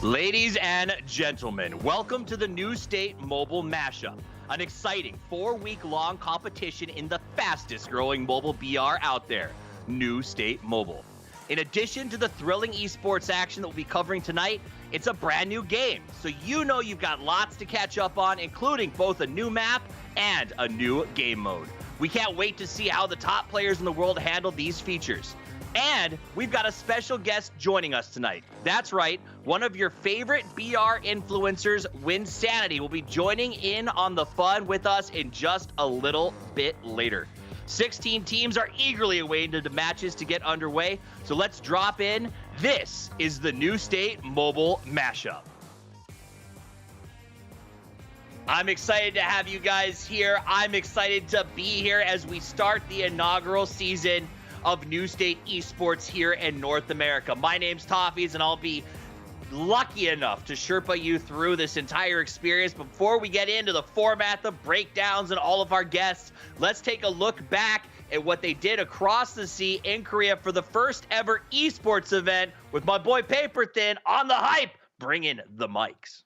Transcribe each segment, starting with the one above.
Ladies and gentlemen, welcome to the new State Mobile Mashup, an exciting 4-week-long competition in the fastest-growing mobile BR out there, New State Mobile. In addition to the thrilling esports action that we'll be covering tonight, it's a brand new game, so you know you've got lots to catch up on, including both a new map and a new game mode. We can't wait to see how the top players in the world handle these features. And we've got a special guest joining us tonight. That's right, one of your favorite BR influencers, Wynnsanity, will be joining in on the fun with us in just a little bit later. 16 teams are eagerly awaiting the matches to get underway, so let's drop in. This is the New State Mobile Mashup. I'm excited to have you guys here. I'm excited to be here as we start the inaugural season of New State Esports here in North America. My name's Toffees, and I'll be lucky enough to Sherpa you through this entire experience. Before we get into the format, the breakdowns, and all of our guests, let's take a look back at what they did across the sea in Korea for the first ever esports event with my boy Paper Thin on the hype, bringing the mics.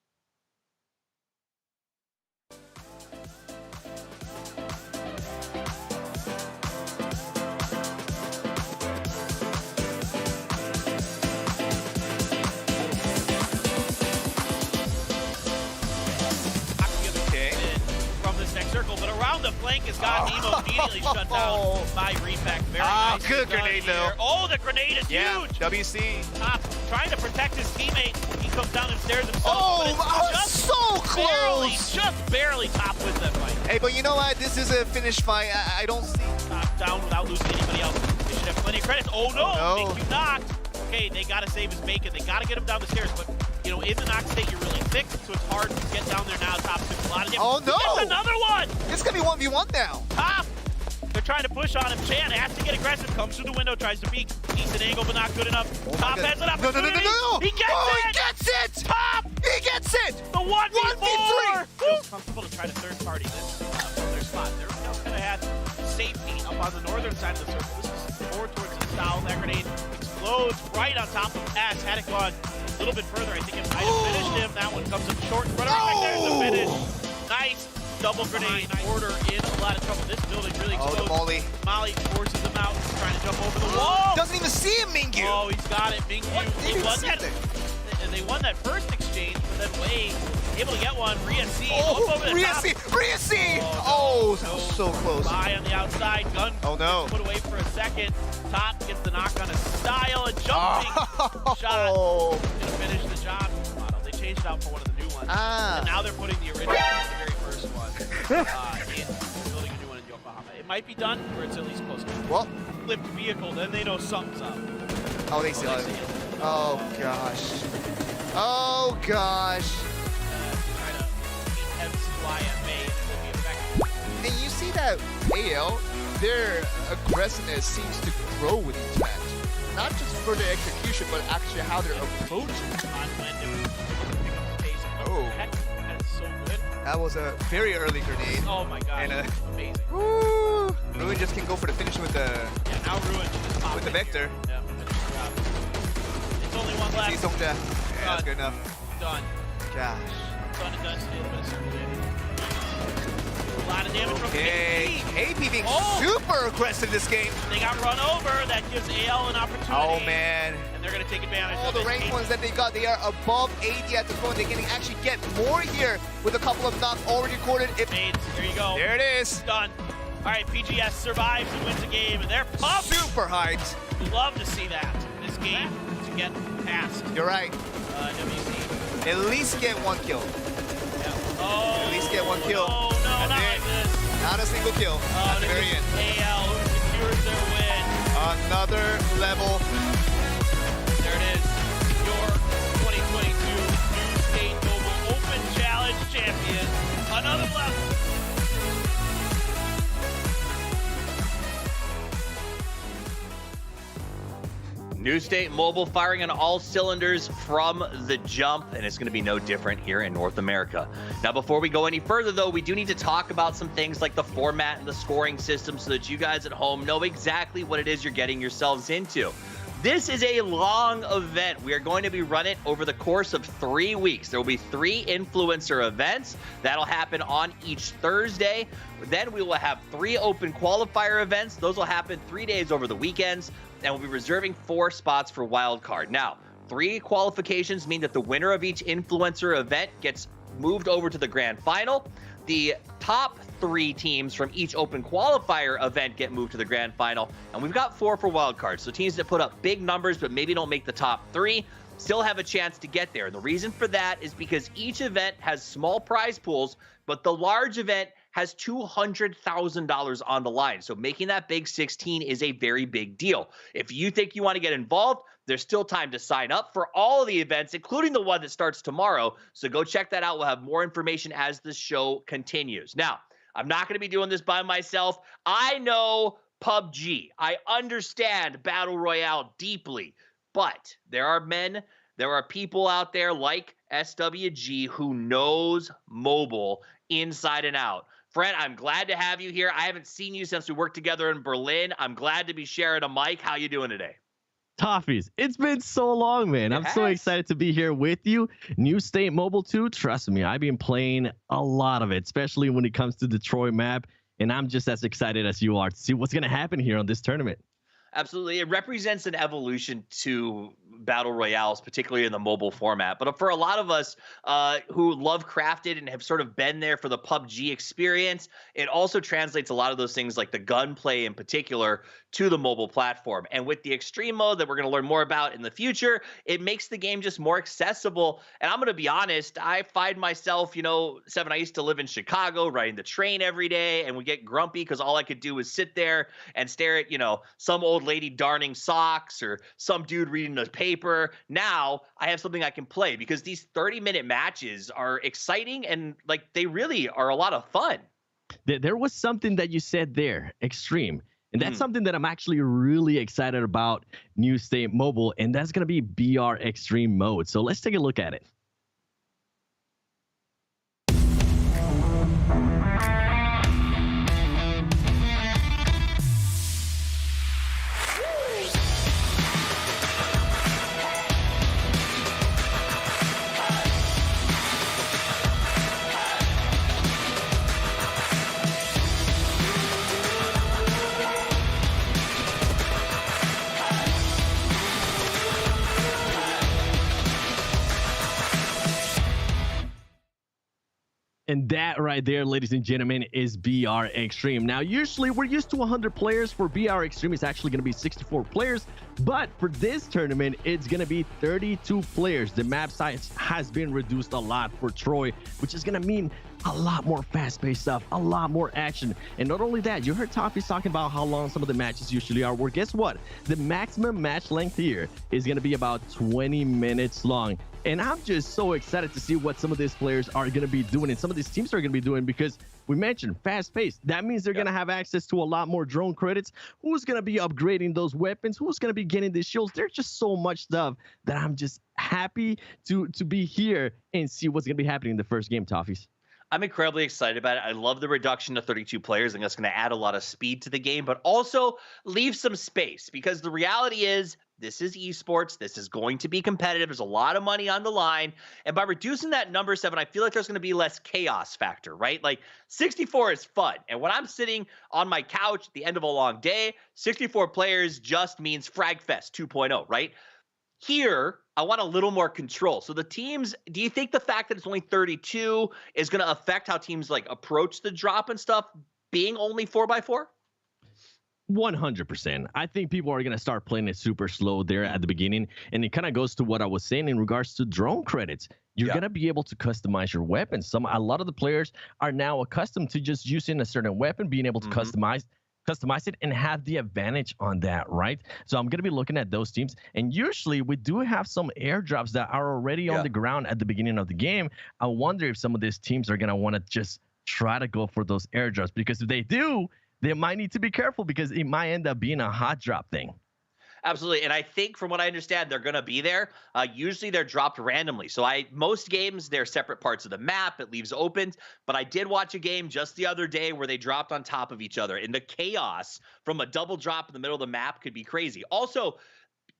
Circle, but around the flank has got Nemo immediately shut down by Repack. Very nice. Good grenade though. Oh, the grenade is huge. WC. Trying to protect his teammate. He comes down the stairs himself. Oh, just so close. Just barely top with that fight. Hey, but you know what? This is a finish fight. I don't see. Down without losing anybody else. They should have plenty of credits. Oh no, no. Make you knocked. Okay, they gotta save his bacon. They gotta get him down the stairs, but you know, in the knock state, you're really thick, so it's hard to get down there now. Top to a lot of damage. Oh no! That's another one! It's gonna be 1v1 now. Top! They're trying to push on him. Chan has to get aggressive, comes through the window, tries to peek. Decent angle, but not good enough. Oh Top has an opportunity. No! He gets it! He gets it! Top! He gets it! The 1v4! 1v3! Feels comfortable to try to third party this from their spot. They're kind of had safety up on the northern side of the circle. This is more towards the south. That grenade explodes right on top of S. Had it gone a little bit further, I think it might have finished him. That one comes up short. Right there's the finish. Nice double grenade. Order in a lot of trouble. This building really exposed. Oh, the Molly. Molly forces him out, trying to jump over the wall. Doesn't even see him, Mingyu. Oh, he's got it, Mingyu. They won that first exchange, but then Wei able to get one. Rhea C. Oh, up over the Rhea top. C! Rhea C! Oh, that was so close. Buy on the outside. Gun no. put away for a second. Top gets the knock on a style. A jumping shot. Oh. Gonna finish the job. They changed it out for one of the new ones. And now they're putting the original, the very first one, in. They're building a new one in Yokohama. It might be done, or it's at least close to it. What? Flipped vehicle, then they know something's up. Oh, they see it. Oh, gosh. Oh, gosh. Try to keep heads fly at May, will be effective. And you see that AL, their aggressiveness seems to grow with each match. Not just for their execution, but actually how they're approaching. On when to pick up the pace. Oh. Heck, that is so good. That was a very early grenade. Oh my god, And, amazing. Woo! Ruin just can go for the finish with the Yeah, now Ruin just popped with the in Vector. here. Yeah, finish the job. It's only one left. See Songja. Yeah, that's good enough. Done. Gosh. Done and done. Still a bit of circle damage. A lot of damage from Okay. KP. AP being super aggressive this game. They got run over. That gives AL an opportunity. Oh man. And they're going to take advantage All of the it. rank ones that they got, they are above 80 at this point. They can actually get more here with a couple of knocks already recorded. Nades, there you go. There it is. Done. All right, PGS survives and wins a game, and they're pumped. Super hyped. We love to see that. This game to get past You're right. WC. At least get one kill. Yeah. Oh, At least get one kill. No, not That's like it. this. Not a single kill at the very end. AL who secures their win. Another level. There it is. Your 2022 New State Mobile Open Challenge champion. Another level. New State Mobile firing on all cylinders from the jump, and it's going to be no different here in North America. Now, before we go any further, though, we do need to talk about some things like the format and the scoring system so that you guys at home know exactly what it is you're getting yourselves into. This is a long event. We are going to be running over the course of 3 weeks. There will be 3 influencer events. That'll happen on each Thursday. Then we will have 3 open qualifier events. Those will happen 3 days over the weekends. And we'll be reserving 4 spots for wildcard. Now, 3 qualifications mean that the winner of each influencer event gets moved over to the grand final. The top 3 teams from each open qualifier event get moved to the grand final. And we've got 4 for wildcards. So teams that put up big numbers but maybe don't make the top 3 still have a chance to get there. And the reason for that is because each event has small prize pools, but the large event has $200,000 on the line. So making that big 16 is a very big deal. If you think you want to get involved, there's still time to sign up for all of the events, including the one that starts tomorrow. So go check that out. We'll have more information as the show continues. Now, I'm not going to be doing this by myself. I know PUBG. I understand Battle Royale deeply, but there are people out there like SWG who knows mobile inside and out. Friend, I'm glad to have you here. I haven't seen you since we worked together in Berlin. I'm glad to be sharing a mic. How you doing today? Toffees, it's been so long, man. I'm so excited to be here with you. New State Mobile 2, trust me, I've been playing a lot of it, especially when it comes to Detroit map, and I'm just as excited as you are to see what's going to happen here on this tournament. Absolutely. It represents an evolution to Battle Royales, particularly in the mobile format. But for a lot of us who love Crafted and have sort of been there for the PUBG experience, it also translates a lot of those things like the gunplay in particular to the mobile platform. And with the extreme mode that we're going to learn more about in the future, it makes the game just more accessible. And I'm going to be honest, I find myself, Seven, I used to live in Chicago, riding the train every day, and would get grumpy because all I could do was sit there and stare at, some old lady darning socks or some dude reading the paper. Now I have something I can play because these 30-minute matches are exciting and they really are a lot of fun. There was something that you said there, extreme. And that's something that I'm actually really excited about New State Mobile, and that's going to be BR Extreme Mode. So let's take a look at it. That right there, ladies and gentlemen, is BR Extreme. Now, usually we're used to 100 players. For BR Extreme, it's actually going to be 64 players. But for this tournament, it's going to be 32 players. The map size has been reduced a lot for Troy, which is going to mean a lot more fast-paced stuff, a lot more action. And not only that, you heard Toffee's talking about how long some of the matches usually are. Well, guess what? The maximum match length here is going to be about 20 minutes long. And I'm just so excited to see what some of these players are going to be doing and some of these teams are going to be doing, because we mentioned fast-paced. That means they're going to have access to a lot more drone credits. Who's going to be upgrading those weapons? Who's going to be getting these shields? There's just so much stuff that I'm just happy to be here and see what's going to be happening in the first game, Toffees. I'm incredibly excited about it. I love the reduction to 32 players. I think that's going to add a lot of speed to the game, but also leave some space, because the reality is this is esports. This is going to be competitive. There's a lot of money on the line. And by reducing that number 7, I feel like there's going to be less chaos factor, right? Like 64 is fun. And when I'm sitting on my couch at the end of a long day, 64 players just means Fragfest 2.0, right? Here, I want a little more control. So the teams, do you think the fact that it's only 32 is going to affect how teams like approach the drop and stuff, being only 4x4? 100%. I think people are going to start playing it super slow there at the beginning. And it kind of goes to what I was saying in regards to drone credits. You're going to be able to customize your weapons. A lot of the players are now accustomed to just using a certain weapon, being able to customize it and have the advantage on that, right? So I'm going to be looking at those teams. And usually we do have some airdrops that are already on the ground at the beginning of the game. I wonder if some of these teams are going to want to just try to go for those airdrops, because if they do, they might need to be careful, because it might end up being a hot drop thing. Absolutely. And I think from what I understand, they're going to be there. Usually they're dropped randomly. So most games, they're separate parts of the map. It leaves open. But I did watch a game just the other day where they dropped on top of each other. And the chaos from a double drop in the middle of the map could be crazy. Also,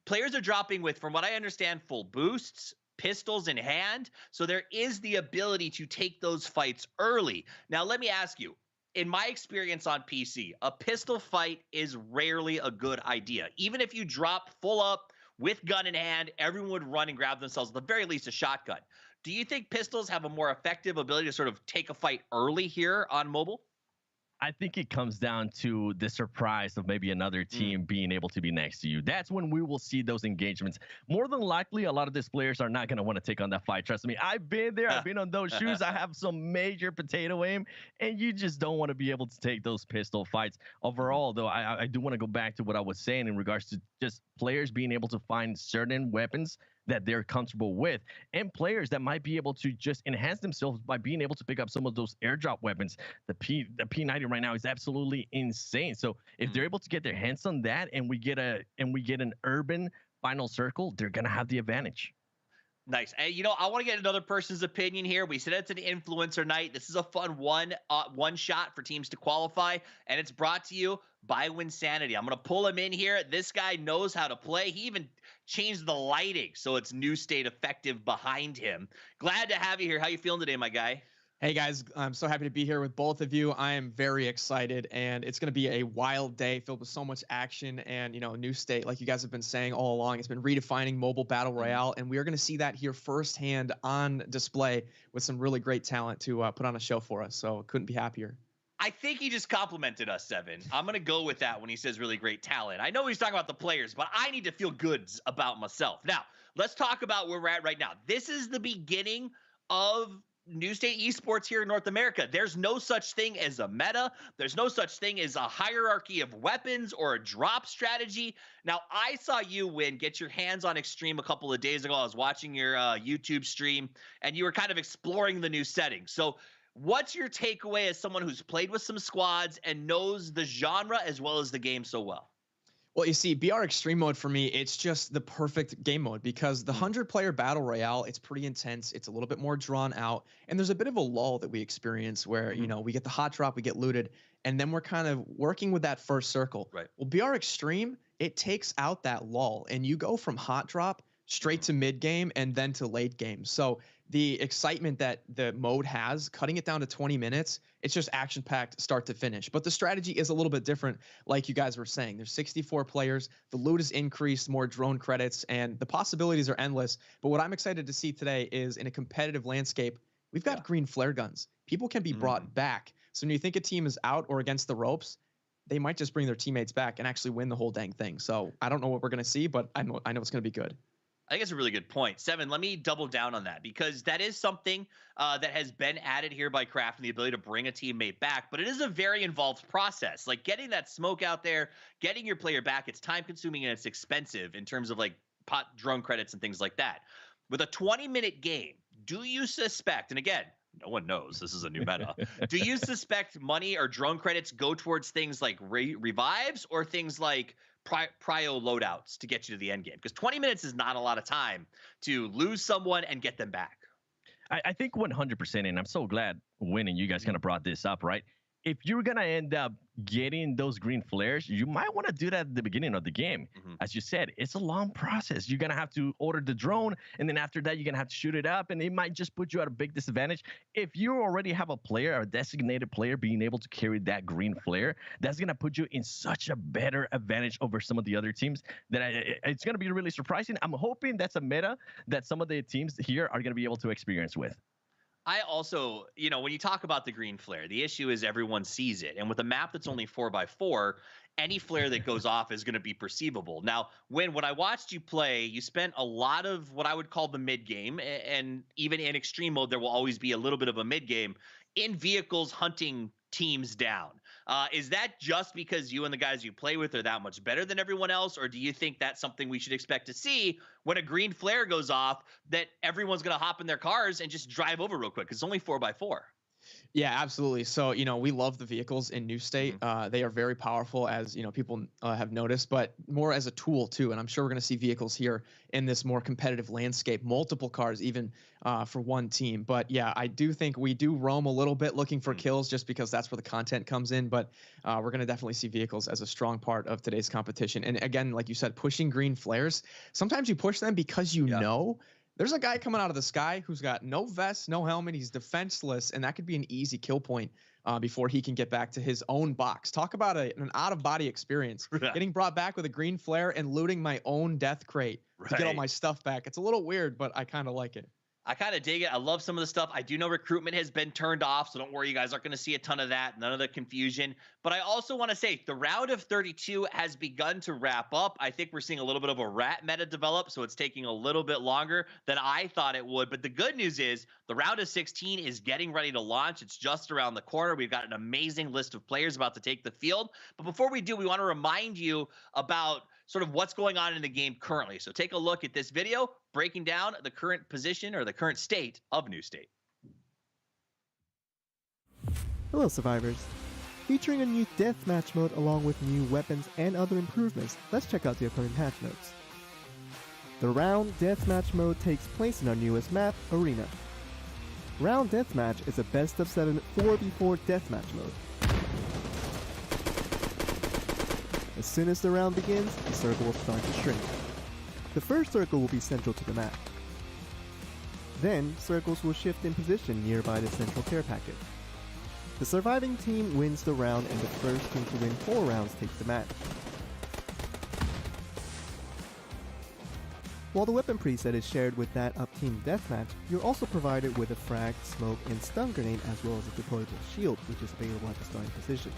players are dropping with, from what I understand, full boosts, pistols in hand. So there is the ability to take those fights early. Now, let me ask you. In my experience on PC, a pistol fight is rarely a good idea. Even if you drop full up with gun in hand, everyone would run and grab themselves, at the very least, a shotgun. Do you think pistols have a more effective ability to sort of take a fight early here on mobile? I think it comes down to the surprise of maybe another team being able to be next to you. That's when we will see those engagements. More than likely, a lot of these players are not going to want to take on that fight. Trust me, I've been there. I've been on those shoes. I have some major potato aim, and you just don't want to be able to take those pistol fights. Overall, though, I do want to go back to what I was saying in regards to just players being able to find certain weapons that they're comfortable with, and players that might be able to just enhance themselves by being able to pick up some of those airdrop weapons. The P90 right now is absolutely insane. So if they're able to get their hands on that, and we get an urban final circle, they're gonna have the advantage. Nice. And, I want to get another person's opinion here. We said it's an influencer night. This is a fun one shot for teams to qualify, and it's brought to you by Wynnsanity. I'm going to pull him in here. This guy knows how to play. He even changed the lighting so it's New State effective behind him. Glad to have you here. How you feeling today, my guy? Hey guys, I'm so happy to be here with both of you. I am very excited, and it's going to be a wild day filled with so much action. And New State, like you guys have been saying all along, it's been redefining mobile battle royale, and we are going to see that here firsthand on display with some really great talent to put on a show for us. So couldn't be happier. I think he just complimented us, Seven. I'm going to go with that when he says really great talent. I know he's talking about the players, but I need to feel good about myself. Now, let's talk about where we're at right now. This is the beginning of New State Esports here in North America. There's no such thing as a meta. There's no such thing as a hierarchy of weapons or a drop strategy. Now, I saw you, Wynn, get your hands on Extreme a couple of days ago. I was watching your YouTube stream, and you were kind of exploring the new settings. So what's your takeaway as someone who's played with some squads and knows the genre as well as the game so well? Well, you see, BR Extreme mode for me, it's just the perfect game mode, because the 100-player Battle Royale, it's pretty intense. It's a little bit more drawn out, and there's a bit of a lull that we experience where, we get the hot drop, we get looted, and then we're kind of working with that first circle. Right. Well, BR Extreme, it takes out that lull, and you go from hot drop straight to mid game and then to late game. So the excitement that the mode has, cutting it down to 20 minutes, it's just action-packed start to finish. But the strategy is a little bit different, like you guys were saying. There's 64 players, the loot is increased, more drone credits, and the possibilities are endless. But what I'm excited to see today is, in a competitive landscape, we've got green flare guns. People can be brought back. So when you think a team is out or against the ropes, they might just bring their teammates back and actually win the whole dang thing. So I don't know what we're going to see, but I know it's going to be good. I think it's a really good point. Seven, let me double down on that, because that is something that has been added here by KRAFTON, the ability to bring a teammate back, but it is a very involved process. Like getting that smoke out there, getting your player back, it's time consuming and it's expensive in terms of like drone credits and things like that. With a 20-minute game, do you suspect, and again, no one knows, this is a new meta, do you suspect money or drone credits go towards things like revives or things like prio loadouts to get you to the end game? Because 20 minutes is not a lot of time to lose someone and get them back. I think 100%, and I'm so glad Wynn and you guys kind of brought this up, right? If you're going to end up getting those green flares, you might want to do that at the beginning of the game. As you said, it's a long process. You're going to have to order the drone, and then after that, you're going to have to shoot it up, and it might just put you at a big disadvantage. If you already have a player, a designated player, being able to carry that green flare, that's going to put you in such a better advantage over some of the other teams that it's going to be really surprising. I'm hoping that's a meta that some of the teams here are going to be able to experience with. I also, you know, when you talk about the green flare, the issue is everyone sees it. And with a map that's only 4x4, any flare that goes off is going to be perceivable. Now, when I watched you play, you spent a lot of what I would call the mid game. And even in extreme mode, there will always be a little bit of a mid game in vehicles hunting teams down. Is that just because you and the guys you play with are that much better than everyone else? Or do you think that's something we should expect to see when a green flare goes off, that everyone's going to hop in their cars and just drive over real quick? Because it's only 4x4. Yeah, absolutely. So, you know, we love the vehicles in New State. They are very powerful, as, you know, people have noticed, but more as a tool too. And I'm sure we're going to see vehicles here in this more competitive landscape, multiple cars even for one team. But yeah, I do think we do roam a little bit looking for kills just because that's where the content comes in. But we're going to definitely see vehicles as a strong part of today's competition. And again, like you said, pushing green flares, sometimes you push them because you know there's a guy coming out of the sky who's got no vest, no helmet. He's defenseless, and that could be an easy kill point before he can get back to his own box. Talk about an out-of-body experience. Getting brought back with a green flare and looting my own death crate to get all my stuff back. It's a little weird, but I kind of like it. I kind of dig it. I love some of the stuff. I do know recruitment has been turned off, so don't worry, you guys aren't going to see a ton of that, none of the confusion. But I also want to say the round of 32 has begun to wrap up. I think we're seeing a little bit of a rat meta develop, so it's taking a little bit longer than I thought it would. But the good news is the round of 16 is getting ready to launch. It's just around the corner. We've got an amazing list of players about to take the field. But before we do, we want to remind you about sort of what's going on in the game currently. So take a look at this video breaking down the current position or the current state of New State. Hello survivors. Featuring a new deathmatch mode along with new weapons and other improvements, let's check out the upcoming patch notes. The Round Deathmatch mode takes place in our newest map, Arena. Round Deathmatch is a best of 7 4v4 deathmatch mode. As soon as the round begins, the circle will start to shrink. The first circle will be central to the map. Then, circles will shift in position nearby the central care packet. The surviving team wins the round, and the first team to win 4 rounds takes the match. While the weapon preset is shared with that of Team Deathmatch, you're also provided with a frag, smoke, and stun grenade as well as a deployable shield, which is available at the starting position.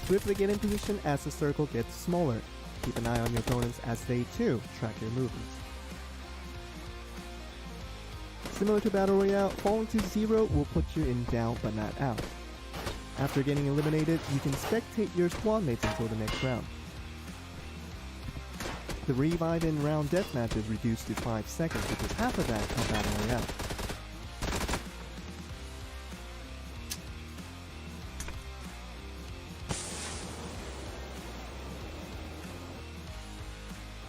Swiftly get in position as the circle gets smaller. Keep an eye on your opponents as they too track your movements. Similar to Battle Royale, falling to 0 will put you in down but not out. After getting eliminated, you can spectate your squad mates until the next round. The revive in round deathmatch is reduced to 5 seconds, which is half of that of Battle Royale.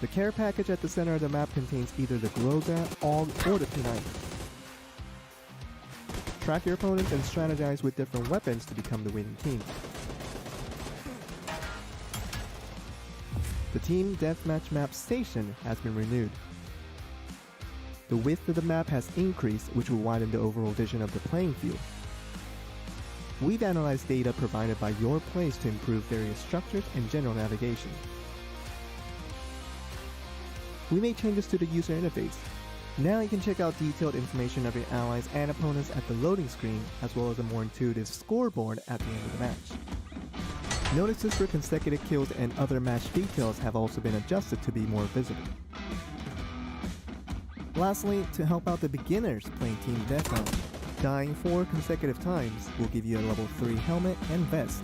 The care package at the center of the map contains either the glow gun, AUG, or the P90. Track your opponents and strategize with different weapons to become the winning team. The Team Deathmatch map station has been renewed. The width of the map has increased, which will widen the overall vision of the playing field. We've analyzed data provided by your plays to improve various structures and general navigation. We made changes to the user interface. Now you can check out detailed information of your allies and opponents at the loading screen, as well as a more intuitive scoreboard at the end of the match. Notices for consecutive kills and other match details have also been adjusted to be more visible. Lastly, to help out the beginners playing Team Deathmatch, dying 4 consecutive times will give you a level 3 helmet and vest.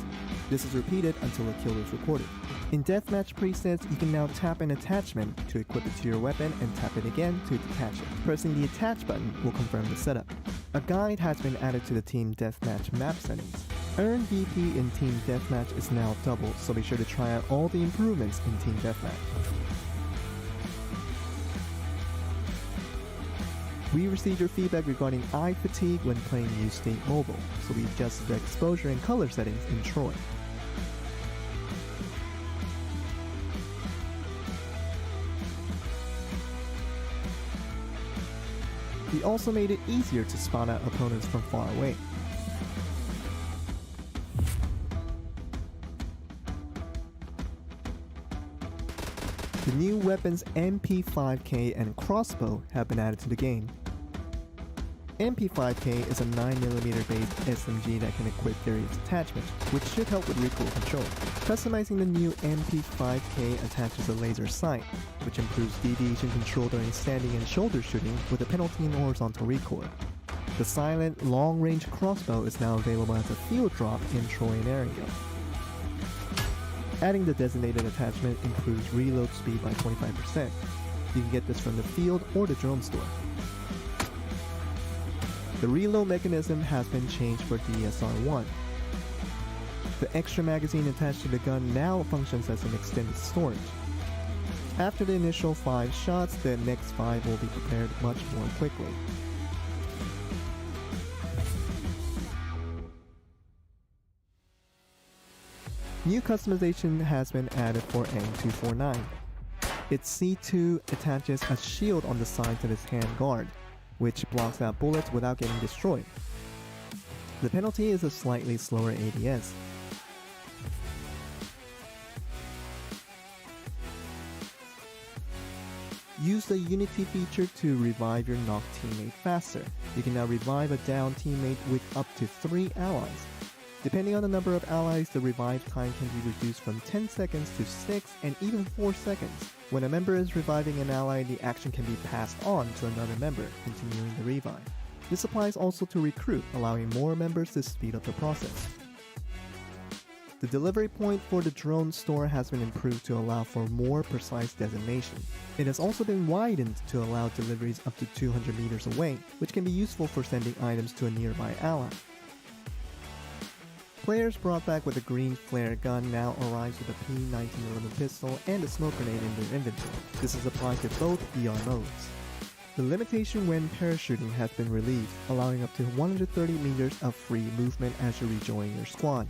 This is repeated until a kill is recorded. In deathmatch presets, you can now tap an attachment to equip it to your weapon and tap it again to detach it. Pressing the attach button will confirm the setup. A guide has been added to the Team Deathmatch map settings. Earn VP in Team Deathmatch is now double, so be sure to try out all the improvements in Team Deathmatch. We received your feedback regarding eye fatigue when playing New State Mobile, so we adjusted the exposure and color settings in Troy. We also made it easier to spot out opponents from far away. The new weapons MP5K and crossbow have been added to the game. MP5K is a 9mm based SMG that can equip various attachments, which should help with recoil control. Customizing the new MP5K attaches a laser sight, which improves deviation control during standing and shoulder shooting with a penalty in horizontal recoil. The silent, long-range crossbow is now available as a field drop in Troy and area. Adding the designated attachment improves reload speed by 25%. You can get this from the field or the drone store. The reload mechanism has been changed for DSR-1. The extra magazine attached to the gun now functions as an extended storage. After the initial 5 shots, the next 5 will be prepared much more quickly. New customization has been added for N249. Its C2 attaches a shield on the sides of its hand guard, which blocks out bullets without getting destroyed. The penalty is a slightly slower ADS. Use the Unity feature to revive your knocked teammate faster. You can now revive a down teammate with up to 3 allies. Depending on the number of allies, the revive time can be reduced from 10 seconds to 6 and even 4 seconds. When a member is reviving an ally, the action can be passed on to another member, continuing the revive. This applies also to recruit, allowing more members to speed up the process. The delivery point for the drone store has been improved to allow for more precise designation. It has also been widened to allow deliveries up to 200 meters away, which can be useful for sending items to a nearby ally. Players brought back with a green flare gun now arrives with a P1911 pistol and a smoke grenade in their inventory. This is applied to both VR modes. The limitation when parachuting has been relieved, allowing up to 130 meters of free movement as you rejoin your squad.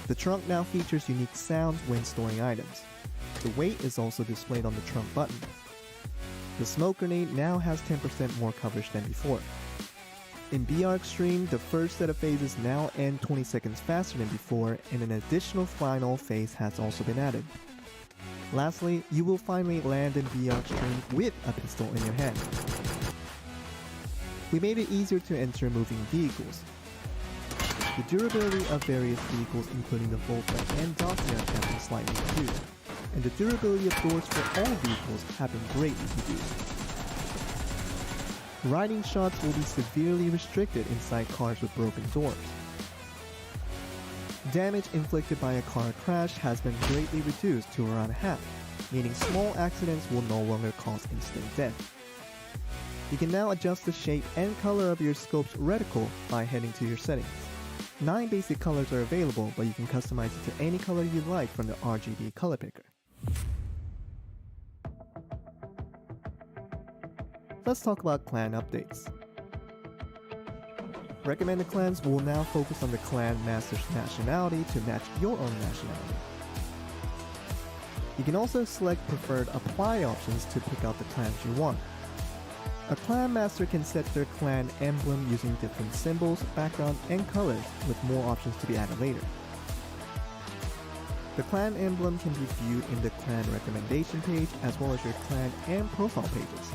The trunk now features unique sounds when storing items. The weight is also displayed on the trunk button. The smoke grenade now has 10% more coverage than before. In BR Extreme, the first set of phases now end 20 seconds faster than before, and an additional final phase has also been added. Lastly, you will finally land in BR Extreme with a pistol in your hand. We made it easier to enter moving vehicles. The durability of various vehicles, including the Volta and Dacia, have been slightly reduced, and the durability of doors for all vehicles have been greatly reduced. Riding shots will be severely restricted inside cars with broken doors. Damage inflicted by a car crash has been greatly reduced to around half, meaning small accidents will no longer cause instant death. You can now adjust the shape and color of your scope's reticle by heading to your settings. 9 basic colors are available, but you can customize it to any color you like from the RGB color picker. Let's talk about clan updates. Recommended clans will now focus on the clan master's nationality to match your own nationality. You can also select preferred apply options to pick out the clans you want. A clan master can set their clan emblem using different symbols, background, and colors, with more options to be added later. The clan emblem can be viewed in the clan recommendation page as well as your clan and profile pages.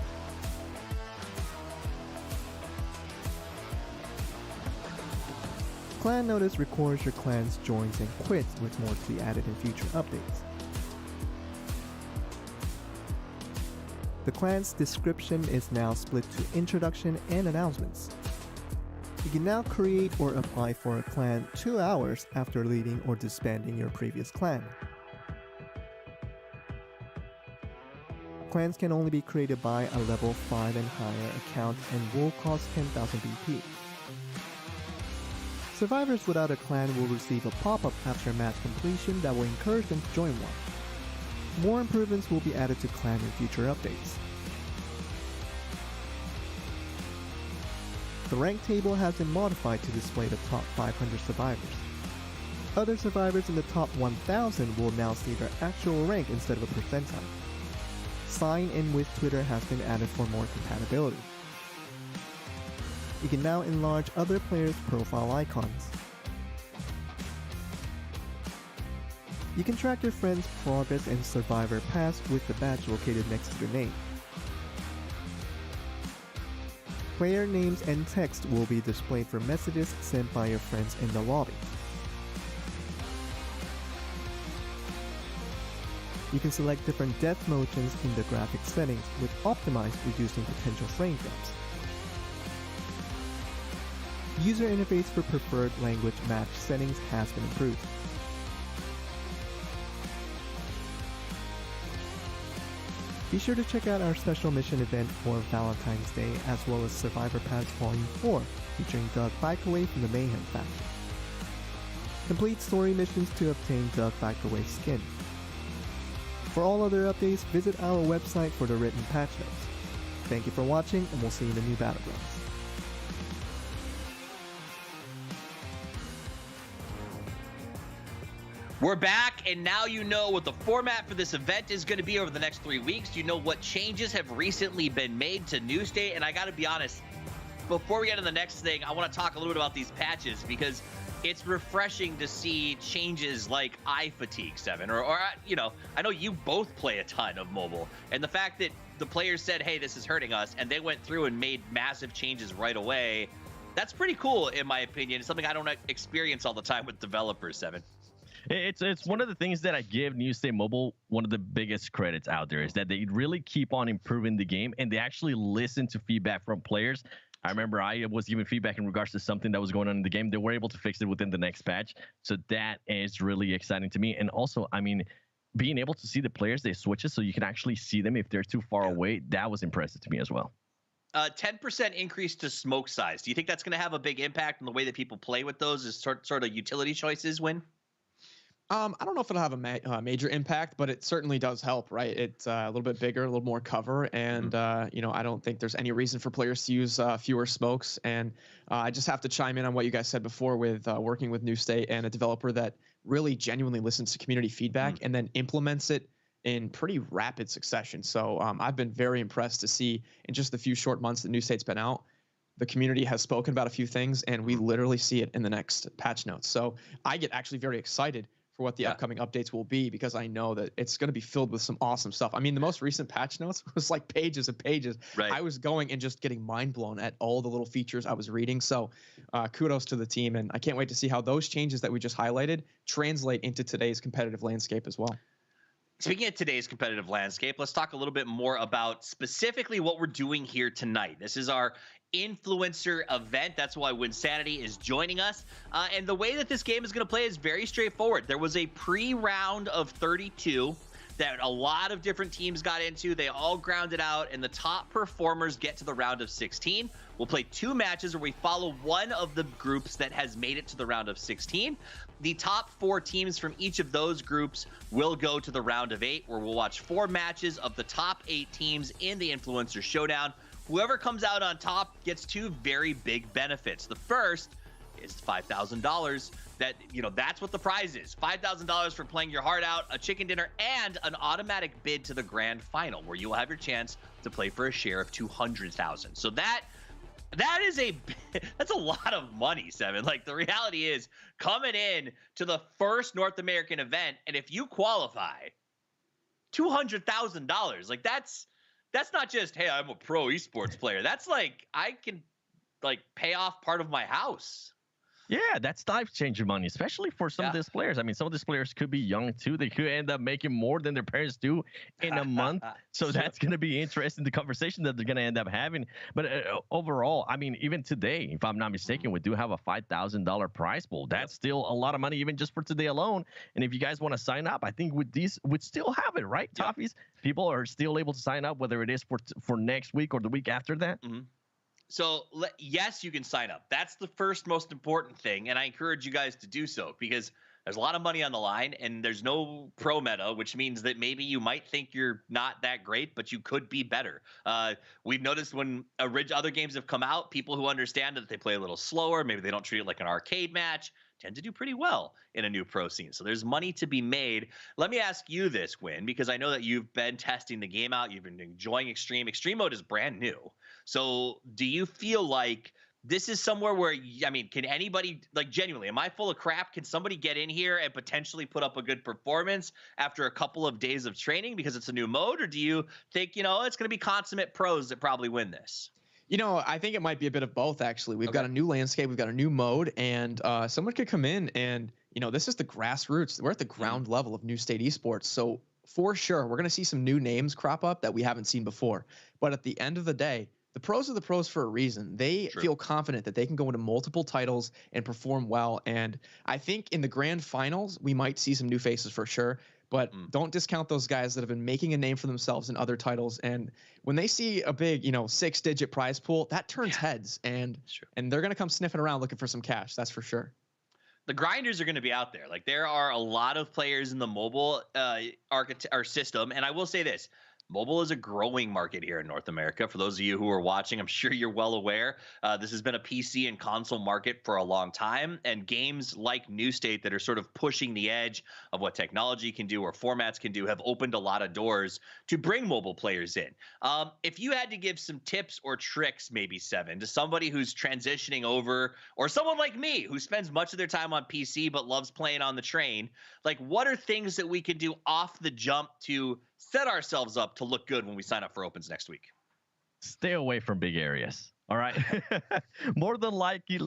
Clan Notice records your clan's joins and quits, with more to be added in future updates. The clan's description is now split to introduction and announcements. You can now create or apply for a clan 2 hours after leaving or disbanding your previous clan. Clans can only be created by a level 5 and higher account and will cost 10,000 BP. Survivors without a clan will receive a pop-up after match completion that will encourage them to join one. More improvements will be added to clan in future updates. The rank table has been modified to display the top 500 survivors. Other survivors in the top 1000 will now see their actual rank instead of a percentile. Sign in with Twitter has been added for more compatibility. You can now enlarge other players' profile icons. You can track your friends' progress and survivor pass with the badge located next to their name. Player names and text will be displayed for messages sent by your friends in the lobby. You can select different death motions in the graphics settings, with Optimize reducing potential frame drops. User interface for preferred language match settings has been improved. Be sure to check out our special mission event for Valentine's Day, as well as Survivor Pass Volume 4, featuring Doug Backaway from the Mayhem faction. Complete story missions to obtain Doug Backaway's skin. For all other updates, visit our website for the written patch notes. Thank you for watching, and we'll see you in the new Battlegrounds. We're back, and now you know what the format for this event is going to be over the next 3 weeks. You know what changes have recently been made to New State, and I got to be honest, before we get to the next thing, I want to talk a little bit about these patches, because it's refreshing to see changes like eye fatigue, Seven, or you know, I know you both play a ton of mobile, and the fact that the players said, hey, this is hurting us, and they went through and made massive changes right away, that's pretty cool, in my opinion. It's something I don't experience all the time with developers, Seven. It's one of the things that I give New State Mobile one of the biggest credits out there, is that they really keep on improving the game, and they actually listen to feedback from players. I remember I was giving feedback in regards to something that was going on in the game. They were able to fix it within the next patch. So that is really exciting to me. And also, I mean, being able to see the players, they switch it so you can actually see them if they're too far away. That was impressive to me as well. 10% increase to smoke size. Do you think that's going to have a big impact on the way that people play with those as sort of utility choices, Win? I don't know if it'll have a major impact, but it certainly does help, right? It's a little bit bigger, a little more cover, and you know, I don't think there's any reason for players to use fewer smokes. And I just have to chime in on what you guys said before with working with New State and a developer that really genuinely listens to community feedback and then implements it in pretty rapid succession. So I've been very impressed to see in just the few short months that New State's been out, the community has spoken about a few things, and we literally see it in the next patch notes. So I get actually very excited for what the upcoming updates will be, because I know that it's going to be filled with some awesome stuff. I mean, the most recent patch notes was like pages and pages. Right. I was going and just getting mind blown at all the little features I was reading. So kudos to the team, and I can't wait to see how those changes that we just highlighted translate into today's competitive landscape as well. Speaking of today's competitive landscape, let's talk a little bit more about specifically what we're doing here tonight. This is our influencer event. That's why Wynnsanity is joining us. And the way that this game is going to play is very straightforward. There was a pre-round of 32 that a lot of different teams got into. They all grounded out, and the top performers get to the round of 16. We'll play 2 matches where we follow one of the groups that has made it to the round of 16. The top 4 teams from each of those groups will go to the round of 8, where we'll watch 4 matches of the top 8 teams in the Influencer Showdown. Whoever comes out on top gets 2 very big benefits. The first is $5,000 that, you know, that's what the prize is. $5,000 for playing your heart out, a chicken dinner, and an automatic bid to the grand final, where you will have your chance to play for a share of $200,000. So that is that's a lot of money, Seven. Like, the reality is, coming in to the first North American event, and if you qualify, $200,000. Like, that's not just, hey, I'm a pro esports player. That's like, I can like pay off part of my house. Yeah, that's life-changing money, especially for some of these players. I mean, some of these players could be young too. They could end up making more than their parents do in a month. So that's going to be interesting, the conversation that they're going to end up having. But overall, I mean, even today, if I'm not mistaken, we do have a $5,000 prize pool. That's still a lot of money, even just for today alone. And if you guys want to sign up, I think with these, we'd still have it, right, Toffees? People are still able to sign up, whether it is for next week or the week after that. Mm-hmm. So yes, you can sign up. That's the first most important thing, and I encourage you guys to do so, because there's a lot of money on the line, and there's no pro meta, which means that maybe you might think you're not that great, but you could be better. We've noticed when other games have come out, people who understand that they play a little slower, maybe they don't treat it like an arcade match, tend to do pretty well in a new pro scene. So there's money to be made. Let me ask you this, Wynn, because I know that you've been testing the game out. You've been enjoying Extreme. Extreme mode is brand new. So do you feel like this is somewhere where, I mean, can anybody, like, genuinely, am I full of crap? Can somebody get in here and potentially put up a good performance after a couple of days of training because it's a new mode? Or do you think, you know, it's going to be consummate pros that probably win this? You know, I think it might be a bit of both, actually. We've got a new landscape, we've got a new mode, and someone could come in and, you know, this is the grassroots. We're at the ground level of new state esports. So for sure, we're going to see some new names crop up that we haven't seen before. But at the end of the day, the pros are the pros for a reason. They feel confident that they can go into multiple titles and perform well. And I think in the grand finals, we might see some new faces for sure. But don't discount those guys that have been making a name for themselves in other titles. And when they see a big, you know, 6-digit prize pool, that turns heads. And they're going to come sniffing around looking for some cash. That's for sure. The grinders are going to be out there. Like, there are a lot of players in the mobile system. And I will say this. Mobile is a growing market here in North America. For those of you who are watching, I'm sure you're well aware. This has been a PC and console market for a long time, and games like New State that are sort of pushing the edge of what technology can do or formats can do have opened a lot of doors to bring mobile players in. If you had to give some tips or tricks, maybe Seven, to somebody who's transitioning over, or someone like me who spends much of their time on PC but loves playing on the train, like, what are things that we can do off the jump to set ourselves up to look good when we sign up for Opens next week? Stay away from big areas. All right. more than likely,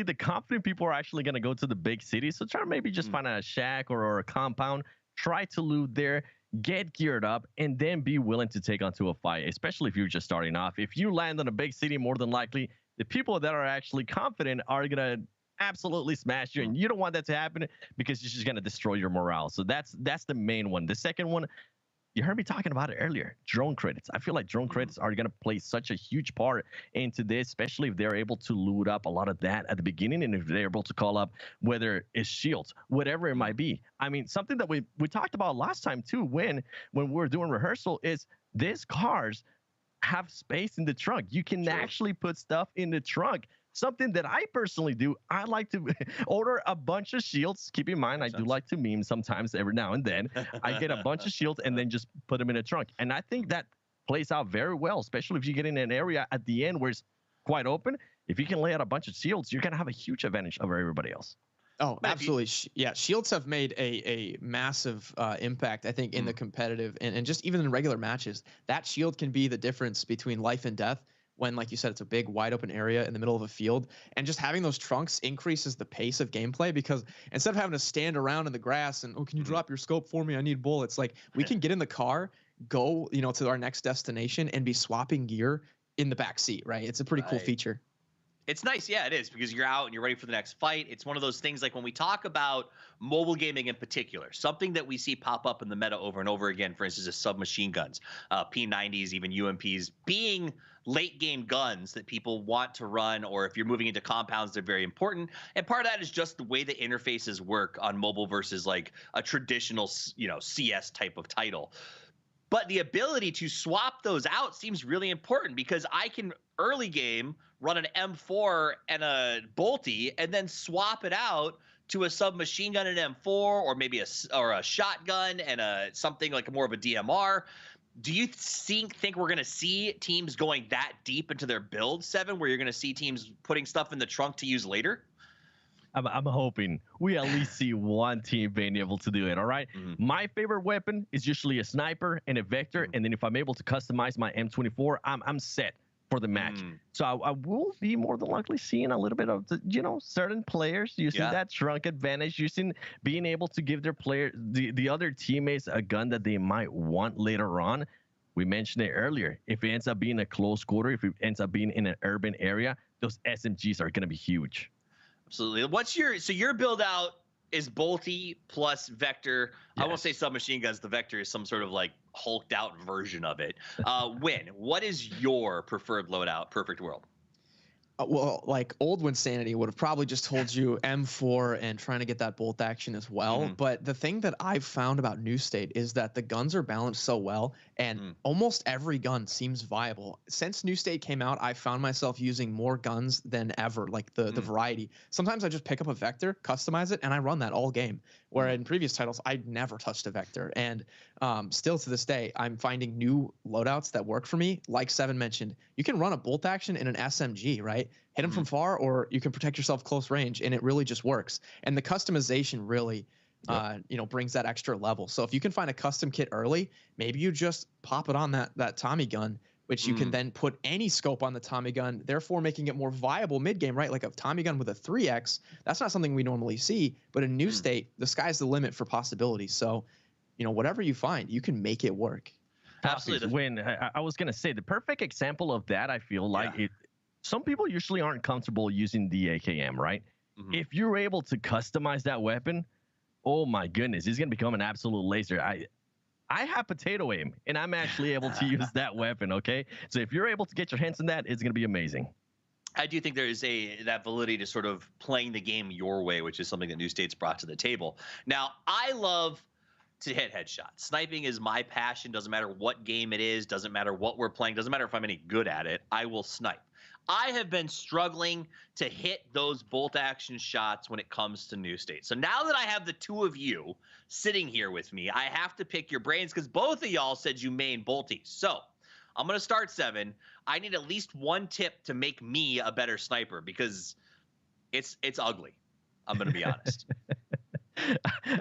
the confident people are actually going to go to the big cities. So try to maybe just find a shack or a compound. Try to loot there. Get geared up, and then be willing to take onto a fight, especially if you're just starting off. If you land on a big city, more than likely, the people that are actually confident are going to absolutely smash you, and you don't want that to happen because it's just going to destroy your morale. So that's the main one. The second one, you heard me talking about it earlier, drone credits. I feel like drone credits are going to play such a huge part into this, especially if they're able to loot up a lot of that at the beginning, and if they're able to call up whether it's shields, whatever it might be. I mean, something that we talked about last time too, when we were doing rehearsal, is these cars have space in the trunk. You can actually put stuff in the trunk. Something that I personally do, I like to order a bunch of shields. Keep in mind, I do like to meme sometimes every now and then. I get a bunch of shields and then just put them in a trunk. And I think that plays out very well, especially if you get in an area at the end where it's quite open. If you can lay out a bunch of shields, you're going to have a huge advantage over everybody else. Oh, absolutely. Yeah, shields have made a massive impact, I think, in the competitive and just even in regular matches. That shield can be the difference between life and death. When, like you said, it's a big wide open area in the middle of a field, and just having those trunks increases the pace of gameplay, because instead of having to stand around in the grass and, oh, can you drop your scope for me? I need bullets. Like, we can get in the car, go, you know, to our next destination and be swapping gear in the back seat, right? It's a pretty cool feature. It's nice, yeah, it is, because you're out and you're ready for the next fight. It's one of those things, like when we talk about mobile gaming in particular, something that we see pop up in the meta over and over again, for instance, is submachine guns, P90s, even UMPs, being late game guns that people want to run, or if you're moving into compounds, they're very important. And part of that is just the way the interfaces work on mobile versus like a traditional, you know, CS type of title. But the ability to swap those out seems really important, because I can early game run an M4 and a Bolty and then swap it out to a submachine gun and M4, or maybe a shotgun and something like more of a DMR. Do you think we're going to see teams going that deep into their build, Seven, where you're going to see teams putting stuff in the trunk to use later? I'm hoping we at least see one team being able to do it. All right. My favorite weapon is usually a sniper and a vector. And then if I'm able to customize my M24, I'm set for the match. So I will be more than likely seeing a little bit of certain players using that trunk advantage, being able to give their the other teammates a gun that they might want later on. We mentioned it earlier. If it ends up being a close quarter, if it ends up being in an urban area, those SMGs are going to be huge. Absolutely. Your build out is bolty plus vector. Yes. I won't say submachine guns. The vector is some sort of like hulked out version of it. Wynn, what is your preferred loadout? Perfect world. Well, like old Wynnsanity would have probably just told you M4 and trying to get that bolt action as well. But the thing that I've found about New State is that the guns are balanced so well, and almost every gun seems viable. Since New State came out, I found myself using more guns than ever, like the variety. Sometimes I just pick up a vector, customize it, and I run that all game. Where in previous titles, I'd never touched a vector. And still to this day, I'm finding new loadouts that work for me. Like Seven mentioned, you can run a bolt action in an SMG, right? Hit them from far, or you can protect yourself close range, and it really just works. And the customization really, brings that extra level. So if you can find a custom kit early, maybe you just pop it on that Tommy gun, which you can then put any scope on the Tommy gun, therefore making it more viable mid-game, right? Like a Tommy gun with a 3X, that's not something we normally see, but in New State, the sky's the limit for possibilities. So, whatever you find, you can make it work. Absolutely. When I was going to say, the perfect example of that, I feel like some people usually aren't comfortable using the AKM, right? If you're able to customize that weapon, oh my goodness, it's going to become an absolute laser. I have potato aim, and I'm actually able to use that weapon, okay? So if you're able to get your hands on that, it's going to be amazing. I do think there is that validity to sort of playing the game your way, which is something that New State's brought to the table. Now, I love to hit headshots. Sniping is my passion. Doesn't matter what game it is. Doesn't matter what we're playing. Doesn't matter if I'm any good at it. I will snipe. I have been struggling to hit those bolt action shots when it comes to New State. So now that I have the two of you sitting here with me, I have to pick your brains because both of y'all said you main bolties. So I'm going to start Seven. I need at least one tip to make me a better sniper because it's ugly. I'm going to be honest.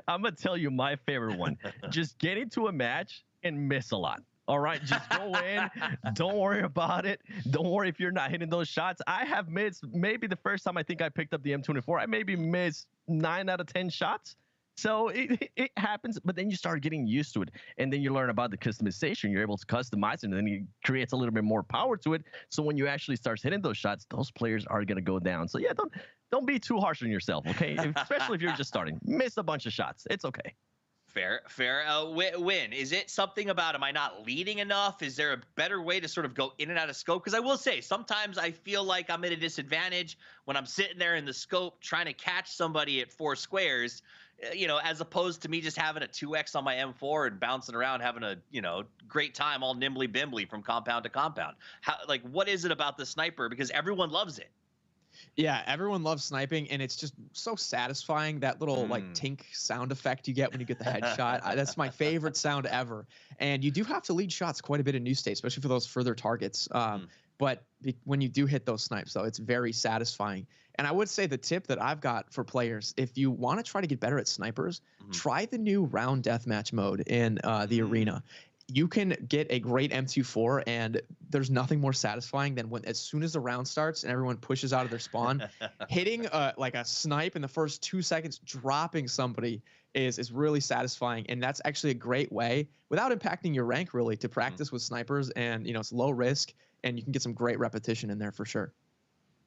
I'm going to tell you my favorite one. Just get into a match and miss a lot. All right, just go in. Don't worry about it. Don't worry if you're not hitting those shots. I have missed, maybe the first time I think I picked up the M24, I maybe missed 9 out of 10 shots. So it happens, but then you start getting used to it. And then you learn about the customization. You're able to customize it, and then it creates a little bit more power to it. So when you actually start hitting those shots, those players are going to go down. So yeah, don't be too harsh on yourself, okay? Especially if you're just starting. Miss a bunch of shots. It's okay. Fair. Win. Is it something about, am I not leading enough? Is there a better way to sort of go in and out of scope? Because I will say, sometimes I feel like I'm at a disadvantage when I'm sitting there in the scope trying to catch somebody at 4 squares, as opposed to me just having a 2X on my M4 and bouncing around, having a, great time all nimbly bimbly from compound to compound. What is it about the sniper? Because everyone loves it. Yeah, everyone loves sniping, and it's just so satisfying, that little tink sound effect you get when you get the headshot. That's my favorite sound ever. And you do have to lead shots quite a bit in New State, especially for those further targets. But when you do hit those snipes, though, it's very satisfying. And I would say the tip that I've got for players, if you want to try to get better at snipers, try the new round deathmatch mode in the arena. You can get a great M24, and there's nothing more satisfying than when, as soon as the round starts and everyone pushes out of their spawn, hitting like a snipe in the first 2 seconds, dropping somebody is really satisfying. And that's actually a great way, without impacting your rank really, to practice with snipers. And it's low risk, and you can get some great repetition in there for sure.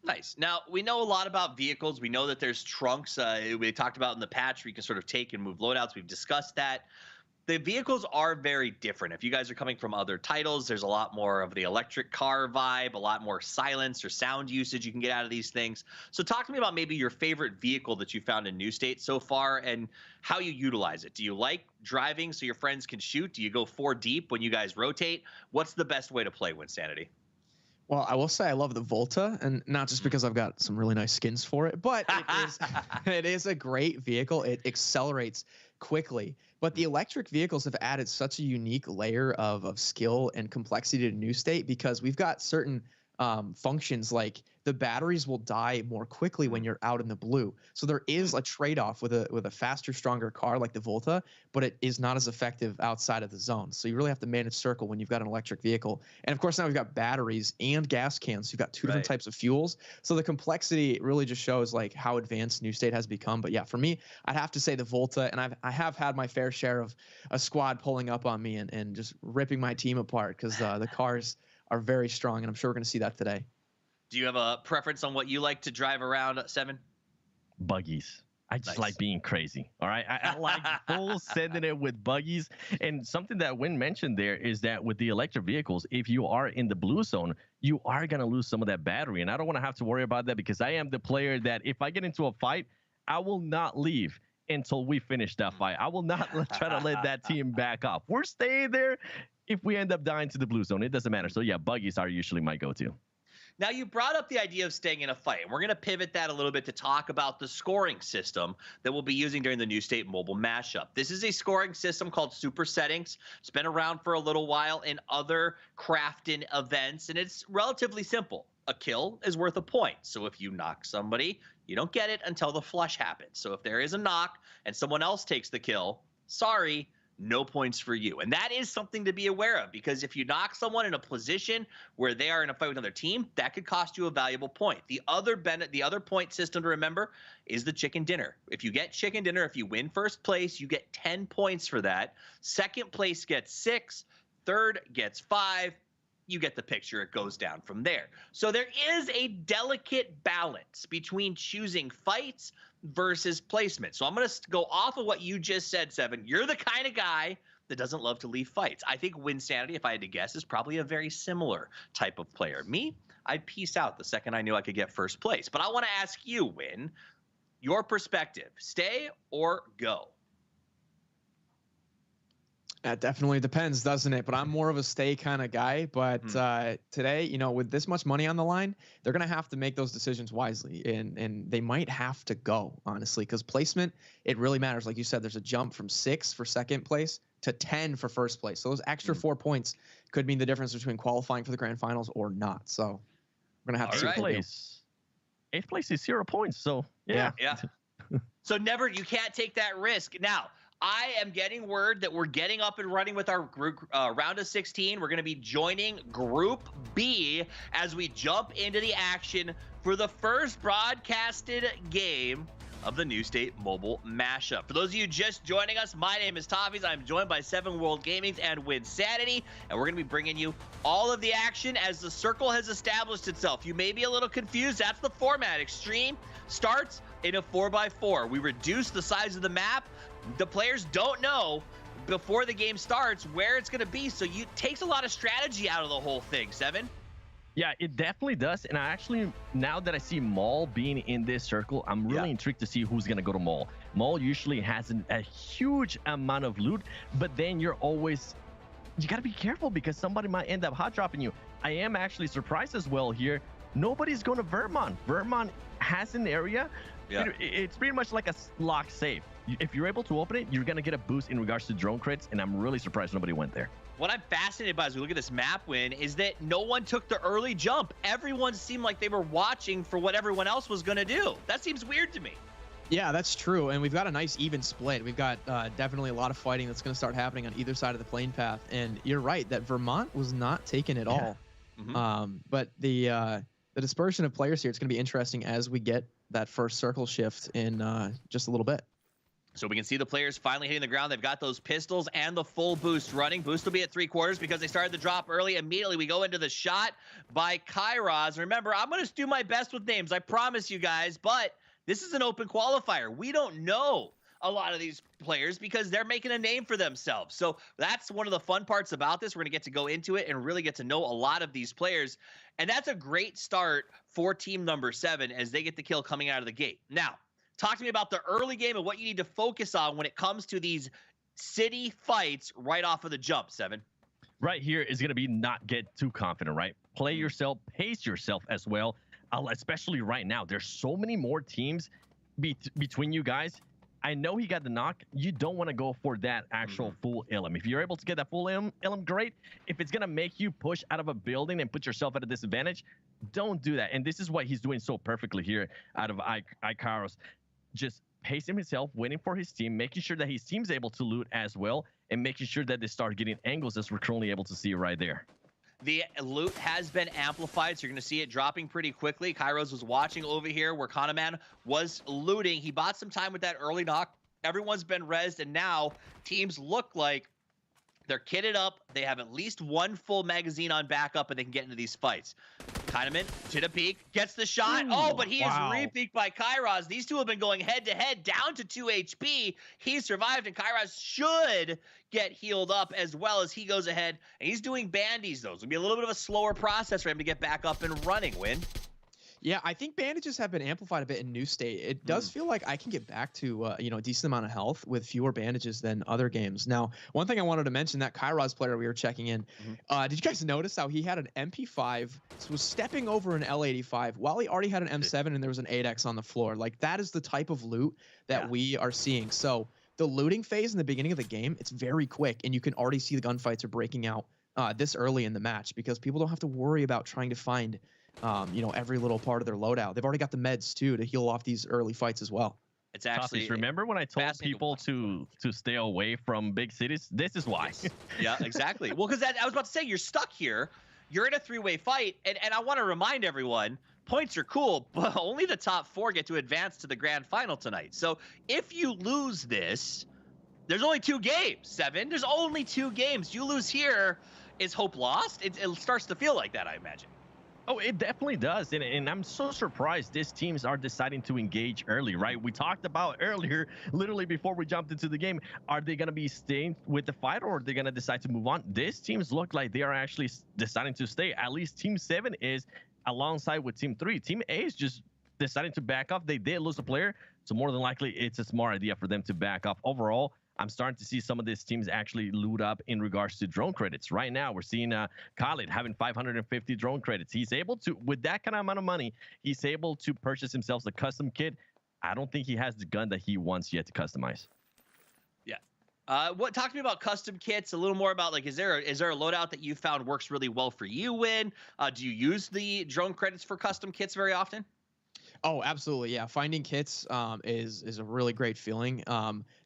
Nice. Now, we know a lot about vehicles. We know that there's trunks. We talked about in the patch where you can sort of take and move loadouts. We've discussed that. The vehicles are very different. If you guys are coming from other titles, there's a lot more of the electric car vibe, a lot more silence or sound usage you can get out of these things. So talk to me about maybe your favorite vehicle that you found in New State so far and how you utilize it. Do you like driving so your friends can shoot? Do you go 4 deep when you guys rotate? What's the best way to play Wynnsanity? Well, I will say I love the Volta, and not just because I've got some really nice skins for it, but it is a great vehicle. It accelerates quickly. But the electric vehicles have added such a unique layer of skill and complexity to New State, because we've got certain functions like the batteries will die more quickly when you're out in the blue. So there is a trade-off with a faster, stronger car like the Volta, but it is not as effective outside of the zone. So you really have to manage circle when you've got an electric vehicle. And of course, now we've got batteries and gas cans. So you've got two different types of fuels. So the complexity really just shows like how advanced New State has become. But yeah, for me, I'd have to say the Volta, and I have had my fair share of a squad pulling up on me and just ripping my team apart, because the cars are very strong, and I'm sure we're going to see that today. Do you have a preference on what you like to drive around, Seven? Buggies. I just like being crazy. All right. I like full sending it with buggies. And something that Wynn mentioned there is that with the electric vehicles, if you are in the blue zone, you are going to lose some of that battery. And I don't want to have to worry about that, because I am the player that if I get into a fight, I will not leave until we finish that fight. I will not try to let that team back up. We're staying there. If we end up dying to the blue zone, it doesn't matter. So yeah, buggies are usually my go-to. Now, you brought up the idea of staying in a fight, and we're going to pivot that a little bit to talk about the scoring system that we'll be using during the New State Mobile Mashup. This is a scoring system called Super Settings. It's been around for a little while in other KRAFTON events, and it's relatively simple. A kill is worth a point. So if you knock somebody, you don't get it until the flush happens. So if there is a knock and someone else takes the kill, sorry, no points for you. And that is something to be aware of, because if you knock someone in a position where they are in a fight with another team, that could cost you a valuable point. The other point system to remember is the chicken dinner. If you get chicken dinner, if you win first place, you get 10 points for that. Second place gets 6, third gets 5. You get the picture. It goes down from there. So there is a delicate balance between choosing fights versus placement. So I'm going to go off of what you just said, Seven. You're the kind of guy that doesn't love to leave fights. I think Wynnsanity, if I had to guess, is probably a very similar type of player. Me, I'd peace out the second I knew I could get first place. But I want to ask you, Wynn, your perspective, stay or go? That definitely depends, doesn't it? But I'm more of a stay kind of guy. But today, you know, with this much money on the line, they're going to have to make those decisions wisely. And they might have to go, honestly, because placement, it really matters. Like you said, there's a jump from 6 for second place to 10 for first place. So those extra 4 points could mean the difference between qualifying for the grand finals or not. So we're going to have to see. Eighth place is 0 points. So, yeah. So you can't take that risk. Now, I am getting word that we're getting up and running with our group, round of 16. We're going to be joining Group B as we jump into the action for the first broadcasted game of the New State Mobile Mashup. For those of you just joining us, my name is Toffees. I'm joined by 7 World Gaming and Wynnsanity, and we're going to be bringing you all of the action as the circle has established itself. You may be a little confused. That's the format. Extreme starts in a 4x4. We reduce the size of the map. The players don't know before the game starts where it's going to be, so it takes a lot of strategy out of the whole thing, Seven. Yeah, it definitely does. And I actually, now that I see Maul being in this circle, I'm really intrigued to see who's going to go to Maul. Maul usually has a huge amount of loot, but then you got to be careful because somebody might end up hot dropping you. I am actually surprised as well here. Nobody's going to Vermont. Vermont has an area. Yeah. It's pretty much like a lock safe. If you're able to open it, you're going to get a boost in regards to drone crits, and I'm really surprised nobody went there. What I'm fascinated by as we look at this map, Win, is that no one took the early jump. Everyone seemed like they were watching for what everyone else was going to do. That seems weird to me. Yeah, that's true. And we've got a nice even split. We've got definitely a lot of fighting that's going to start happening on either side of the plane path. And you're right that Vermont was not taken at all. Mm-hmm. But the dispersion of players here, it's going to be interesting as we get that first circle shift in just a little bit. So we can see the players finally hitting the ground. They've got those pistols and the full boost running. Boost will be at 3/4 because they started the drop early. Immediately we go into the shot by Kairos. Remember, I'm going to do my best with names. I promise you guys, but this is an open qualifier. We don't know a lot of these players because they're making a name for themselves. So that's one of the fun parts about this. We're going to get to go into it and really get to know a lot of these players. And that's a great start for team number 7 as they get the kill coming out of the gate. Now, talk to me about the early game and what you need to focus on when it comes to these city fights right off of the jump, 7. right here is going to be not get too confident, right? Play yourself, pace yourself as well, especially right now. There's so many more teams between you guys. I know he got the knock. You don't want to go for that actual full ilm. If you're able to get that full ilm, great. If it's going to make you push out of a building and put yourself at a disadvantage, don't do that. And this is what he's doing so perfectly here out of Ikaros. Just pacing himself, waiting for his team, making sure that his team's able to loot as well, and making sure that they start getting angles as we're currently able to see right there. The loot has been amplified, so you're going to see it dropping pretty quickly. Kairos was watching over here where Kahneman was looting. He bought some time with that early knock. Everyone's been rezzed, and now teams look like they're kitted up. They have at least one full magazine on backup, and they can get into these fights. Kahneman to the peak, gets the shot. Oh, but he is re-peaked by Kairos. These two have been going head-to-head, down to 2 HP. He survived, and Kairos should get healed up as well as he goes ahead. And he's doing bandies, though. It's going to be a little bit of a slower process for him to get back up and running, Win. Yeah, I think bandages have been amplified a bit in New State. It does feel like I can get back to a decent amount of health with fewer bandages than other games. Now, one thing I wanted to mention, that Kairos player we were checking in, did you guys notice how he had an MP5, so was stepping over an L85 while he already had an M7 and there was an 8X on the floor? Like, that is the type of loot that we are seeing. So the looting phase in the beginning of the game, it's very quick, and you can already see the gunfights are breaking out this early in the match because people don't have to worry about trying to find every little part of their loadout. They've already got the meds too to heal off these early fights as well. It's actually remember when I told people to stay away from big cities? This is why. Yeah, exactly. Well, because I was about to say, you're stuck here. You're in a three-way fight, and I want to remind everyone, points are cool, but only the top 4 get to advance to the grand final tonight. So if you lose this, there's only 2 games, 7. There's only 2 games. You lose here, is hope lost? It starts to feel like that, I imagine. Oh, it definitely does. And I'm so surprised these teams are deciding to engage early, right? We talked about earlier, literally before we jumped into the game, are they going to be staying with the fight or are they going to decide to move on? These teams look like they are actually deciding to stay. At least Team 7 is alongside with Team 3. Team A is just deciding to back off. They did lose a player, so more than likely it's a smart idea for them to back off. Overall, I'm starting to see some of these teams actually loot up in regards to drone credits. Right now, we're seeing Khalid having 550 drone credits. He's able to, with that kind of amount of money, he's able to purchase himself the custom kit. I don't think he has the gun that he wants yet to customize. Yeah. Talk to me about custom kits, a little more about, like, is there a loadout that you found works really well for you, Win? Do you use the drone credits for custom kits very often? Oh, absolutely. Yeah. Finding kits is a really great feeling.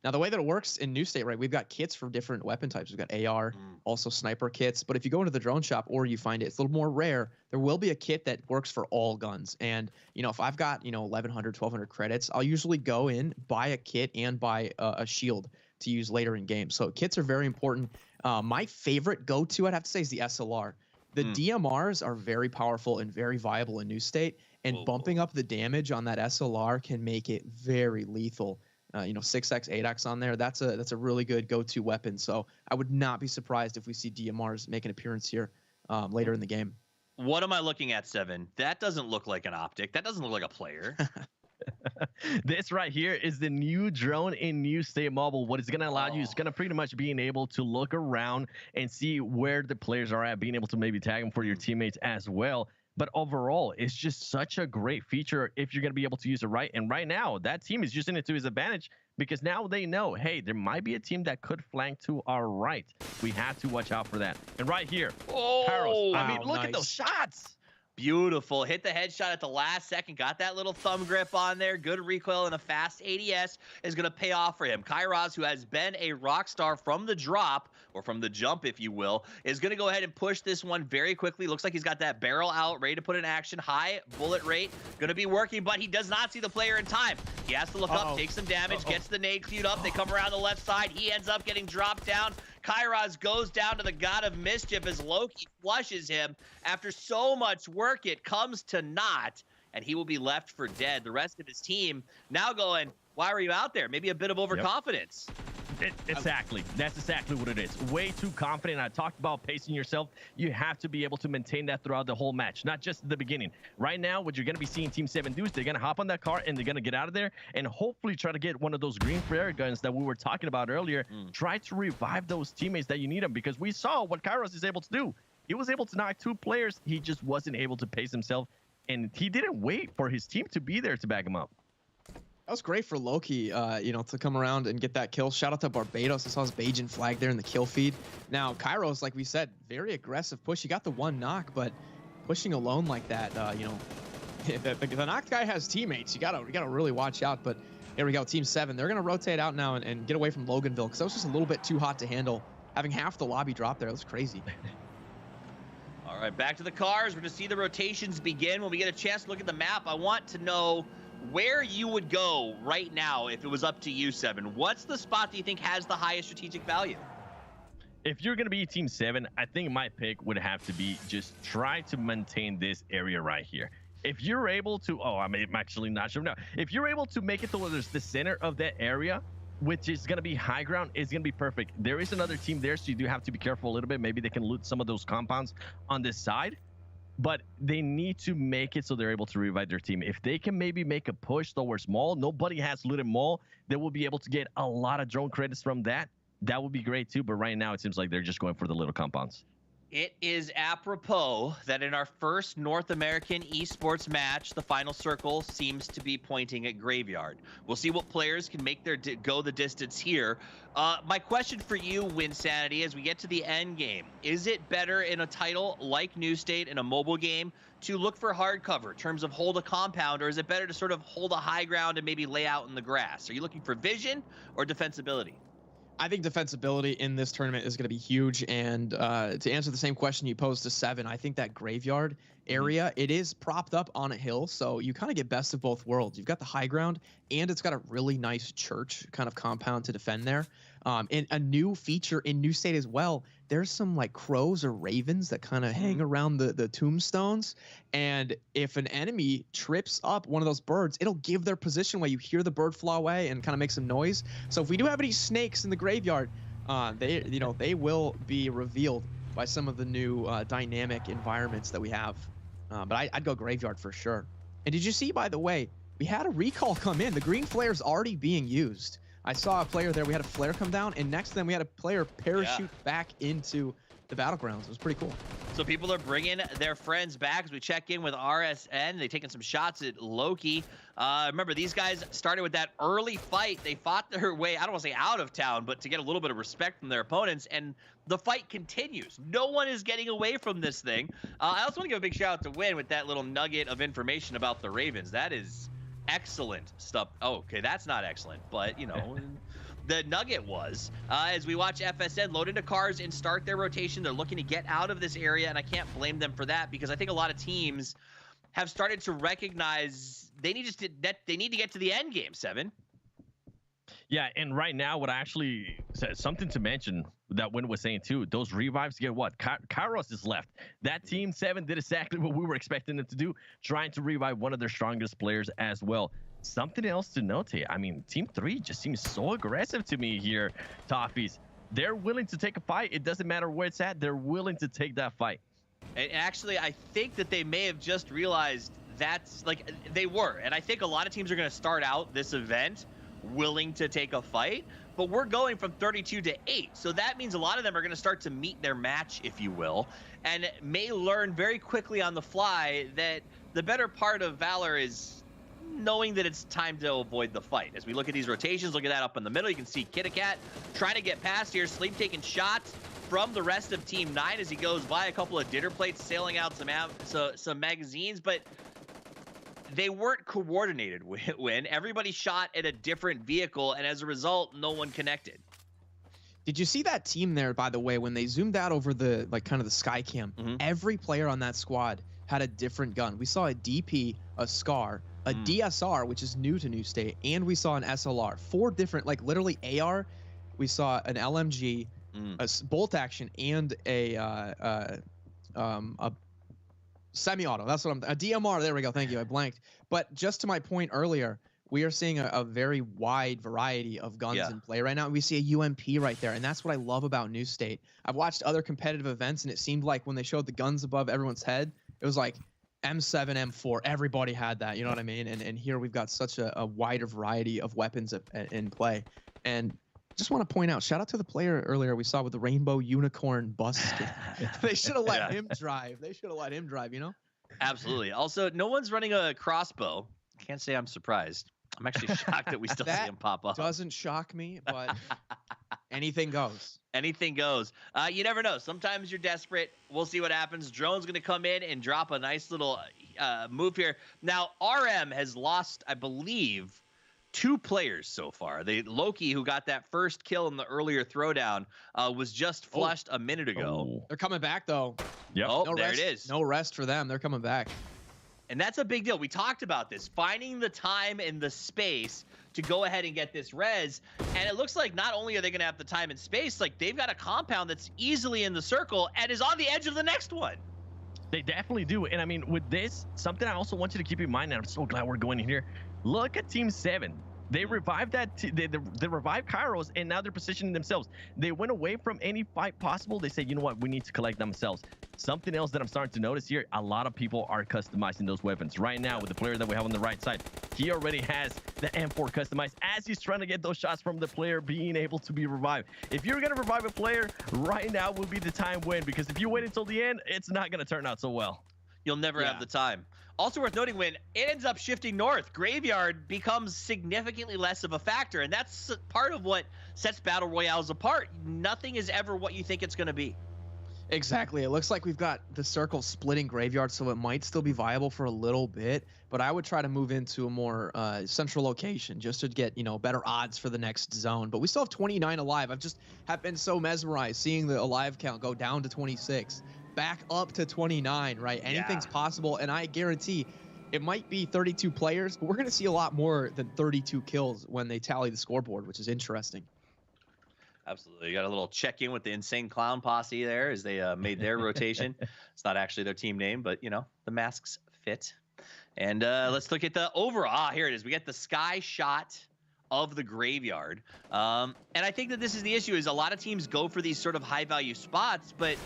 Now, the way that it works in New State, right, we've got kits for different weapon types. We've got AR, also sniper kits. But if you go into the drone shop or you find it's a little more rare, there will be a kit that works for all guns. And, if I've got, 1,100, 1,200 credits, I'll usually go in, buy a kit and buy a shield to use later in game. So kits are very important. My favorite go-to, I'd have to say, is the SLR. The DMRs are very powerful and very viable in New State. And bumping up the damage on that SLR can make it very lethal. 6x, 8x on there. That's a really good go-to weapon. So I would not be surprised if we see DMRs make an appearance here later in the game. What am I looking at, 7? That doesn't look like an optic. That doesn't look like a player. This right here is the new drone in New State Mobile. What it's going to allow you is going to pretty much being able to look around and see where the players are at, being able to maybe tag them for your teammates as well. But overall, it's just such a great feature if you're going to be able to use it right. And right now, that team is using it to his advantage because now they know, hey, there might be a team that could flank to our right. We have to watch out for that. And right here, Haros, I mean, look at those shots. Beautiful. Hit the headshot at the last second. Got that little thumb grip on there. Good recoil and a fast ADS is going to pay off for him. Kairos, who has been a rock star from the drop, or from the jump, if you will, is going to go ahead and push this one very quickly. Looks like he's got that barrel out, ready to put in action. High bullet rate. Going to be working, but he does not see the player in time. He has to look up, take some damage, gets the nade queued up. They come around the left side. He ends up getting dropped down. Kairos goes down to the God of Mischief as Loki flushes him. After so much work, it comes to naught, and he will be left for dead. The rest of his team now going, why were you out there? Maybe a bit of overconfidence. Exactly. That's exactly what it is. Way too confident. I talked about pacing yourself. You have to be able to maintain that throughout the whole match, not just the beginning. Right now, what you're going to be seeing Team 7 do is they're going to hop on that car and they're going to get out of there and hopefully try to get one of those green flare guns that we were talking about earlier. Try to revive those teammates that you need them, because we saw what Kairos is able to do. He was able to knock 2 players. He just wasn't able to pace himself, and he didn't wait for his team to be there to back him up. That was great for Loki, to come around and get that kill. Shout out to Barbados. I saw his Bajan flag there in the kill feed. Now, Kairos, like we said, very aggressive push. He got the 1 knock, but pushing alone like that, if the knocked guy has teammates, you gotta really watch out. But here we go, Team 7. They're gonna rotate out now and get away from Loganville, because that was just a little bit too hot to handle. Having half the lobby drop there, that's crazy. All right, back to the cars. We're going to see the rotations begin. When we get a chance to look at the map, I want to know where you would go right now if it was up to you, 7. What's the spot that you think has the highest strategic value? If you're going to be Team 7, I think my pick would have to be just try to maintain this area right here. If you're able to, I'm actually not sure now. If you're able to make it towards the center of that area, which is going to be high ground, is going to be perfect. There is another team there, so you do have to be careful a little bit. Maybe they can loot some of those compounds on this side, but they need to make it so they're able to revive their team. If they can maybe make a push towards mall, nobody has looted mall, they will be able to get a lot of drone credits from that. That would be great too, but right now it seems like they're just going for the little compounds. It is apropos that in our first North American esports match, the final circle seems to be pointing at Graveyard. We'll see what players can make their go the distance here. My question for you, Wynnsanity, as we get to the end game, is it better in a title like New State in a mobile game to look for hard cover in terms of hold a compound, or is it better to sort of hold a high ground and maybe lay out in the grass? Are you looking for vision or defensibility? I think defensibility in this tournament is going to be huge. And to answer the same question you posed to 7, I think that Graveyard area, it is propped up on a hill, so you kind of get best of both worlds. You've got the high ground, and it's got a really nice church kind of compound to defend there. And a new feature in New State as well, there's some like crows or ravens that kind of hang around the tombstones. And if an enemy trips up one of those birds, it'll give their position away. You hear the bird fly away and kind of make some noise. So if we do have any snakes in the Graveyard, they will be revealed by some of the new dynamic environments that we have. But I'd go Graveyard for sure. And did you see, by the way, we had a recall come in. The green flare is already being used. I saw a player there. We had a flare come down, and next to them we had a player parachute back into the Battlegrounds. It was pretty cool. So people are bringing their friends back as we check in with RSN. They're taking some shots at Loki. Remember, these guys started with that early fight. They fought their way, I don't want to say out of town, but to get a little bit of respect from their opponents, and the fight continues. No one is getting away from this thing. I also want to give a big shout out to Wynn with that little nugget of information about the Ravens. That is excellent stuff. Oh, okay, that's not excellent, but, you know, the nugget was, as we watch FSN load into cars and start their rotation, they're looking to get out of this area, and I can't blame them for that, because I think a lot of teams have started to recognize they need to get to the end game, 7. Yeah, and right now, what I actually said, something to mention that Wynn was saying too, those revives get what? Kairos is left. That Team 7 did exactly what we were expecting them to do, trying to revive one of their strongest players as well. Something else to note here, I mean, Team 3 just seems so aggressive to me here, Toffees. They're willing to take a fight. It doesn't matter where it's at. They're willing to take that fight. And actually, I think that they may have just realized that's, like, they were. And I think a lot of teams are going to start out this event willing to take a fight, but we're going from 32 to 8, so that means a lot of them are going to start to meet their match, if you will, and may learn very quickly on the fly that the better part of Valor is knowing that it's time to avoid the fight. As we look at these rotations, look at that up in the middle, you can see Kitticat trying to get past here. Sleep taking shots from the rest of Team 9 as he goes by, a couple of dinner plates, sailing out some magazines, but they weren't coordinated when everybody shot at a different vehicle, and as a result, no one connected. Did you see that team there, by the way, when they zoomed out over the, like, kind of the sky cam? Every player on that squad had a different gun. We saw a DP, a SCAR, a DSR, which is new to New State, and we saw an SLR. 4 different, like, literally AR. We saw an LMG, a bolt action, and a semi-auto. That's what a DMR. There we go. Thank you. I blanked. But just to my point earlier, we are seeing a very wide variety of guns Yeah. in play right now. We see a UMP right there, and that's what I love about New State. I've watched other competitive events, and it seemed like when they showed the guns above everyone's head, it was like M7, M4. Everybody had that, you know what I mean? And here we've got such a wider variety of weapons in play. And just want to point out, shout out to the player earlier we saw with the rainbow unicorn bus skin. They should have let him drive. They should have let him drive, you know? Absolutely. Also, no one's running a crossbow. Can't say I'm surprised. I'm actually shocked that we still see him pop up. Doesn't shock me, but anything goes. Anything goes. You never know. Sometimes you're desperate. We'll see what happens. Drone's going to come in and drop a nice little move here. Now, RM has lost, I believe, 2 players so far. Loki, who got that first kill in the earlier throwdown, was just flushed a minute ago. They're coming back, though. Yep. Oh, No there rest, it is. No rest for them. They're coming back. And that's a big deal. We talked about this, finding the time and the space to go ahead and get this res. And it looks like not only are they going to have the time and space, like they've got a compound that's easily in the circle and is on the edge of the next one. They definitely do. And I mean, with this, something I also want you to keep in mind, and I'm so glad we're going in here. Look at Team 7. They revived they revived Kairos, and now they're positioning themselves. They went away from any fight possible. They said, you know what, we need to collect themselves. Something else that I'm starting to notice here, a lot of people are customizing those weapons. Right now, with the player that we have on the right side, he already has the M4 customized as he's trying to get those shots from the player being able to be revived. If you're going to revive a player, right now would be the time when, because if you wait until the end, it's not going to turn out so well. You'll never have the time. Also worth noting, when it ends up shifting north, Graveyard becomes significantly less of a factor, and that's part of what sets Battle Royales apart. Nothing is ever what you think it's going to be. Exactly. It looks like we've got the circle splitting Graveyard, so it might still be viable for a little bit, but I would try to move into a more central location just to get, you know, better odds for the next zone. But we still have 29 alive. Have been so mesmerized seeing the alive count go down to 26. Back up to 29, right? Anything's possible, and I guarantee it might be 32 players, but we're going to see a lot more than 32 kills when they tally the scoreboard, which is interesting. Absolutely. You got a little check-in with the Insane Clown Posse there as they made their rotation. It's not actually their team name, but, you know, the masks fit. And let's look at the overall. Here it is. We get the sky shot of the Graveyard. And I think that this is the issue, is a lot of teams go for these sort of high-value spots, but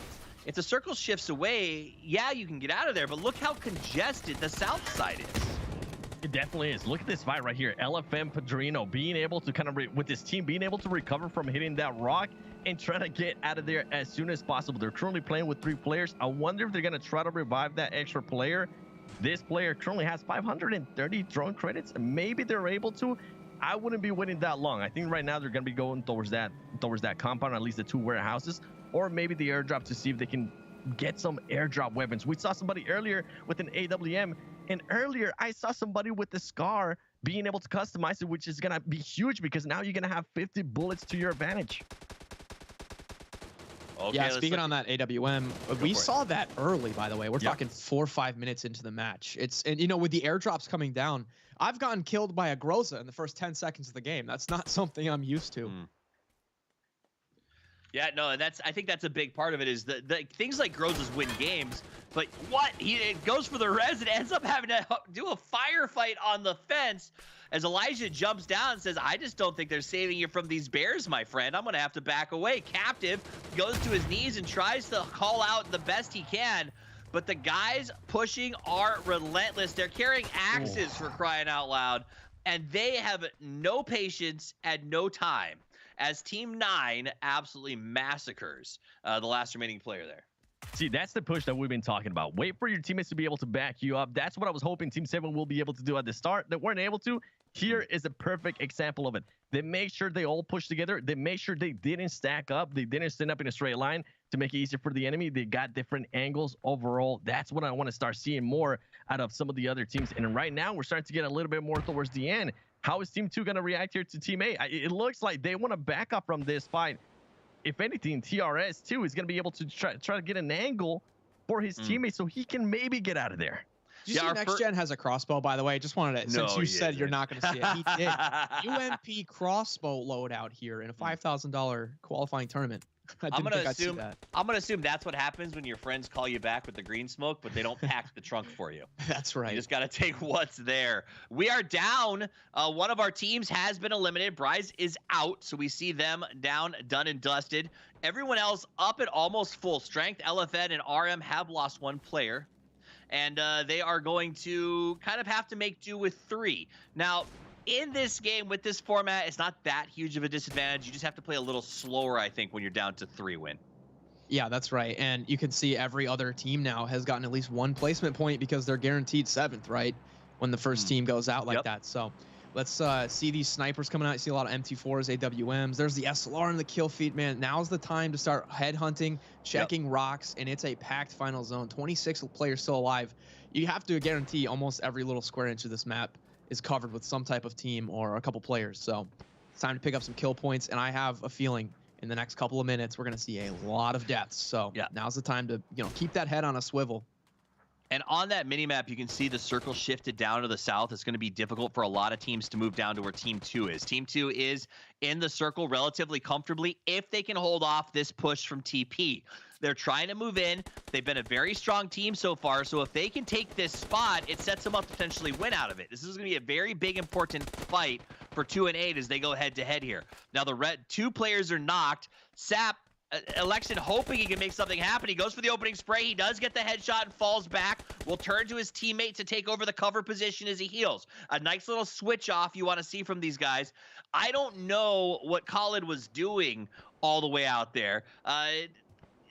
if the circle shifts away, yeah, you can get out of there, but look how congested the south side is. It definitely is. Look at this fight right here. LFM Padrino being able to kind of, with this team, being able to recover from hitting that rock and trying to get out of there as soon as possible. They're currently playing with 3 players. I wonder if they're going to try to revive that extra player. This player currently has 530 drone credits. Maybe they're able to. I wouldn't be waiting that long. I think right now they're going to be going towards that compound, at least the 2 warehouses, or maybe the airdrop to see if they can get some airdrop weapons. We saw somebody earlier with an AWM, and earlier I saw somebody with the SCAR being able to customize it, which is going to be huge because now you're going to have 50 bullets to your advantage. Okay, Yeah, speaking on that AWM, we saw that early, by the way. We're talking 4 or 5 minutes into the match. And you know, with the airdrops coming down, I've gotten killed by a Groza in the first 10 seconds of the game. That's not something I'm used to. Yeah, no, and I think that's a big part of it, is the things like Grozas win games, but it goes for the res and ends up having to do a firefight on the fence as Elijah jumps down and says, I just don't think they're saving you from these bears, my friend. I'm going to have to back away. Captive goes to his knees and tries to call out the best he can, but the guys pushing are relentless. They're carrying axes for crying out loud, and they have no patience and no time as Team 9 absolutely massacres the last remaining player there. See, that's the push that we've been talking about. Wait for your teammates to be able to back you up. That's what I was hoping Team 7 will be able to do at the start. They weren't able to. Here is a perfect example of it. They make sure they all push together. They make sure they didn't stack up. They didn't stand up in a straight line to make it easier for the enemy. They got different angles overall. That's what I want to start seeing more out of some of the other teams. And right now, we're starting to get a little bit more towards the end. How is Team 2 going to react here to Team 8? It looks like they want to back up from this fight. If anything, TRS too is going to be able to try to get an angle for his teammate so he can maybe get out of there. Did you see Next Gen has a crossbow, by the way? Just wanted to, since you said you're not going to see it, he did. UMP crossbow loadout here in a $5,000 qualifying tournament. I'm gonna assume that's what happens when your friends call you back with the green smoke, but they don't pack the trunk for you. That's right. You just gotta take what's there. We are down. One of our teams has been eliminated. Bryce is out, so we see them down, done and dusted. Everyone else up at almost full strength. LFN and RM have lost one player, and they are going to kind of have to make do with 3. Now, in this game, with this format, it's not that huge of a disadvantage. You just have to play a little slower, I think, when you're down to 3 win. Yeah, that's right. And you can see every other team now has gotten at least 1 placement point because they're guaranteed 7th, right? When the first team goes out like that. So let's see these snipers coming out. You see a lot of MT4s, AWMs. There's the SLR and the kill feed, man. Now's the time to start headhunting, checking rocks, and it's a packed final zone. 26 players still alive. You have to guarantee almost every little square inch of this map is covered with some type of team or a couple players. So it's time to pick up some kill points, and I have a feeling in the next couple of minutes we're going to see a lot of deaths. So now's the time to keep that head on a swivel. And on that mini-map, you can see the circle shifted down to the south. It's going to be difficult for a lot of teams to move down to where Team 2 is. Team 2 is in the circle relatively comfortably if they can hold off this push from TP. They're trying to move in. They've been a very strong team so far, so if they can take this spot, it sets them up to potentially win out of it. This is going to be a very big, important fight for 2 and 8 as they go head-to-head here. Now, the red 2 players are knocked. Sap, Election hoping he can make something happen. He goes for the opening spray. He does get the headshot and falls back. Will turn to his teammate to take over the cover position as he heals. A nice little switch off you want to see from these guys. I don't know what Khalid was doing all the way out there.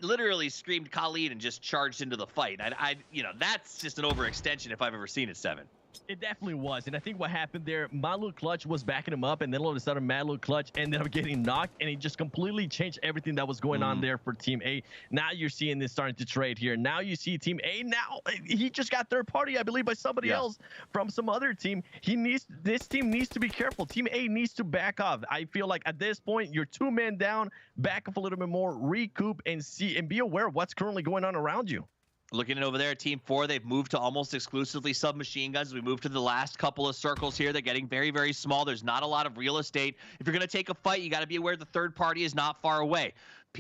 Literally screamed Khalid and just charged into the fight. That's just an overextension if I've ever seen it, 7. It definitely was. And I think what happened there, Malu Clutch was backing him up, and then all of a sudden Malu Clutch ended up getting knocked, and he just completely changed everything that was going on there for Team A. Now you're seeing this starting to trade here. Now you see Team A. Now he just got third party, I believe, by somebody else from some other team. This team needs to be careful. Team A needs to back off. I feel like at this point, you're 2 men down, back up a little bit more, recoup, and see and be aware of what's currently going on around you. Looking at over there at Team 4, they've moved to almost exclusively submachine guns. As we move to the last couple of circles here, they're getting very, very small. There's not a lot of real estate. If you're going to take a fight, you got to be aware the third party is not far away.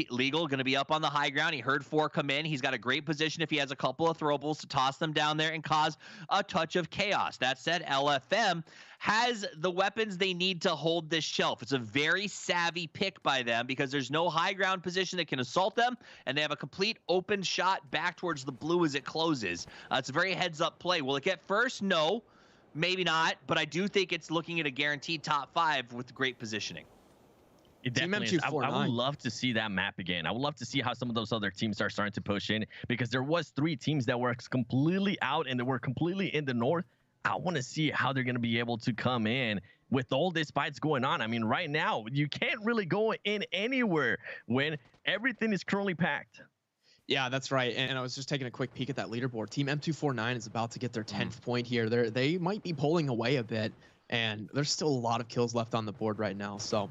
Legal going to be up on the high ground. He heard 4 come in. He's got a great position if he has a couple of throwables to toss them down there and cause a touch of chaos. That said, LFM has the weapons they need to hold this shelf. It's a very savvy pick by them because there's no high ground position that can assault them, and they have a complete open shot back towards the blue as it closes. It's a very heads-up play. Will it get first? No, maybe not, but I do think it's looking at a guaranteed top 5 with great positioning. It definitely is. I would love to see that map again. I would love to see how some of those other teams are starting to push in, because there was 3 teams that were completely out and they were completely in the north. I want to see how they're going to be able to come in with all these fights going on. I mean, right now, you can't really go in anywhere when everything is currently packed. Yeah, that's right. And I was just taking a quick peek at that leaderboard. Team M249 is about to get their 10th point here. They might be pulling away a bit, and there's still a lot of kills left on the board right now. So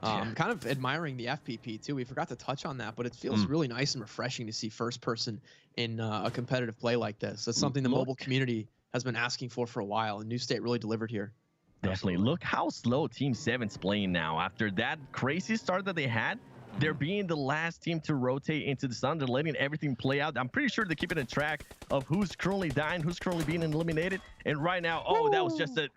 kind of admiring the FPP too. We forgot to touch on that, but it feels really nice and refreshing to see first person in a competitive play like this. That's something the mobile community has been asking for a while, and New State really delivered here. Definitely. Look how slow Team 7's playing now. After that crazy start that they had, they're being the last team to rotate into the sun. They're letting everything play out. I'm pretty sure they're keeping a track of who's currently dying, who's currently being eliminated. And right now, that was just a...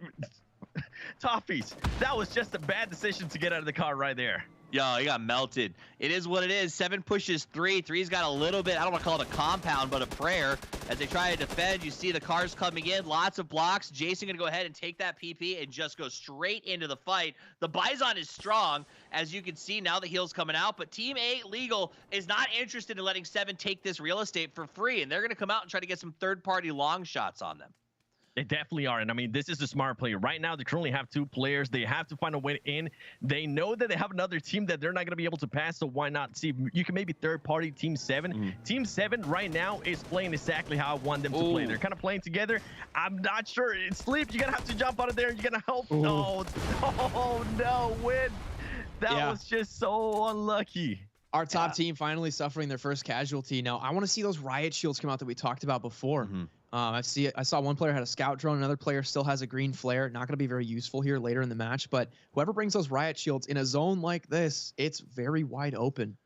Toffees, that was just a bad decision to get out of the car right there. Yo, he got melted. It is what it is. 7 pushes 3. 3's got a little bit, I don't want to call it a compound, but a prayer. As they try to defend, you see the cars coming in. Lots of blocks. Jason going to go ahead and take that PP and just go straight into the fight. The Bison is strong, as you can see now the heal's coming out. But Team 8 Legal is not interested in letting 7 take this real estate for free. And they're going to come out and try to get some third-party long shots on them. They definitely are. And I mean, this is a smart play. Right now, they currently have 2 players. They have to find a way in. They know that they have another team that they're not going to be able to pass. So why not see if you can maybe third party Team 7. Team 7 right now is playing exactly how I want them to play. They're kind of playing together. I'm not sure. It's Sleep. You're going to have to jump out of there. You're going to help. Oh, no, Win. That was just so unlucky. Our top team finally suffering their first casualty. Now, I want to see those riot shields come out that we talked about before. I saw one player had a scout drone, another player still has a green flare. Not going to be very useful here later in the match, but whoever brings those riot shields in a zone like this, it's very wide open.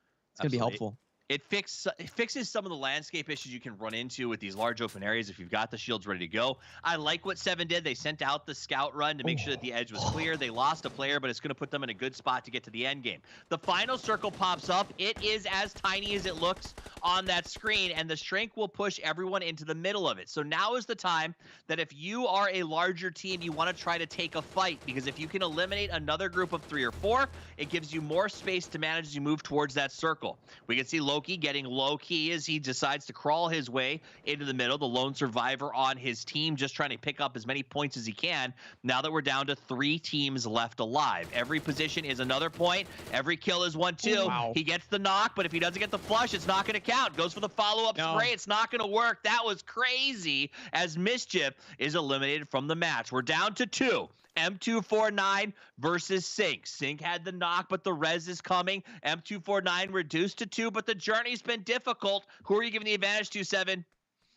gonna be helpful. It fixes some of the landscape issues you can run into with these large open areas if you've got the shields ready to go. I like what Seven did. They sent out the scout run to make sure that the edge was clear. They lost a player, but it's going to put them in a good spot to get to the end game. The final circle pops up. It is as tiny as it looks on that screen, and the shrink will push everyone into the middle of it. So now is the time that if you are a larger team, you want to try to take a fight, because if you can eliminate another group of 3 or 4, it gives you more space to manage as you move towards that circle. We can see Loki getting low key as he decides to crawl his way into the middle, the lone survivor on his team, just trying to pick up as many points as he can. Now that we're down to 3 teams left alive, every position is another point, every kill is 1 2. Wow. He gets the knock, but if he doesn't get the flush, it's not going to count. Goes for the follow-up spray, it's not going to work. That was crazy, as Mischief is eliminated from the match. We're down to 2. M249 versus Sync. Sync had the knock, but the res is coming. M249 reduced to 2, but the journey's been difficult. Who are you giving the advantage to, Seven?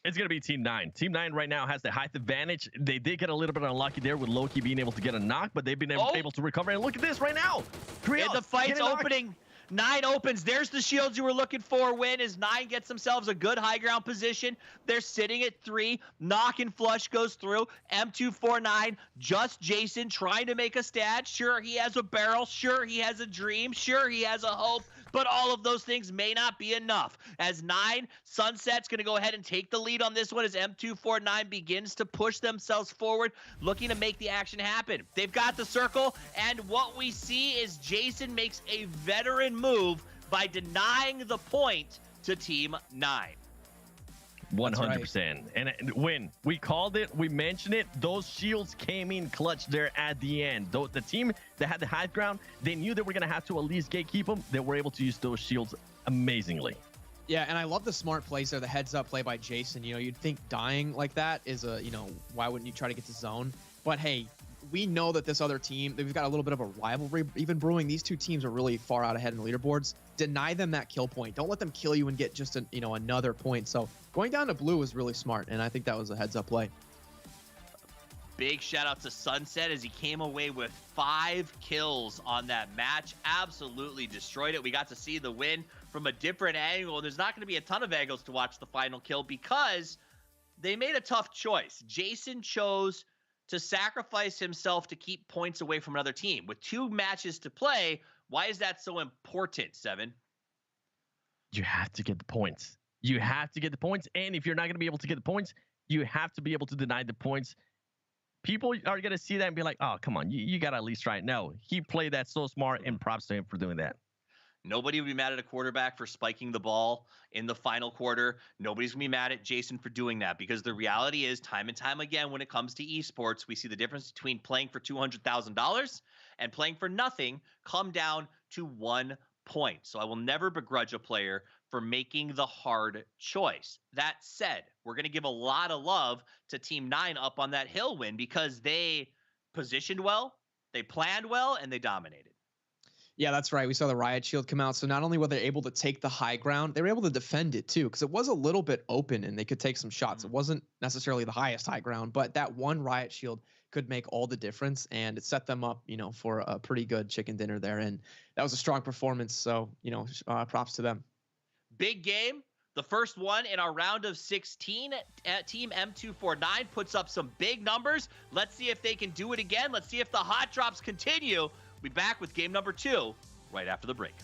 It's going to be Team 9. Team 9 right now has the height advantage. They did get a little bit unlucky there with Loki being able to get a knock, but they've been able to recover. And look at this right now. And the fight's opening. 9 opens. There's the shields you were looking for. Win as 9 gets themselves a good high ground position. They're sitting at 3. Knock and flush goes through. M249, just Jason trying to make a stat. Sure, he has a barrel. Sure, he has a dream. Sure, he has a hope. But all of those things may not be enough. As 9, Sunset's going to go ahead and take the lead on this one as M249 begins to push themselves forward, looking to make the action happen. They've got the circle, and what we see is Jason makes a veteran move by denying the point to Team 9. 100%. And when we called it, we mentioned it, those shields came in clutch there at the end. Though the team that had the high ground, they knew they were going to have to at least gatekeep them. They were able to use those shields amazingly. Yeah, and I love the smart plays there, the heads-up play by Jason. You know, you'd think dying like that is a, you know, why wouldn't you try to get to zone? But hey, we know that this other team, we've got a little bit of a rivalry even brewing. These two teams are really far out ahead in the leaderboards. Deny them that kill point. Don't let them kill you and get just a, you know, another point. So going down to blue was really smart, and I think that was a heads-up play. Big shout out to Sunset as he came away with 5 kills on that match. Absolutely destroyed it. We got to see the win from a different angle, and there's not going to be a ton of angles to watch the final kill because they made a tough choice. Jason chose to sacrifice himself to keep points away from another team. With 2 matches to play, why is that so important, Seven? You have to get the points. You have to get the points, and if you're not going to be able to get the points, you have to be able to deny the points. People are going to see that and be like, oh, come on, you got to at least try it. No, he played that so smart, and props to him for doing that. Nobody would be mad at a quarterback for spiking the ball in the final quarter. Nobody's going to be mad at Jason for doing that, because the reality is, time and time again, when it comes to esports, we see the difference between playing for $200,000 and playing for nothing come down to 1 point. So I will never begrudge a player for making the hard choice. That said, we're going to give a lot of love to Team 9 up on that hill win, because they positioned well, they planned well, and they dominated. Yeah, that's right. We saw the riot shield come out. So not only were they able to take the high ground, they were able to defend it too, because it was a little bit open and they could take some shots. It wasn't necessarily the highest high ground, but that one riot shield could make all the difference, and it set them up, you know, for a pretty good chicken dinner there. And that was a strong performance. So, you know, props to them. Big game. The first one in our round of 16. Team M249 puts up some big numbers. Let's see if they can do it again. Let's see if the hot drops continue. We'll be back with game number 2 right after the break.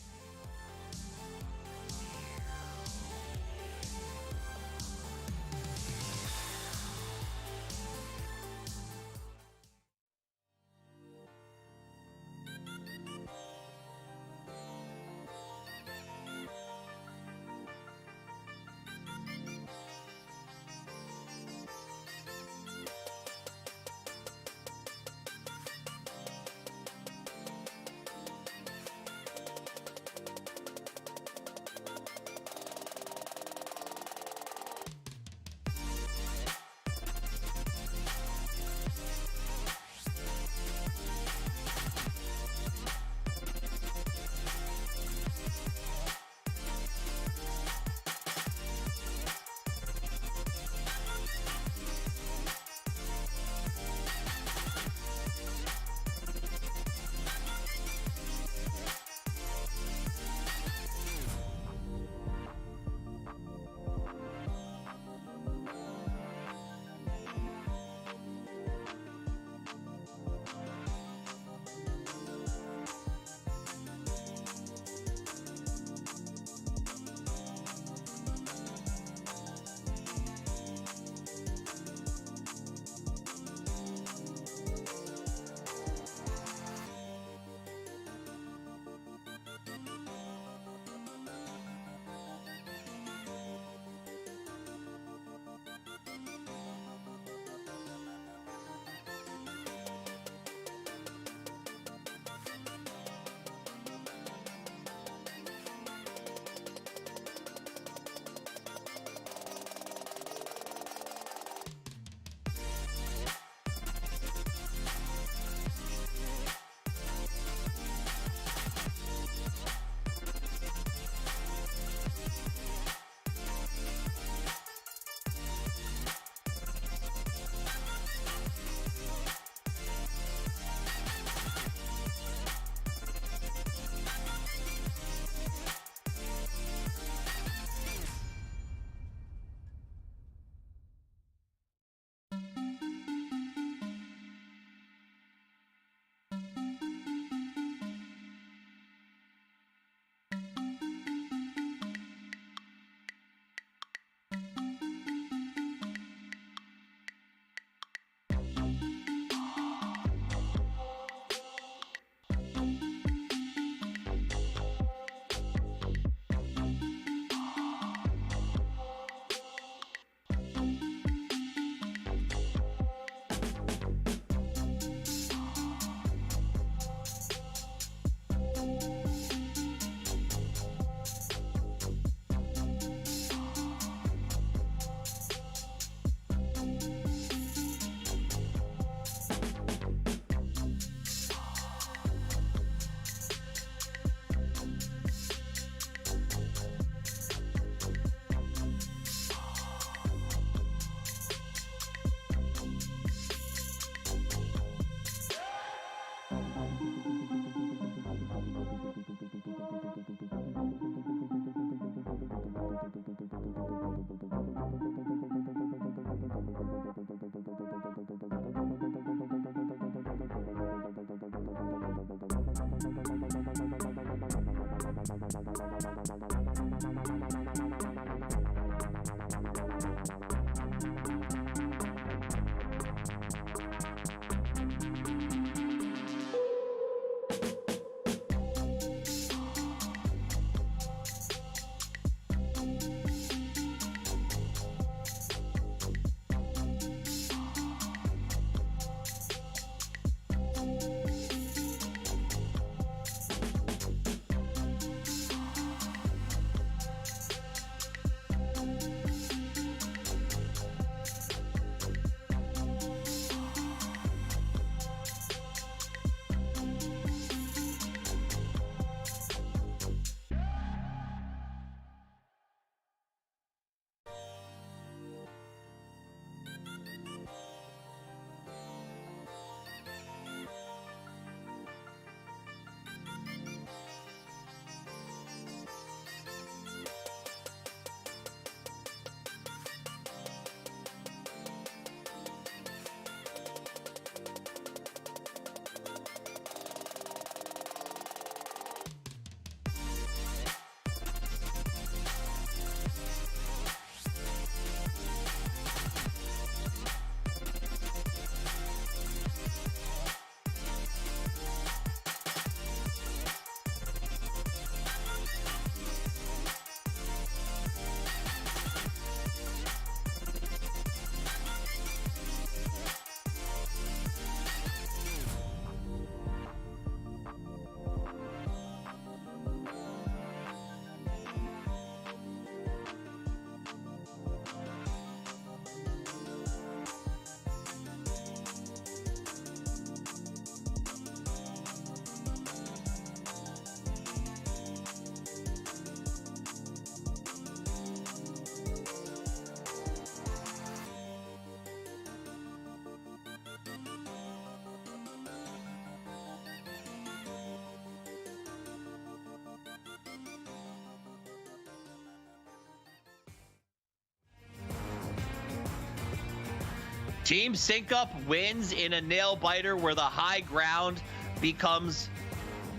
Team Sync Up wins in a nail biter where the high ground becomes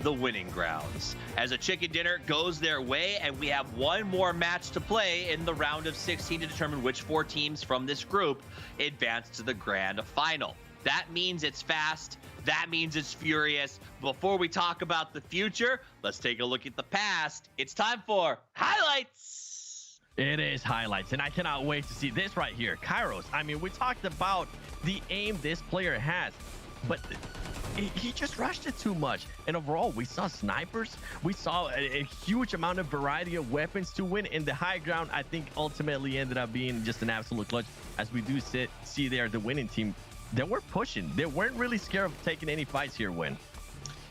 the winning grounds, as a chicken dinner goes their way, and we have one more match to play in the round of 16 to determine which 4 teams from this group advance to the grand final. That means it's fast. That means it's furious. Before we talk about the future, let's take a look at the past. It's time for highlights. It is highlights, and I cannot wait to see this right here. Kairos, I mean, we talked about the aim this player has, but he just rushed it too much. And overall, we saw snipers. We saw a huge amount of variety of weapons to win. In the high ground, I think ultimately ended up being just an absolute clutch. As we do see there, the winning team, they were pushing. They weren't really scared of taking any fights here, Win.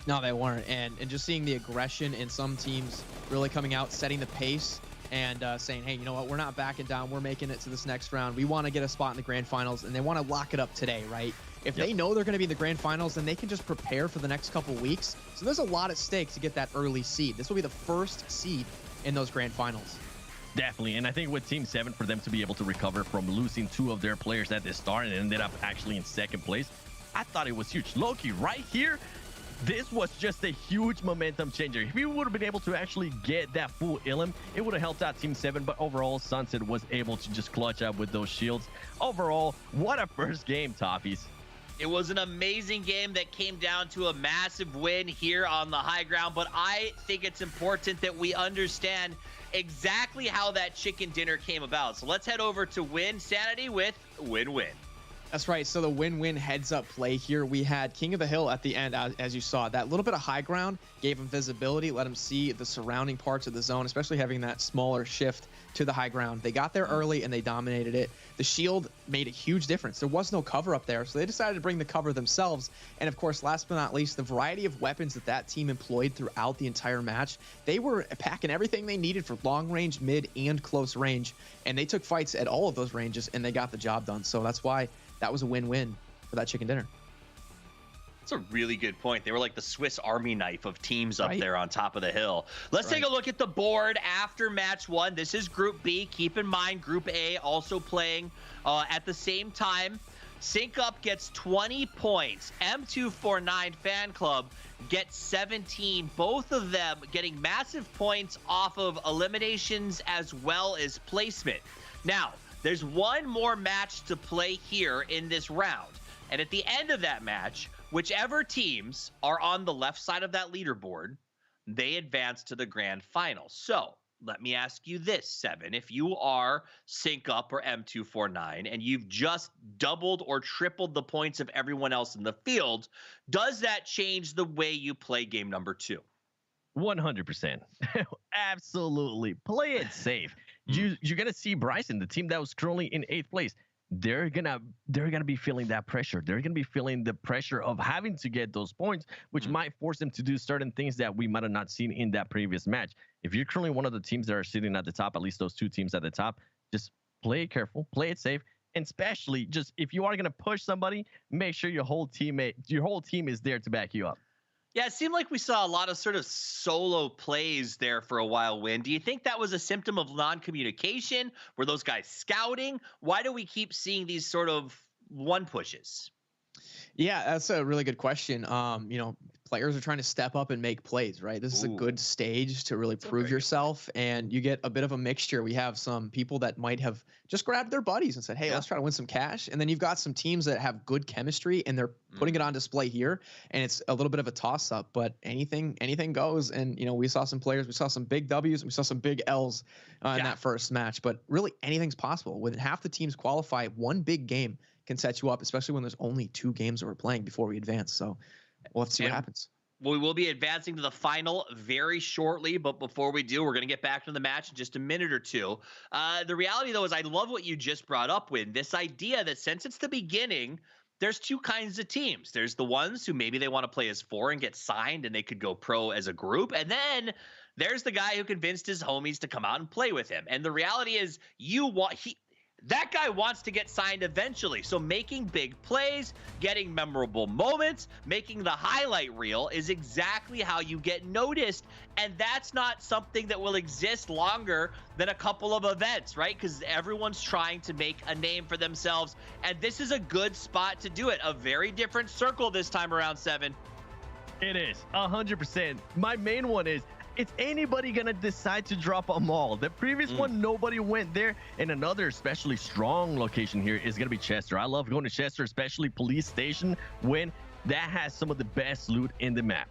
No, they weren't. And just seeing the aggression in some teams really coming out, setting the pace, and saying, hey, you know what, we're not backing down. We're making it to this next round. We want to get a spot in the grand finals, and they want to lock it up today, right? If they know they're going to be in the grand finals, then they can just prepare for the next couple weeks. So there's a lot at stake to get that early seed. This will be the first seed in those grand finals. Definitely, and I think with Team 7, for them to be able to recover from losing 2 of their players at the start and ended up actually in 2nd place, I thought it was huge. Loki, right here, this was just a huge momentum changer. If we would have been able to actually get that full Ilum, it would have helped out Team 7, but overall, Sunset was able to just clutch up with those shields. Overall, what a first game, Toffees. It was an amazing game that came down to a massive win here on the high ground, but I think it's important that we understand exactly how that chicken dinner came about. So let's head over to Wynnsanity with Win-Win. That's right. So the win-win heads-up play here. We had King of the Hill at the end, as you saw. That little bit of high ground gave him visibility, let him see the surrounding parts of the zone, especially having that smaller shift to the high ground. They got there early and they dominated it. The shield made a huge difference. There was no cover up there, so they decided to bring the cover themselves. And of course, last but not least, the variety of weapons that team employed throughout the entire match. They were packing everything they needed for long range, mid, and close range. And they took fights at all of those ranges and they got the job done. So that's why that was a win-win for that chicken dinner. That's a really good point. They were like the Swiss Army knife of teams up there on top of the hill. Let's take a look at the board after match 1. This is Group B. Keep in mind, Group A also playing at the same time. Sync Up gets 20 points. M249 Fan Club gets 17. Both of them getting massive points off of eliminations as well as placement. Now, there's one more match to play here in this round. And at the end of that match, whichever teams are on the left side of that leaderboard, they advance to the grand final. So let me ask you this, Seven. If you are Sync Up or M249 and you've just doubled or tripled the points of everyone else in the field, does that change the way you play game number 2? 100%. Absolutely. Play it safe. You're gonna see Bryson, the team that was currently in 8th place. They're gonna be feeling that pressure. They're gonna be feeling the pressure of having to get those points, which might force them to do certain things that we might have not seen in that previous match. If you're currently one of the teams that are sitting at the top, at least those 2 teams at the top, just play it careful, play it safe, and especially just if you are gonna push somebody, make sure your whole team is there to back you up. Yeah, it seemed like we saw a lot of sort of solo plays there for a while, Win. Do you think that was a symptom of non-communication? Were those guys scouting? Why do we keep seeing these sort of one pushes? Yeah, that's a really good question. You know, players are trying to step up and make plays, right? This is a good stage to really prove yourself, and you get a bit of a mixture. We have some people that might have just grabbed their buddies and said, hey, let's try to win some cash. And then you've got some teams that have good chemistry and they're putting it on display here. And it's a little bit of a toss up, but anything goes. And, you know, we saw some players, we saw some big W's, and we saw some big L's in that first match, but really anything's possible. When half the teams qualify, one big game can set you up, especially when there's only 2 games that we're playing before we advance. So we'll have to see what happens. We will be advancing to the final very shortly, but before we do, we're going to get back to the match in just a minute or two. The reality, though, is I love what you just brought up with this idea that since it's the beginning, there's 2 kinds of teams. There's the ones who maybe they want to play as 4 and get signed and they could go pro as a group. And then there's the guy who convinced his homies to come out and play with him. And the reality is that guy wants to get signed eventually. So making big plays, getting memorable moments, making the highlight reel is exactly how you get noticed. And that's not something that will exist longer than a couple of events, right? Because everyone's trying to make a name for themselves. And this is a good spot to do it. A very different circle this time around, 7. It is 100%. My main one is, is anybody gonna decide to drop a mall? The previous one, nobody went there. And another especially strong location here is gonna be Chester. I love going to Chester, especially police station, when that has some of the best loot in the map.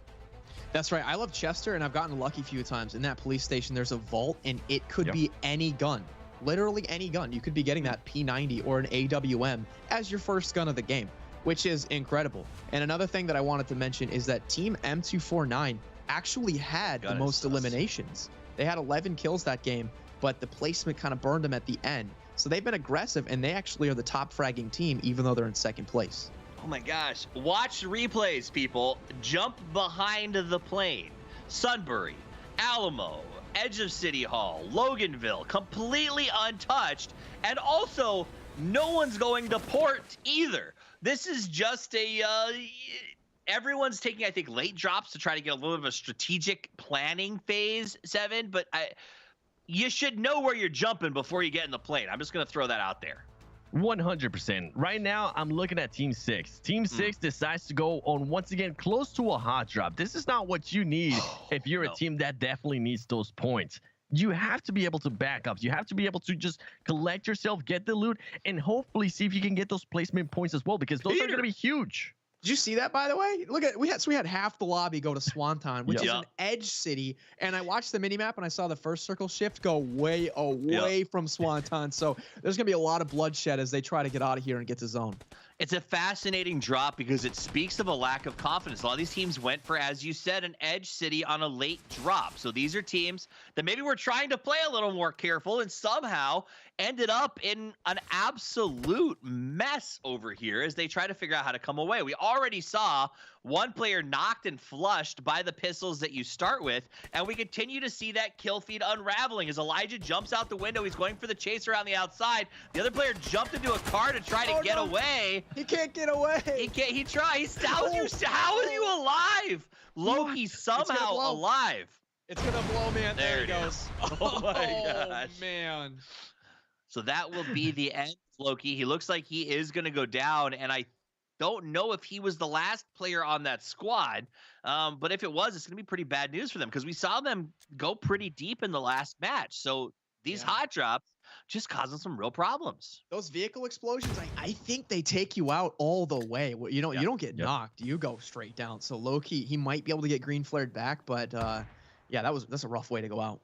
That's right. I love Chester, and I've gotten lucky a few times. In that police station, there's a vault, and it could be any gun. Literally any gun. You could be getting that P90 or an AWM as your first gun of the game, which is incredible. And another thing that I wanted to mention is that Team M249 actually had the most eliminations. They had 11 kills that game, but the placement kind of burned them at the end. So they've been aggressive, and they actually are the top fragging team, even though they're in second place. Oh my gosh. Watch replays, people. Jump behind the plane. Sunbury, Alamo, edge of City Hall, Loganville, completely untouched. And also, no one's going to port either. This is just a... everyone's taking, I think, late drops to try to get a little bit of a strategic planning phase, 7. But you should know where you're jumping before you get in the plane. I'm just going to throw that out there. 100%. Right now, I'm looking at Team 6. Team 6 decides to go on, once again, close to a hot drop. This is not what you need if you're a team that definitely needs those points. You have to be able to back up. You have to be able to just collect yourself, get the loot, and hopefully see if you can get those placement points as well, because those are going to be huge. Did you see that, by the way? Look at we had half the lobby go to Swanton, which is an edge city, and I watched the minimap and I saw the first circle shift go way away from Swanton. So there's gonna be a lot of bloodshed as they try to get out of here and get to zone. It's a fascinating drop because it speaks of a lack of confidence. A lot of these teams went for, as you said, an edge city on a late drop. So these are teams that maybe were trying to play a little more careful and somehow ended up in an absolute mess over here as they try to figure out how to come away. We already saw one player knocked and flushed by the pistols that you start with, and we continue to see that kill feed unraveling as Elijah jumps out the window. He's going for the chaser on the outside. The other player jumped into a car to try to get away. He can't get away. He can't. He tries. How are you alive? Loki somehow alive. It's gonna blow, man. There he goes. Oh my gosh. Oh man. So that will be the end, Loki. He looks like he is gonna go down, and I don't know if he was the last player on that squad, but if it was, it's gonna be pretty bad news for them because we saw them go pretty deep in the last match. So these hot drops just causing some real problems. Those vehicle explosions, I think they take you out all the way. You know, you don't get knocked, you go straight down. So low-key, he might be able to get green flared back, but yeah, that's a rough way to go out.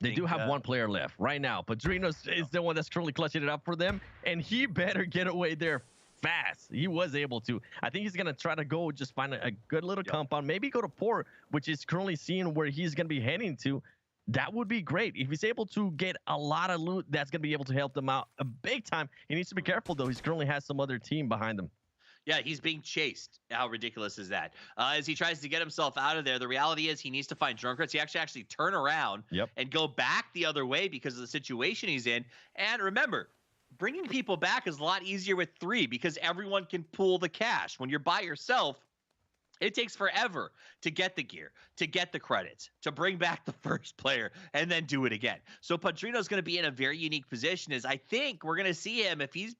They do have one player left right now. Padrinos is the one that's currently clutching it up for them, and he better get away there fast. He was able to. I think he's going to try to go just find a good little compound, maybe go to port, which is currently seeing where he's going to be heading to. That would be great. If he's able to get a lot of loot, that's going to be able to help them out a big time. He needs to be careful, though. He currently has some other team behind him. Yeah, he's being chased. How ridiculous is that? As he tries to get himself out of there, the reality is he needs to find Drunkards. He actually turn around and go back the other way because of the situation he's in. And remember, bringing people back is a lot easier with 3 because everyone can pool the cash. When you're by yourself, it takes forever to get the gear, to get the credits, to bring back the first player, and then do it again. So Padrino's going to be in a very unique position as I think we're going to see him, if he's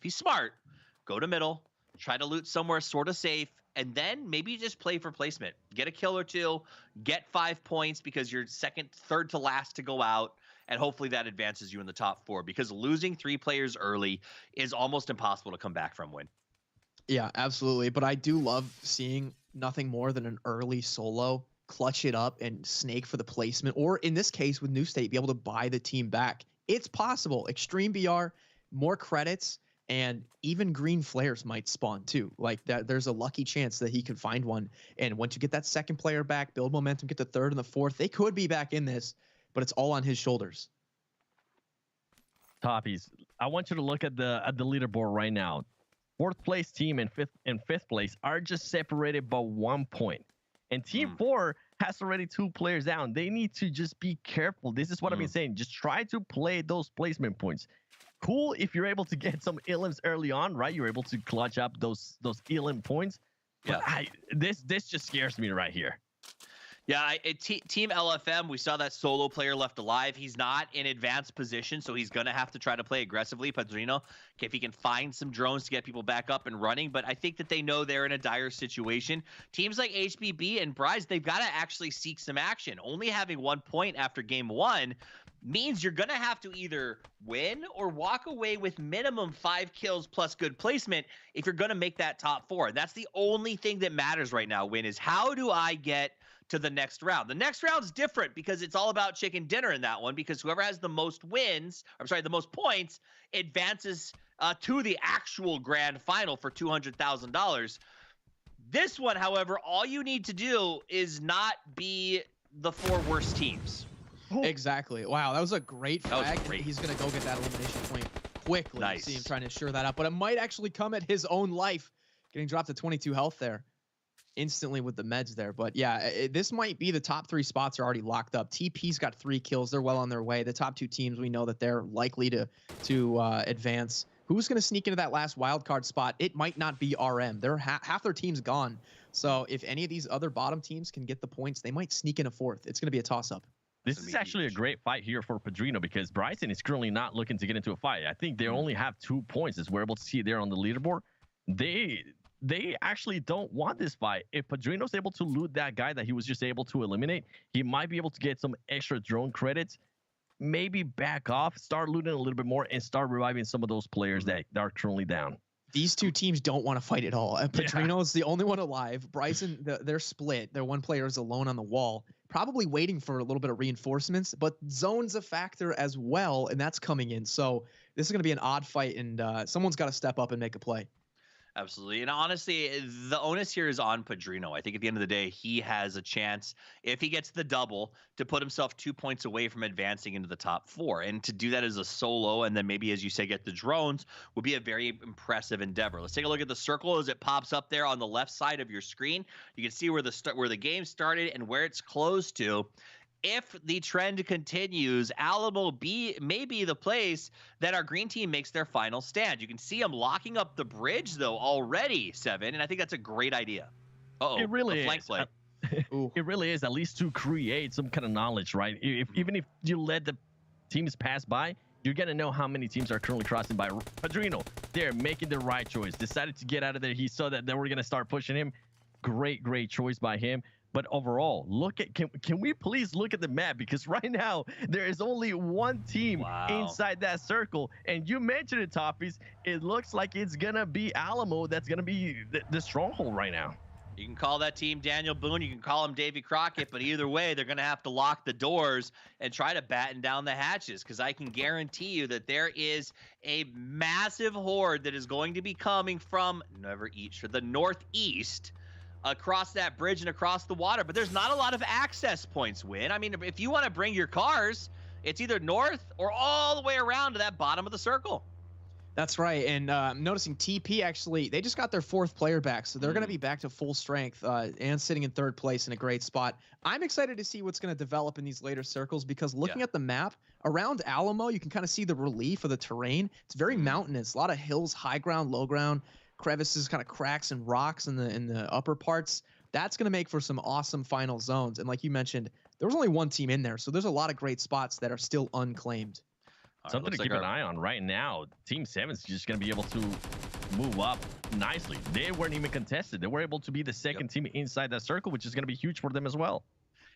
smart, go to middle, try to loot somewhere sort of safe, and then maybe just play for placement. Get a kill or 2, get 5 points because you're third to last to go out, and hopefully that advances you in the top 4 because losing 3 players early is almost impossible to come back from, Win. Yeah, absolutely. But I do love seeing nothing more than an early solo clutch it up and snake for the placement, or in this case with New State, be able to buy the team back. It's possible. Extreme BR, more credits, and even green flares might spawn too. Like that, there's a lucky chance that he could find one. And once you get that second player back, build momentum, get the third and the fourth, they could be back in this, but it's all on his shoulders. Toppies, I want you to look at the leaderboard right now. 4th place team and 5th place are just separated by 1 point. And team 4 has already 2 players down. They need to just be careful. This is what I've been saying. Just try to play those placement points. cool if you're able to get some elims early on, right? You're able to clutch up those elim points. But this just scares me right here. Yeah, Team LFM, we saw that solo player left alive. He's not in advanced position, so he's going to have to try to play aggressively, Padrino, if he can find some drones to get people back up and running. But I think that they know they're in a dire situation. Teams like HBB and Bryce, they've got to actually seek some action. Only having 1 point after game 1 means you're going to have to either win or walk away with minimum 5 kills plus good placement if you're going to make that top 4. That's the only thing that matters right now, Win, is how do I get to the next round? The next round's different because it's all about chicken dinner in that one, because whoever has the most wins, the most points, advances to the actual grand final for $200,000. This one, however, all you need to do is not be the 4 worst teams. Exactly. Wow, that was a great flag. He's going to go get that elimination point quickly. Nice. See him trying to shore that up, but it might actually come at his own life. Getting dropped to 22 health there instantly with the meds there. But yeah, this might be the top 3 spots are already locked up. TP's got 3 kills. They're well on their way. The top 2 teams, we know that they're likely to advance. Who's going to sneak into that last wildcard spot? It might not be RM. They're half their team's gone. So if any of these other bottom teams can get the points, they might sneak in a 4th. It's going to be a toss-up. This is actually a great fight here for Padrino because Bryson is currently not looking to get into a fight. I think they only have 2 points, as we're able to see there on the leaderboard. They actually don't want this fight. If Padrino's able to loot that guy that he was just able to eliminate, he might be able to get some extra drone credits, maybe back off, start looting a little bit more, and start reviving some of those players that are currently down. These 2 teams don't want to fight at all. Padrino is the only one alive. Bryson, they're split. Their one player is alone on the wall, probably waiting for a little bit of reinforcements, but zone's a factor as well, and that's coming in. So this is going to be an odd fight, and someone's got to step up and make a play. Absolutely. And honestly, the onus here is on Padrino. I think at the end of the day, he has a chance, if he gets the double, to put himself 2 points away from advancing into the top 4. And to do that as a solo, and then maybe, as you say, get the drones, would be a very impressive endeavor. Let's take a look at the circle as it pops up there on the left side of your screen. You can see where the game started and where it's closed to. If the trend continues, Alamo may be the place that our green team makes their final stand. You can see them locking up the bridge, though, already, Seven, and I think that's a great idea. It really is. Flank play. It really is, at least to create some kind of knowledge, right? Even if you let the teams pass by, you're going to know how many teams are currently crossing by. Padrino, they're making the right choice. Decided to get out of there. He saw that they were going to start pushing him. Great choice by him. But overall, can we please look at the map? Because right now, there is only 1 team inside that circle. And you mentioned it, Toppies. It looks like it's going to be Alamo that's going to be the stronghold right now. You can call that team Daniel Boone. You can call him Davy Crockett. But either way, they're going to have to lock the doors and try to batten down the hatches. Because I can guarantee you that there is a massive horde that is going to be coming from the northeast, across that bridge and across the water. But there's not a lot of access points, Win. I mean, if you want to bring your cars, it's either north or all the way around to that bottom of the circle. That's right. And I'm noticing TP, actually, they just got their 4th player back, so they're going to be back to full strength and sitting in 3rd place in a great spot. I'm excited to see what's going to develop in these later circles, because looking at the map around Alamo, you can kind of see the relief of the terrain. It's very mountainous, a lot of hills, high ground, low ground, crevices, kind of cracks and rocks in the upper parts. That's going to make for some awesome final zones. And like you mentioned, there was only 1 team in there, so there's a lot of great spots that are still unclaimed. Something to keep an eye on right now. Team 7's just going to be able to move up nicely. They weren't even contested. They were able to be the 2nd team inside that circle, which is going to be huge for them as well.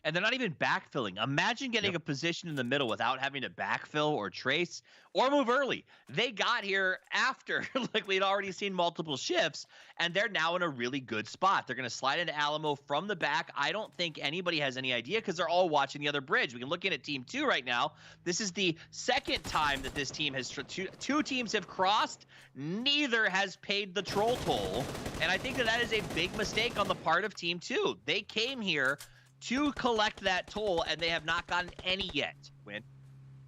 And they're not even backfilling. Imagine getting a position in the middle without having to backfill or trace or move early. They got here after, like, we'd already seen multiple shifts, and they're now in a really good spot. They're going to slide into Alamo from the back. I don't think anybody has any idea because they're all watching the other bridge. We can look in at Team 2 right now. This is the 2nd time that this team has two teams have crossed. Neither has paid the troll toll, and I think that is a big mistake on the part of Team 2. They came here to collect that toll, and they have not gotten any yet. Win.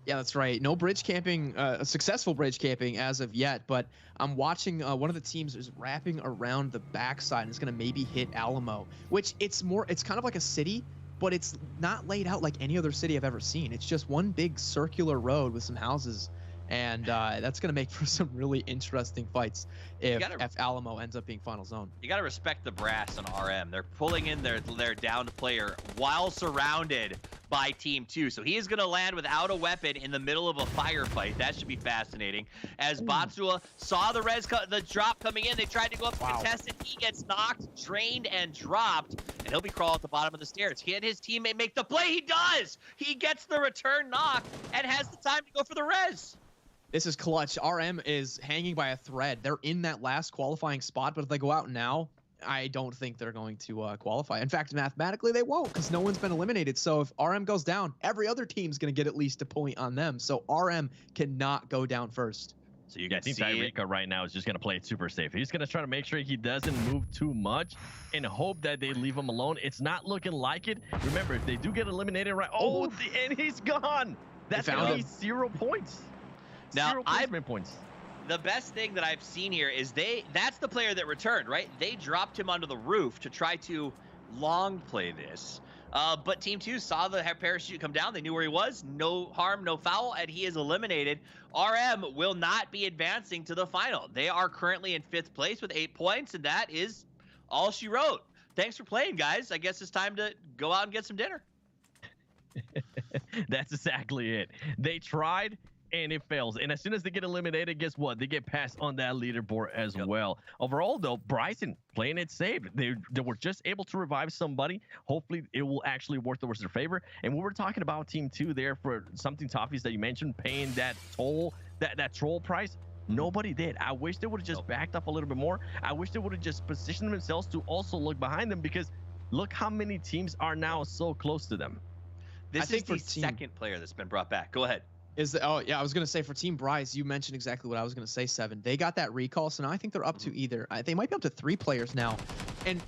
Yeah, that's right. No bridge camping, successful bridge camping as of yet, but I'm watching one of the teams is wrapping around the backside and it's going to maybe hit Alamo, which it's kind of like a city, but it's not laid out like any other city I've ever seen. It's just one big circular road with some houses, And that's going to make for some really interesting fights if Alamo ends up being final zone. You got to respect the brass on RM. They're pulling in their downed player while surrounded by Team 2. So he is going to land without a weapon in the middle of a firefight. That should be fascinating. As Batsua saw the drop coming in, they tried to go up to contest it. He gets knocked, drained, and dropped. And he'll be crawling at the bottom of the stairs. Can his teammate make the play? He does! He gets the return knock and has the time to go for the res. This is clutch. RM is hanging by a thread. They're in that last qualifying spot, but if they go out now, I don't think they're going to qualify. In fact, mathematically, they won't because no one's been eliminated. So if RM goes down, every other team's going to get at least a point on them. So RM cannot go down first. So you can see Tyreeka right now is just going to play it super safe. He's going to try to make sure he doesn't move too much and hope that they leave him alone. It's not looking like it. Remember, if they do get eliminated, right? Oh, and he's gone. That's going to be 0 points. Now, points. The best thing that I've seen here is that's the player that returned, right? They dropped him onto the roof to try to long play this. But Team 2 saw the parachute come down. They knew where he was. No harm, no foul, and he is eliminated. RM will not be advancing to the final. They are currently in 5th place with 8 points, and that is all she wrote. Thanks for playing, guys. I guess it's time to go out and get some dinner. That's exactly it. They tried, and it fails. And as soon as they get eliminated, guess what? They get passed on that leaderboard as well. Overall, though, Bryson playing it safe. They were just able to revive somebody. Hopefully, it will actually work towards their favor. And we were talking about Team 2 there for something Toffees that you mentioned, paying that toll, that troll price. Nobody did. I wish they would have just backed up a little bit more. I wish they would have just positioned themselves to also look behind them, because look how many teams are now so close to them. This is the second player that's been brought back. Go ahead. I was going to say for Team Bryce, you mentioned exactly what I was going to say, Seven. They got that recall, so now I think they're up to they might be up to 3 players now. And,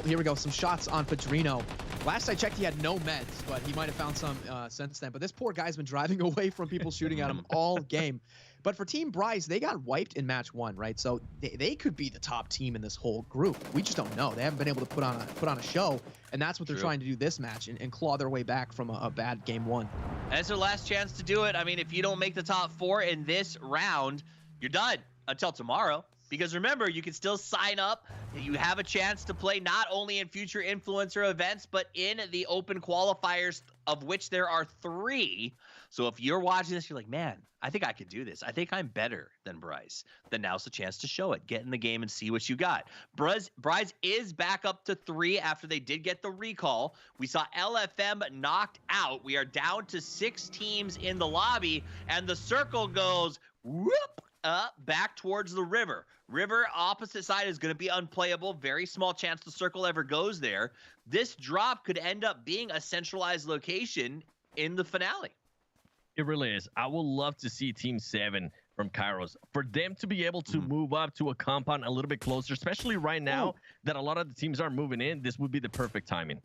here we go, some shots on Padrino. Last I checked, he had no meds, but he might have found some since then. But this poor guy's been driving away from people shooting at him all game. But for Team Bryce, they got wiped in match 1, right? So they could be the top team in this whole group. We just don't know. They haven't been able to put on a show, and that's what they're trying to do this match and claw their way back from a bad game 1. And it's their last chance to do it. I mean, if you don't make the top 4 in this round, you're done until tomorrow. Because remember, you can still sign up. You have a chance to play not only in future influencer events, but in the open qualifiers, of which there are 3. So if you're watching this, you're like, man, I think I could do this. I think I'm better than Bryce. Then now's the chance to show it. Get in the game and see what you got. Bryce is back up to 3 after they did get the recall. We saw LFM knocked out. We are down to 6 teams in the lobby, and the circle goes whoop back towards the river. River opposite side is going to be unplayable. Very small chance the circle ever goes there. This drop could end up being a centralized location in the finale. It really is. I would love to see Team 7 from Kairos, for them to be able to move up to a compound a little bit closer, especially right now that a lot of the teams are moving in. This would be the perfect timing.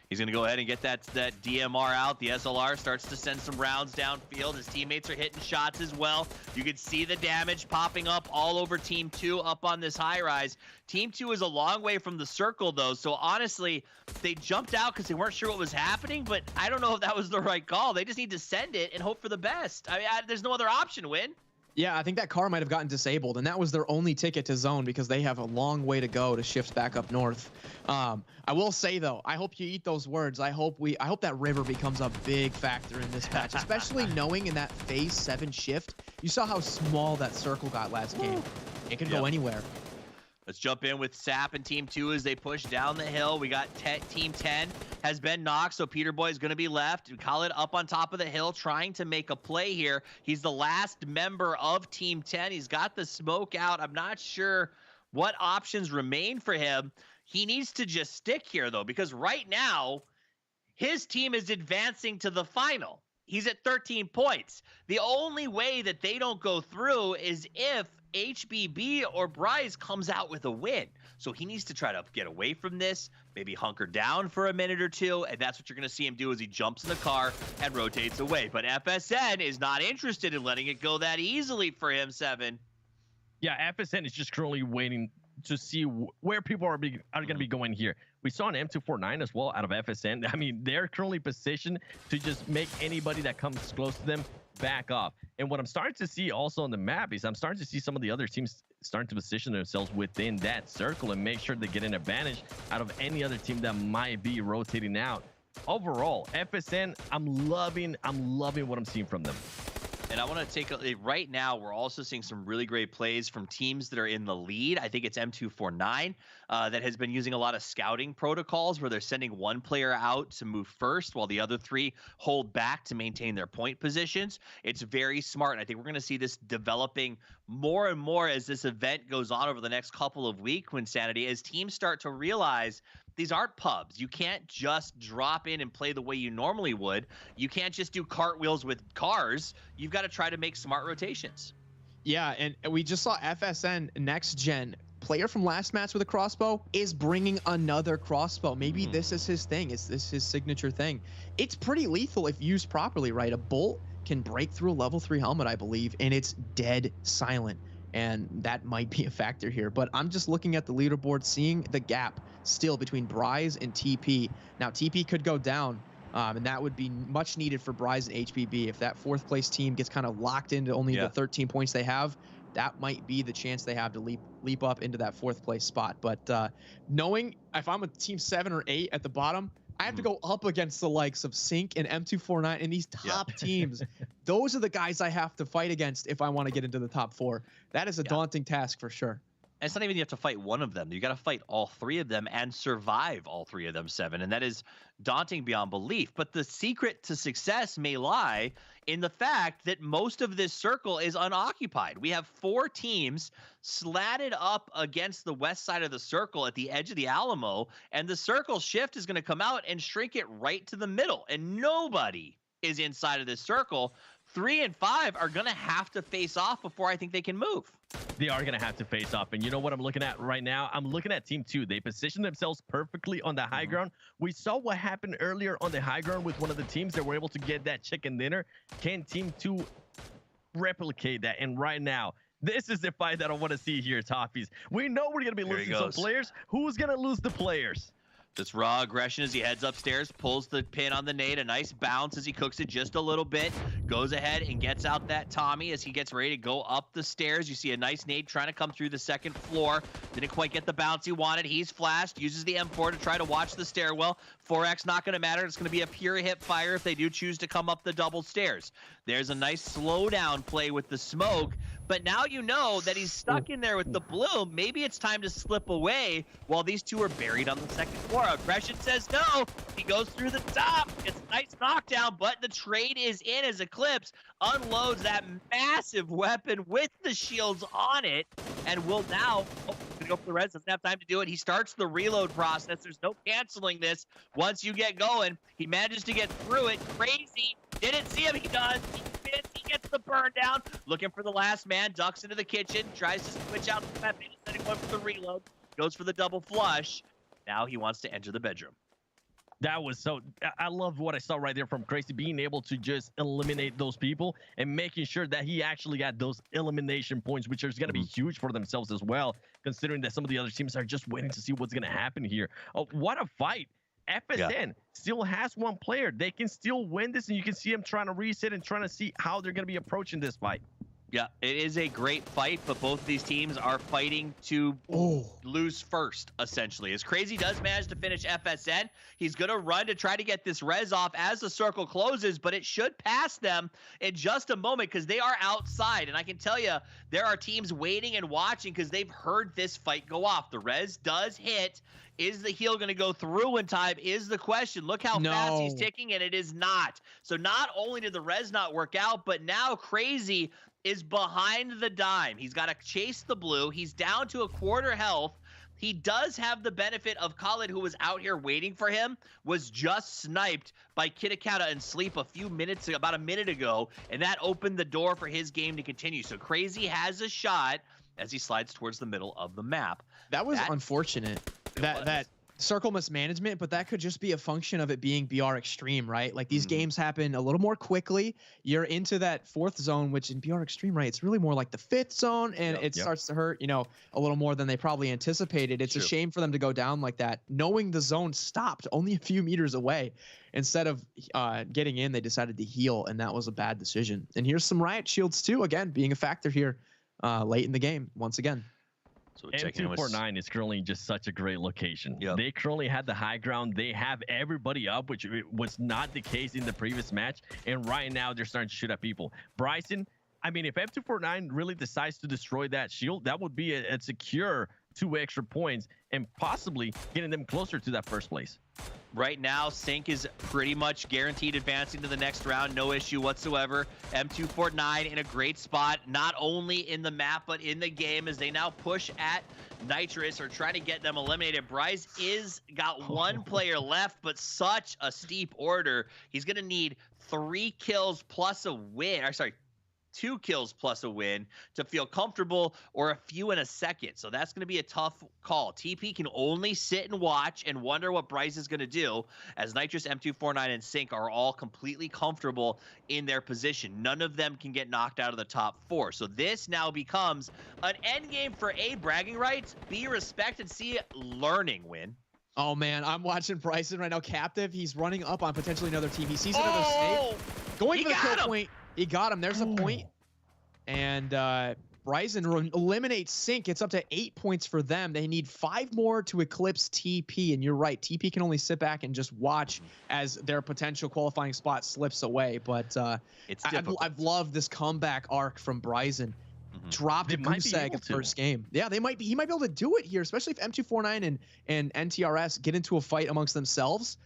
He's going to go ahead and get that DMR out. The SLR starts to send some rounds downfield. His teammates are hitting shots as well. You can see the damage popping up all over Team 2 up on this high rise. Team 2 is a long way from the circle, though. So honestly, they jumped out because they weren't sure what was happening, but I don't know if that was the right call. They just need to send it and hope for the best. I mean, there's no other option, Win. Yeah, I think that car might have gotten disabled, and that was their only ticket to zone because they have a long way to go to shift back up north. I will say though, I hope you eat those words. I hope that river becomes a big factor in this match, especially knowing in that phase 7 shift, you saw how small that circle got last game. It could go anywhere. Let's jump in with Sap and Team 2 as they push down the hill. We got Team 10 has been knocked, so Peter Boy is going to be left. Khaled up on top of the hill trying to make a play here. He's the last member of Team 10. He's got the smoke out. I'm not sure what options remain for him. He needs to just stick here, though, because right now, his team is advancing to the final. He's at 13 points. The only way that they don't go through is if HBB or Bryce comes out with a win. So he needs to try to get away from this, maybe hunker down for a minute or 2, and that's what you're going to see him do as he jumps in the car and rotates away. But FSN is not interested in letting it go that easily for him, Seven. Yeah, FSN is just currently waiting to see where people are going to be going here. We saw an M249 as well out of FSN. I mean, they're currently positioned to just make anybody that comes close to them back off. And what I'm starting to see also on the map is I'm starting to see some of the other teams starting to position themselves within that circle and make sure they get an advantage out of any other team that might be rotating out. Overall, FSN, I'm loving what I'm seeing from them. And I want to take right now, we're also seeing some really great plays from teams that are in the lead. I think it's M249 that has been using a lot of scouting protocols where they're sending one player out to move first while the other three hold back to maintain their point positions. It's very smart. And I think we're going to see this developing more and more as this event goes on over the next couple of weeks, Wynnsanity, as teams start to realize these aren't pubs. You can't just drop in and play the way you normally would. You can't just do cartwheels with cars. You've got to try to make smart rotations. Yeah, and we just saw FSN Next Gen player from last match with a crossbow is bringing another crossbow. Maybe this is his thing. Is this his signature thing? It's pretty lethal if used properly, right? A bolt can break through a level 3 helmet, I believe, and it's dead silent. And that might be a factor here. But I'm just looking at the leaderboard, seeing the gap still between Bryze and TP. Now, TP could go down, and that would be much needed for Bryze and HBB. If that 4th place team gets kind of locked into only the 13 points they have, that might be the chance they have to leap up into that 4th place spot. But knowing if I'm a team 7 or 8 at the bottom, I have to go up against the likes of Sync and M249 and these top teams. Those are the guys I have to fight against if I want to get into the top 4. That is a daunting task for sure. And it's not even you have to fight one of them. You got to fight all 3 of them and survive all 3 of them, 7. And that is daunting beyond belief. But the secret to success may lie in the fact that most of this circle is unoccupied. We have 4 teams slatted up against the west side of the circle at the edge of the Alamo, and the circle shift is going to come out and shrink it right to the middle. And nobody is inside of this circle. 3 and 5 are going to have to face off before I think they can move. They are going to have to face off. And you know what I'm looking at right now? I'm looking at Team 2. They positioned themselves perfectly on the high ground. We saw what happened earlier on the high ground with one of the teams that were able to get that chicken dinner. Can Team 2 replicate that? And right now, this is the fight that I want to see here, Toffees. We know we're going to be losing some players. Who's going to lose the players? Just raw aggression as he heads upstairs, pulls the pin on the nade, a nice bounce as he cooks it just a little bit, goes ahead and gets out that Tommy as he gets ready to go up the stairs. You see a nice nade trying to come through the 2nd floor. Didn't quite get the bounce he wanted. He's flashed, uses the M4 to try to watch the stairwell. 4X not going to matter. It's going to be a pure hip fire if they do choose to come up the double stairs. There's a nice slowdown play with the smoke, but now you know that he's stuck in there with the blue. Maybe it's time to slip away while these 2 are buried on the 2nd floor. Aggression says no. He goes through the top. It's a nice knockdown, but the trade is in as Eclipse unloads that massive weapon with the shields on it and will now go for the res. Doesn't have time to do it. He starts the reload process. There's no canceling this. Once you get going, he manages to get through it. Crazy. Didn't see him. He does. He gets the burn down. Looking for the last man. Ducks into the kitchen. Tries to switch out the weapon instead of going for the reload. Goes for the double flush. Now he wants to enter the bedroom. That was so... I love what I saw right there from Crazy, being able to just eliminate those people and making sure that he actually got those elimination points, which is going to be huge for themselves as well, considering that some of the other teams are just waiting to see what's going to happen here. Oh, what a fight. FSN still has 1 player. They can still win this, and you can see them trying to reset and trying to see how they're going to be approaching this fight. Yeah, it is a great fight, but both of these teams are fighting to lose first, essentially. As Crazy does manage to finish FSN, he's going to run to try to get this res off as the circle closes, but it should pass them in just a moment because they are outside. And I can tell you, there are teams waiting and watching because they've heard this fight go off. The res does hit. Is the heal going to go through in time is the question. Look how fast he's ticking, and it is not. So not only did the res not work out, but now Crazy is behind the dime. He's got to chase the blue. He's down to a 1/4 health. He does have the benefit of Khalid, who was out here waiting for him, was just sniped by Kitakata and Sleep about a minute ago, and that opened the door for his game to continue. So Crazy has a shot as he slides towards the middle of the map. That was unfortunate. That circle mismanagement, but that could just be a function of it being BR Extreme, right? Like these games happen a little more quickly. You're into that 4th zone, which in BR Extreme, right, it's really more like the 5th zone, and it starts to hurt, you know, a little more than they probably anticipated. It's a shame for them to go down like that, knowing the zone stopped only a few meters away. Instead of getting in, they decided to heal, and that was a bad decision. And here's some riot shields too, again, being a factor here late in the game once again. So M249 is currently just such a great location. They currently had the high ground. They have everybody up, which was not the case in the previous match. And right now they're starting to shoot at people. Bryson, I mean, if M249 really decides to destroy that shield, that would be a secure 2 extra points and possibly getting them closer to that first place. Right now, Sync is pretty much guaranteed advancing to the next round. No issue whatsoever. M249 in a great spot, not only in the map, but in the game as they now push at Nitrous or trying to get them eliminated. Bryce is got 1 player left, but such a steep order. He's going to need 3 kills plus a win. Or sorry, 2 kills plus a win to feel comfortable, or a few in a second. So that's going to be a tough call. TP can only sit and watch and wonder what Bryce is going to do, as Nitrous, M249, and Sync are all completely comfortable in their position. None of them can get knocked out of the top 4. So this now becomes an end game for A, bragging rights, B, respect, and C, learning. Win. Oh man, I'm watching Bryson right now, captive. He's running up on potentially another team. He sees another snake. Going for the kill point. He got him. There's a point. And Bryson eliminates Sync. It's up to 8 points for them. They need 5 more to eclipse TP. And you're right, TP can only sit back and just watch as their potential qualifying spot slips away. But I've loved this comeback arc from Bryson. Dropped a goose egg in the first game. Yeah, he might be able to do it here, especially if M249 and NTRS get into a fight amongst themselves.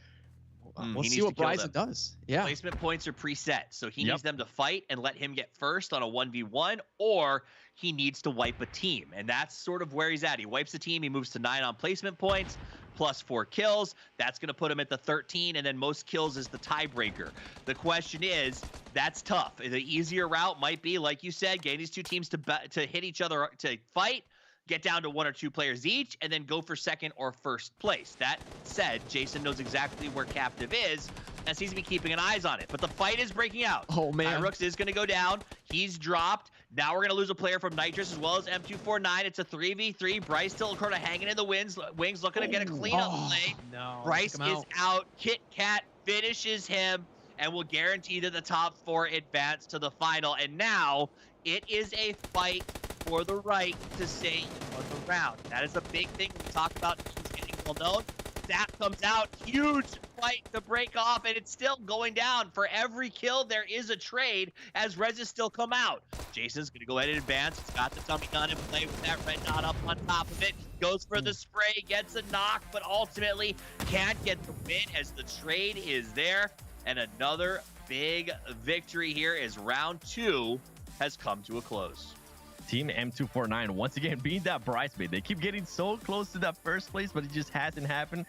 We'll see what Bryson does. Yeah. Placement points are preset, so he needs them to fight and let him get first on a 1v1, or he needs to wipe a team. And that's sort of where he's at. He wipes the team, he moves to 9 on placement points, plus 4 kills. That's going to put him at the 13, and then most kills is the tiebreaker. The question is, that's tough. The easier route might be, like you said, getting these 2 teams to hit each other, to fight, get down to 1 or 2 players each, and then go for second or first place. That said, Jason knows exactly where Captive is and seems to be keeping an eye on it. But the fight is breaking out. Oh, man. Irooks is going to go down. He's dropped. Now we're going to lose a player from Nitrous as well as M249. It's a 3v3. Bryce still kind of hanging in the wings, looking to get a cleanup play. No, Bryce is out. Kit Kat finishes him and will guarantee that the top 4 advance to the final. And now it is a fight for the right to stay on the round. That is a big thing we talk about teams getting well known. That comes out, huge fight to break off, and it's still going down. For every kill, there is a trade as Reses still come out. Jason's gonna go ahead and advance. He's got the dummy gun and play with that red dot up on top of it. Goes for the spray, gets a knock, but ultimately can't get the win as the trade is there. And another big victory here as round 2 has come to a close. Team M249 once again being that bridesmaid. They keep getting so close to that first place, but it just hasn't happened.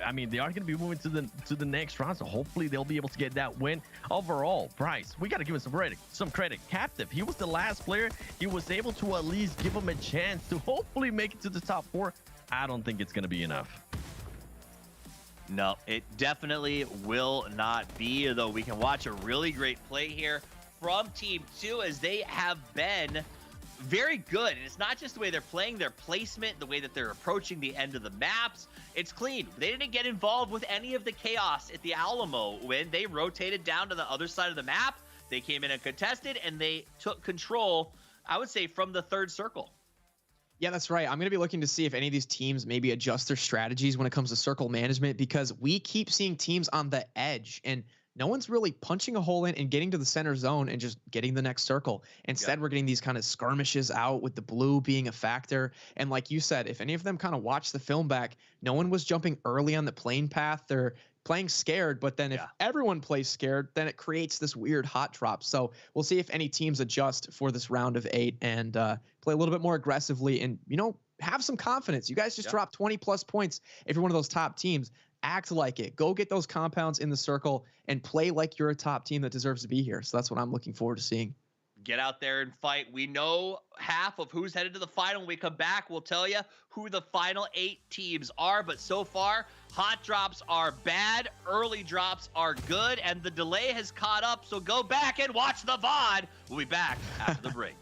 I mean, they are going to be moving to the next round, so hopefully they'll be able to get that win. Overall, Bryce, we got to give him some credit. Captive, he was the last player. He was able to at least give him a chance to hopefully make it to the top 4. I don't think it's going to be enough. No, it definitely will not be, though we can watch a really great play here from Team 2 as they have been very good. And it's not just the way they're playing, their placement, the way that they're approaching the end of the maps. It's clean. They didn't get involved with any of the chaos at the Alamo when they rotated down to the other side of the map. They came in and contested, and they took control, I would say, from the 3rd circle. Yeah, that's right. I'm going to be looking to see if any of these teams maybe adjust their strategies when it comes to circle management, because we keep seeing teams on the edge and no one's really punching a hole in and getting to the center zone and just getting the next circle. Instead, we're getting these kind of skirmishes out with the blue being a factor. And like you said, if any of them kind of watch the film back, no one was jumping early on the plane path. They're playing scared, but then if everyone plays scared, then it creates this weird hot drop. So we'll see if any teams adjust for this round of 8 and play a little bit more aggressively and, you know, have some confidence. You guys just dropped 20 plus points if you're one of those top teams. Act like it. Go get those compounds in the circle and play like you're a top team that deserves to be here. So that's what I'm looking forward to seeing. Get out there and fight. We know half of who's headed to the final. When we come back, we'll tell you who the final 8 teams are. But so far, hot drops are bad, early drops are good, and the delay has caught up. So go back and watch the VOD. We'll be back after the break.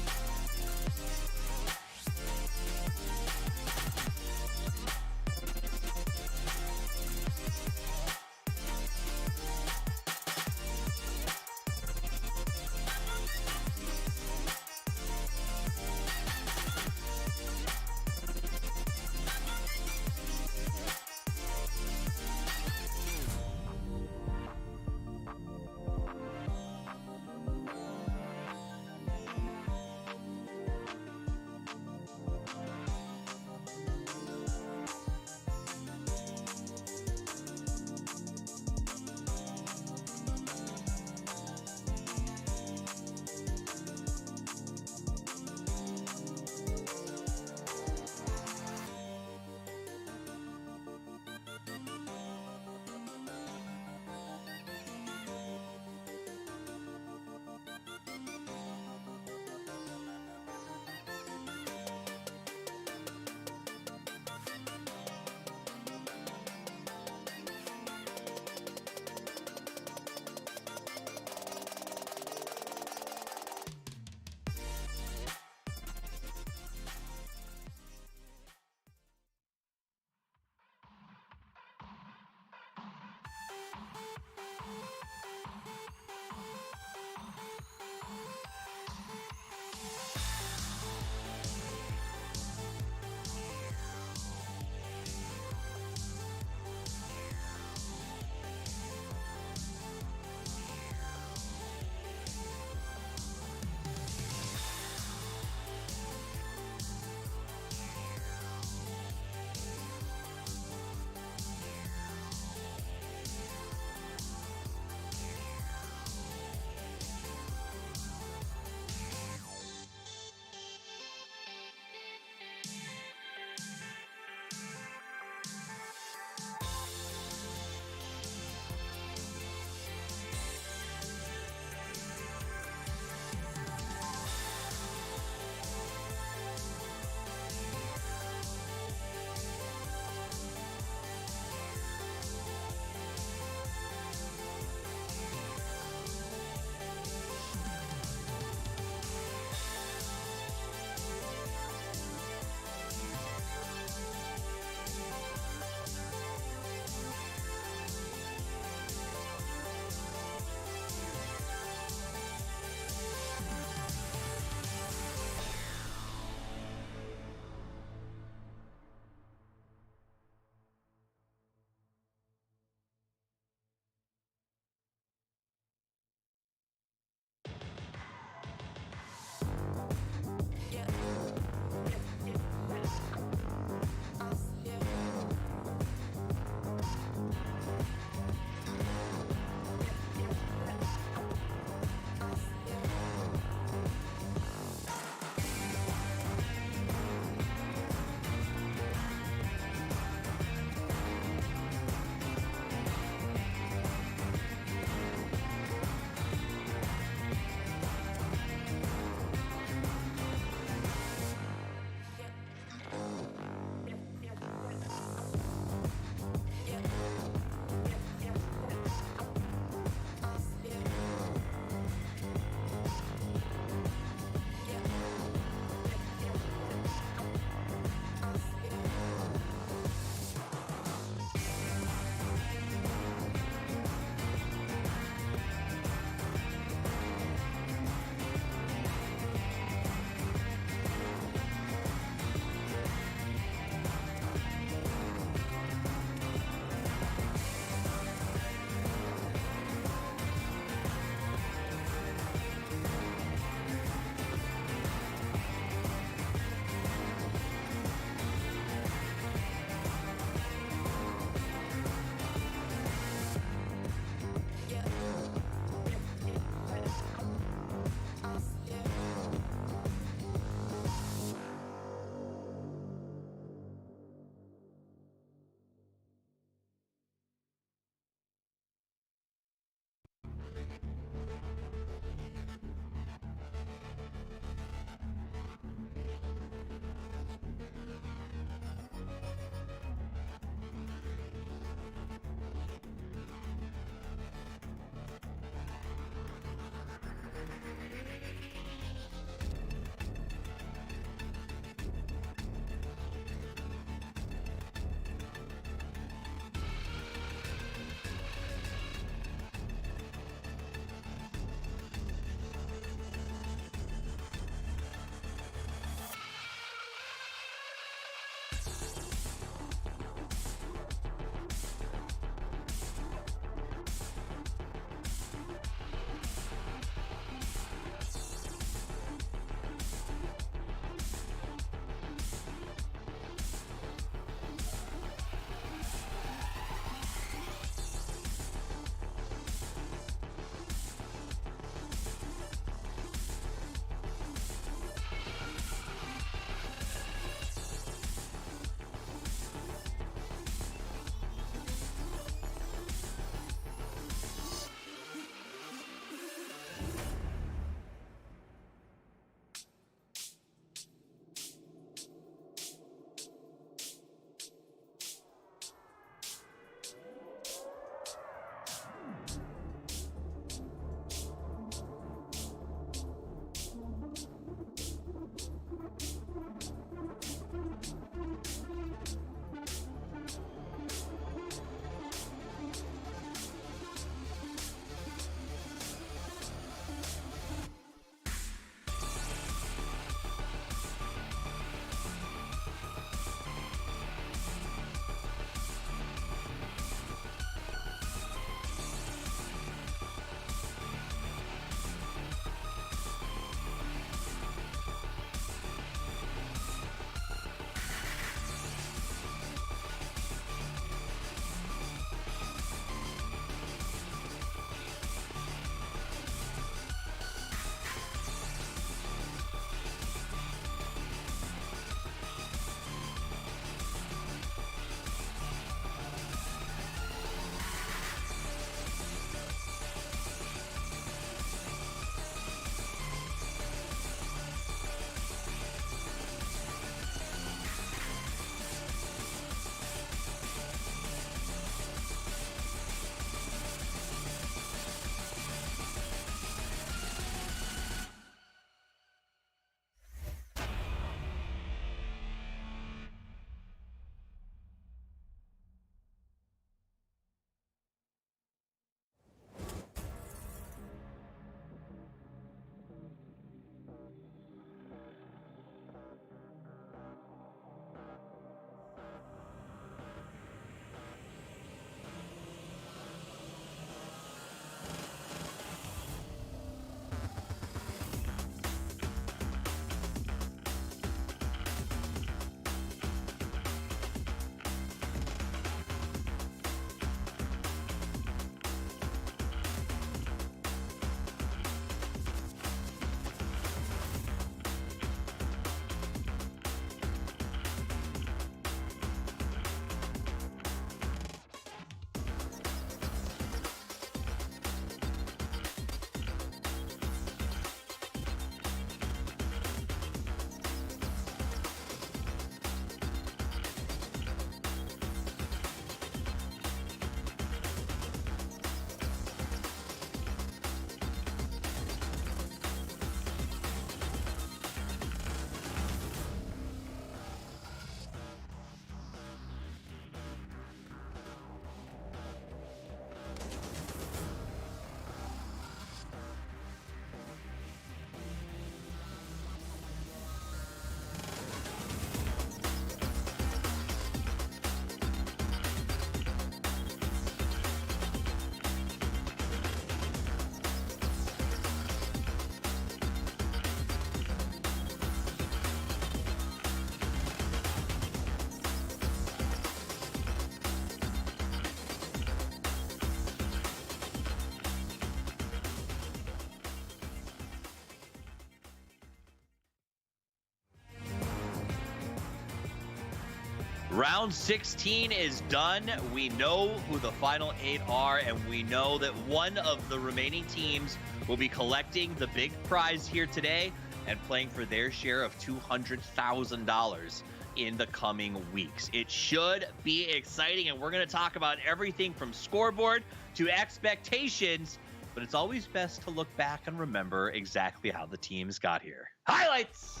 Round 16 is done. We know who the final 8 are, and we know that one of the remaining teams will be collecting the big prize here today and playing for their share of $200,000 in the coming weeks. It should be exciting, and we're going to talk about everything from scoreboard to expectations, but it's always best to look back and remember exactly how the teams got here. Highlights!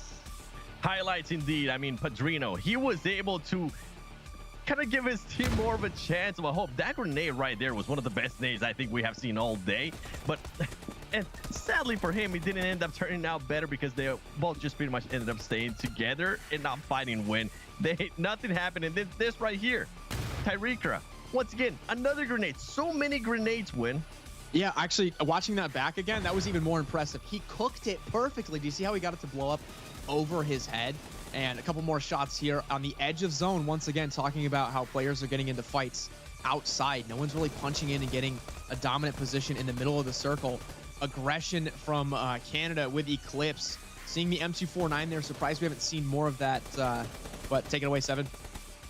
Highlights indeed. I mean, Padrino, he was able to kind of give his team more of a chance of a hope. That grenade right there was one of the best nades I think we have seen all day. But and sadly for him, it didn't end up turning out better because they both just pretty much ended up staying together and not fighting Win. Nothing happened. And then this right here, Tyrikra, once again, another grenade. So many grenades, Win. Yeah, actually, watching that back again, that was even more impressive. He cooked it perfectly. Do you see how he got it to blow up over his head? And a couple more shots here on the edge of zone. Once again, talking about how players are getting into fights outside. No one's really punching in and getting a dominant position in the middle of the circle. Aggression from Canada with Eclipse. Seeing the M249 there. Surprised we haven't seen more of that. But take it away, Seven.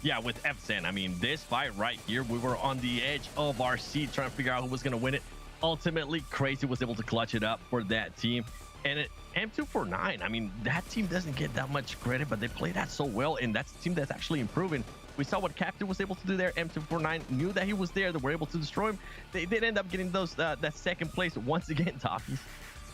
Yeah, with FSN, I mean, this fight right here, we were on the edge of our seat trying to figure out who was going to win it. Ultimately, Crazy was able to clutch it up for that team. And M249, I mean, that team doesn't get that much credit, but they play that so well, and that's a team that's actually improving. We saw what Captain was able to do there. M249 knew that he was there. They were able to destroy him. They did end up getting those that second place once again, Talkies.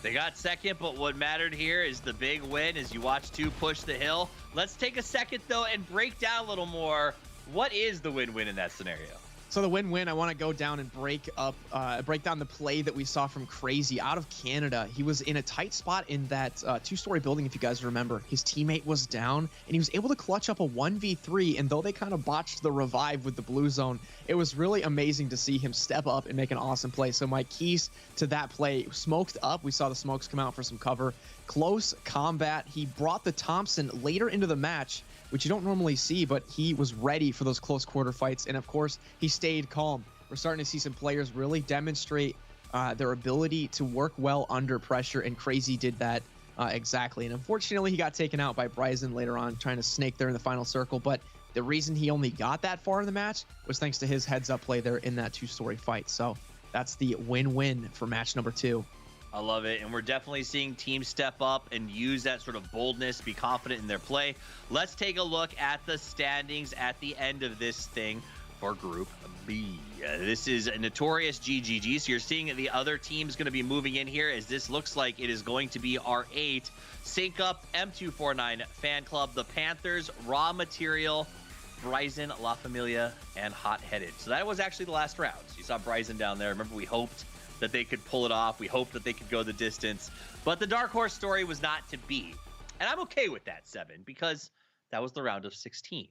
They got second, but what mattered here is the big win as you watch 2 push the hill. Let's take a second, though, and break down a little more. What is the win-win in that scenario? So the win-win, I want to go down and break down the play that we saw from Crazy out of Canada. He was in a tight spot in that 2-story building, if you guys remember. His teammate was down, and he was able to clutch up a 1v3, and though they kind of botched the revive with the blue zone, it was really amazing to see him step up and make an awesome play. So my keys to that play, smoked up. We saw the smokes come out for some cover. Close combat. He brought the Thompson later into the match, which you don't normally see, but he was ready for those close quarter fights. And of course, he stayed calm. We're starting to see some players really demonstrate their ability to work well under pressure, and Crazy did that exactly. And unfortunately, he got taken out by Bryson later on, trying to snake there in the final circle. But the reason he only got that far in the match was thanks to his heads-up play there in that 2-story fight. So that's the win-win for match number 2. I love it, and we're definitely seeing teams step up and use that sort of boldness, be confident in their play. Let's take a look at the standings at the end of this thing for Group B. This is a notorious GGG, so you're seeing that the other team's going to be moving in here, as this looks like it is going to be our 8. Sync Up, M249 Fan Club, the Panthers, Raw Material, Bryson, La Familia, and Hot Headed. So that was actually the last round. So you saw Bryson down there. Remember, we hoped that they could pull it off. We hoped that they could go the distance, but the dark horse story was not to be. And I'm okay with that, 7, because that was the round of 16.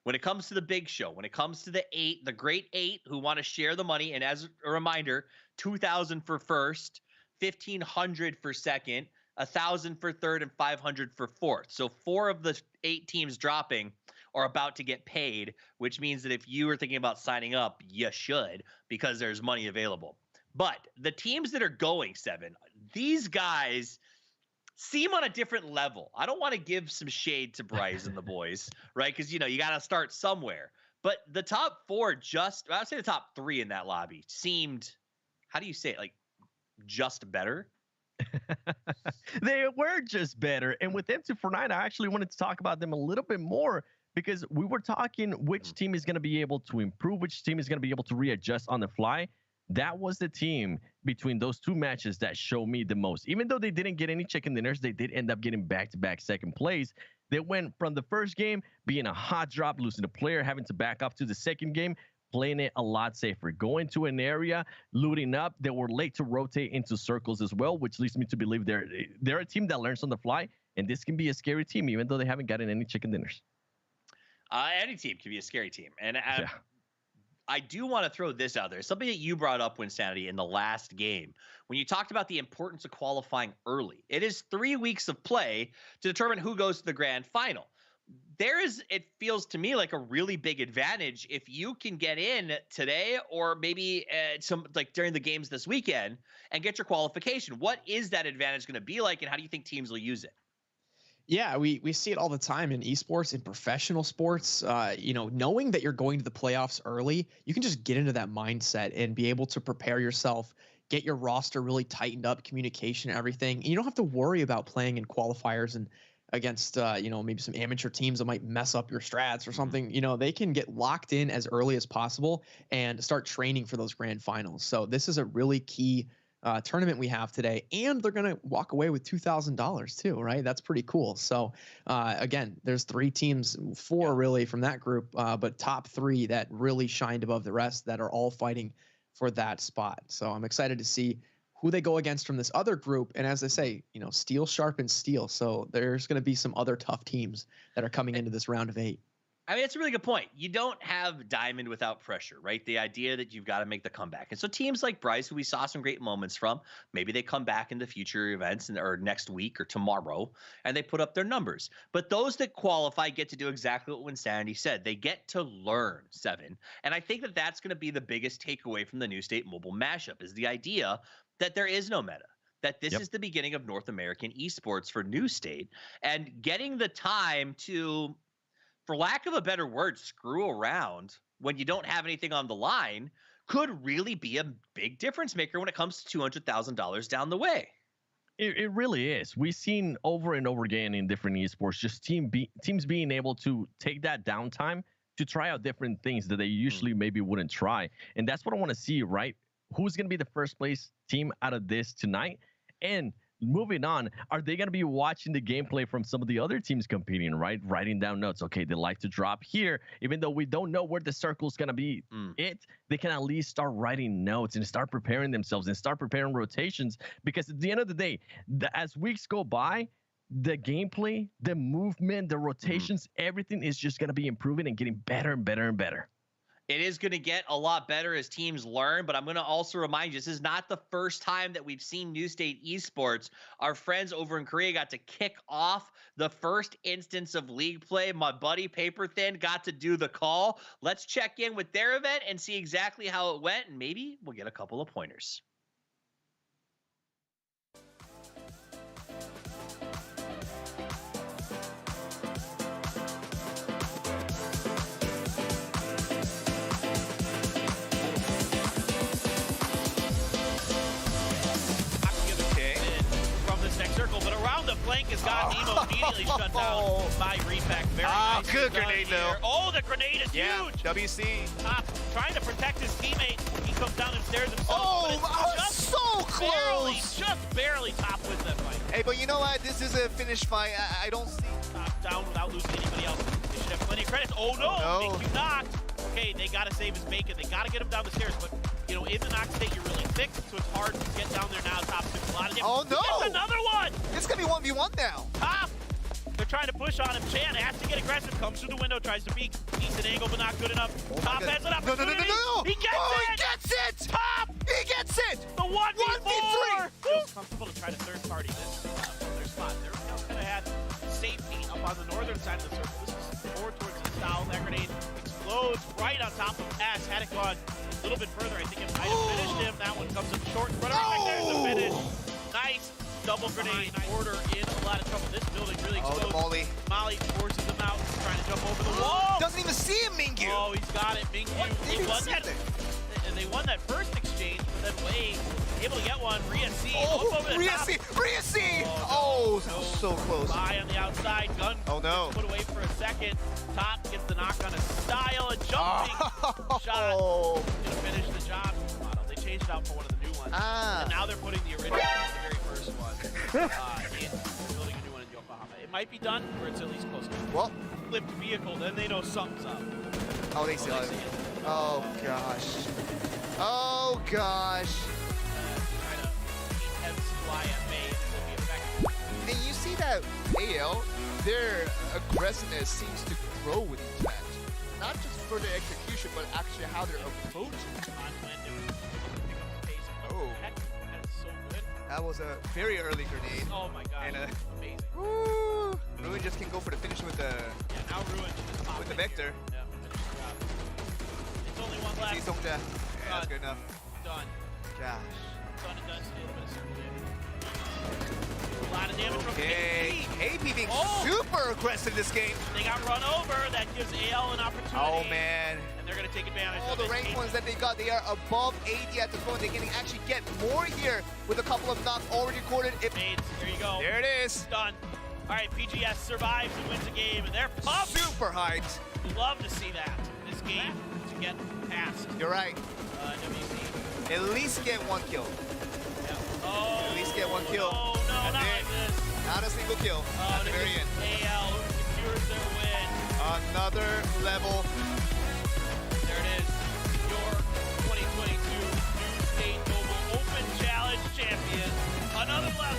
When it comes to the big show, when it comes to the 8, the great 8 who want to share the money, and as a reminder, 2,000 for first, 1,500 for second, 1,000 for third, and 500 for fourth. So 4 of the 8 teams dropping are about to get paid, which means that if you are thinking about signing up, you should, because there's money available. But the teams that are going, 7, these guys seem on a different level. I don't want to give some shade to Bryce and the boys, right? Because, you know, you got to start somewhere. But the top 4 I would say the top 3 in that lobby seemed, how do you say it? Like, just better? They were just better. And with M249, I actually wanted to talk about them a little bit more, because we were talking which team is going to be able to improve, which team is going to be able to readjust on the fly. That was the team between those 2 matches that showed me the most. Even though they didn't get any chicken dinners, they did end up getting back-to-back second place. They went from the first game being a hot drop, losing a player, having to back up to the second game, playing it a lot safer, going to an area, looting up. They were late to rotate into circles as well, which leads me to believe they're a team that learns on the fly, and this can be a scary team, even though they haven't gotten any chicken dinners. Any team can be a scary team. And I do want to throw this out there. Something that you brought up, Wynnsanity, in the last game, when you talked about the importance of qualifying early. It is 3 weeks of play to determine who goes to the grand final. It feels to me like a really big advantage if you can get in today, or maybe during the games this weekend, and get your qualification. What is that advantage going to be like, and how do you think teams will use it? Yeah, we see it all the time in esports, in professional sports. You know, knowing that you're going to the playoffs early, you can just get into that mindset and be able to prepare yourself, get your roster really tightened up, communication, everything. And you don't have to worry about playing in qualifiers and against you know, maybe some amateur teams that might mess up your strats or something. You know, they can get locked in as early as possible and start training for those grand finals. So this is a really key tournament we have today, and they're going to walk away with $2,000 too, right? That's pretty cool. So again, there's 3 teams, 4 really from that group, but top 3 that really shined above the rest that are all fighting for that spot. So I'm excited to see who they go against from this other group. And as I say, you know, steel sharpens steel. So there's going to be some other tough teams that are coming into this round of 8. I mean, it's a really good point. You don't have diamond without pressure, right? The idea that you've got to make the comeback. And so teams like Bryce, who we saw some great moments from, maybe they come back in the future events or next week or tomorrow, and they put up their numbers. But those that qualify get to do exactly what Wynnsanity said. They get to learn, Seven. And I think that that's going to be the biggest takeaway from the New State Mobile Mashup, is the idea that there is no meta, that this is the beginning of North American esports for New State, and getting the time to, for lack of a better word, screw around when you don't have anything on the line could really be a big difference maker when it comes to $200,000 down the way. It really is. We've seen over and over again in different esports, just teams being able to take that downtime to try out different things that they usually maybe wouldn't try. And that's what I want to see, right? Who's going to be the first place team out of this tonight? And moving on, are they going to be watching the gameplay from some of the other teams competing, right? Writing down notes. Okay, they like to drop here. Even though we don't know where the circle is going to be, they can at least start writing notes and start preparing themselves and start preparing rotations. Because at the end of the day, as weeks go by, the gameplay, the movement, the rotations, everything is just going to be improving and getting better and better and better. It is going to get a lot better as teams learn, but I'm going to also remind you, this is not the first time that we've seen New State Esports. Our friends over in Korea got to kick off the first instance of league play. My buddy Paper Thin got to do the call. Let's check in with their event and see exactly how it went, and maybe we'll get a couple of pointers. Circle, but around the flank has got Nemo immediately shut down by Repack. Very nice. Good grenade though. Oh, the grenade is huge. WC. Trying to protect his teammate. He comes down and stares himself. Oh, just so close. Just barely top wins that fight. Hey, but you know what? This is a finished fight. I don't see. Top down without losing anybody else. They should have plenty of credits. Oh no, Make you knocked. Okay, they got to save his bacon. They got to get him down the stairs, but you know, in the knock state, you're really thick, so it's hard to get down there now. Top 6, a lot of damage. Oh no! It's another one! It's gonna be 1v1 now. Top! They're trying to push on him. Chan has to get aggressive, comes through the window, tries to peek. Decent angle, but not good enough. Top has an opportunity. No! He gets it! He gets it! Top! He gets it! The 1v4! 1v3! Feels comfortable to try to third party this their spot. They're now going to have safety up on the northern side of the circle. This is more towards the south. That grenade explodes right on top of S. Had it gone a little bit further, I think it might have finished him. That one comes up short. There's the finish. Nice double grenade order in a lot of trouble. This building really exposed. Oh, the Molly forces him out, trying to jump over the wall. Doesn't even see him, Mingyu. Oh, he's got it. Mingyu. They won that first exchange, but then Wade able to get one. Rhea C. Rhea C! Oh, so close. Bye on the outside. Gun put away for a second. Top gets the knock on a style. A jumping shot. Gonna finish the job. They changed it out for one of the new ones. And now they're putting the original, the very first one, they're building a new one in Yokohama. It might be done, or it's at least close to it. Well, flipped vehicle, then they know something's up. Oh, they see it. Oh, gosh. Oh, gosh. Trying to keep heads fly at bay. And you see that AL, their aggressiveness seems to grow with each match. Not just for their execution, but actually how they're approaching. Oh. That is so good. That was a very early grenade. Oh my god. And amazing. Woo! Ruin just can go for the finish with the now Ruin just pop with the Vector. Yeah, it's only one left. Yeah, that's good enough. Done. Gosh. Done and done. Still a bit of circle damage. A lot of damage from Okay, KP being Oh! super aggressive this game. They got run over. That gives AL an opportunity. Oh man. And they're going to take advantage All of the it. ranked ones that they got, they are above 80 at this point. They can actually get more here with a couple of knocks already recorded. Nades, here you go. There it is. Done. All right, PGS survives and wins a game, and they're pumped. Super hyped. Love to see that. This game to get past You're right. WC. At least get one kill. Yeah. Oh, At least get one kill. No, not That's like it. this. Not a single kill at the very end. AL secures their win. Another level. There it is. Your 2022 New State Mobile Open Challenge champion. Another level.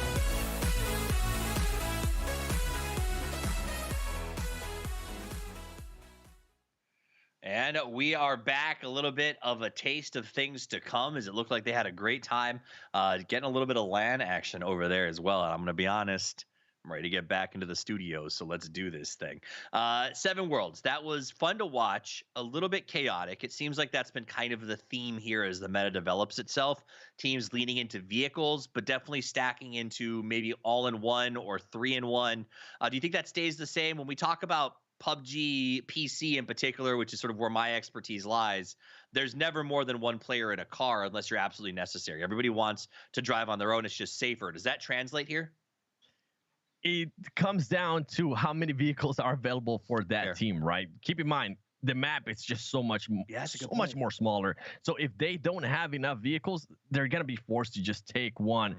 And we are back. A little bit of a taste of things to come, as it looked like they had a great time getting a little bit of LAN action over there as well. And I'm going to be honest, I'm ready to get back into the studio, so let's do this thing. 7 Worlds, that was fun to watch, a little bit chaotic. It seems like that's been kind of the theme here as the meta develops itself. Teams leaning into vehicles, but definitely stacking into maybe all-in-one or 3-in-1. Do you think that stays the same? When we talk about PUBG PC in particular, which is sort of where my expertise lies, there's never more than one player in a car unless you're absolutely necessary. Everybody wants to drive on their own. It's just safer. Does that translate here? It comes down to how many vehicles are available for that team, right? Keep in mind, the map is just so much much more smaller. So if they don't have enough vehicles, they're going to be forced to just take one.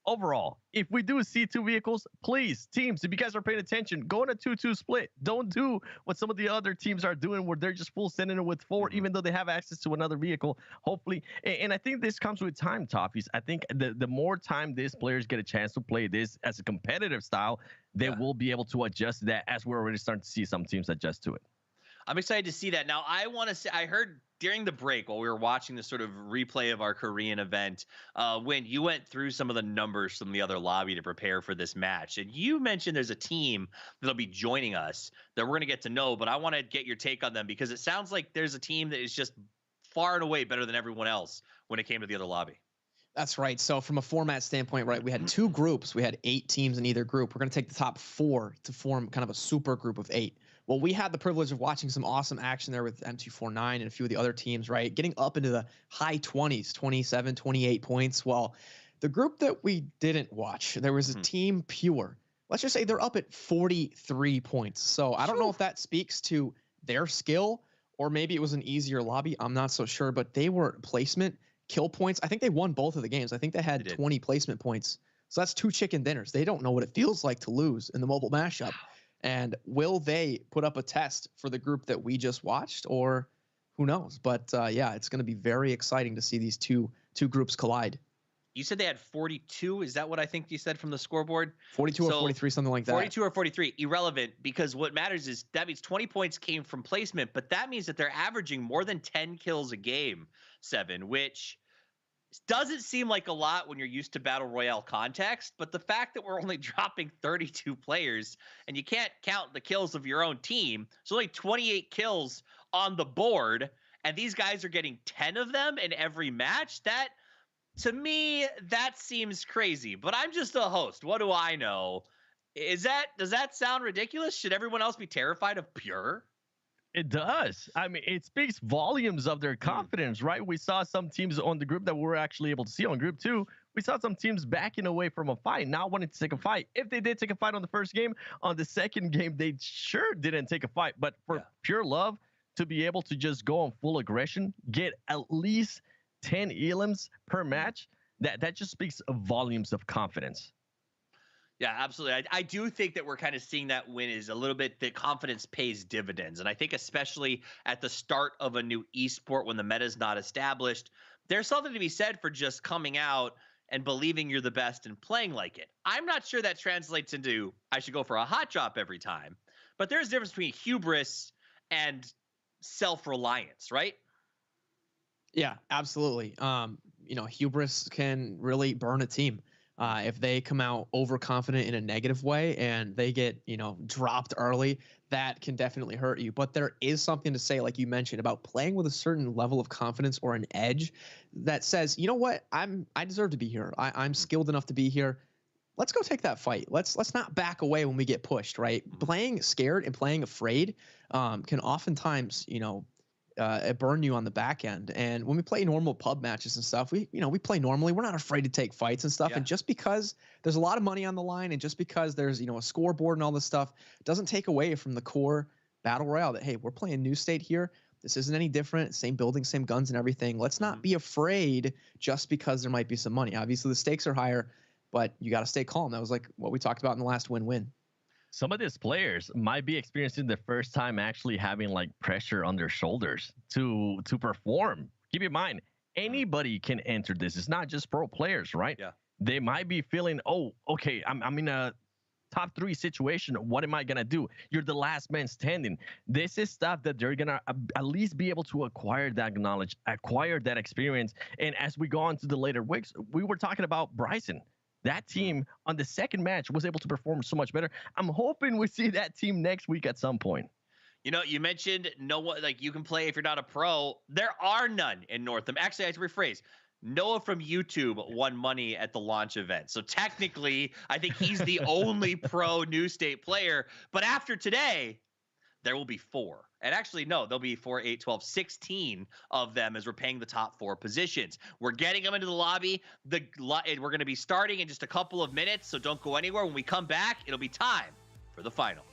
Overall, if we do see 2 vehicles, please, teams, if you guys are paying attention, go in a 2-2 split. Don't do what some of the other teams are doing where they're just full sending it with 4, even though they have access to another vehicle. Hopefully, and I think this comes with time, Toffees. I think the more time these players get a chance to play this as a competitive style, they will be able to adjust to that, as we're already starting to see some teams adjust to it. I'm excited to see that. Now, I want to say, I heard during the break while we were watching this sort of replay of our Korean event, when you went through some of the numbers from the other lobby to prepare for this match, and you mentioned there's a team that'll be joining us that we're going to get to know, but I want to get your take on them because it sounds like there's a team that is just far and away better than everyone else when it came to the other lobby. That's right. So from a format standpoint, right, we had 2 groups. We had 8 teams in either group. We're going to take the top 4 to form kind of a super group of 8. Well, we had the privilege of watching some awesome action there with M249 and a few of the other teams, right? Getting up into the high 20s, 27, 28 points. Well, the group that we didn't watch, there was a team Pure. Let's just say they're up at 43 points. So I don't know if that speaks to their skill or maybe it was an easier lobby. I'm not so sure, but they were placement, kill points. I think they won both of the games. I think they had 20 placement points. So that's 2 chicken dinners. They don't know what it feels like to lose in the mobile mashup. And will they put up a test for the group that we just watched, or who knows? But yeah, it's going to be very exciting to see these two groups collide. You said they had 42. Is that what I think you said from the scoreboard? 42 or 43, something like that. 42 or 43. Irrelevant, because what matters is that means 20 points came from placement, but that means that they're averaging more than 10 kills a game, 7, which doesn't seem like a lot when you're used to Battle Royale context, but the fact that we're only dropping 32 players and you can't count the kills of your own team, so only 28 kills on the board, and these guys are getting 10 of them in every match, that, to me, that seems crazy. But I'm just a host. What do I know? Does that sound ridiculous? Should everyone else be terrified of Pure? It does. I mean, it speaks volumes of their confidence, right? We saw some teams on the group that we were actually able to see on group 2. We saw some teams backing away from a fight, not wanting to take a fight. If they did take a fight on the first game, on the second game, they sure didn't take a fight. But for Pure Love to be able to just go on full aggression, get at least 10 elims per match, that just speaks volumes of confidence. Yeah, absolutely. I do think that we're kind of seeing that win is a little bit that confidence pays dividends. And I think especially at the start of a new esport when the meta is not established, there's something to be said for just coming out and believing you're the best and playing like it. I'm not sure that translates into I should go for a hot drop every time, but there's a difference between hubris and self-reliance, right? Yeah, absolutely. Hubris can really burn a team. If they come out overconfident in a negative way and they get, dropped early, that can definitely hurt you. But there is something to say, like you mentioned, about playing with a certain level of confidence or an edge that says, you know what, I deserve to be here. I'm skilled enough to be here. let's go take that fight. Let's not back away when we get pushed, right? Playing scared and playing afraid can oftentimes, burn you on the back end. And when we play normal pub matches and stuff, we play normally. We're not afraid to take fights and stuff. Yeah. And just because there's a lot of money on the line, and just because there's a scoreboard and all this stuff, doesn't take away from the core battle royale. That, hey, we're playing New State here. This isn't any different. Same building, same guns and everything. Let's not be afraid just because there might be some money. Obviously, the stakes are higher, but you got to stay calm. That was like what we talked about in the last win-win. Some of these players might be experiencing the first time actually having like pressure on their shoulders to perform. Keep in mind, anybody can enter this. It's not just pro players, right? Yeah. They might be feeling, oh, okay, I'm in a top 3 situation. What am I gonna do? You're the last man standing. This is stuff that they're gonna at least be able to acquire that knowledge, acquire that experience. And as we go on to the later weeks, we were talking about Bryson. That team on the second match was able to perform so much better. I'm hoping we see that team next week at some point. You mentioned no one, like, you can play if you're not a pro. There are none in Northam. Actually, I have to rephrase. Noah from YouTube won money at the launch event. So technically, I think he's the only pro New State player. But after today, there will be 4. And actually, no, there'll be 4, 8, 12, 16 of them as we're paying the top 4 positions. We're getting them into the lobby. We're going to be starting in just a couple of minutes, so don't go anywhere. When we come back, it'll be time for the final.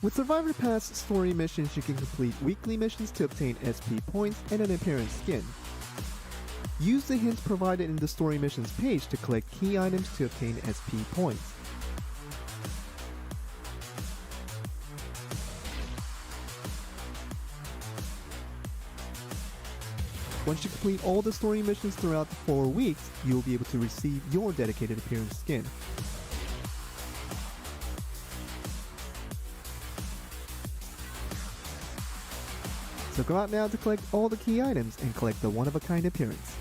With Survivor Pass story missions, you can complete weekly missions to obtain SP points and an appearance skin. Use the hints provided in the story missions page to collect key items to obtain SP points. Once you complete all the story missions throughout the 4 weeks, you will be able to receive your dedicated appearance skin. So go out now to collect all the key items and collect the one-of-a-kind appearance.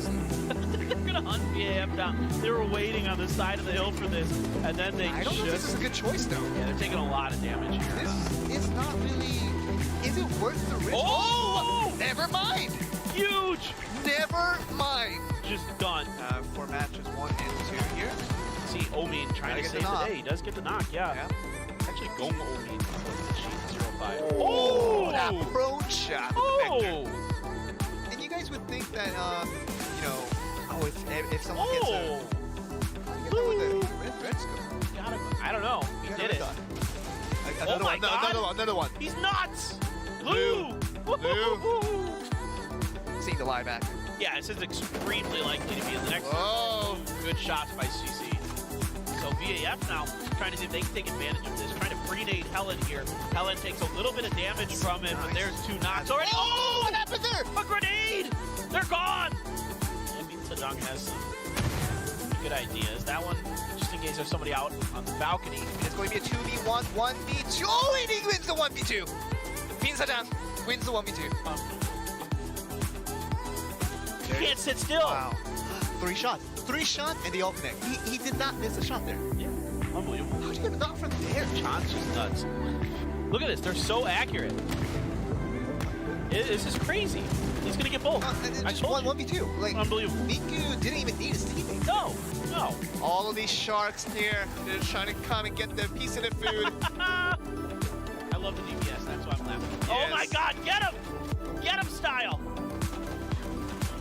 They're gonna hunt BAF down. They were waiting on the side of the hill for this, and then they I don't know if this is a good choice though. Yeah, they're taking a lot of damage here. This is not really. Is it worth the risk? Oh! Never mind. Huge! Never mind. Just done. For matches 1 and 2 here. See, Omin trying to Gotta get save the the knock. day. He does get the knock, yeah. Actually, go Omin. Sheet 0-5. Oh, that approach shot. Oh! And you guys would think that, you know, oh, if someone gets a. Oh! How do you get that with the red scope? I don't know. He Yeah, did it. Another Oh my one, God. another one. He's nuts! Blue. Blue! Blue. See the lie back. Yeah, this is extremely likely to be in the next Oh. Good shots by CC. So VAF now trying to see if they can take advantage of this. Trying to pre-nade Helen here. Helen takes a little bit of damage from it, but there's 2 knocks already. Oh, what happened there? A grenade! They're gone! I mean, Sedong has some good ideas. That one, just in case there's somebody out on the balcony. It's going to be a 2v1, 1v2. Oh, and he wins the 1v2. Wynnsanity wins the 1v2. You can't sit still. Wow. 3 shots. 3 shots, and they all connect. He did not miss a shot there. Yeah, unbelievable. How'd you get a knock from there? John's just nuts. Look at this. They're so accurate. This is crazy. He's going to get both. I Just told one you. 1v2. Like, Unbelievable. Miku didn't even need his teammate. No. All of these sharks here, they're trying to come and get their piece of the food. I love the DPS. That's why I'm laughing. Oh my God. Get him. Get him style.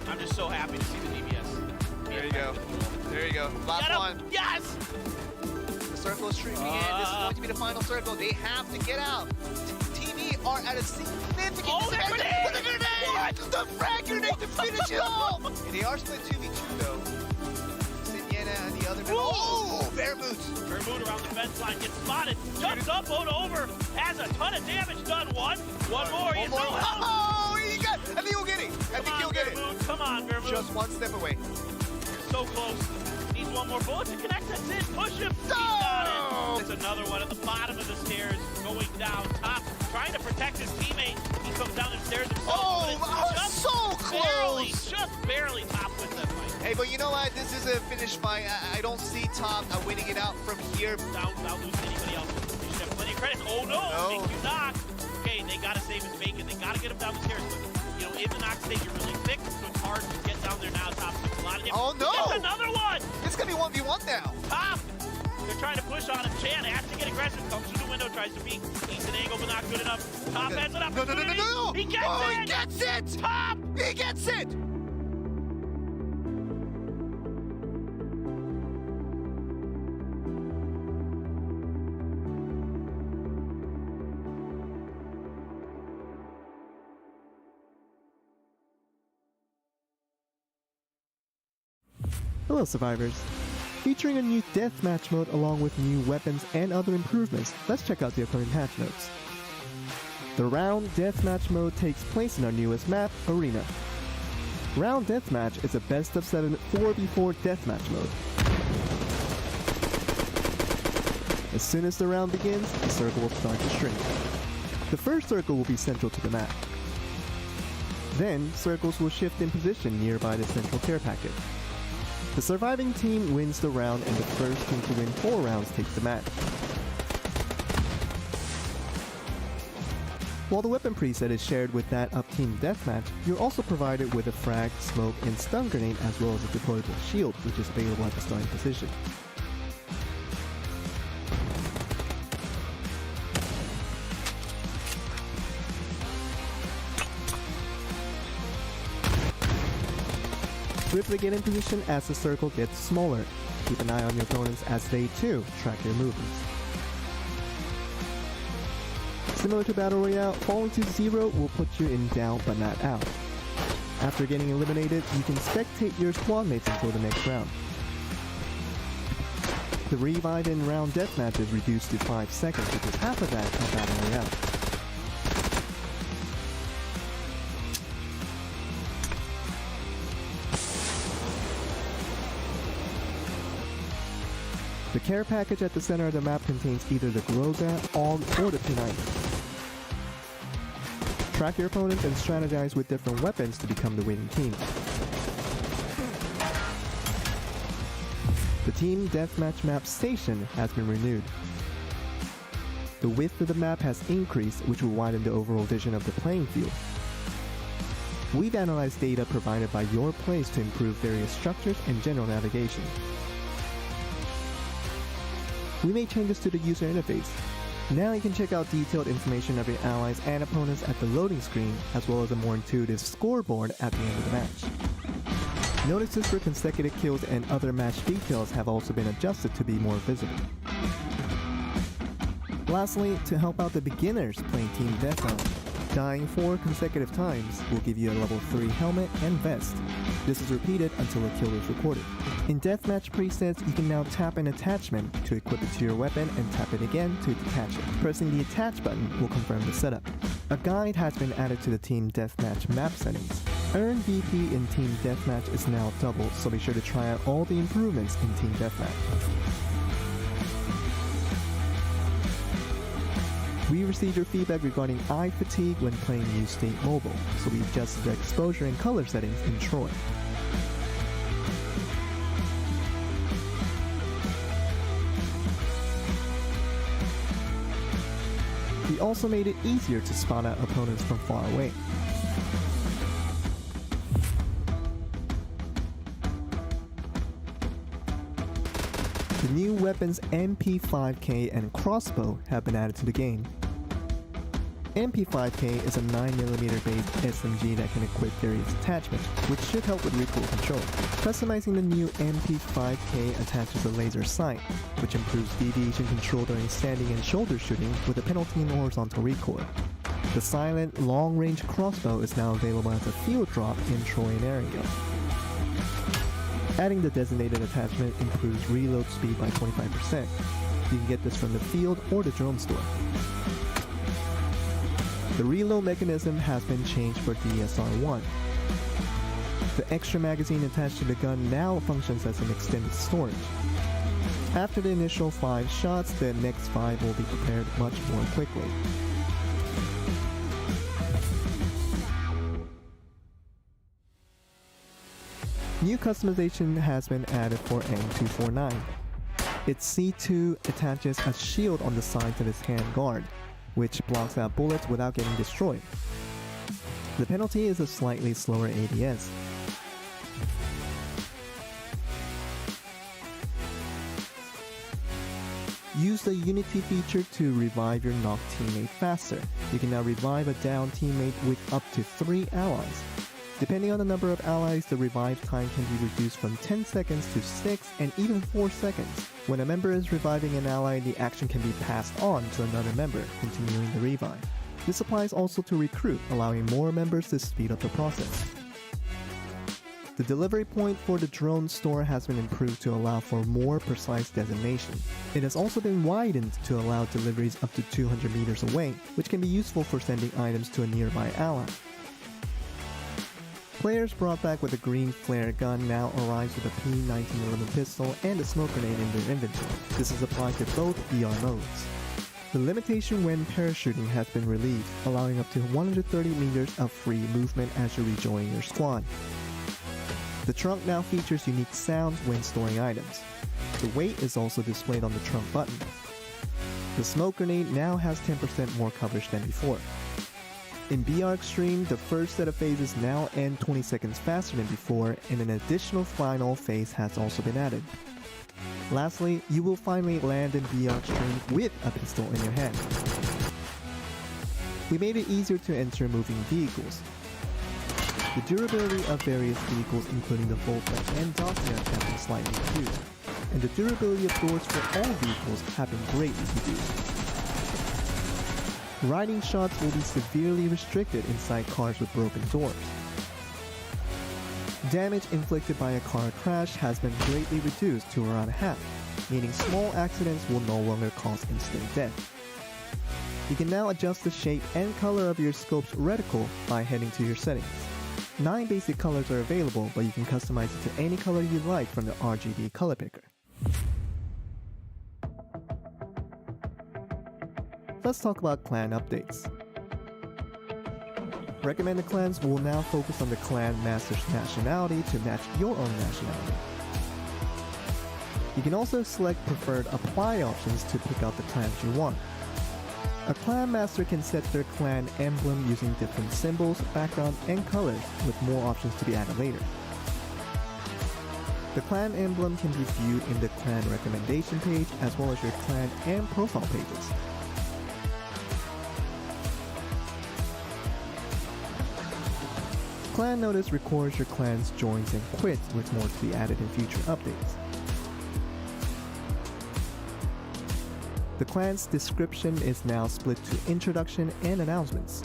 I'm just so happy to see the DPS. There you go. There you go. Last Get him. one. Yes. The circle is streaming in. This is going to be the final circle. They have to get out. TV are at a significant Oh, that disadvantage. grenade! With the grenade! What? The frag grenade to finish it off! And they are split 2v2 though. Sienna and the other. Oh, bear boots. Vermouth around the fence line gets spotted. Jumps up, hold over. Has a ton of damage done. One more. He's no help. Oh, he got. I think he'll get it. I think he'll get it. Come on, Vermouth. Just one step away. So close. Needs one more bullet to connect. That's it. Push him. He got it. There's another one at the bottom of the stairs. Going down top. Trying to protect his teammate. He comes down the stairs himself. Oh, just so close. Just barely top with that fight. Hey, but you know what? This is a finish fight. I don't see Top winning it out from here. Without losing anybody else. They should have plenty of credits. Oh no. Make you knock. Okay, they got to save his bacon. They got to get him down the stairs. But, you know, in the knock state, you're really thick, so it's hard to get down there now. Top takes a lot of damage. Oh no. There's another one. It's going to be 1v1 now. Top. They're trying to push on him. Chan has to get aggressive. Comes through the window, tries to peek. Eats an angle, but not good enough. Top has an opportunity. No. He gets Oh, it. he gets it. Top. He gets it. Hello survivors! Featuring a new deathmatch mode along with new weapons and other improvements, let's check out the upcoming patch notes. The Round Deathmatch mode takes place in our newest map, Arena. Round Deathmatch is a best of 7 4v4 deathmatch mode. As soon as the round begins, the circle will start to shrink. The first circle will be central to the map. Then, circles will shift in position nearby the central care packet. The surviving team wins the round, and the first team to win 4 rounds takes the match. While the weapon preset is shared with that of Team Deathmatch, you're also provided with a frag, smoke, and stun grenade as well as a deployable shield, which is available at the starting position. Swiftly get in position as the circle gets smaller. Keep an eye on your opponents as they too track your movements. Similar to Battle Royale, falling to 0 will put you in down but not out. After getting eliminated, you can spectate your squad mates until the next round. The revive in round deathmatch is reduced to 5 seconds, which is half of that of Battle Royale. The care package at the center of the map contains either the Groza, AUG, or the P90. Track your opponents and strategize with different weapons to become the winning team. The Team Deathmatch map station has been renewed. The width of the map has increased, which will widen the overall vision of the playing field. We've analyzed data provided by your plays to improve various structures and general navigation. We made changes to the user interface. Now you can check out detailed information of your allies and opponents at the loading screen, as well as a more intuitive scoreboard at the end of the match. Notices for consecutive kills and other match details have also been adjusted to be more visible. Lastly, to help out the beginners playing Team Deathmatch, dying 4 consecutive times will give you a level 3 helmet and vest. This is repeated until a kill is recorded. In Deathmatch presets, you can now tap an attachment to equip it to your weapon and tap it again to detach it. Pressing the attach button will confirm the setup. A guide has been added to the Team Deathmatch map settings. Earn VP in Team Deathmatch is now doubled, so be sure to try out all the improvements in Team Deathmatch. We received your feedback regarding eye fatigue when playing New State Mobile, so we adjusted the exposure and color settings in Troy. We also made it easier to spot out opponents from far away. The new weapons MP5K and crossbow have been added to the game. MP5K is a 9mm based SMG that can equip various attachments, which should help with recoil control. Customizing the new MP5K attaches a laser sight, which improves deviation control during standing and shoulder shooting with a penalty in horizontal recoil. The silent, long-range crossbow is now available as a field drop in Troy and area. Adding the designated attachment improves reload speed by 25%. You can get this from the field or the drone store. The reload mechanism has been changed for DSR-1. The extra magazine attached to the gun now functions as an extended storage. After the initial 5 shots, the next 5 will be prepared much more quickly. New customization has been added for M249. Its C2 attaches a shield on the sides of its handguard, which blocks out bullets without getting destroyed. The penalty is a slightly slower ADS. Use the Unity feature to revive your knocked teammate faster. You can now revive a down teammate with up to 3 allies. Depending on the number of allies, the revive time can be reduced from 10 seconds to 6 and even 4 seconds. When a member is reviving an ally, the action can be passed on to another member, continuing the revive. This applies also to recruit, allowing more members to speed up the process. The delivery point for the drone store has been improved to allow for more precise designation. It has also been widened to allow deliveries up to 200 meters away, which can be useful for sending items to a nearby ally. Players brought back with a green flare gun now arrives with a P19mm pistol and a smoke grenade in their inventory. This is applied to both VR modes. The limitation when parachuting has been relieved, allowing up to 130 meters of free movement as you rejoin your squad. The trunk now features unique sounds when storing items. The weight is also displayed on the trunk button. The smoke grenade now has 10% more coverage than before. In BR Extreme, the first set of phases now end 20 seconds faster than before, and an additional final phase has also been added. Lastly, you will finally land in BR Extreme with a pistol in your hand. We made it easier to enter moving vehicles. The durability of various vehicles, including the full-fledged and document, have been slightly reduced, and the durability of doors for all vehicles have been greatly reduced. Riding shots will be severely restricted inside cars with broken doors. Damage inflicted by a car crash has been greatly reduced to around half, meaning small accidents will no longer cause instant death. You can now adjust the shape and color of your scope's reticle by heading to your settings. 9 basic colors are available, but you can customize it to any color you like from the RGB color picker. Let's talk about clan updates. Recommended clans will now focus on the clan master's nationality to match your own nationality. You can also select preferred apply options to pick out the clans you want. A clan master can set their clan emblem using different symbols, background, and colors, with more options to be added later. The clan emblem can be viewed in the clan recommendation page as well as your clan and profile pages. Clan Notice records your clan's joins and quits, with more to be added in future updates. The clan's description is now split to introduction and announcements.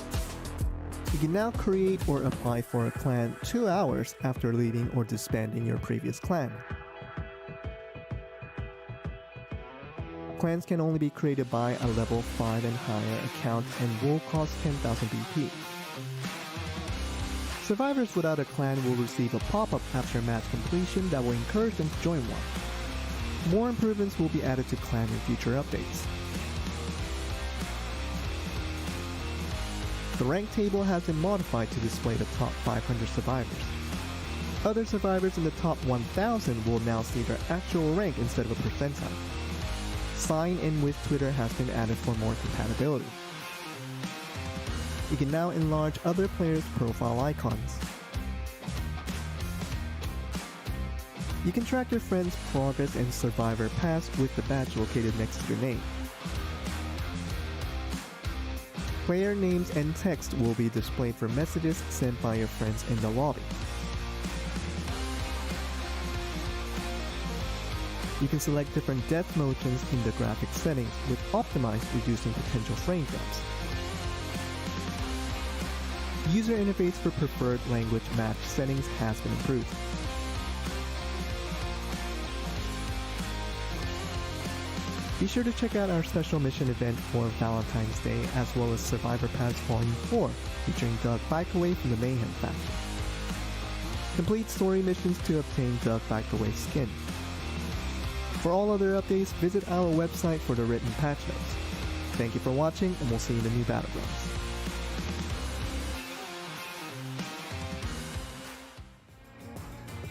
You can now create or apply for a clan 2 hours after leaving or disbanding your previous clan. Clans can only be created by a level 5 and higher account and will cost 10,000 BP. Survivors without a clan will receive a pop-up after match completion that will encourage them to join one. More improvements will be added to clan in future updates. The rank table has been modified to display the top 500 survivors. Other survivors in the top 1000 will now see their actual rank instead of a percentile. Sign in with Twitter has been added for more compatibility. You can now enlarge other players' profile icons. You can track your friends' progress and survivor pass with the badge located next to your name. Player names and text will be displayed for messages sent by your friends in the lobby. You can select different death motions in the graphics settings, with optimized reducing potential frame drops. User interface for preferred language match settings has been improved. Be sure to check out our special mission event for Valentine's Day, as well as Survivor Pass Volume 4, featuring Doug Backaway from the Mayhem faction. Complete story missions to obtain Doug Backaway skin. For all other updates, visit our website for the written patch notes. Thank you for watching, and we'll see you in the new Battlegrounds.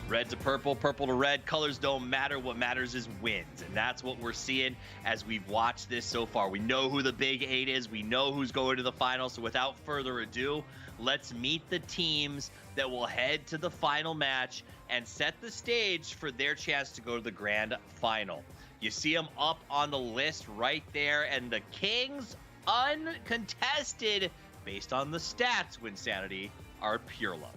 Red to purple, purple to red, colors don't matter. What matters is wins. And that's what we're seeing as we've watched this so far. We know who the big 8 is. We know who's going to the final. So without further ado, let's meet the teams that will head to the final match and set the stage for their chance to go to the grand final. You see them up on the list right there. And the Kings, uncontested, based on the stats, Wynnsanity, are Pure Love.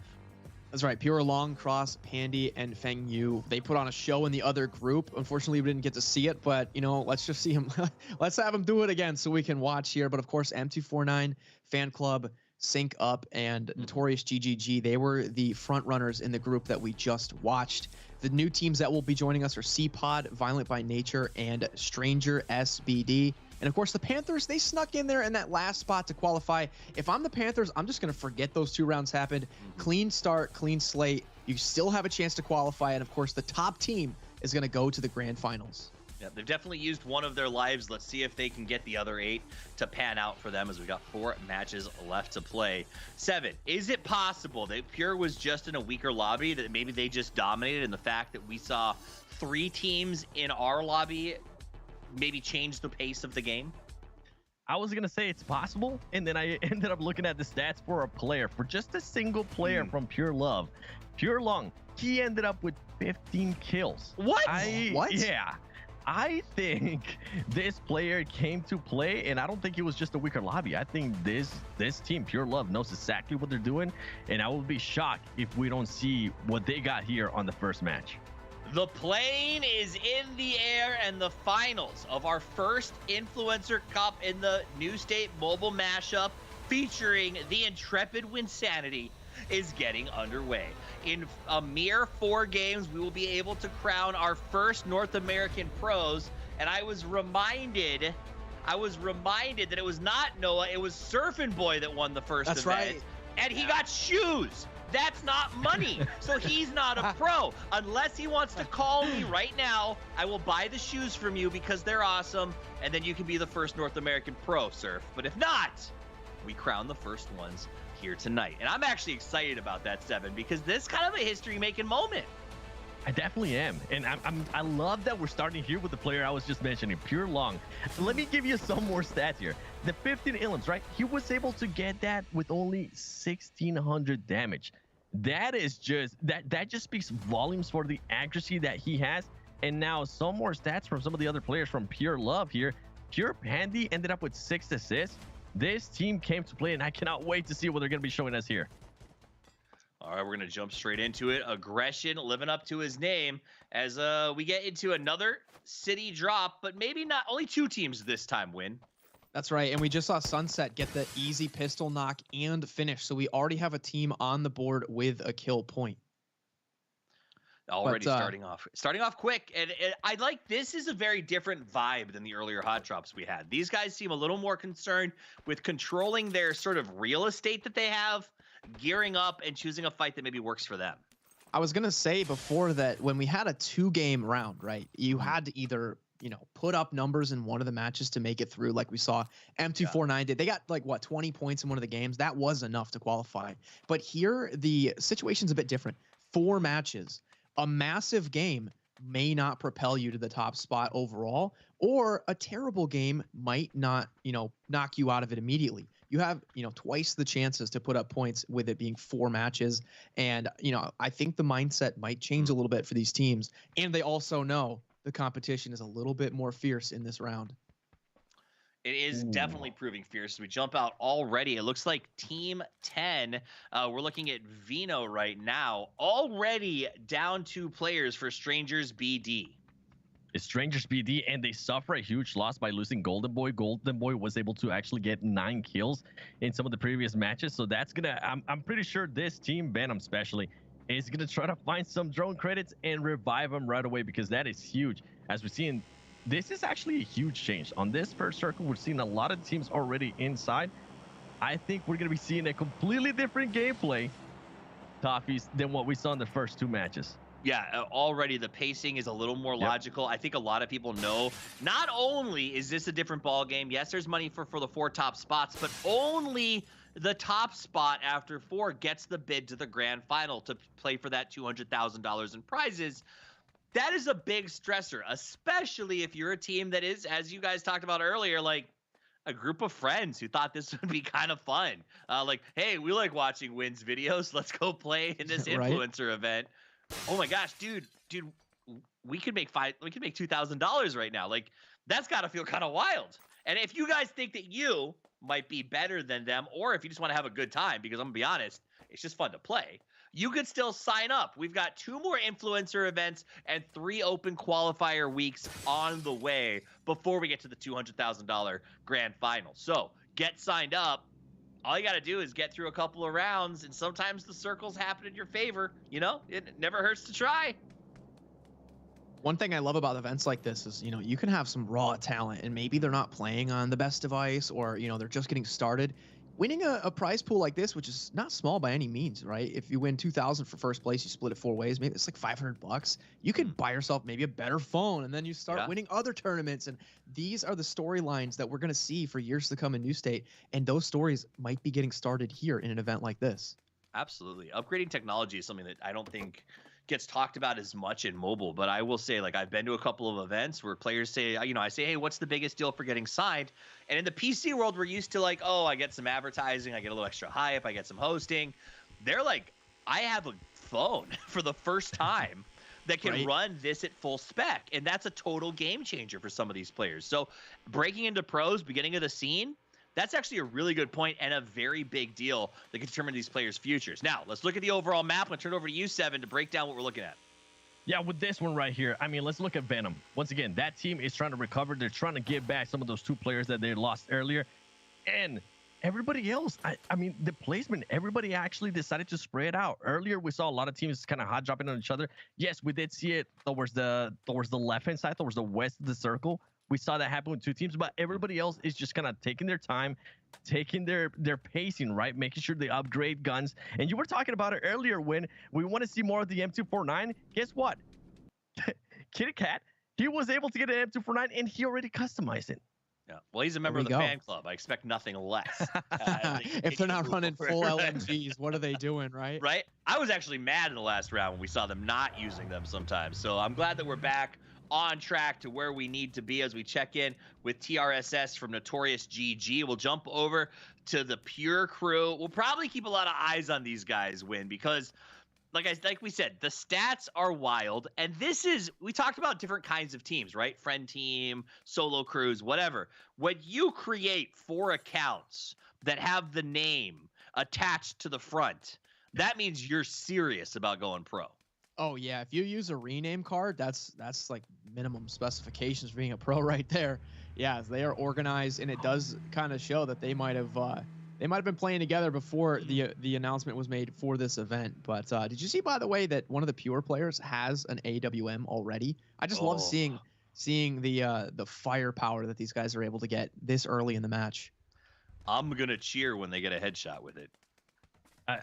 That's right. Pure Long Cross, Pandy, and Feng Yu. They put on a show in the other group. Unfortunately, we didn't get to see it, but you know, let's just see him. Let's have him do it again so we can watch here. But of course, M249, Fan Club, Sync Up, and Notorious GGG. They were the front runners in the group that we just watched. The new teams that will be joining us are C-Pod, Violent by Nature, and Stranger SBD. And of course, the Panthers, they snuck in there in that last spot to qualify. If I'm the Panthers, I'm just going to forget those 2 rounds happened. Clean start, clean slate. You still have a chance to qualify. And of course, the top team is going to go to the grand finals. Yeah, they've definitely used one of their lives. Let's see if they can get the other 8 to pan out for them, as we got 4 matches left to play. 7, is it possible that Pure was just in a weaker lobby, that maybe they just dominated, and the fact that we saw 3 teams in our lobby maybe change the pace of the game? I was going to say it's possible, and then I ended up looking at the stats for a player, for just a single player from Pure Love. Pure Long, he ended up with 15 kills. What? What? Yeah. I think this player came to play, and I don't think it was just a weaker lobby. I think this team, Pure Love, knows exactly what they're doing, and I will be shocked if we don't see what they got here on the first match. The plane is in the air, and the finals of our first Influencer Cup in the New State Mobile Mashup featuring the intrepid Wynnsanity is getting underway. In a mere 4 games, we will be able to crown our first North American pros, and I was reminded that it was not Noah, it was Surfing Boy that won the first event. Right. And he got shoes. That's not money, so he's not a pro. Unless he wants to call me right now, I will buy the shoes from you because they're awesome, and then you can be the first North American pro, Surf. But if not, we crown the first ones here tonight. And I'm actually excited about that, Seven, because this is kind of a history-making moment. I definitely am, and I love that we're starting here with the player I was just mentioning, Pure Long. Let me give you some more stats here. The 15 elims, right? He was able to get that with only 1,600 damage. That is just that just speaks volumes for the accuracy that he has. And now some more stats from some of the other players from Pure Love here. Pure Pandy ended up with 6 assists. This team came to play, and I cannot wait to see what they're going to be showing us here. All right, we're going to jump straight into it. Aggression living up to his name as we get into another city drop, but maybe not. Only 2 teams this time win. That's right, and we just saw Sunset get the easy pistol knock and finish, so we already have a team on the board with a kill point. Already starting off quick, and I like this is a very different vibe than the earlier hot drops we had. These guys seem a little more concerned with controlling their sort of real estate that they have, gearing up and choosing a fight that maybe works for them. I was gonna say before that when we had a 2-game round, right? You had to either, put up numbers in one of the matches to make it through, like we saw M249 did. They got like 20 points in one of the games. That was enough to qualify. But here the situation's a bit different. 4 matches. A massive game may not propel you to the top spot overall, or a terrible game might not, knock you out of it immediately. You have, twice the chances to put up points with it being 4 matches. And, I think the mindset might change a little bit for these teams. And they also know the competition is a little bit more fierce in this round. It is definitely proving fierce. We jump out already. It looks like Team 10. We're looking at Vino right now. Already down 2 players for Strangers BD. It's Strangers BD, and they suffer a huge loss by losing Golden Boy. Golden Boy was able to actually get 9 kills in some of the previous matches. So that's going to, I'm pretty sure this team, Venom especially, is going to try to find some drone credits and revive them right away, because that is huge. As we're seeing, this is actually a huge change. On this first circle, we're seeing a lot of teams already inside. I think we're going to be seeing a completely different gameplay, Toffees, than what we saw in the first 2 matches. Yeah, already the pacing is a little more logical. I think a lot of people know not only is this a different ball game, yes, there's money for the 4 top spots, but only the top spot after 4 gets the bid to the grand final to play for that $200,000 in prizes. That is a big stressor, especially if you're a team that is, as you guys talked about earlier, like a group of friends who thought this would be kind of fun. Like, hey, we like watching Wynn's videos. Let's go play in this influencer event. Oh my gosh, dude, we could make $2,000 right now. Like, that's got to feel kind of wild. And if you guys think that you might be better than them, or if you just want to have a good time, because I'm gonna be honest, it's just fun to play, you could still sign up. We've got 2 more influencer events and 3 open qualifier weeks on the way before we get to the $200,000 grand final. So get signed up. All you got to do is get through a couple of rounds, and sometimes the circles happen in your favor. It never hurts to try. One thing I love about events like this is, you can have some raw talent, and maybe they're not playing on the best device, or, they're just getting started. Winning a prize pool like this, which is not small by any means, right? If you win $2,000 for first place, you split it 4 ways. Maybe it's like $500. You could buy yourself maybe a better phone, and then you start winning other tournaments. And these are the storylines that we're going to see for years to come in New State. And those stories might be getting started here in an event like this. Absolutely. Upgrading technology is something that I don't think gets talked about as much in mobile, but I will say, like, I've been to a couple of events where players say, I say, hey, what's the biggest deal for getting signed? And in the PC world, we're used to like, oh, I get some advertising, I get a little extra hype, I get some hosting. They're like, I have a phone for the first time that can run this at full spec. And that's a total game changer for some of these players. So breaking into pros, beginning of the scene, that's actually a really good point and a very big deal that can determine these players' futures. Now, let's look at the overall map. I'm going to turn it over to you, Seven, to break down what we're looking at. Yeah, with this one right here, I mean, let's look at Venom. Once again, that team is trying to recover. They're trying to get back some of those 2 players that they lost earlier. And everybody else, I mean, the placement, everybody actually decided to spread out. Earlier, we saw a lot of teams kind of hot dropping on each other. Yes, we did see it towards the left-hand side, towards the west of the circle. We saw that happen with 2 teams, but everybody else is just kind of taking their time, taking their pacing, right? Making sure they upgrade guns. And you were talking about it earlier when we want to see more of the M249. Guess what? Kitty Cat, he was able to get an M249 and he already customized it. Yeah. Well, he's a member of the fan club. I expect nothing less. If they're not running full LMGs, what are they doing, right? Right? I was actually mad in the last round when we saw them not using them sometimes. So I'm glad that we're back on track to where we need to be as we check in with TRSS from Notorious GG. We'll jump over to the Pure crew. We'll probably keep a lot of eyes on these guys, Win, because like we said, the stats are wild. And this is, we talked about different kinds of teams, right? Friend team, solo crews, whatever. When you create 4 accounts that have the name attached to the front, that means you're serious about going pro. Oh yeah, if you use a rename card, that's like minimum specifications for being a pro right there. Yeah, they are organized, and it does kind of show that they might have been playing together before the announcement was made for this event. But did you see, by the way, that one of the Pure players has an AWM already? I just love seeing the firepower that these guys are able to get this early in the match. I'm gonna cheer when they get a headshot with it.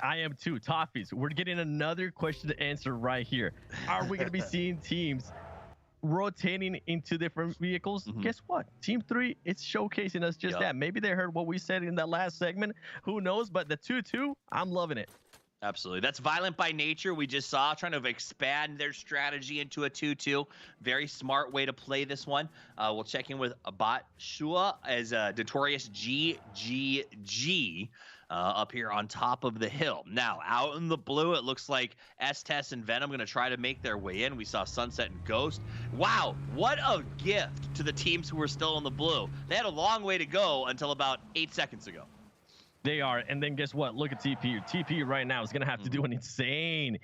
I am too. Toffees, we're getting another question to answer right here. Are we going to be seeing teams rotating into different vehicles? Guess what? Team 3, it's showcasing us just that. Maybe they heard what we said in that last segment. Who knows? But the 2-2, I'm loving it. Absolutely. That's Violent by Nature. We just saw trying to expand their strategy into a 2-2. Very smart way to play this one. We'll check in with Abat Shua as Notorious GGG. Up here on top of the hill. Now, out in the blue, it looks like S-Test and Venom going to try to make their way in. We saw Sunset and Ghost. Wow, what a gift to the teams who were still in the blue. They had a long way to go until about 8 seconds ago. They are, and then guess what? Look at TPU. TPU right now is going to have to do an insane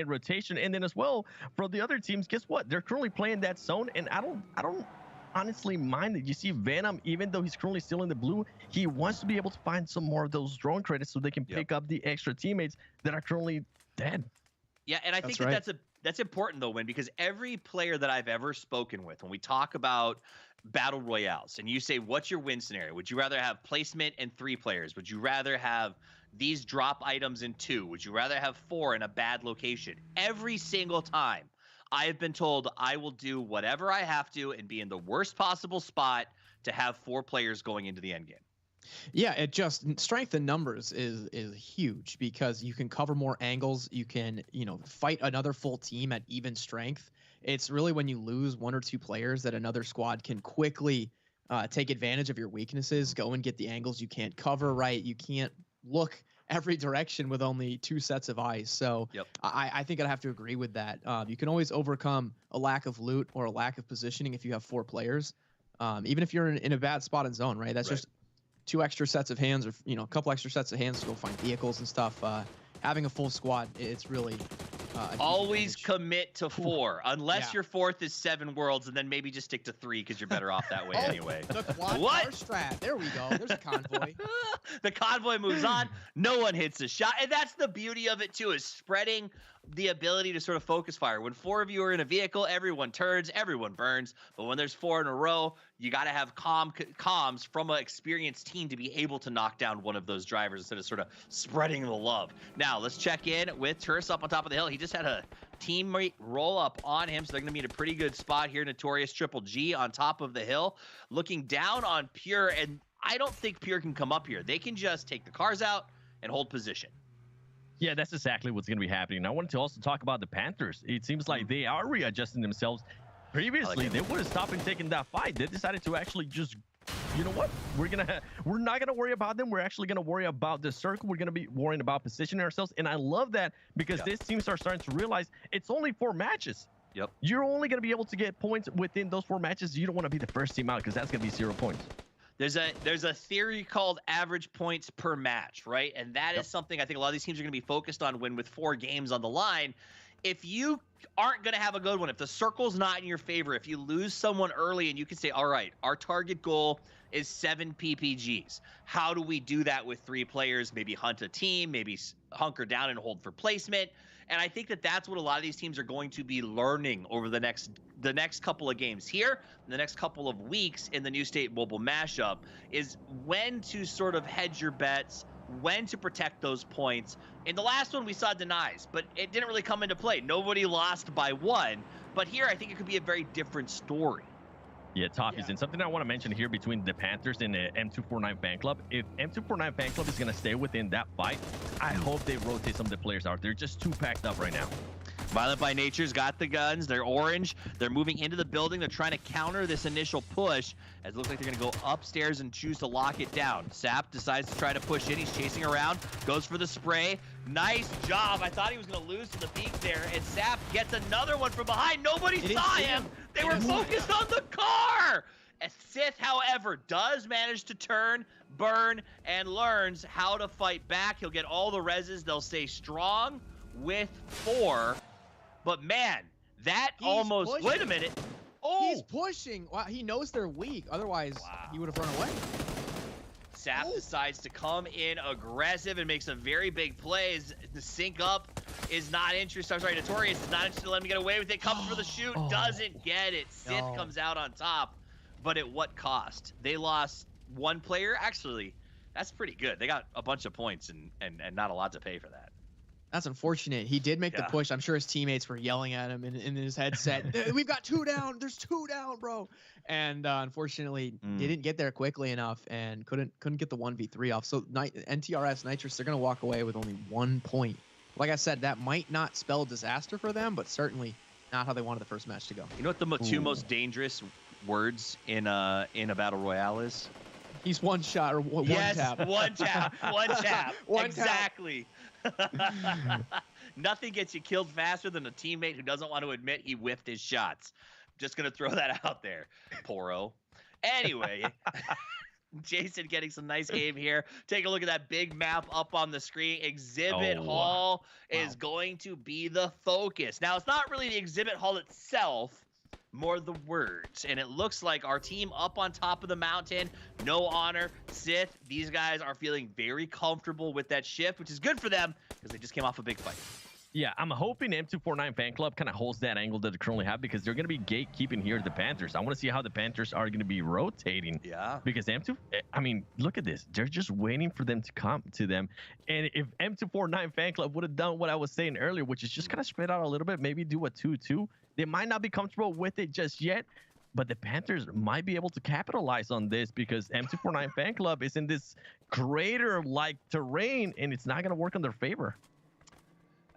rotation. And then as well, for the other teams, guess what? They're currently playing that zone, and I don't honestly mind it. You see Venom, even though he's currently still in the blue, he wants to be able to find some more of those drone credits so they can pick up the extra teammates that are currently dead. Yeah, and I think that's important though, Win, because every player that I've ever spoken with, when we talk about battle royales and you say, what's your win scenario? Would you rather have placement and 3 players? Would you rather have these drop items in 2? Would you rather have 4 in a bad location? Every single time I have been told I will do whatever I have to and be in the worst possible spot to have 4 players going into the end game. Yeah, it just strength in numbers is huge because you can cover more angles. You can, fight another full team at even strength. It's really when you lose 1 or 2 players that another squad can quickly take advantage of your weaknesses, go and get the angles you can't cover right. You can't look every direction with only 2 sets of eyes. So I think I'd have to agree with that. You can always overcome a lack of loot or a lack of positioning if you have 4 players, even if you're in a bad spot in zone, right? That's just 2 extra sets of hands or, a couple extra sets of hands to go find vehicles and stuff. Having a full squad, it's really always commit to 4 unless your 4th is 7 worlds, and then maybe just stick to 3 because you're better off that way anyway. The quad car strat. There we go. There's a convoy. The convoy moves on. No one hits a shot, and that's the beauty of it too, is spreading the ability to sort of focus fire. When 4 of you are in a vehicle, everyone turns, everyone burns. But when there's 4 in a row, you got to have comms from an experienced team to be able to knock down one of those drivers instead of sort of spreading the love. Now, let's check in with Turris up on top of the hill. He just had a teammate roll up on him, so they're going to be in a pretty good spot here. Notorious Triple G on top of the hill, looking down on Pure, and I don't think Pure can come up here. They can just take the cars out and hold position. Yeah, that's exactly what's going to be happening. I wanted to also talk about the Panthers. It seems like they are readjusting themselves. Previously, they would have stopped and taken that fight. They decided to actually just, you know what? We're not gonna worry about them. We're actually gonna worry about the circle. We're gonna be worrying about positioning ourselves. And I love that because these teams are starting to realize it's only 4 matches. Yep. You're only gonna be able to get points within those 4 matches. You don't want to be the first team out because that's gonna be 0 points. There's a theory called average points per match, right? And that is something I think a lot of these teams are going to be focused on when with 4 games on the line. If you aren't going to have a good one, if the circle's not in your favor, if you lose someone early and you can say, all right, our target goal is 7 PPGs. How do we do that with 3 players? Maybe hunt a team, maybe hunker down and hold for placement. And I think that that's what a lot of these teams are going to be learning over the next couple of games here, the next couple of weeks in the new State Mobile Mashup, is when to sort of hedge your bets, when to protect those points. In the last one, we saw denies, but it didn't really come into play. Nobody lost by 1. But here, I think it could be a very different story. Yeah, Toffees. And something I want to mention here between the Panthers and the M249 fan club. If M249 fan club is going to stay within that fight, I hope they rotate some of the players out. They're just too packed up right now. Violent by Nature's got the guns. They're orange. They're moving into the building. They're trying to counter this initial push, as it looks like they're going to go upstairs and choose to lock it down. Sap decides to try to push in. He's chasing around, goes for the spray. Nice job. I thought he was going to lose to the peak there, and Sap gets another one from behind. Nobody saw him. They were focused on the car. As Sith, however, does manage to turn, burn, and learns how to fight back. He'll get all the reses. They'll stay strong with 4. But man, that almost pushing. Wait a minute. Oh, he's pushing. Wow, he knows they're weak. Otherwise, he would have run away. Sap decides to come in aggressive and makes a very big play. The sync up is not interested. I'm sorry, Notorious is not interested to let him get away with it. Comes for the shoot, doesn't get it. Sith comes out on top, but at what cost? They lost 1 player. Actually, that's pretty good. They got a bunch of points and not a lot to pay for that. That's unfortunate. He did make the push. I'm sure his teammates were yelling at him in his headset. We've got 2 down. There's 2 down, bro. And unfortunately, he didn't get there quickly enough and couldn't get the 1v3 off. So NTRS Nitrous, they're going to walk away with only 1 point. Like I said, that might not spell disaster for them, but certainly not how they wanted the first match to go. You know what the 2 most dangerous words in a battle royale is? He's one shot or one tap. One tap. One tap. Exactly. Nothing gets you killed faster than a teammate who doesn't want to admit he whiffed his shots. Just gonna throw that out there, Poro. Anyway, Jason getting some nice game here. Take a look at that big map up on the screen. Exhibit hall is going to be the focus. Now, it's not really the exhibit hall itself, more the words. And it looks like our team up on top of the mountain, no honor, Sith, these guys are feeling very comfortable with that shift, which is good for them because they just came off a big fight. Yeah, I'm hoping M249 fan club kind of holds that angle that they currently have because they're going to be gatekeeping here the Panthers. I want to see how the Panthers are going to be rotating. Yeah. Because I mean, look at this. They're just waiting for them to come to them. And if M249 fan club would have done what I was saying earlier, which is just kind of spread out a little bit, maybe do a 2-2, they might not be comfortable with it just yet. But the Panthers might be able to capitalize on this because M249 fan club is in this crater-like terrain, and it's not going to work in their favor.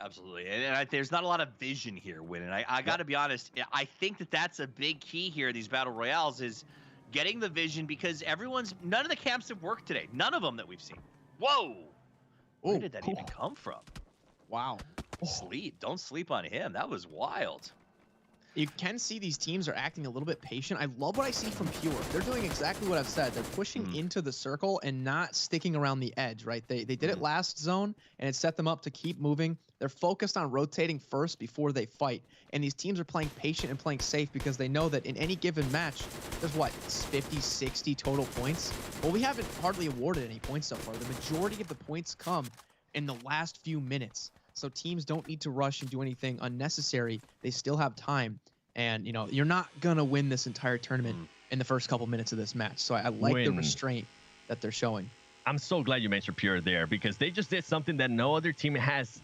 Absolutely. And there's not a lot of vision here, Win. And I got to be honest, I think that that's a big key here in these battle royales is getting the vision because none of the camps have worked today. None of them that we've seen. Whoa. Where did that even come from? Wow. Don't sleep on him. That was wild. You can see these teams are acting a little bit patient. I love what I see from Pure. They're doing exactly what I've said. They're pushing into the circle and not sticking around the edge, right? They did it last zone, and it set them up to keep moving. They're focused on rotating first before they fight. And these teams are playing patient and playing safe because they know that in any given match, there's what, 50, 60 total points? Well, we haven't hardly awarded any points so far. The majority of the points come in the last few minutes. So teams don't need to rush and do anything unnecessary. They still have time. And, you know, you're not going to win this entire tournament in the first couple minutes of this match. So I like the restraint that they're showing. I'm so glad you mentioned Pure there because they just did something that no other team has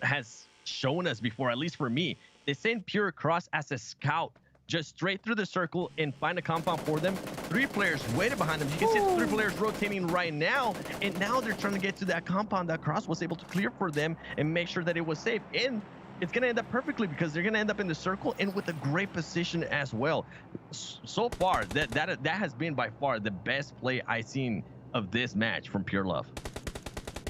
shown us before, at least for me. They sent Pure across as a scout just straight through the circle and find a compound for them. 3 players waiting behind them. You can see the 3 players rotating right now, and now they're trying to get to that compound that Cross was able to clear for them and make sure that it was safe. And it's going to end up perfectly because they're going to end up in the circle and with a great position as well. So far, that has been by far the best play I've seen of this match from Pure Love.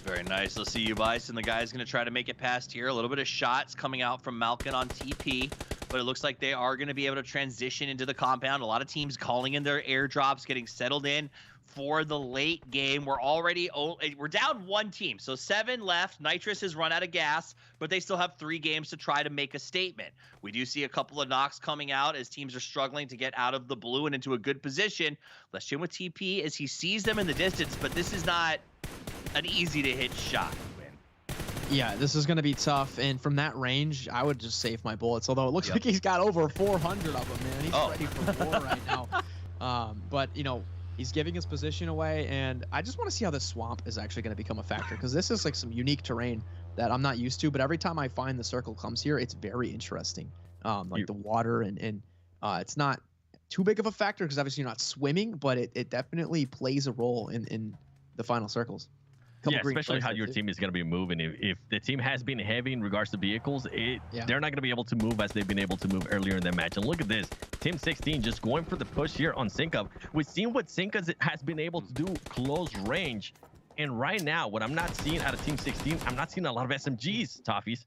Very nice. Let's see you, Bison. The guy's going to try to make it past here. A little bit of shots coming out from Malkin on TP, but it looks like they are going to be able to transition into the compound. A lot of teams calling in their airdrops, getting settled in for the late game. We're down 1 team, so 7 left. Nitrous has run out of gas, but they still have 3 games to try to make a statement. We do see a couple of knocks coming out as teams are struggling to get out of the blue and into a good position. Let's chin with TP as he sees them in the distance, but this is not an easy to hit shot. Yeah, this is going to be tough, and from that range, I would just save my bullets, although it looks like he's got over 400 of them, man. He's ready for war right now. But, you know, he's giving his position away, and I just want to see how this swamp is actually going to become a factor, because this is like some unique terrain that I'm not used to, but every time I find the circle comes here, it's very interesting. Like the water, and it's not too big of a factor, because obviously you're not swimming, but it definitely plays a role in the final circles. Yeah, especially how your team is going to be moving. If the team has been heavy in regards to vehicles, they're not going to be able to move as they've been able to move earlier in the match. And look at this. Team 16 just going for the push here on SyncUp. We've seen what SyncUp has been able to do close range. And right now, what I'm not seeing out of Team 16, I'm not seeing a lot of SMGs, Toffees.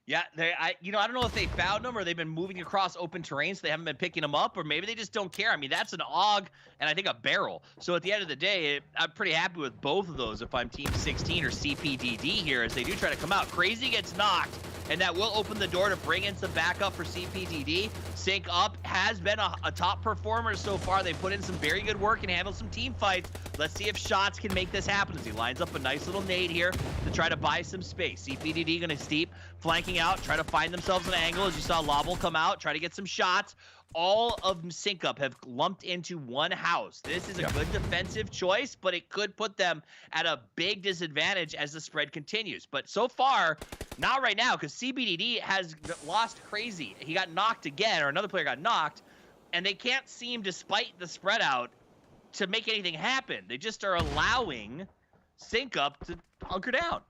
Yeah, I don't know if they found them or they've been moving across open terrain, so they haven't been picking them up, or maybe they just don't care. I mean, that's an AUG and I think a barrel. So at the end of the day, I'm pretty happy with both of those if I'm Team 16 or CPDD here, as they do try to come out. Crazy gets knocked, and that will open the door to bring in some backup for CPDD. SyncUp has been a top performer so far. They put in some very good work and handled some team fights. Let's see if Shots can make this happen as he lines up a nice little nade here to try to buy some space. CPDD going to steep, flanking out, try to find themselves an angle. As you saw Lobble come out, try to get some shots. All of them SyncUp have lumped into one house. This is a good defensive choice, but it could put them at a big disadvantage as the spread continues. But so far, not right now, because CBDD has lost Crazy. He got knocked again, or another player got knocked, and they can't seem, despite the spread out, to make anything happen. They just are allowing SyncUp to hunker down.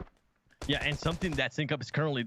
Yeah, and something that SyncUp is currently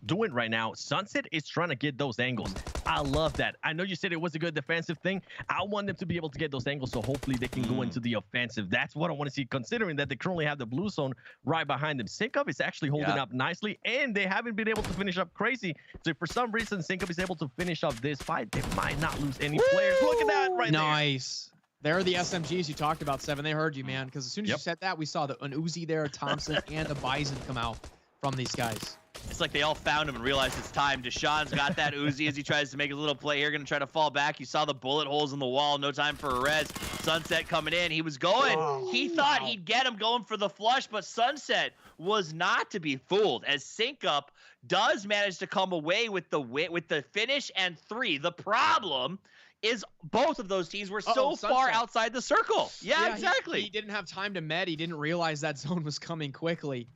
doing right now, Sunset is trying to get those angles. I love that. I know you said it was a good defensive thing. I want them to be able to get those angles, so hopefully they can go into the offensive. That's what I want to see, considering that they currently have the blue zone right behind them. SyncUp is actually holding up nicely, and they haven't been able to finish up Crazy. So if for some reason SyncUp is able to finish up this fight, they might not lose any players. Look at that right there. Nice. There are the SMGs you talked about, Seven. They heard you, man. Because as soon as you said that, we saw an Uzi there, Thompson, and a Bison come out from these guys. It's like they all found him and realized it's time. Deshaun's got that Uzi as he tries to make a little play here. Going to try to fall back. You saw the bullet holes in the wall. No time for a res. Sunset coming in. He was going. He thought he'd get him going for the flush, but Sunset was not to be fooled, as SyncUp does manage to come away with the finish and 3. The problem is both of those teams were so far outside the circle. Yeah, exactly. He didn't have time to med. He didn't realize that zone was coming quickly.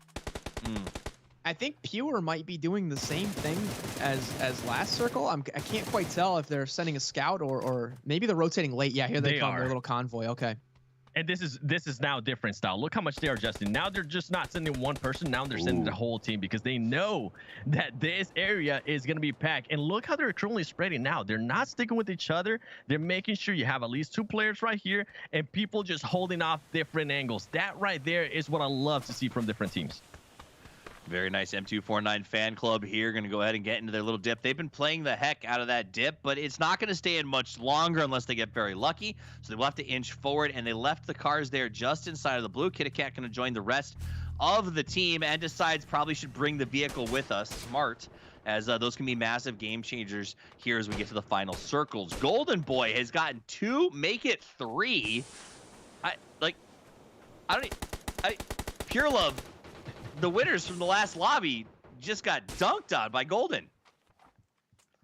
I think Pure might be doing the same thing as last circle. I can't quite tell if they're sending a scout or maybe they're rotating late. Yeah, here they come. Their little convoy. Okay. And this is now a different style. Look how much they are adjusting. Now they're just not sending one person. Now they're sending the whole team, because they know that this area is going to be packed. And look how they're currently spreading now. They're not sticking with each other. They're making sure you have at least 2 players right here and people just holding off different angles. That right there is what I love to see from different teams. Very nice M249 fan club here. Going to go ahead and get into their little dip. They've been playing the heck out of that dip, but it's not going to stay in much longer unless they get very lucky. So they will have to inch forward, and they left the cars there just inside of the blue. Kitty Cat going to join the rest of the team and decides probably should bring the vehicle with us. Smart, as those can be massive game changers here as we get to the final circles. Golden Boy has gotten 2, make it 3. Pure Love, the winners from the last lobby just got dunked on by Golden.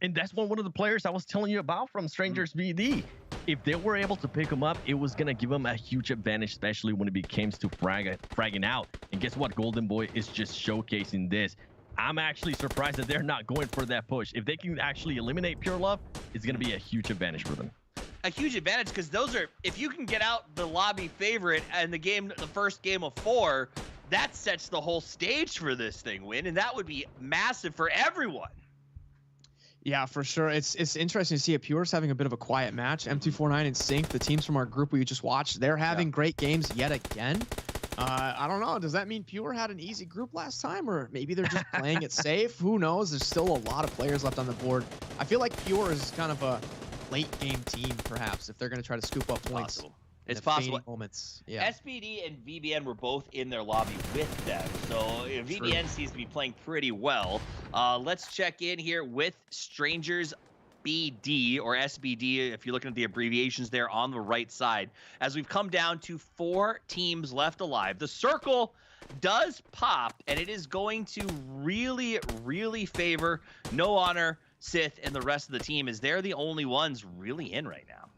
And that's one of the players I was telling you about from Strangers VD. If they were able to pick him up, it was going to give them a huge advantage, especially when it came to fragging out. And guess what? Golden Boy is just showcasing this. I'm actually surprised that they're not going for that push. If they can actually eliminate Pure Love, it's going to be a huge advantage for them. A huge advantage because those are, if you can get out the lobby favorite and the first game of 4, that sets the whole stage for this thing, Win, and that would be massive for everyone. Yeah, for sure. It's interesting to see Pure's having a bit of a quiet match. M249 and Sync, the teams from our group we just watched, they're having great games yet again. I don't know. Does that mean Pure had an easy group last time, or maybe they're just playing it safe? Who knows? There's still a lot of players left on the board. I feel like Pure is kind of a late game team, perhaps, if they're going to try to scoop up points. It's possible. Moments. Yeah. SPD and VBN were both in their lobby with them, so VBN seems to be playing pretty well. Let's check in here with Strangers BD, or SBD, if you're looking at the abbreviations there on the right side, as we've come down to 4 teams left alive. The circle does pop, and it is going to really, really favor No Honor, Sith, and the rest of the team, as they're the only ones really in right now.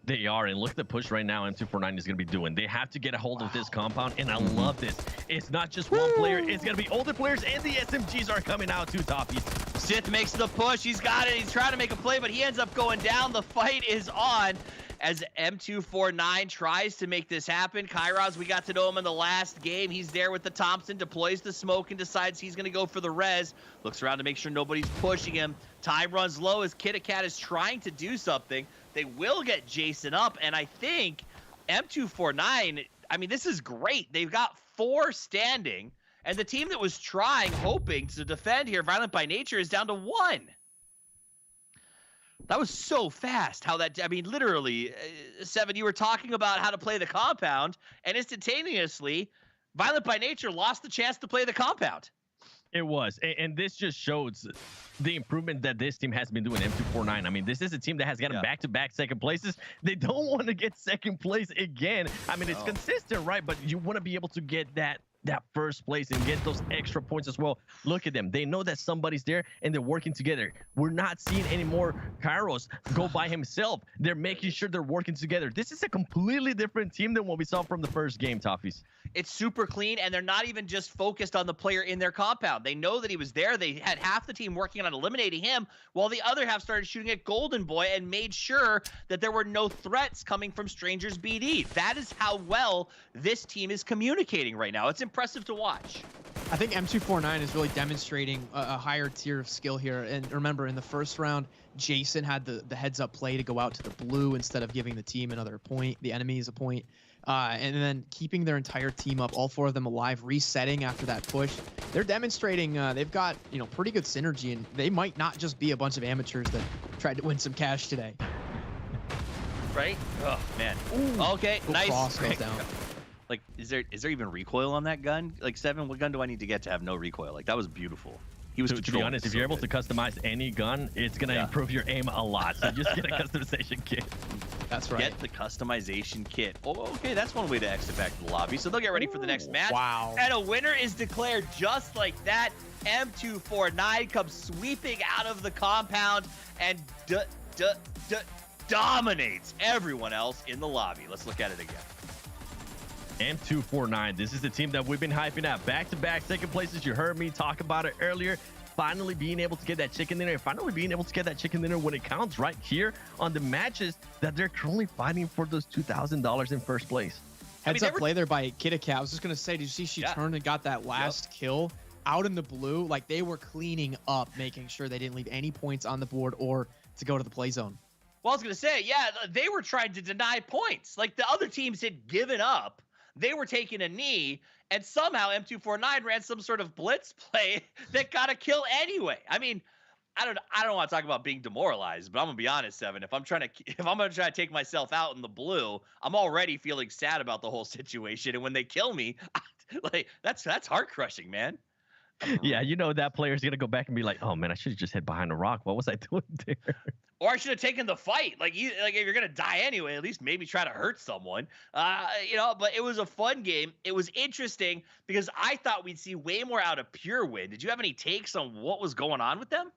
They are, and look at the push right now M249 is going to be doing. They have to get a hold of this compound, and I love this. It's not just one player. It's going to be older players, and the SMGs are coming out too, Toppy. Sith makes the push. He's got it. He's trying to make a play, but he ends up going down. The fight is on as M249 tries to make this happen. Kairos, we got to know him in the last game. He's there with the Thompson, deploys the smoke, and decides he's going to go for the res. Looks around to make sure nobody's pushing him. Time runs low as Kitty is trying to do something. They will get Jason up, and I think M249, I mean, this is great. They've got 4 standing, and the team that was trying, hoping to defend here, Violent by Nature, is down to 1. That was so fast how that, I mean, literally, Seven, you were talking about how to play the compound, and instantaneously, Violent by Nature lost the chance to play the compound. It was, and this just shows the improvement that this team has been doing. M249. I mean, this is a team that has gotten back-to-back second places. They don't want to get second place again. I mean, it's consistent, right? But you want to be able to get that first place and get those extra points as well. Look at them. They know that somebody's there, and they're working together. We're not seeing any more Kairos go by himself. They're making sure they're working together. This is a completely different team than what we saw from the first game, Toffees. It's super clean, and they're not even just focused on the player in their compound. They know that he was there. They had half the team working on eliminating him, while the other half started shooting at Golden Boy and made sure that there were no threats coming from Strangers BD. That is how well this team is communicating right now. It's impressive to watch. I think M249 is really demonstrating a higher tier of skill here. And remember, in the first round, Jason had the heads-up play to go out to the blue instead of giving the team another point, the enemies a point. And then keeping their entire team up, all 4 of them alive, resetting after that push. They're demonstrating they've got, pretty good synergy, and they might not just be a bunch of amateurs that tried to win some cash today. Right? Oh, man. Ooh. Okay, nice. Cross goes down. Like, is there even recoil on that gun? Like, Seven, what gun do I need to get to have no recoil? Like, that was beautiful. He was, to be honest, if you're able to customize any gun, it's going to improve your aim a lot. So just get a customization kit. That's right. Get the customization kit. Oh, okay, that's one way to exit back to the lobby. So they'll get ready for the next match. Wow. And a winner is declared just like that. M249 comes sweeping out of the compound and dominates everyone else in the lobby. Let's look at it again. M249, this is the team that we've been hyping up. Back-to-back second places. You heard me talk about it earlier. Finally being able to get that chicken dinner, finally being able to get that chicken dinner when it counts right here on the matches that they're currently fighting for those $2,000 in first place. Heads up play there by Kitty Cat. I was just going to say, did you see she turned and got that last kill out in the blue? Like, they were cleaning up, making sure they didn't leave any points on the board or to go to the play zone. Well, I was going to say, they were trying to deny points. Like, the other teams had given up. They were taking a knee, and somehow M249 ran some sort of blitz play that got a kill anyway. I mean, I don't want to talk about being demoralized, but I'm gonna be honest, Seven. If I'm gonna try to take myself out in the blue, I'm already feeling sad about the whole situation. And when they kill me, like that's heart crushing, man. Yeah, that player's gonna go back and be like, "Oh man, I should have just hid behind a rock. What was I doing there?" Or I should have taken the fight. Like if you're gonna die anyway, at least maybe try to hurt someone. But it was a fun game. It was interesting because I thought we'd see way more out of Pure Win. Did you have any takes on what was going on with them?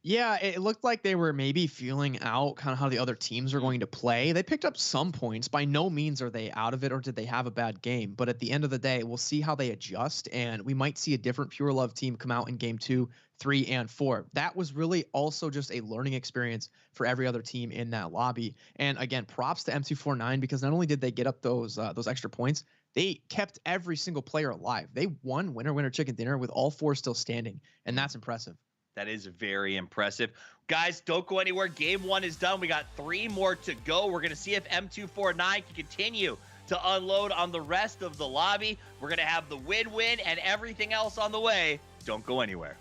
Yeah, it looked like they were maybe feeling out kind of how the other teams are going to play. They picked up some points. By no means are they out of it or did they have a bad game. But at the end of the day, we'll see how they adjust. And we might see a different Pure Love team come out in game 2, 3, and 4. That was really also just a learning experience for every other team in that lobby. And again, props to M249 because not only did they get up those extra points, they kept every single player alive. They won winner chicken dinner with all 4 still standing. And that's impressive. That is very impressive. Guys, don't go anywhere. Game 1 is done. We got 3 more to go. We're going to see if M249 can continue to unload on the rest of the lobby. We're going to have the win-win and everything else on the way. Don't go anywhere.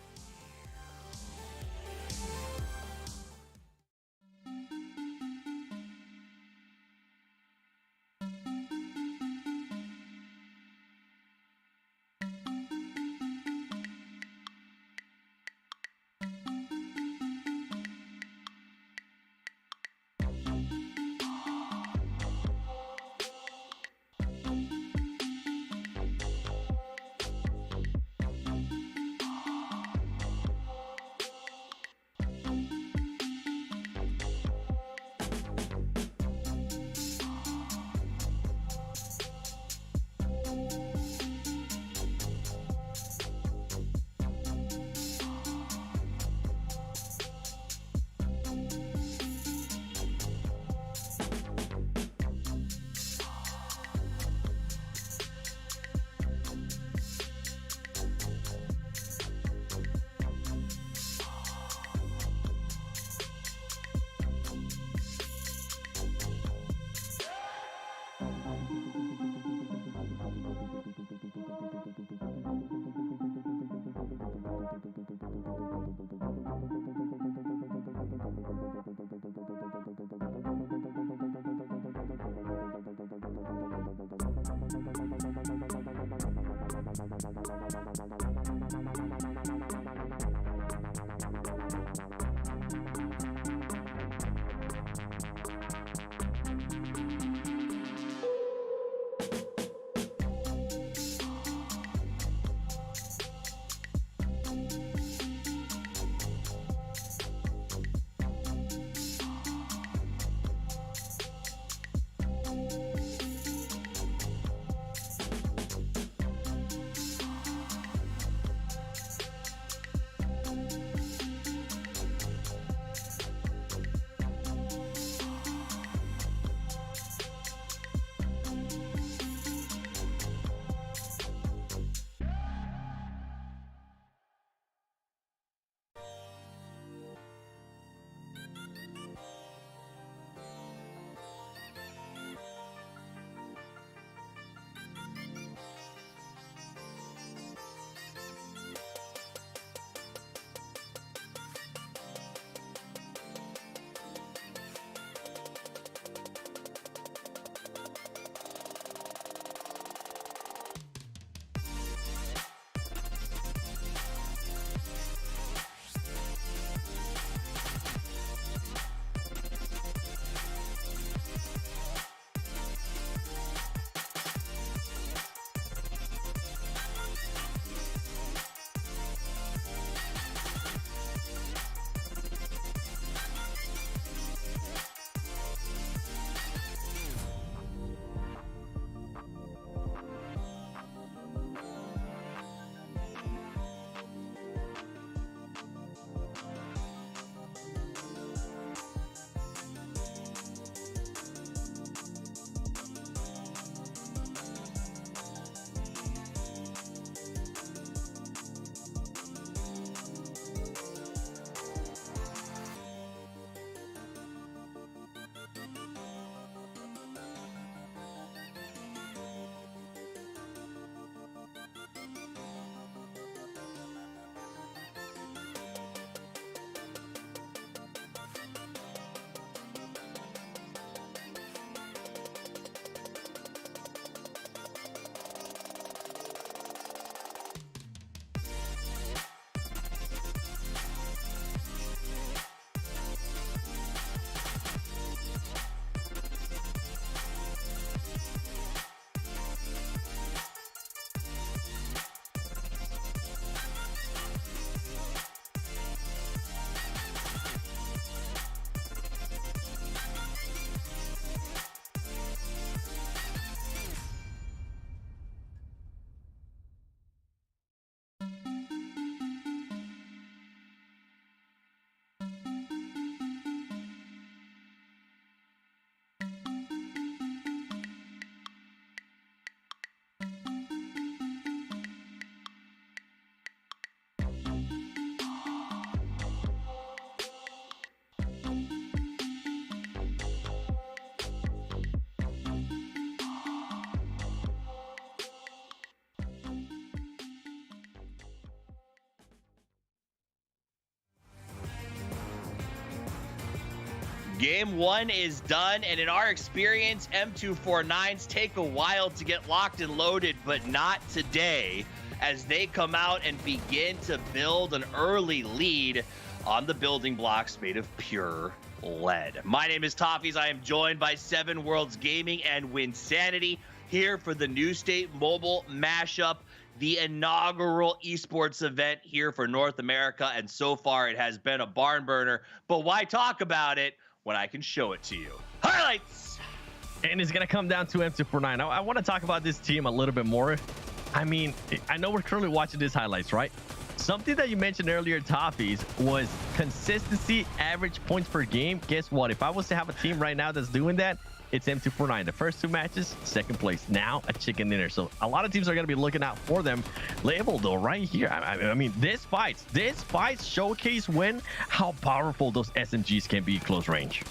Game 1 is done, and in our experience, M249s take a while to get locked and loaded, but not today, as they come out and begin to build an early lead on the building blocks made of pure lead. My name is Toffees. I am joined by 7 Worlds Gaming and Wynnsanity here for the New State Mobile Mashup, the inaugural esports event here for North America, and so far it has been a barn burner, but why talk about it when I can show it to you? Highlights! And it's going to come down to M249. I want to talk about this team a little bit more. I mean, I know we're currently watching these highlights, right? Something that you mentioned earlier, Toffees, was consistency, average points per game. Guess what? If I was to have a team right now that's doing that, it's M249. The first 2 matches, second place. Now a chicken dinner. So a lot of teams are going to be looking out for them. Label, though, right here. I mean, this fights showcase Wynn how powerful those SMGs can be at close range.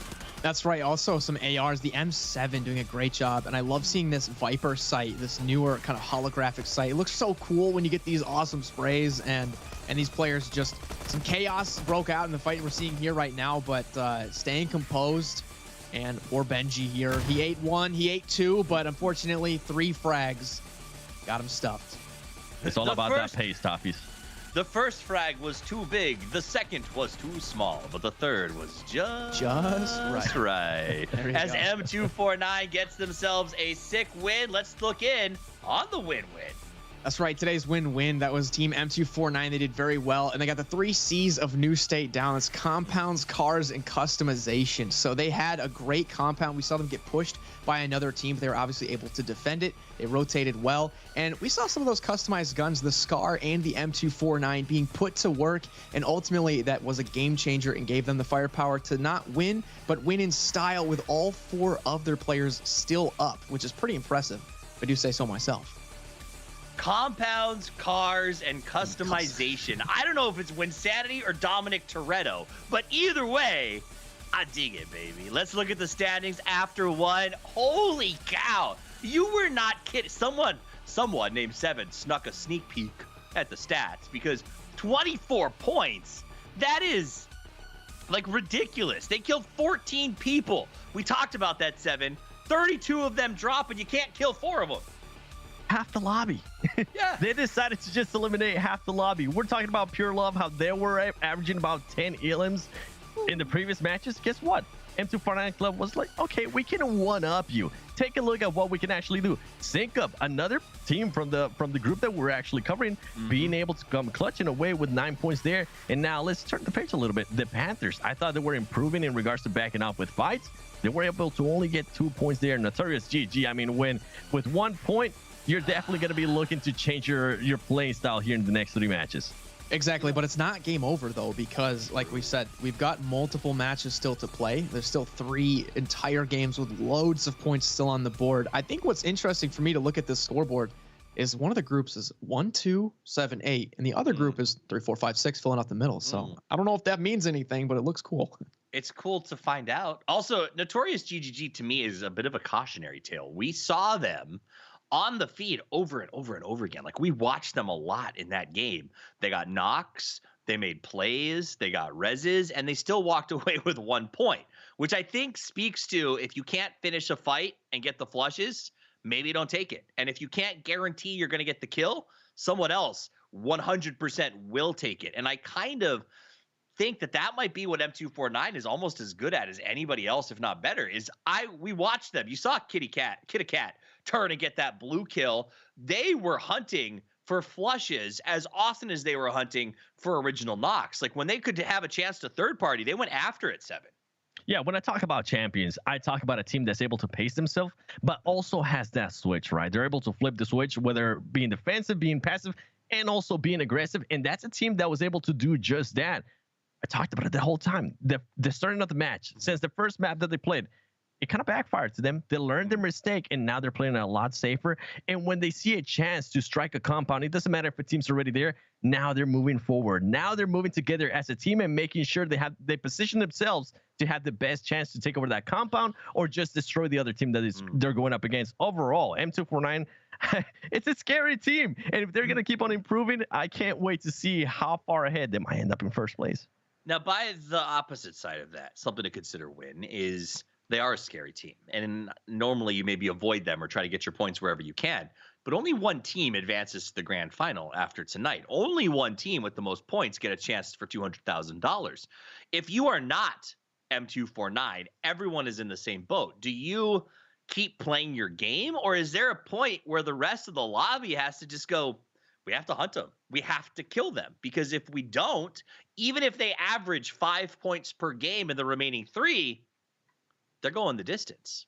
That's right. Also, some ARs. The M7 doing a great job. And I love seeing this Viper sight, this newer kind of holographic sight. It looks so cool when you get these awesome sprays. And these players just... Some chaos broke out in the fight we're seeing here right now. But staying composed. And poor Benji here. He ate 1, he ate 2. But unfortunately, 3 frags got him stuffed. It's all about that pace, Toffees. The first frag was too big, the second was too small, but the third was just right. As M249 gets themselves a sick win, let's look in on the win-win. That's right. Today's win-win. That was Team M249. They did very well, and they got the 3 C's of New State down. It's compounds, cars, and customization. So they had a great compound. We saw them get pushed by another team, but they were obviously able to defend it. They rotated well, and we saw some of those customized guns, the Scar and the M249, being put to work, and ultimately that was a game changer and gave them the firepower to not win, but win in style with all 4 of their players still up, which is pretty impressive, if I do say so myself. Compounds, cars, and customization. I don't know if it's Wynnsanity or Dominic Toretto, but either way, I dig it, baby. Let's look at the standings after 1. Holy cow. You were not kidding. Someone named 7 snuck a sneak peek at the stats because 24 points, that is like ridiculous. They killed 14 people. We talked about that, 7. 32 of them drop and you can't kill 4 of them. Half the lobby. Yeah. They decided to just eliminate half the lobby. We're talking about pure love, how they were averaging about 10 elims in the previous matches. Guess what? M249 Club was like, okay, we can one-up you. Take a look at what we can actually do. Sync up, another team from the group that we're actually covering, being able to come clutching away with 9 points there. And now let's turn the page a little bit. The Panthers, I thought they were improving in regards to backing up with fights. They were able to only get 2 points there. Notorious GG, I mean, when with 1 point, you're definitely going to be looking to change your playing style here in the next 3 matches. Exactly, but it's not game over, though, because, like we said, we've got multiple matches still to play. There's still 3 entire games with loads of points still on the board. I think what's interesting for me to look at this scoreboard is one of the groups is 1, 2, 7, 8, and the other group is 3, 4, 5, 6 filling out the middle. So I don't know if that means anything, but it looks cool. It's cool to find out. Also, Notorious GGG to me is a bit of a cautionary tale. We saw them on the feed over and over and over again. Like, we watched them a lot in that game. They got knocks, they made plays, they got reses, and they still walked away with 1 point, which I think speaks to if you can't finish a fight and get the flushes, maybe don't take it. And if you can't guarantee you're going to get the kill, someone else 100% will take it. And I kind of think that might be what M249 is almost as good at as anybody else, if not better. We watched them. You saw Kitty Cat turn and get that blue kill. They were hunting for flushes as often as they were hunting for original knocks. Like, when they could have a chance to third party, they went after it, 7. Yeah, when I talk about champions, I talk about a team that's able to pace themselves, but also has that switch, right? They're able to flip the switch, whether being defensive, being passive, and also being aggressive. And that's a team that was able to do just that. I talked about it the whole time. The starting of the match, since the first map that they played, it kind of backfired to them. They learned their mistake, and now they're playing a lot safer. And when they see a chance to strike a compound, it doesn't matter if a team's already there. Now they're moving forward. Now they're moving together as a team and making sure they position themselves to have the best chance to take over that compound or just destroy the other team that is they're going up against. Overall, M249, it's a scary team. And if they're going to keep on improving, I can't wait to see how far ahead they might end up in first place. Now, by the opposite side of that, something to consider, Win, is they are a scary team. And normally you maybe avoid them or try to get your points wherever you can. But only one team advances to the grand final after tonight. Only one team with the most points get a chance for $200,000. If you are not M249, everyone is in the same boat. Do you keep playing your game, or is there a point where the rest of the lobby has to just go, we have to hunt them, we have to kill them? Because if we don't, even if they average 5 points per game in the remaining 3, they're going the distance.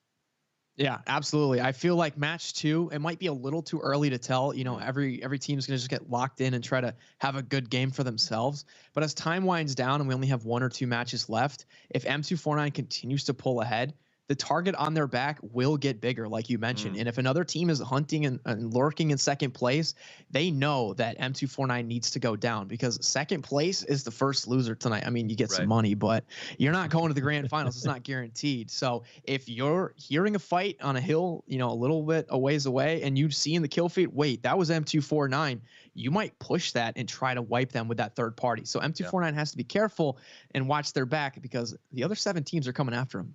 Yeah, absolutely. I feel like match 2, it might be a little too early to tell. You know, every team's going to just get locked in and try to have a good game for themselves. But as time winds down and we only have 1 or 2 matches left, if M249 continues to pull ahead, the target on their back will get bigger, like you mentioned. And if another team is hunting and lurking in second place, they know that M249 needs to go down, because second place is the first loser tonight. I mean, you get some money, but you're not going to the grand finals. It's not guaranteed. So if you're hearing a fight on a hill, you know, a little bit a ways away, and you see in the kill feed, wait, that was M249, you might push that and try to wipe them with that third party. So M249 has to be careful and watch their back, because the other 7 teams are coming after them.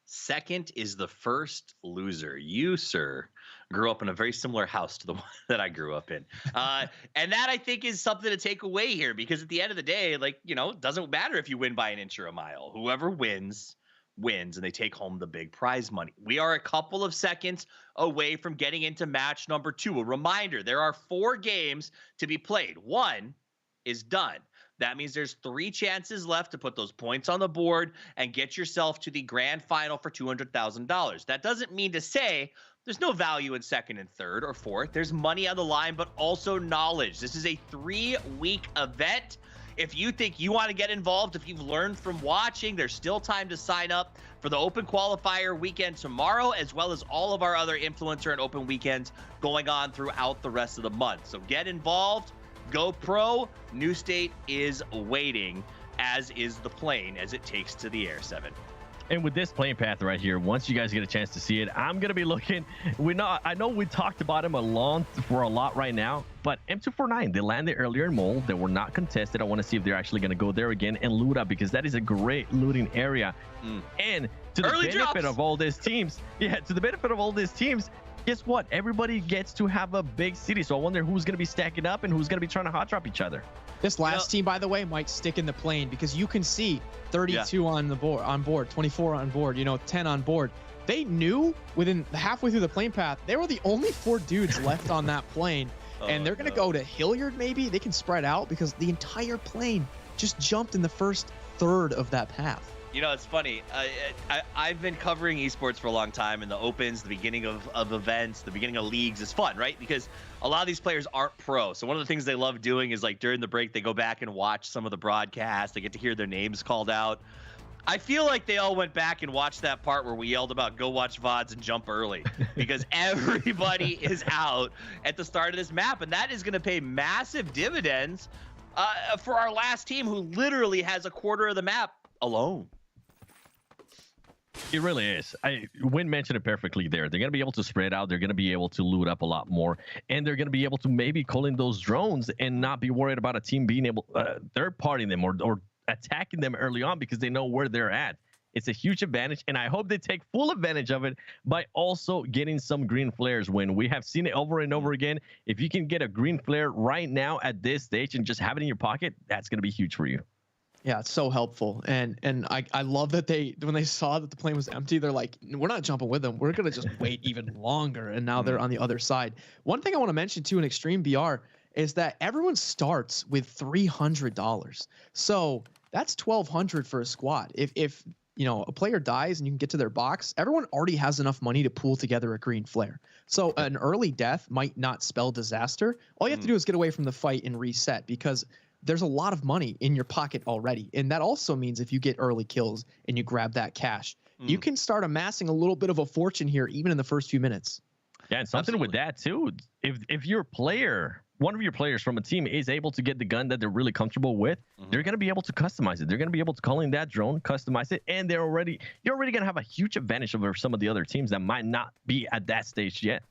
Second is the first loser. You, sir, grew up in a very similar house to the one that I grew up in. And that, I think, is something to take away here, because at the end of the day, like, you know, it doesn't matter if you win by an inch or a mile. Whoever wins, and they take home the big prize money. We are a couple of seconds away from getting into match number 2. A reminder, there are 4 games to be played. 1 is done. That means there's 3 chances left to put those points on the board and get yourself to the grand final for $200,000. That doesn't mean to say there's no value in second and third or fourth. There's money on the line, but also knowledge. This is a 3-week event. If you think you want to get involved, if you've learned from watching, there's still time to sign up for the Open Qualifier weekend tomorrow, as well as all of our other Influencer and Open weekends going on throughout the rest of the month. So get involved. Go pro. New State is waiting, as is the plane as it takes to the air, 7. And with this plane path right here, once you guys get a chance to see it, I'm gonna be looking. I know we talked about him for a lot right now, but M249, they landed earlier in Mole. They were not contested. I want to see if they're actually gonna go there again and loot up, because that is a great looting area. And to the benefit of all these teams, guess what? Everybody gets to have a big city. So I wonder who's going to be stacking up and who's going to be trying to hot drop each other. This last team, by the way, might stick in the plane, because you can see 32 on board, 24 on board, you know, 10 on board. They knew within halfway through the plane path, they were the only 4 dudes left on that plane. And they're going to go to Hilliard, maybe. They can spread out, because the entire plane just jumped in the first third of that path. You know, it's funny. I've been covering esports for a long time, and the opens, the beginning of events, the beginning of leagues is fun, right? Because a lot of these players aren't pro. So one of the things they love doing is, like, during the break, they go back and watch some of the broadcasts. They get to hear their names called out. I feel like they all went back and watched that part where we yelled about go watch VODs and jump early, because everybody is out at the start of this map. And that is going to pay massive dividends for our last team, who literally has a quarter of the map alone. It really is. Wynn mentioned it perfectly there. They're going to be able to spread out. They're going to be able to loot up a lot more. And they're going to be able to maybe call in those drones and not be worried about a team being able, third-partying them or attacking them early on, because they know where they're at. It's a huge advantage, and I hope they take full advantage of it by also getting some green flares. When we have seen it over and over again, if you can get a green flare right now at this stage and just have it in your pocket, that's going to be huge for you. Yeah, it's so helpful. And I love that when they saw that the plane was empty, they're like, we're not jumping with them. We're going to just wait even longer. And now they're on the other side. One thing I want to mention too in Extreme BR is that everyone starts with $300. So that's $1,200 for a squad. If you know, a player dies and you can get to their box, everyone already has enough money to pool together a green flare. So an early death might not spell disaster. All you have to do is get away from the fight and reset, because there's a lot of money in your pocket already. And that also means if you get early kills and you grab that cash, you can start amassing a little bit of a fortune here, even in the first few minutes. Yeah, and something with that too, if your player, one of your players from a team is able to get the gun that they're really comfortable with, they're going to be able to customize it. They're going to be able to call in that drone, customize it, and you're already going to have a huge advantage over some of the other teams that might not be at that stage yet.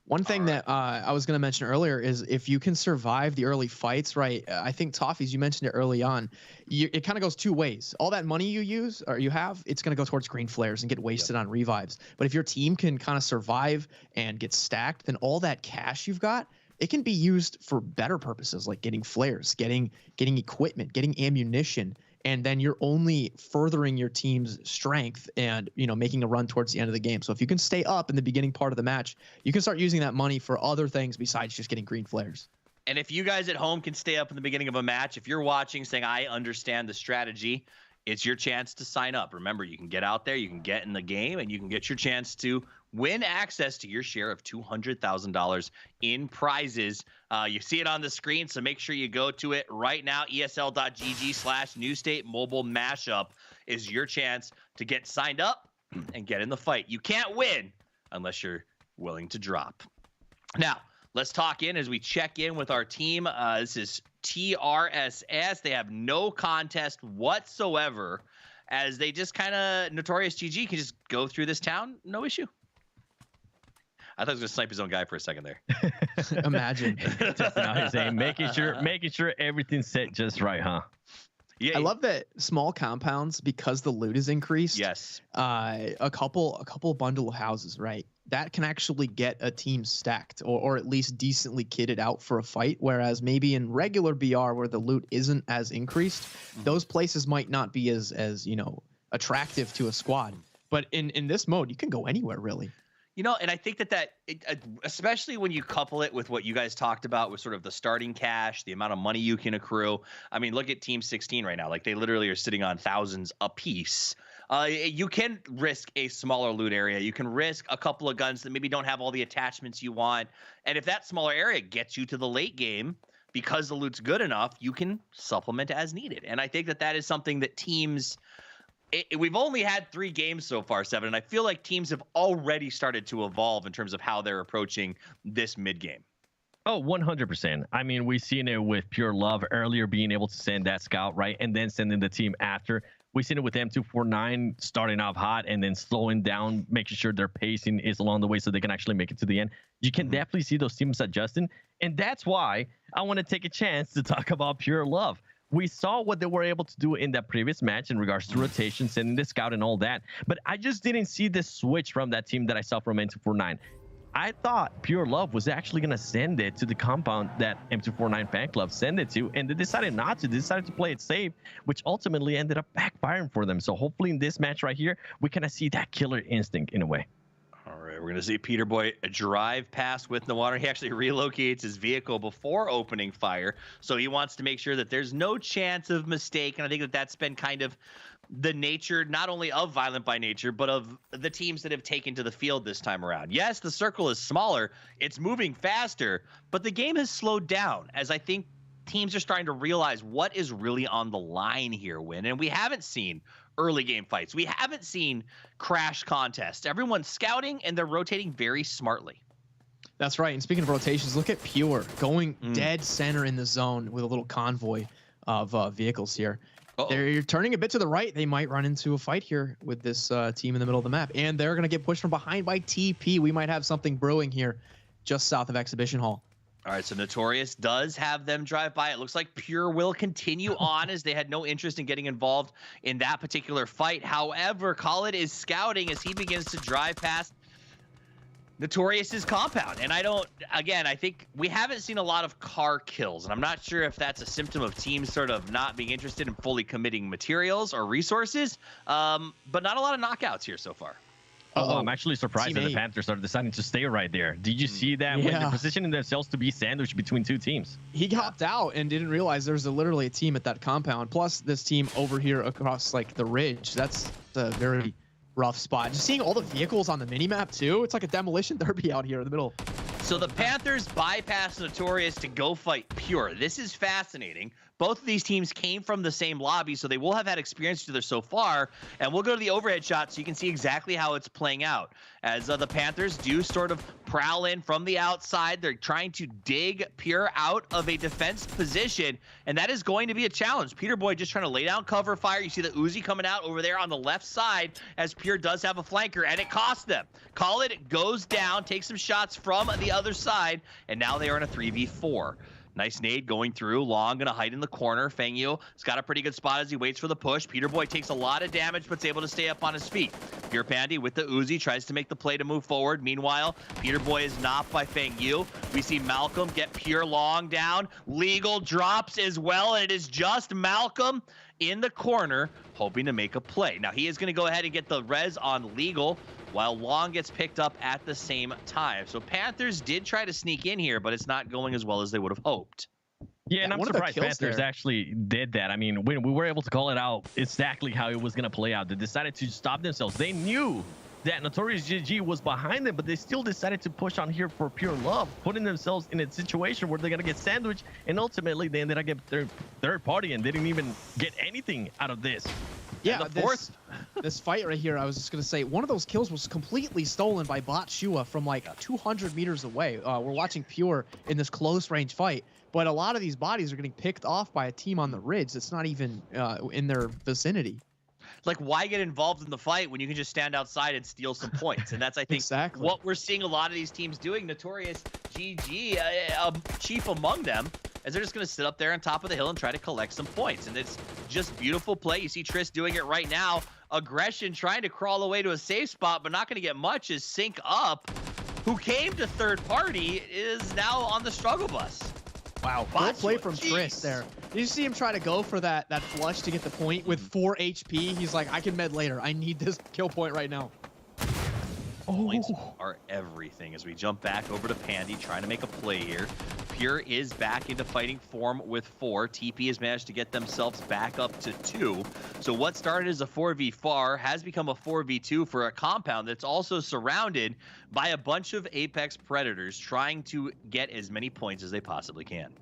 One thing that I was going to mention earlier is if you can survive the early fights, right? I think Toffees, you mentioned it early on. It kind of goes two ways. All that money you use or you have, it's going to go towards green flares and get wasted on revives. But if your team can kind of survive and get stacked, then all that cash you've got, it can be used for better purposes, like getting flares, getting equipment, getting ammunition. And then you're only furthering your team's strength and, you know, making a run towards the end of the game. So if you can stay up in the beginning part of the match, you can start using that money for other things besides just getting green flares. And if you guys at home can stay up in the beginning of a match, if you're watching saying, I understand the strategy, it's your chance to sign up. Remember, you can get out there, you can get in the game, and you can get your chance to win access to your share of $200,000 in prizes. You see it on the screen, so make sure you go to it right now. ESL.gg/New State Mobile Mashup is your chance to get signed up and get in the fight. You can't win unless you're willing to drop. Now, let's talk in as we check in with our team. This is TRSS. They have no contest whatsoever, as they just kind of, Notorious GG can just go through this town, no issue. I thought he was gonna snipe his own guy for a second there. Imagine. Testing out his aim, making sure everything's set just right, huh? Yeah, I love that small compounds, because the loot is increased. Yes. A couple bundle of houses, right? That can actually get a team stacked or at least decently kitted out for a fight. Whereas maybe in regular BR where the loot isn't as increased, those places might not be as you know, attractive to a squad. But in this mode, you can go anywhere really. You know, and I think that especially when you couple it with what you guys talked about with sort of the starting cash, the amount of money you can accrue. I mean, look at Team 16 right now. Like, they literally are sitting on thousands apiece. You can risk a smaller loot area. You can risk a couple of guns that maybe don't have all the attachments you want. And if that smaller area gets you to the late game, because the loot's good enough, you can supplement as needed. And I think that is something that teams... we've only had 3 games so far, 7, and I feel like teams have already started to evolve in terms of how they're approaching this mid game. Oh, 100%. I mean, we've seen it with Pure Love earlier, being able to send that scout, right, and then sending the team after. We've seen it with M249 starting off hot and then slowing down, making sure their pacing is along the way so they can actually make it to the end. You can definitely see those teams adjusting, and that's why I want to take a chance to talk about Pure Love. We saw what they were able to do in that previous match in regards to rotation, sending the scout and all that. But I just didn't see the switch from that team that I saw from M249. I thought Pure Love was actually going to send it to the compound that M249 fan club sent it to, and they decided not to. They decided to play it safe, which ultimately ended up backfiring for them. So hopefully in this match right here, we kind of see that killer instinct in a way. All right, we're going to see Peter Boy drive past with the water. He actually relocates his vehicle before opening fire, so he wants to make sure that there's no chance of mistake. And I think that's been kind of the nature, not only of Violent by Nature, but of the teams that have taken to the field this time around. Yes, the circle is smaller, it's moving faster, but the game has slowed down, as I think teams are starting to realize what is really on the line here, Win. And we haven't seen early game fights. We haven't seen crash contests. Everyone's scouting and they're rotating very smartly. That's right. And speaking of rotations, look at Pure going dead center in the zone with a little convoy of vehicles here. They're turning a bit to the right. They might run into a fight here with this team in the middle of the map, and they're going to get pushed from behind by TP. We might have something brewing here just south of Exhibition Hall. All right, so Notorious does have them drive by. It looks like Pure will continue on, as they had no interest in getting involved in that particular fight. However, Khalid is scouting as he begins to drive past Notorious's compound. And I think we haven't seen a lot of car kills, and I'm not sure if that's a symptom of teams sort of not being interested in fully committing materials or resources, but not a lot of knockouts here so far. Oh, I'm actually surprised that the Panthers are deciding to stay right there. Did you see that when they're positioning themselves to be sandwiched between two teams? He hopped out and didn't realize there's literally a team at that compound. Plus this team over here across like the ridge. That's a very rough spot. Just seeing all the vehicles on the minimap too. It's like a demolition derby out here in the middle. So the Panthers bypass Notorious to go fight Pure. This is fascinating Both of these teams came from the same lobby, so they will have had experience together so far. And we'll go to the overhead shot so you can see exactly how it's playing out. As the Panthers do sort of prowl in from the outside. They're trying to dig Pure out of a defense position, and that is going to be a challenge. Peter Boy just trying to lay down cover fire. You see the Uzi coming out over there on the left side as Pure does have a flanker, and it costs them. Call it goes down, takes some shots from the other side, and now they are in a 3v4. Nice nade going through. Long gonna hide in the corner. FAU has got a pretty good spot as he waits for the push. Peter Boy takes a lot of damage, but's able to stay up on his feet. Pure Pandy with the Uzi tries to make the play to move forward. Meanwhile, Peter Boy is knocked by FAU. We see Malcolm get Pure Long down. Legal drops as well, and it is just Malcolm in the corner hoping to make a play. Now he is gonna go ahead and get the res on Legal, while Long gets picked up at the same time. So Panthers did try to sneak in here, but it's not going as well as they would have hoped. Yeah, and I'm surprised Panthers actually did that. I mean, when we were able to call it out exactly how it was going to play out, they decided to stop themselves. They knew that Notorious GG was behind them, but they still decided to push on here for pure love, putting themselves in a situation where they're going to get sandwiched, and ultimately they ended up getting third party and they didn't even get anything out of this. Yeah, this fight right here, I was just going to say, one of those kills was completely stolen by Bot Shua from like 200 meters away. We're watching Pure in this close range fight, but a lot of these bodies are getting picked off by a team on the ridge that's not even in their vicinity. Like, why get involved in the fight when you can just stand outside and steal some points? And that's, I think, exactly what we're seeing a lot of these teams doing. Notorious GG, chief among them, as they're just going to sit up there on top of the hill and try to collect some points. And it's just beautiful play. You see Triss doing it right now. Aggression trying to crawl away to a safe spot, but not going to get much, is Sync Up, who came to third party, is now on the struggle bus. Wow, good play from Triss there. Did you see him try to go for that flush to get the point with 4 HP? He's like, I can med later. I need this kill point right now. Points are everything as we jump back over to Pandy, trying to make a play here. Pure is back into fighting form with 4. TP has managed to get themselves back up to 2. So what started as a 4v4 has become a 4v2 for a compound that's also surrounded by a bunch of Apex Predators trying to get as many points as they possibly can.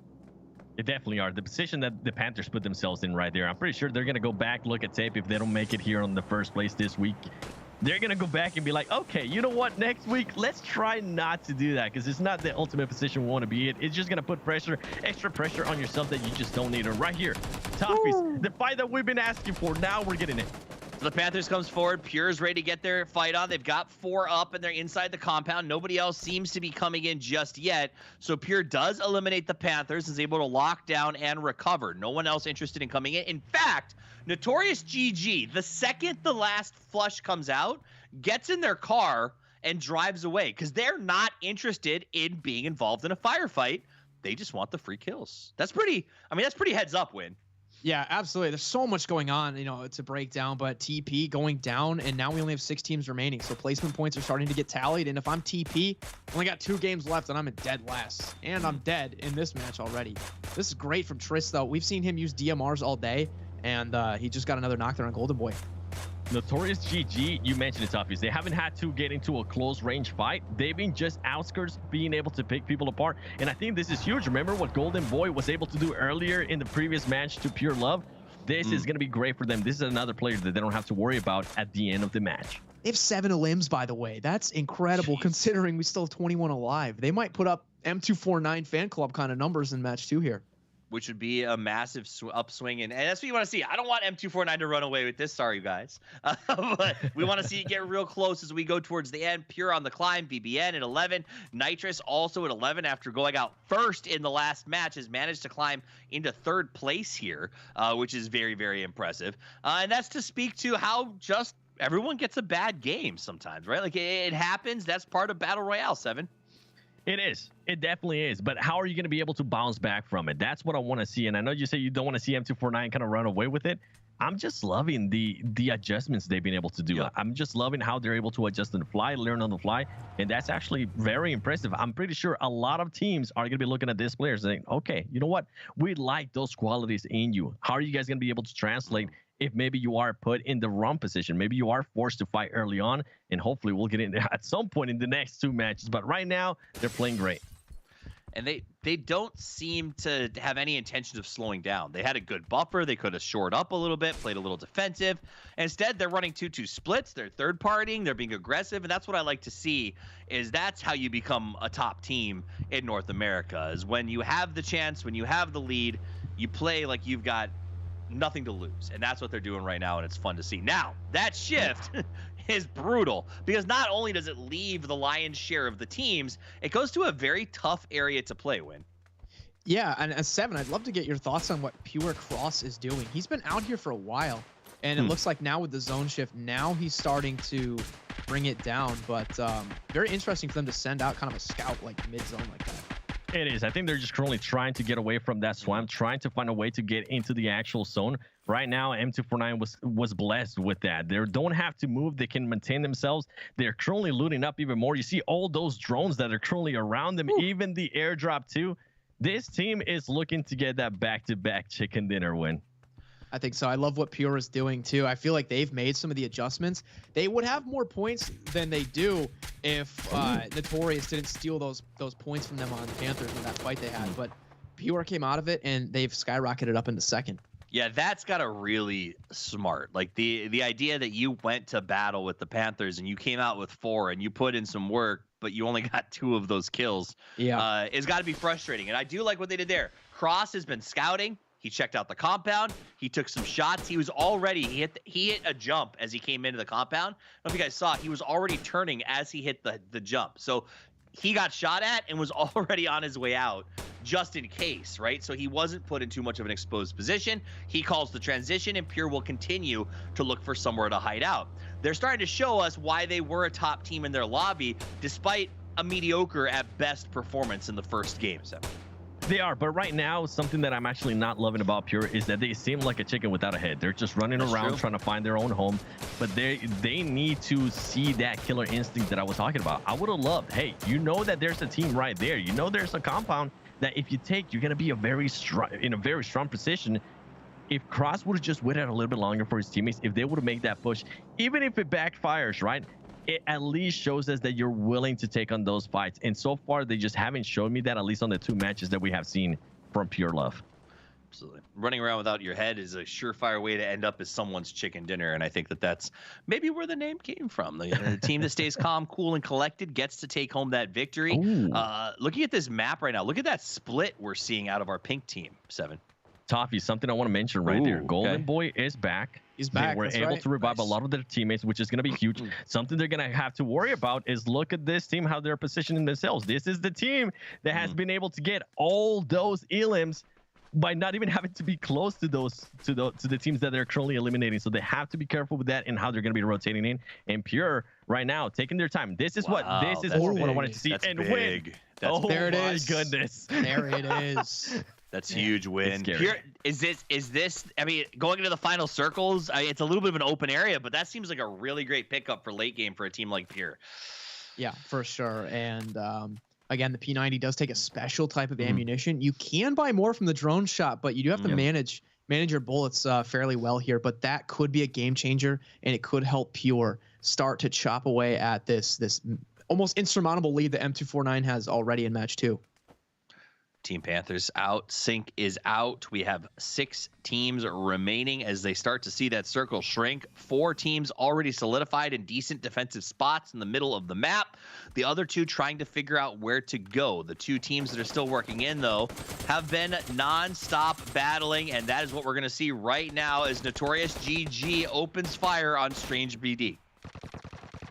They definitely are. The position that the Panthers put themselves in right there, I'm pretty sure they're going to go back, look at tape if they don't make it here on the first place this week. They're going to go back and be like, okay, you know what, next week, let's try not to do that, because it's not the ultimate position we want to be in. It's just going to put pressure, extra pressure on yourself that you just don't need. And right here, Toffees, the fight that we've been asking for, now we're getting it. So the Panthers comes forward. Pure's ready to get their fight on. They've got 4 up and they're inside the compound. Nobody else seems to be coming in just yet. So Pure does eliminate the Panthers, is able to lock down and recover. No one else interested in coming in. In fact, Notorious GG, the second the last flush comes out, gets in their car and drives away because they're not interested in being involved in a firefight. They just want the free kills. That's pretty, I mean, that's pretty heads up, Win. Yeah, absolutely. There's so much going on, you know, to break down, but TP going down, and now we only have 6 teams remaining. So placement points are starting to get tallied. And if I'm TP, only got 2 games left, and I'm in dead last. And I'm dead in this match already. This is great from Triss, though. We've seen him use DMRs all day, and he just got another knockdown on Golden Boy. Notorious GG, you mentioned it, Toughies. They haven't had to get into a close range fight. They've been just outskirts, being able to pick people apart. And I think this is huge. Remember what Golden Boy was able to do earlier in the previous match to Pure Love? This is going to be great for them. This is another player that they don't have to worry about at the end of the match. They have 7 elims, by the way. That's incredible considering we still have 21 alive. They might put up M249 fan club kind of numbers in match 2 here, which would be a massive upswing. And that's what you want to see. I don't want M249 to run away with this. Sorry, guys. But we want to see it get real close as we go towards the end. Pure on the climb. BBN at 11. Nitrous also at 11 after going out first in the last match has managed to climb into 3rd place here, which is very, very impressive. And that's to speak to how just everyone gets a bad game sometimes, right? Like it happens. That's part of Battle Royale, 7. It is. It definitely is. But how are you going to be able to bounce back from it? That's what I want to see. And I know you say you don't want to see M249 kind of run away with it. I'm just loving the adjustments they've been able to do. Yeah. I'm just loving how they're able to adjust on the fly, learn on the fly. And that's actually very impressive. I'm pretty sure a lot of teams are going to be looking at this player and saying, okay, you know what? We like those qualities in you. How are you guys going to be able to translate if maybe you are put in the wrong position? Maybe you are forced to fight early on, and hopefully we'll get in there at some point in the next 2 matches. But right now, they're playing great. And they don't seem to have any intentions of slowing down. They had a good buffer. They could have shored up a little bit, played a little defensive. Instead, they're running 2-2 splits. They're third-partying. They're being aggressive. And that's what I like to see, is that's how you become a top team in North America, is when you have the chance, when you have the lead, you play like you've got nothing to lose. And that's what they're doing right now, and it's fun to see. Now, that shift is brutal, because not only does it leave the lion's share of the teams, it goes to a very tough area to play, Win. Yeah, and as Seven, I'd love to get your thoughts on what Pure Cross is doing. He's been out here for a while, and it looks like now with the zone shift, now he's starting to bring it down. But very interesting for them to send out kind of a scout like mid-zone like that. It is. I think they're just currently trying to get away from that swamp, trying to find a way to get into the actual zone. Right now, M249 was blessed with that. They don't have to move. They can maintain themselves. They're currently looting up even more. You see all those drones that are currently around them, even the airdrop too. This team is looking to get that back-to-back chicken dinner win. I think so. I love what Pure is doing too. I feel like they've made some of the adjustments. They would have more points than they do if Notorious didn't steal those points from them on the Panthers in that fight they had. But Pure came out of it, and they've skyrocketed up into second. Yeah, that's got a really smart. Like the idea that you went to battle with the Panthers and you came out with 4 and you put in some work, but you only got 2 of those kills. Yeah, it's got to be frustrating. And I do like what they did there. Cross has been scouting. He checked out the compound. He took some shots. He was already, he hit a jump as he came into the compound. I don't know if you guys saw it. He was already turning as he hit the jump. So he got shot at and was already on his way out just in case, right? So he wasn't put in too much of an exposed position. He calls the transition, and Pure will continue to look for somewhere to hide out. They're starting to show us why they were a top team in their lobby, despite a mediocre at best performance in the first game. So. They are, but right now, something that I'm actually not loving about Pure is that they seem like a chicken without a head. They're just running around trying to find their own home, but they need to see that killer instinct that I was talking about. I would have loved, hey, you know that there's a team right there. You know there's a compound that if you take, you're going to be in a very strong position. If Cross would have just waited a little bit longer for his teammates, if they would have made that push, even if it backfires, right? It at least shows us that you're willing to take on those fights. And so far, they just haven't shown me that, at least on the 2 matches that we have seen from Pure Love. Absolutely. Running around without your head is a surefire way to end up as someone's chicken dinner. And I think that that's maybe where the name came from. The team that stays calm, cool, and collected gets to take home that victory. Looking at this map right now, look at that split we're seeing out of our pink team, Seven. Toffee, something I want to mention right there. Golden Boy is back. He's back. They were able to revive a lot of their teammates, which is going to be huge. Something they're going to have to worry about is look at this team, how they're positioning themselves. This is the team that has been able to get all those elims by not even having to be close to the teams that they're currently eliminating. So they have to be careful with that and how they're going to be rotating in. And Pure right now taking their time. This is what I wanted to see. That's and big. Win. There it is. My goodness. There it is. That's huge win. Pure, is this? I mean, going into the final circles, it's a little bit of an open area, but that seems like a really great pickup for late game for a team like Pure. Yeah, for sure. And again, the P90 does take a special type of ammunition. You can buy more from the drone shop, but you do have to manage your bullets fairly well here. But that could be a game changer, and it could help Pure start to chop away at this almost insurmountable lead that M249 has already in match 2. Team Panthers out. Sync is out. We have 6 teams remaining as they start to see that circle shrink. 4 teams already solidified in decent defensive spots in the middle of the map. The other 2 trying to figure out where to go. The 2 teams that are still working in, though, have been non-stop battling, and that is what we're going to see right now as Notorious GG opens fire on Strange BD.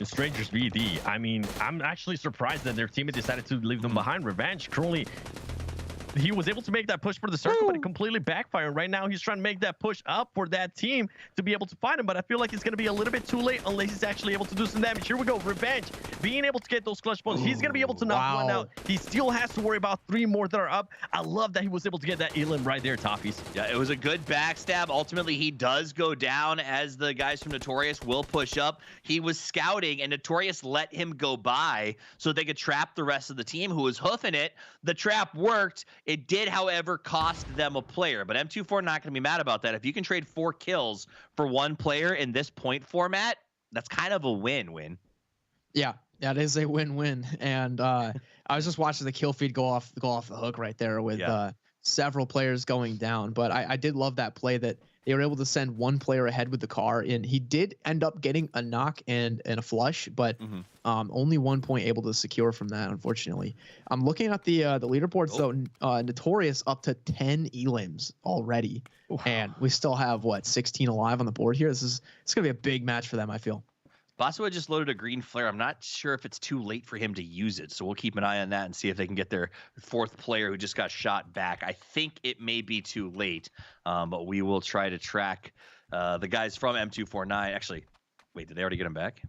Strangers BD. I mean, I'm actually surprised that their teammate decided to leave them behind. Revenge currently, he was able to make that push for the circle, but it completely backfired. Right now, he's trying to make that push up for that team to be able to find him, but I feel like it's going to be a little bit too late unless he's actually able to do some damage. Here we go. Revenge being able to get those clutch points. He's going to be able to knock one out. He still has to worry about 3 more that are up. I love that he was able to get that elim right there, Toffees. Yeah, it was a good backstab. Ultimately, he does go down as the guys from Notorious will push up. He was scouting, and Notorious let him go by so they could trap the rest of the team who was hoofing it. The trap worked. It did, however, cost them a player, but M24 not going to be mad about that. If you can trade 4 kills for 1 player in this point format, that's kind of a win-win. Yeah, That is a win-win. And I was just watching the kill feed go off the hook right there with several players going down. But I did love that play that they were able to send one player ahead with the car, and he did end up getting a knock and a flush, but only 1 point able to secure from that, unfortunately. I'm looking at the leaderboards though. Notorious up to 10 elims already, and we still have 16 alive on the board here. It's gonna be a big match for them, I feel. Basua just loaded a green flare. I'm not sure if it's too late for him to use it, so we'll keep an eye on that and see if they can get their fourth player who just got shot back. I think it may be too late, but we will try to track the guys from M249. Actually, wait, did they already get him back?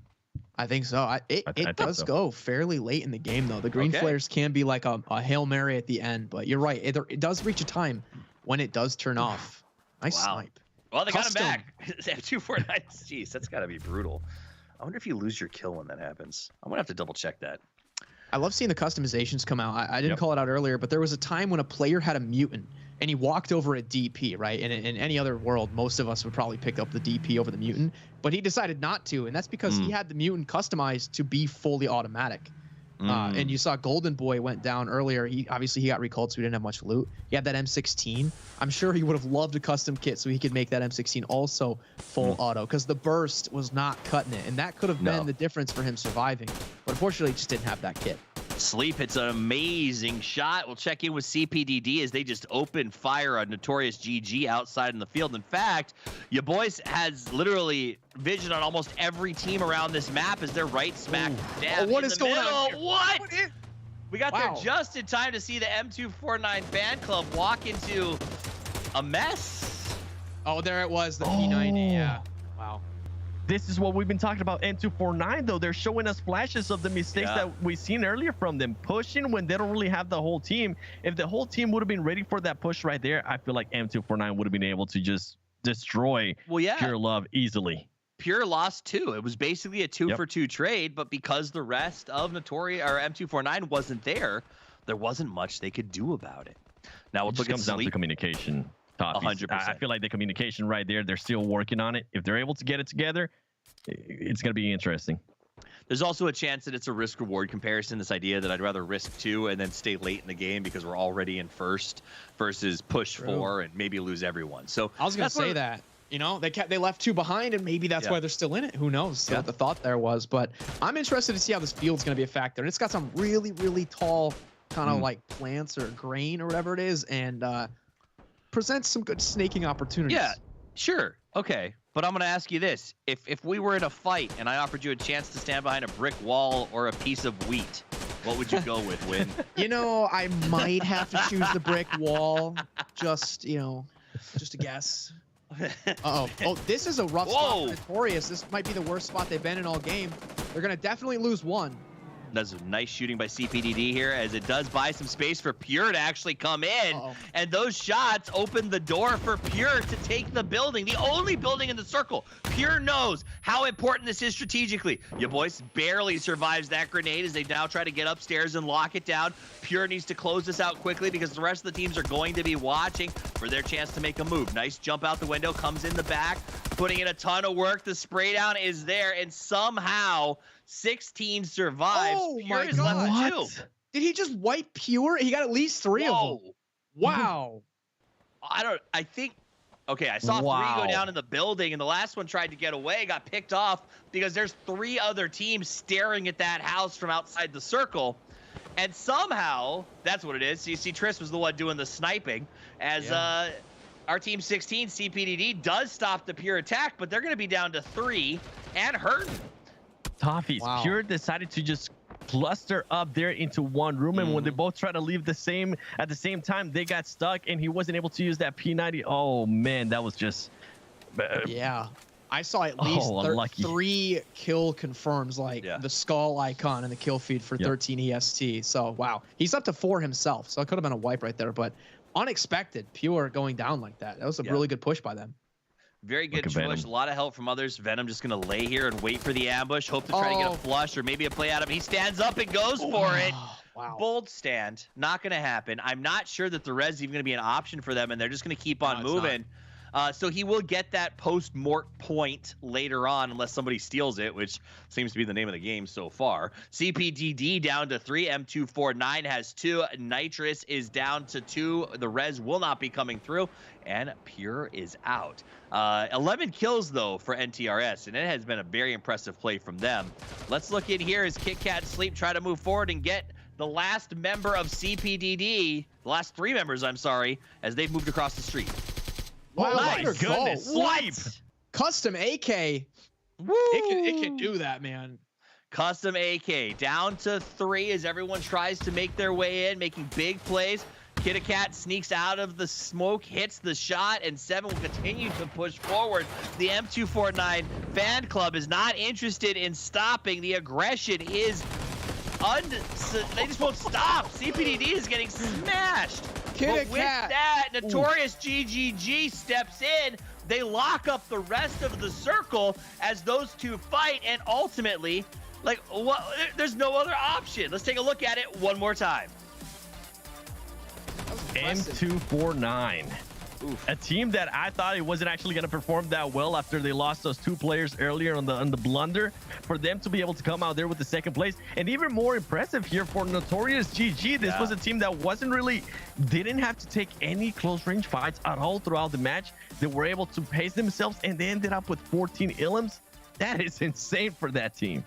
I think so. It does go fairly late in the game, though. The green flares can be like a Hail Mary at the end, but you're right. It does reach a time when it does turn off. Nice snipe. Well, they got him back. M249. Jeez, that's got to be brutal. I wonder if you lose your kill when that happens. I'm going to have to double check that. I love seeing the customizations come out. I didn't call it out earlier, but there was a time when a player had a mutant and he walked over a DP, right? And in any other world, most of us would probably pick up the DP over the mutant, but he decided not to. And that's because he had the mutant customized to be fully automatic. And you saw Golden Boy went down earlier. He got recalled, so he didn't have much loot. He had that M16. I'm sure he would have loved a custom kit so he could make that M16 also full auto, because the burst was not cutting it, and that could have been the difference for him surviving. But unfortunately, he just didn't have that kit. Sleep hits an amazing shot. We'll check in with CPDD as they just open fire on Notorious GG outside in the field. In fact, your boys has literally vision on almost every team around this map as they're right smack dab what in is the going middle. on here? What? We got there just in time to see the M249 fan club walk into a mess. Oh, there it was, the P90. Yeah. Wow. This is what we've been talking about. M249 though, they're showing us flashes of the mistakes that we've seen earlier from them, pushing when they don't really have the whole team. If the whole team would have been ready for that push right there, I feel like M249 would have been able to just destroy Pure Love easily. Pure lost 2. It was basically a 2-for-2 trade, but because the rest of Notorious or M249 wasn't there wasn't much they could do about it. Now we'll look at down to communication. 100%. I feel like the communication right there, they're still working on it. If they're able to get it together, it's going to be interesting. There's also a chance that it's a risk reward comparison. This idea that I'd rather risk 2 and then stay late in the game because we're already in first versus push 4 and maybe lose everyone. So I was going to say that, you know, they left 2 behind, and maybe that's why they're still in it. Who knows what the thought there was, but I'm interested to see how this field's going to be a factor. And it's got some really, really tall kind of like plants or grain or whatever it is, and presents some good snaking opportunities. Yeah, sure. Okay. But I'm going to ask you this. If we were in a fight and I offered you a chance to stand behind a brick wall or a piece of wheat, what would you go with, Win? You know, I might have to choose the brick wall. Just a guess. Oh, this is a rough spot for Notorious. This might be the worst spot they've been in all game. They're going to definitely lose 1. That's nice shooting by CPDD here, as it does buy some space for Pure to actually come in. And those shots open the door for Pure to take the building, the only building in the circle. Pure knows how important this is strategically. Your boys barely survives that grenade as they now try to get upstairs and lock it down. Pure needs to close this out quickly because the rest of the teams are going to be watching for their chance to make a move. Nice jump out the window, comes in the back, putting in a ton of work. The spray down is there, and somehow 16 survives. Oh Pure my is left with 2. Did he just wipe Pure? He got at least 3 of them. Wow. I think, okay, I saw 3 go down in the building, and the last one tried to get away, got picked off because there's 3 other teams staring at that house from outside the circle. And somehow, that's what it is. So you see Triss was the one doing the sniping as our team 16, CPDD, does stop the Pure attack, but they're going to be down to 3 and hurting. Toffees. Pure decided to just cluster up there into one room, and when they both tried to leave at the same time, they got stuck, and he wasn't able to use that P90. Oh man, that was just I saw at least 3 kill confirms, like the skull icon in the kill feed for 13 EST. So wow, he's up to 4 himself, so it could have been a wipe right there, but unexpected Pure going down like that. That was a really good push by them. Very good push. A lot of help from others. Venom just going to lay here and wait for the ambush. Hope to try to get a flush or maybe a play out of him. He stands up and goes for it. Wow. Bold stand. Not going to happen. I'm not sure that the res is even going to be an option for them, and they're just going to keep on moving. So he will get that post-mort point later on unless somebody steals it, which seems to be the name of the game so far. CPDD down to 3. M249 has 2. Nitrous is down to 2. The res will not be coming through. And Pure is out. 11 kills, though, for NTRS, and it has been a very impressive play from them. Let's look in here as KitKat Sleep try to move forward and get the last member of CPDD, the last 3 members, I'm sorry, as they've moved across the street. Wow, My goodness, swipe! Custom AK. Woo! It can do that, man. Custom AK down to 3 as everyone tries to make their way in, making big plays. KitKat sneaks out of the smoke, hits the shot, and 7 will continue to push forward. The M249 fan club is not interested in stopping. The aggression is they just won't stop. CPDD is getting smashed. But with that, Notorious GGG steps in. They lock up the rest of the circle as those 2 fight, and ultimately, like, what? There's no other option. Let's take a look at it one more time. M249. Oof. A team that I thought it wasn't actually going to perform that well after they lost those 2 players earlier on the blunder. For them to be able to come out there with the 2nd place, and even more impressive here for Notorious GG. This was a team that didn't have to take any close range fights at all throughout the match. They were able to pace themselves, and they ended up with 14 illims. That is insane for that team.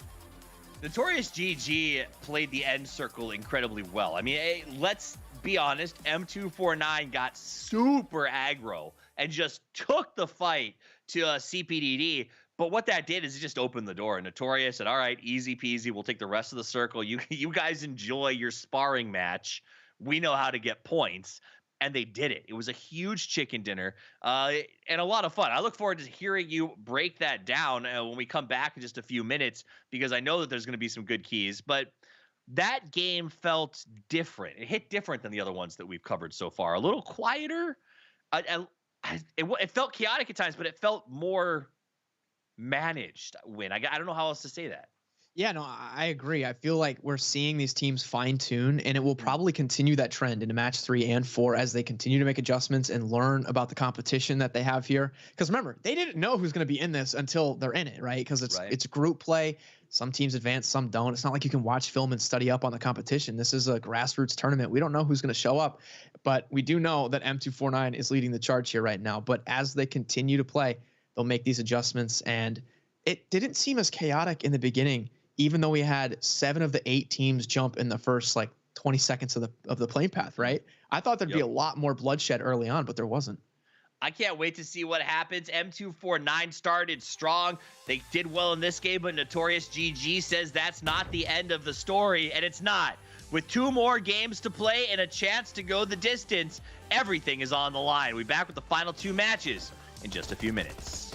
Notorious GG played the end circle incredibly well. I mean, let's be honest, M249 got super aggro and just took the fight to CPDD. But what that did is it just opened the door. Notorious said, all right, easy peasy. We'll take the rest of the circle. You guys enjoy your sparring match. We know how to get points. And they did it. It was a huge chicken dinner and a lot of fun. I look forward to hearing you break that down when we come back in just a few minutes, because I know that there's going to be some good keys. But that game felt different. It hit different than the other ones that we've covered so far. A little quieter. It felt chaotic at times, but it felt more managed. I don't know how else to say that. Yeah, no, I agree. I feel like we're seeing these teams fine tune, and it will probably continue that trend into match 3 and 4 as they continue to make adjustments and learn about the competition that they have here. Because remember, they didn't know who's going to be in this until they're in it, right? Because it's group play. Some teams advance, some don't. It's not like you can watch film and study up on the competition. This is a grassroots tournament. We don't know who's going to show up, but we do know that M249 is leading the charge here right now. But as they continue to play, they'll make these adjustments, and it didn't seem as chaotic in the beginning, even though we had 7 of the 8 teams jump in the first like 20 seconds of the plane path, right? I thought there'd be a lot more bloodshed early on, but there wasn't. I can't wait to see what happens. M249 started strong. They did well in this game, but Notorious GG says that's not the end of the story, and it's not. With 2 more games to play and a chance to go the distance, everything is on the line. We'll be back with the final 2 matches in just a few minutes.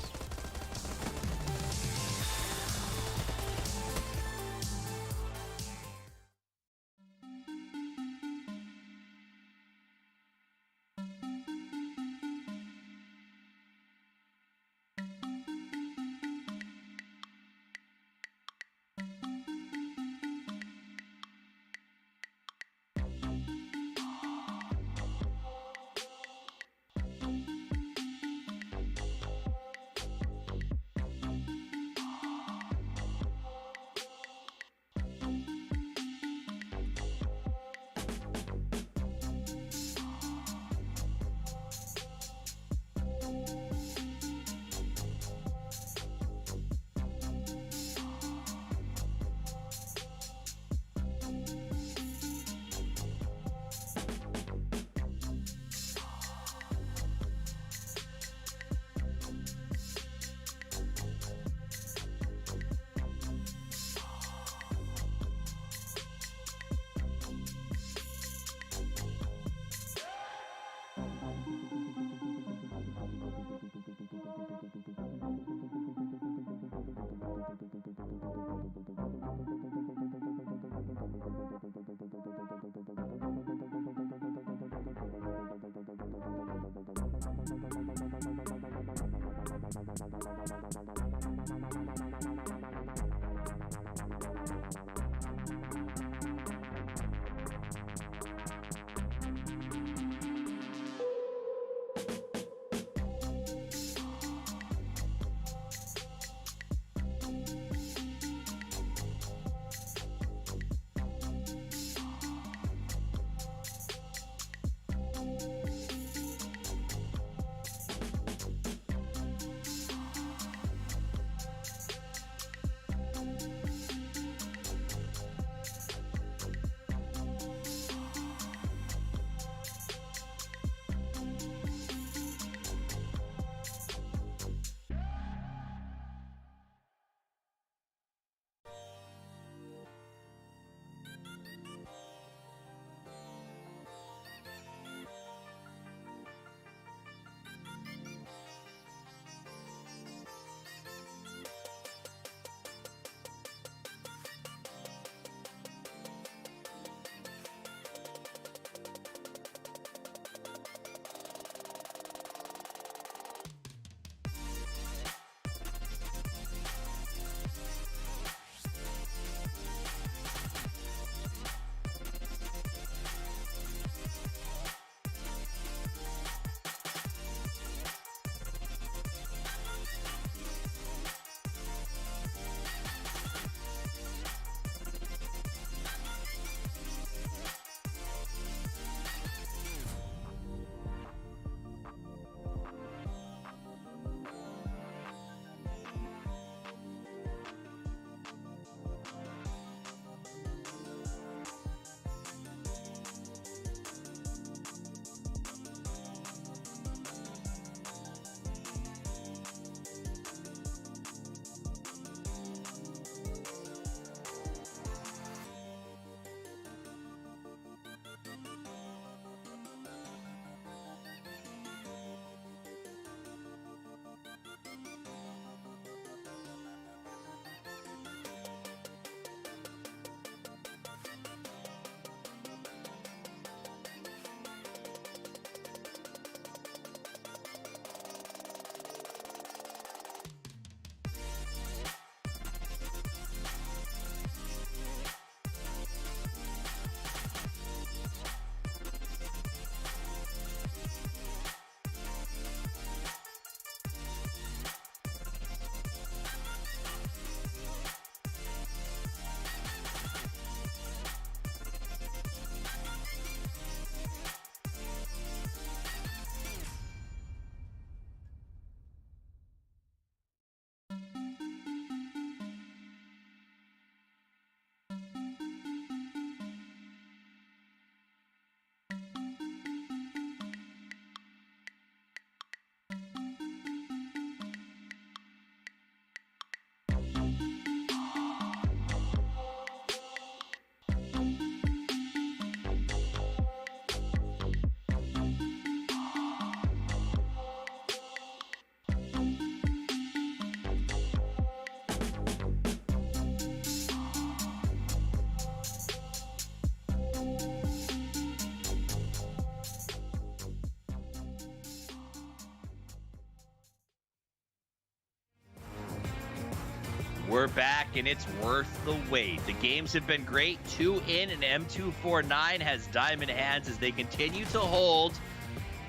We're back, and it's worth the wait. The games have been great. 2 in, and M249 has diamond hands as they continue to hold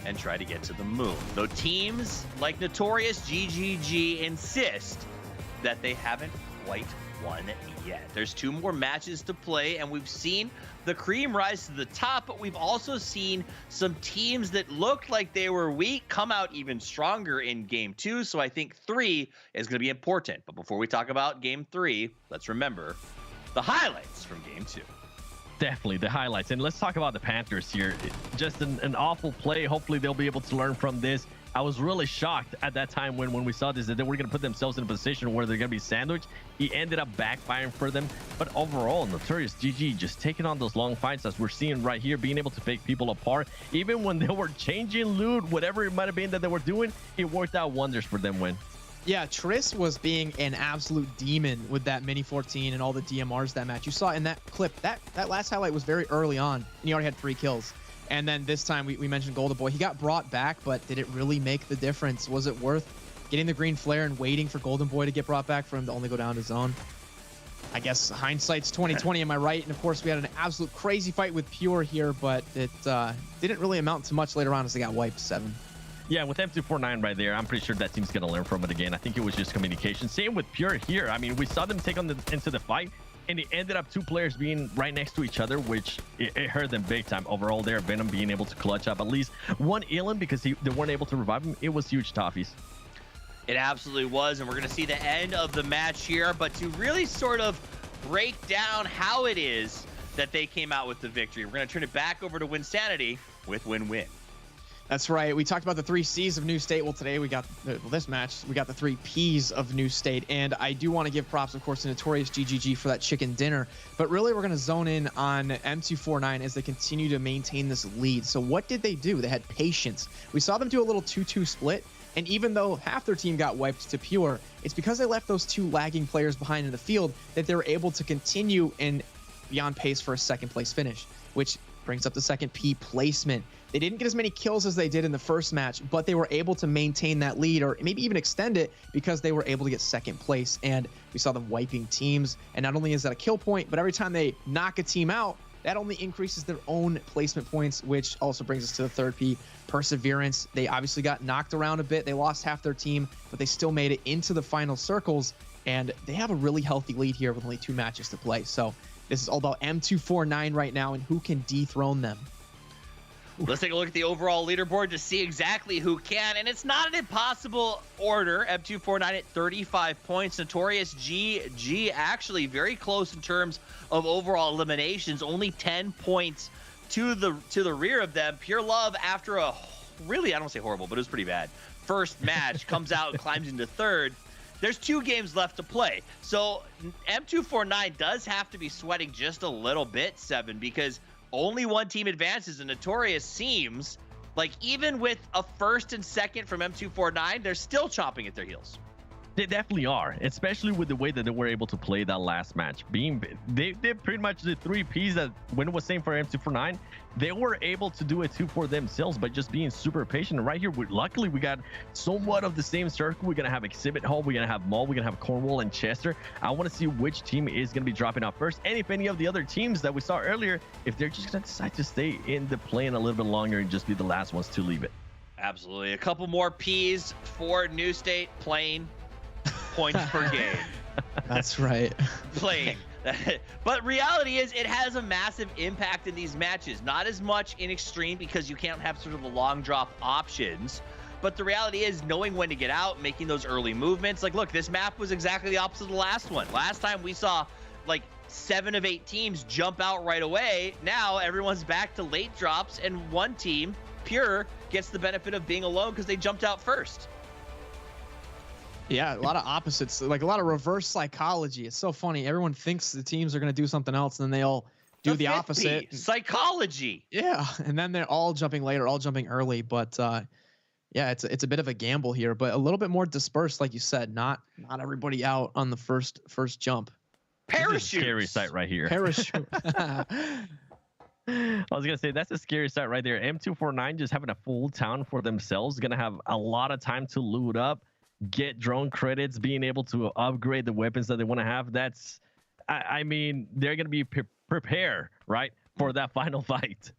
and try to get to the moon. Though teams like Notorious GGG insist that they haven't quite won yet. There's 2 more matches to play, and we've seen the cream rise to the top, but we've also seen some teams that looked like they were weak come out even stronger in game 2. So I think 3 is going to be important. But before we talk about game 3, let's remember the highlights from game 2. Definitely the highlights. And let's talk about the Panthers here. Just an awful play. Hopefully they'll be able to learn from this. I was really shocked at that time when we saw this, that they were going to put themselves in a position where they're going to be sandwiched. He ended up backfiring for them. But overall, Notorious GG just taking on those long fights, as we're seeing right here, being able to pick people apart. Even when they were changing loot, whatever it might have been that they were doing, it worked out wonders for them. Win. Yeah, Triss was being an absolute demon with that Mini 14 and all the DMRs that match. You saw in that clip, that last highlight was very early on, and he already had 3 kills. And then this time we mentioned Golden Boy. He got brought back, but did it really make the difference? Was it worth getting the green flare and waiting for Golden Boy to get brought back for him to only go down to zone? I guess hindsight's 2020, am I right? And of course we had an absolute crazy fight with Pure here, but it didn't really amount to much later on as they got wiped 7. Yeah, with M249 right there, I'm pretty sure that team's going to learn from it again. I think it was just communication. Same with Pure here. I mean, we saw them take into the fight, and it ended up 2 players being right next to each other, which it hurt them big time. Overall there, Venom being able to clutch up at least 1 Elan because they weren't able to revive him. It was huge, Toffees. It absolutely was, and we're going to see the end of the match here. But to really sort of break down how it is that they came out with the victory, we're going to turn it back over to Wynnsanity with Win-Win. That's right. We talked about the 3 C's of New State. Well, today we got this match. We got the 3 P's of New State. And I do want to give props, of course, to Notorious GGG for that chicken dinner. But really, we're going to zone in on M249 as they continue to maintain this lead. So what did they do? They had patience. We saw them do a little 2-2 split. And even though half their team got wiped to Pure, it's because they left those 2 lagging players behind in the field that they were able to continue and be on pace for a 2nd place finish, which brings up the 2nd P, placement. They didn't get as many kills as they did in the first match, but they were able to maintain that lead or maybe even extend it because they were able to get 2nd place. And we saw them wiping teams. And not only is that a kill point, but every time they knock a team out, that only increases their own placement points, which also brings us to the 3rd P, perseverance. They obviously got knocked around a bit. They lost half their team, but they still made it into the final circles. And they have a really healthy lead here with only 2 matches to play. So this is all about M249 right now and who can dethrone them. Let's take a look at the overall leaderboard to see exactly who can, and it's not an impossible order. M249 at 35 points. Notorious GG actually very close in terms of overall eliminations, only 10 points to the rear of them. Pure Love, after a really, I don't say horrible, but it was pretty bad first match, comes out and climbs into 3rd. There's 2 games left to play, so M249 does have to be sweating just a little bit, 7, because only 1 team advances, and Notorious seems like even with a 1st and 2nd from M249, they're still chomping at their heels. They definitely are, especially with the way that they were able to play that last match. They pretty much the 3 Ps that Win was saying for M249, they were able to do it too for themselves by just being super patient. And right here, luckily, we got somewhat of the same circle. We're going to have Exhibit Hall, we're going to have Maul, we're going to have Cornwall and Chester. I want to see which team is going to be dropping out first. And if any of the other teams that we saw earlier, if they're just going to decide to stay in the plane a little bit longer and just be the last ones to leave it. Absolutely. A couple more Ps for New State, playing points per game. That's right. Playing. But reality is it has a massive impact in these matches. Not as much in Extreme because you can't have sort of the long drop options. But the reality is knowing when to get out, making those early movements. Like, look, this map was exactly the opposite of the last one. Last time we saw like 7 of 8 teams jump out right away. Now everyone's back to late drops, and 1 team, Pure, gets the benefit of being alone because they jumped out first. Yeah, a lot of opposites, like a lot of reverse psychology. It's so funny. Everyone thinks the teams are going to do something else, and then they all do the opposite. Psychology. Yeah, and then they're all jumping later, all jumping early. But yeah, it's a bit of a gamble here, but a little bit more dispersed, like you said. Not everybody out on the first jump. Parachute. Scary sight right here. Parachute. I was gonna say that's a scary sight right there. M249 just having a full town for themselves, gonna have a lot of time to loot up. get drone credits, being able to upgrade the weapons that they want to have. That's, I mean, they're going to be prepared, right, for that final fight.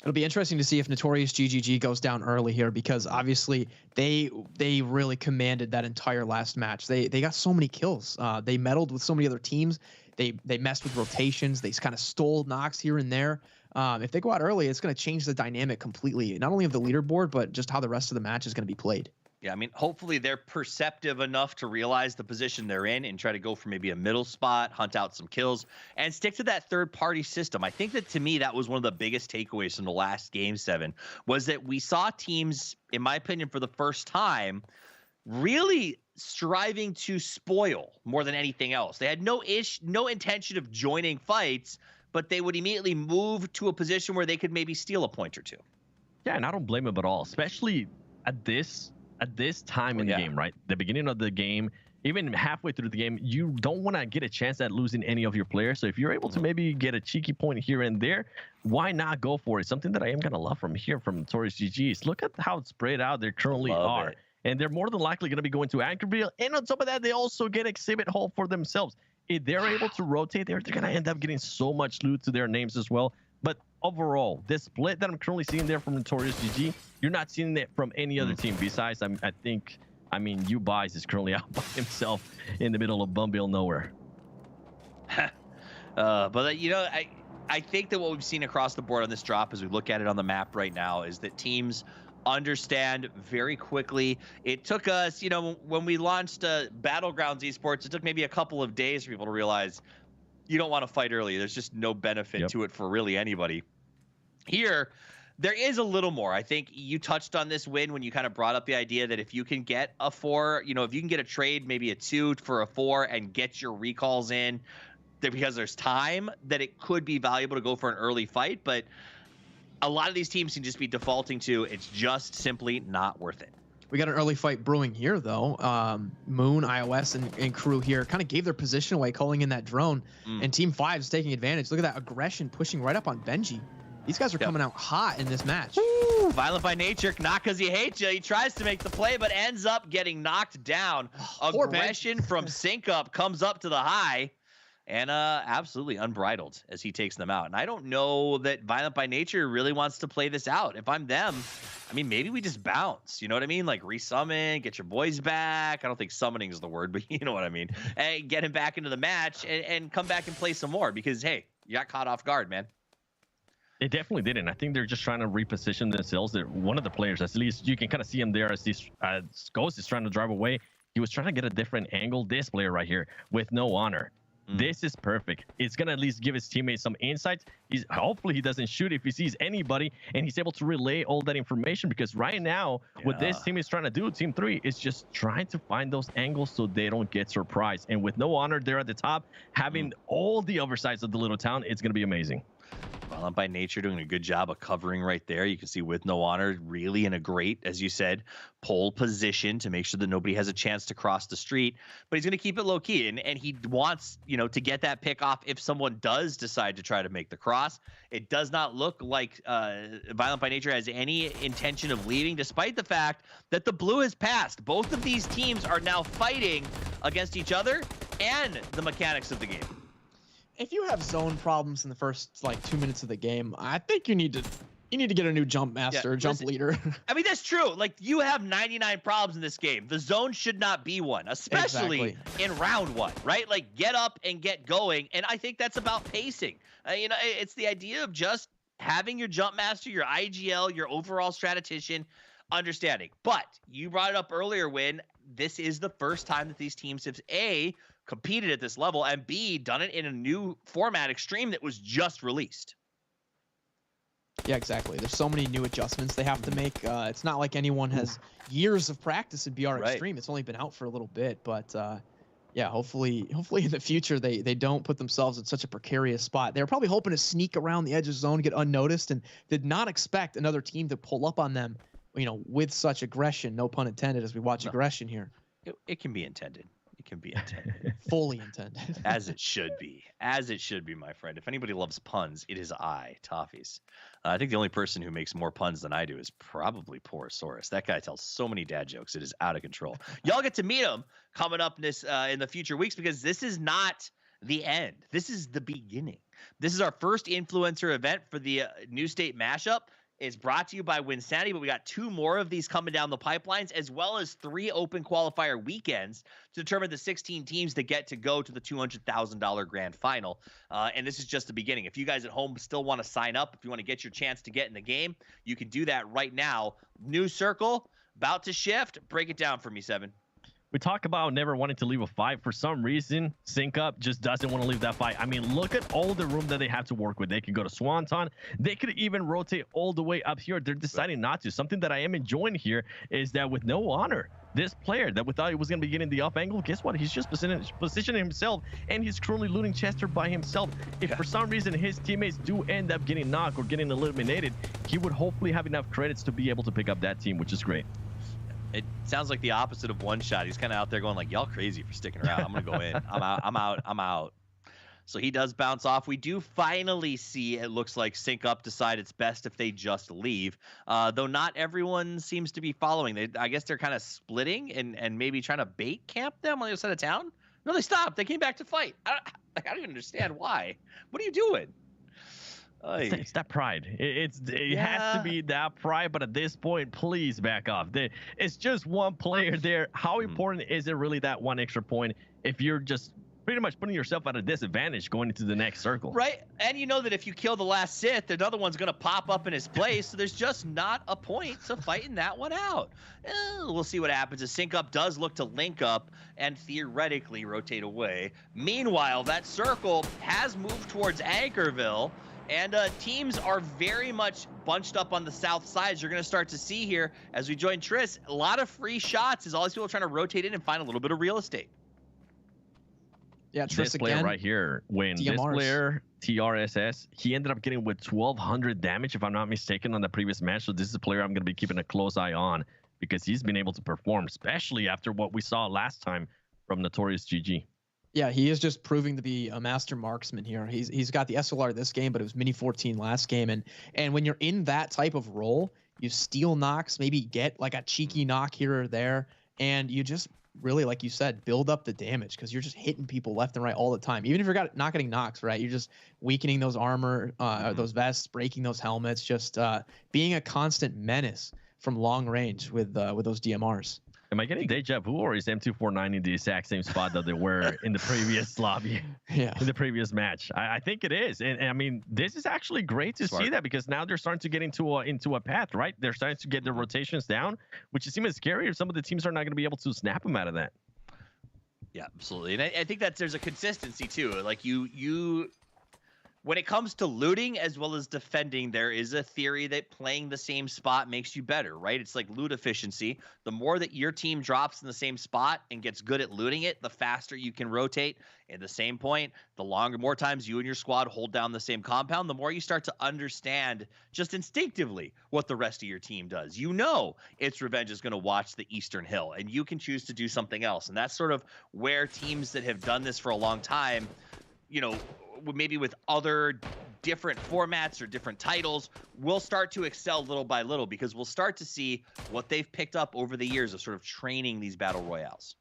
It'll be interesting to see if Notorious GGG goes down early here, because obviously they really commanded that entire last match. They got so many kills. They meddled with so many other teams. They messed with rotations. They kind of stole knocks here and there. If they go out early, it's going to change the dynamic completely, not only of the leaderboard, but just how the rest of the match is going to be played. Yeah, I mean, hopefully they're perceptive enough to realize the position they're in and try to go for maybe a middle spot, hunt out some kills, and stick to that third-party system. I think that, to me, that was one of the biggest takeaways from the last Game 7, was that we saw teams, in my opinion, for the first time, really striving to spoil more than anything else. They had no intention of joining fights, but they would immediately move to a position where they could maybe steal a point or two. Yeah, and I don't blame them at all, especially at this time in the game, right? The beginning of the game, even halfway through the game, you don't want to get a chance at losing any of your players. So if you're able to maybe get a cheeky point here and there, why not go for it? Something that I am going to love from here from Notorious GGs. Look at how spread out they currently are. And they're more than likely going to be going to Anchorville. And on top of that, they also get Exhibit Hall for themselves. If they're able to rotate there, they're going to end up getting so much loot to their names as well. But overall, this split that I'm currently seeing there from Notorious GG, you're not seeing it from any other team besides, I mean, Ubies is currently out by himself in the middle of Bumville nowhere. But, you know, I think that what we've seen across the board on this drop, as we look at it on the map right now, is that teams understand very quickly. It took us, you know, when we launched Battlegrounds Esports, it took maybe a couple of days for people to realize you don't want to fight early. There's just no benefit to it for really anybody. Here, there is a little more. I think you touched on this, Win, when you kind of brought up the idea that if you can get a 4, you know, if you can get a trade, maybe a 2 for a 4 and get your recalls in, because there's time, that it could be valuable to go for an early fight. But a lot of these teams can just be defaulting to it's just simply not worth it. We got an early fight brewing here, though. Moon, iOS, and crew here kind of gave their position away, calling in that drone. And Team 5 is taking advantage. Look at that aggression pushing right up on Benji. These guys are coming out hot in this match. Woo! Violent by nature, not because he hates you. He tries to make the play, but ends up getting knocked down. Aggression from Sync Up comes up to the high. And absolutely unbridled as he takes them out. And I don't know that Violent by Nature really wants to play this out. If I'm them, I mean, maybe we just bounce. You know what I mean? Like resummon, get your boys back. I don't think summoning is the word, but you know what I mean. And get him back into the match and come back and play some more because, hey, you got caught off guard, man. They definitely didn't. I think they're just trying to reposition themselves. They're one of the players, at least you can kind of see him there as this Ghost is trying to drive away. He was trying to get a different angle. This player right here with no honor. This is perfect. It's gonna at least give his teammates some insights. Hopefully he doesn't shoot if he sees anybody, and he's able to relay all that information, because right now what this team is trying to do, Team 3, is just trying to find those angles so they don't get surprised. And with no honor there at the top, having all the other sides of the little town, it's gonna be amazing. Violent by Nature doing a good job of covering right there. You can see with no honor really in a great, as you said, pole position to make sure that nobody has a chance to cross the street. But he's going to keep it low key, and he wants, you know, to get that pick off if someone does decide to try to make the cross. It does not look like Violent by Nature has any intention of leaving, despite the fact that the blue has passed. Both of these teams are now fighting against each other and the mechanics of the game. If you have zone problems in the first like 2 minutes of the game, I think you need to get a new jump master, jump leader. I mean, that's true. Like, you have 99 problems in this game. The zone should not be one, especially in round 1, right? Like, get up and get going. And I think that's about pacing. You know, it's the idea of just having your jump master, your IGL, your overall statistician, understanding. But you brought it up earlier, Win. This is the first time that these teams have A, competed at this level, and B, done it in a new format, Extreme, that was just released. Yeah, exactly. There's so many new adjustments they have to make. It's not like anyone has years of practice in BR Extreme. It's only been out for a little bit, but yeah, hopefully in the future they don't put themselves in such a precarious spot. They're probably hoping to sneak around the edge of zone, get unnoticed, and did not expect another team to pull up on them, you know, with such aggression. No pun intended, as we watch aggression here. It can be intended. It can be intended. Fully intended. As it should be. As it should be, my friend. If anybody loves puns, it is I, Toffees. I think the only person who makes more puns than I do is probably Porosaurus. That guy tells so many dad jokes. It is out of control. Y'all get to meet him coming up in the future weeks, because this is not the end. This is the beginning. This is our first influencer event for the New State Mashup. It's brought to you by Wynnsanity, but we got 2 more of these coming down the pipelines, as well as 3 open qualifier weekends to determine the 16 teams that get to go to the $200,000 grand final. And this is just the beginning. If you guys at home still want to sign up, if you want to get your chance to get in the game, you can do that right now. New circle, about to shift. Break it down for me, Seven. We talk about never wanting to leave a fight. For some reason, Sync Up just doesn't want to leave that fight. I mean, look at all the room that they have to work with. They could go to Swanton. They could even rotate all the way up here. They're deciding not to. Something that I am enjoying here is that with no honor, this player that we thought he was going to be getting the up angle, guess what? He's just positioning himself, and he's currently looting Chester by himself. If for some reason his teammates do end up getting knocked or getting eliminated, he would hopefully have enough credits to be able to pick up that team, which is great. It sounds like the opposite of one shot. He's kind of out there going like, y'all crazy for sticking around. I'm going to go in. I'm out. So he does bounce off. We do finally see, it looks like, Sync Up decide it's best if they just leave. Though not everyone seems to be following. I guess they're kind of splitting and maybe trying to bait camp them on the other side of town. No, they stopped. They came back to fight. I don't even understand why. What are you doing? It's that pride. It has to be that pride, but at this point, please back off. It's just one player there. How important is it really, that one extra point, if you're just pretty much putting yourself at a disadvantage going into the next circle? Right, and you know that if you kill the last Sith, another one's going to pop up in his place, so there's just not a point to fighting that one out. We'll see what happens. As Sync Up does look to link up and theoretically rotate away. Meanwhile, that circle has moved towards Anchorville, and teams are very much bunched up on the south side. You're going to start to see here as we join Triss, a lot of free shots as all these people are trying to rotate in and find a little bit of real estate. Yeah, Triss this player again, right here, when DMRs. this player, TRSS, he ended up getting with 1,200 damage, if I'm not mistaken, on the previous match. So this is a player I'm going to be keeping a close eye on, because he's been able to perform, especially after what we saw last time from Notorious GG. Yeah, he is just proving to be a master marksman here. He's got the SLR this game, but it was Mini 14 last game. And when you're in that type of role, you steal knocks, maybe get like a cheeky knock here or there, and you just really, like you said, build up the damage, because you're just hitting people left and right all the time. Even if you're not getting knocks, right? You're just weakening those armor, those vests, breaking those helmets, just being a constant menace from long range with those DMRs. Am I getting deja vu, or is M249 in the exact same spot that they were in the previous lobby? Yeah, in the previous match? I think it is, and I mean, this is actually great to see that, because now they're starting to get into a path, right? They're starting to get the rotations down, which is even scary if some of the teams are not going to be able to snap them out of that. Yeah, absolutely, and I think that there's a consistency too. Like you. When it comes to looting as well as defending, there is a theory that playing the same spot makes you better, right? It's like loot efficiency. The more that your team drops in the same spot and gets good at looting it, the faster you can rotate. At the same point, the more times you and your squad hold down the same compound, the more you start to understand just instinctively what the rest of your team does. You know its Revenge is going to watch the Eastern Hill, and you can choose to do something else. And that's sort of where teams that have done this for a long time, you know, maybe with other different formats or different titles, we'll start to excel little by little, because we'll start to see what they've picked up over the years of sort of training these battle royales.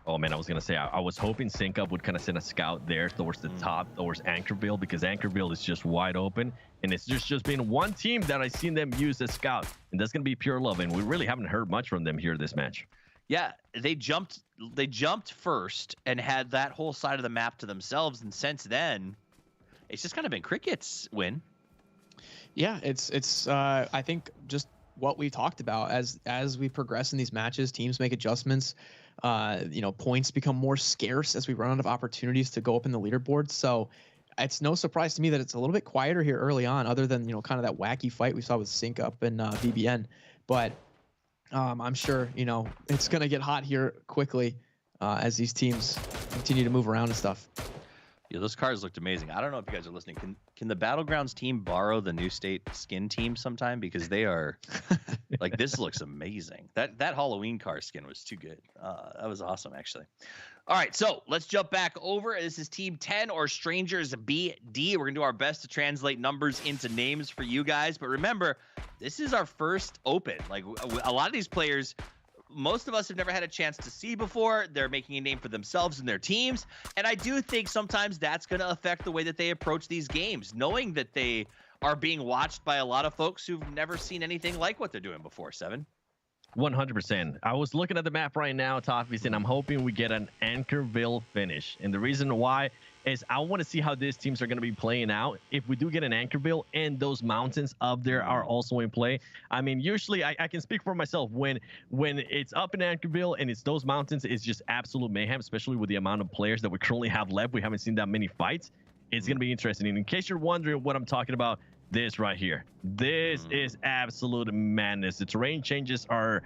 Oh man, I was gonna say, I was hoping Sync Up would kind of send a scout there towards the top, towards Anchorville, because Anchorville is just wide open, and it's just been one team that I've seen them use as scout, and that's gonna be Pure Love, and we really haven't heard much from them here this match. Yeah, they jumped first and had that whole side of the map to themselves, and since then, it's just kind of been crickets. Win. Yeah, it's I think just what we talked about as we progress in these matches, teams make adjustments. You know, points become more scarce as we run out of opportunities to go up in the leaderboard. So it's no surprise to me that it's a little bit quieter here early on, other than, you know, kind of that wacky fight we saw with Sync Up and VBN. But I'm sure, you know, it's going to get hot here quickly as these teams continue to move around and stuff. Yeah, those cars looked amazing. I don't know if you guys are listening. Can the Battlegrounds team borrow the New State skin team sometime? Because they are Like, this looks amazing. That Halloween car skin was too good. That was awesome, actually. All right, so let's jump back over. This is Team 10 or Strangers BD. We're going to do our best to translate numbers into names for you guys. But remember, this is our first Open. Like, a lot of these players, most of us have never had a chance to see before. They're making a name for themselves and their teams. And I do think sometimes that's going to affect the way that they approach these games, knowing that they are being watched by a lot of folks who've never seen anything like what they're doing before. 7. 100%. I was looking at the map right now, Toffees, and I'm hoping we get an Anchorville finish. And the reason why is I want to see how these teams are going to be playing out. If we do get an Anchorville and those mountains up there are also in play. I mean, usually I can speak for myself. When it's up in Anchorville and it's those mountains, it's just absolute mayhem, especially with the amount of players that we currently have left. We haven't seen that many fights. It's going to be interesting. And in case you're wondering what I'm talking about, this right here, this is absolute madness. The terrain changes are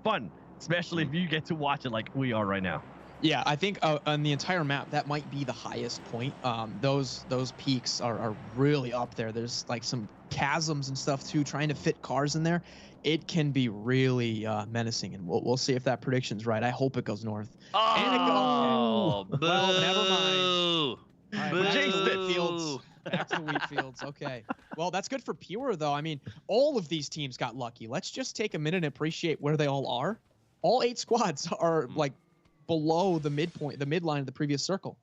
fun, especially if you get to watch it like we are right now. Yeah, I think on the entire map, that might be the highest point. Those peaks are really up there. There's like some chasms and stuff too, trying to fit cars in there. It can be really menacing, and we'll see if that prediction's right. I hope it goes north. Oh, and it goes. boo. Well, never mind. All right, Boo. back to the wheat fields. Back to the wheat fields. Okay. Well, that's good for Pure, though. I mean, all of these teams got lucky. Let's just take a minute and appreciate where they all are. All 8 squads are like below the midpoint, the midline of the previous circle.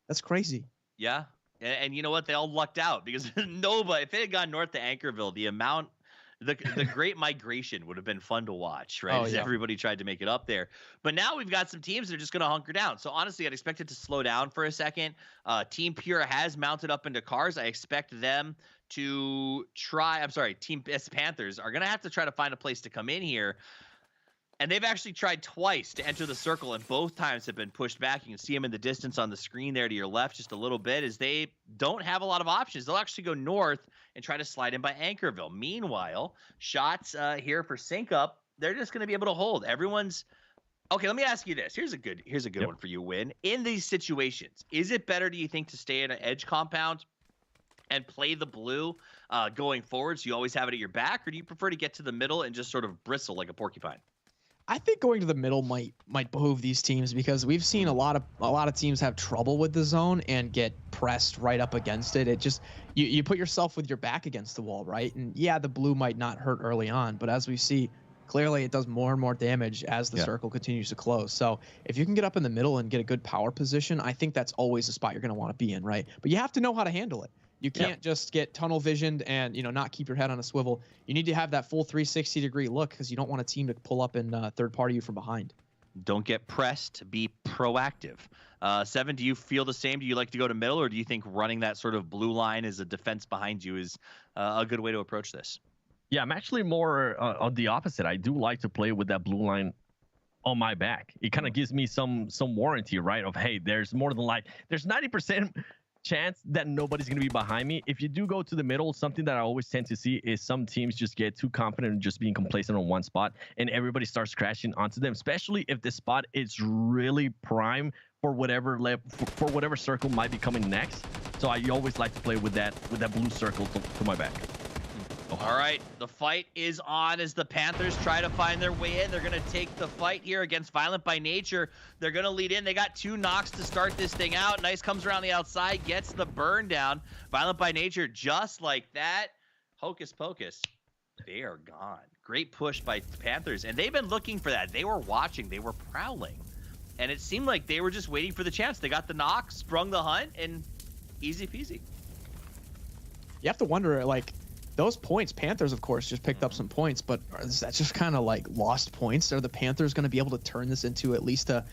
That's crazy. Yeah. And you know what? They all lucked out because nobody, if it had gone north to Anchorville, the amount, the great migration would have been fun to watch, right? Oh, As yeah. everybody tried to make it up there. But now we've got some teams that are just going to hunker down. So honestly, I'd expect it to slow down for a second. Team Pure has mounted up into cars. I expect them to try, Team S Panthers are going to have to try to find a place to come in here. And they've actually tried twice to enter the circle, and both times have been pushed back. You can see them in the distance on the screen there to your left just a little bit, as they don't have a lot of options. They'll actually go north and try to slide in by Anchorville. Meanwhile, shots here for Sync Up, they're just going to be able to hold. Everyone's okay. Let me ask you this. Here's a good one for you, Win. In these situations, is it better, do you think, to stay in an edge compound and play the blue going forward, so you always have it at your back, or do you prefer to get to the middle and just sort of bristle like a porcupine? I think going to the middle might behoove these teams, because we've seen a lot of teams have trouble with the zone and get pressed right up against it. It just you put yourself with your back against the wall, right? And yeah, the blue might not hurt early on, but as we see, clearly it does more and more damage as the circle continues to close. So if you can get up in the middle and get a good power position, I think that's always a spot you're going to want to be in, right? But you have to know how to handle it. You can't just get tunnel visioned and, not keep your head on a swivel. You need to have that full 360-degree look, because you don't want a team to pull up and third-party you from behind. Don't get pressed. Be proactive. 7, do you feel the same? Do you like to go to middle, or do you think running that sort of blue line as a defense behind you is a good way to approach this? Yeah, I'm actually more on the opposite. I do like to play with that blue line on my back. It kind of gives me some warranty, right? Of, hey, there's more than there's 90% chance that nobody's going to be behind me. If you do go to the middle, something that I always tend to see is some teams just get too confident and just being complacent on one spot, and everybody starts crashing onto them, especially if the spot is really prime for whatever for whatever circle might be coming next. So I always like to play with that blue circle to my back. All right, the fight is on as the Panthers try to find their way in. They're going to take the fight here against Violent by Nature. They're going to lead in. They got 2 knocks to start this thing out. Nice comes around the outside, gets the burn down. Violent by Nature, just like that. Hocus pocus. They are gone. Great push by the Panthers, and they've been looking for that. They were watching. They were prowling, and it seemed like they were just waiting for the chance. They got the knock, sprung the hunt, and easy peasy. You have to wonder, those points, Panthers, of course, just picked up some points, but is that just kind of lost points? Are the Panthers going to be able to turn this into at least a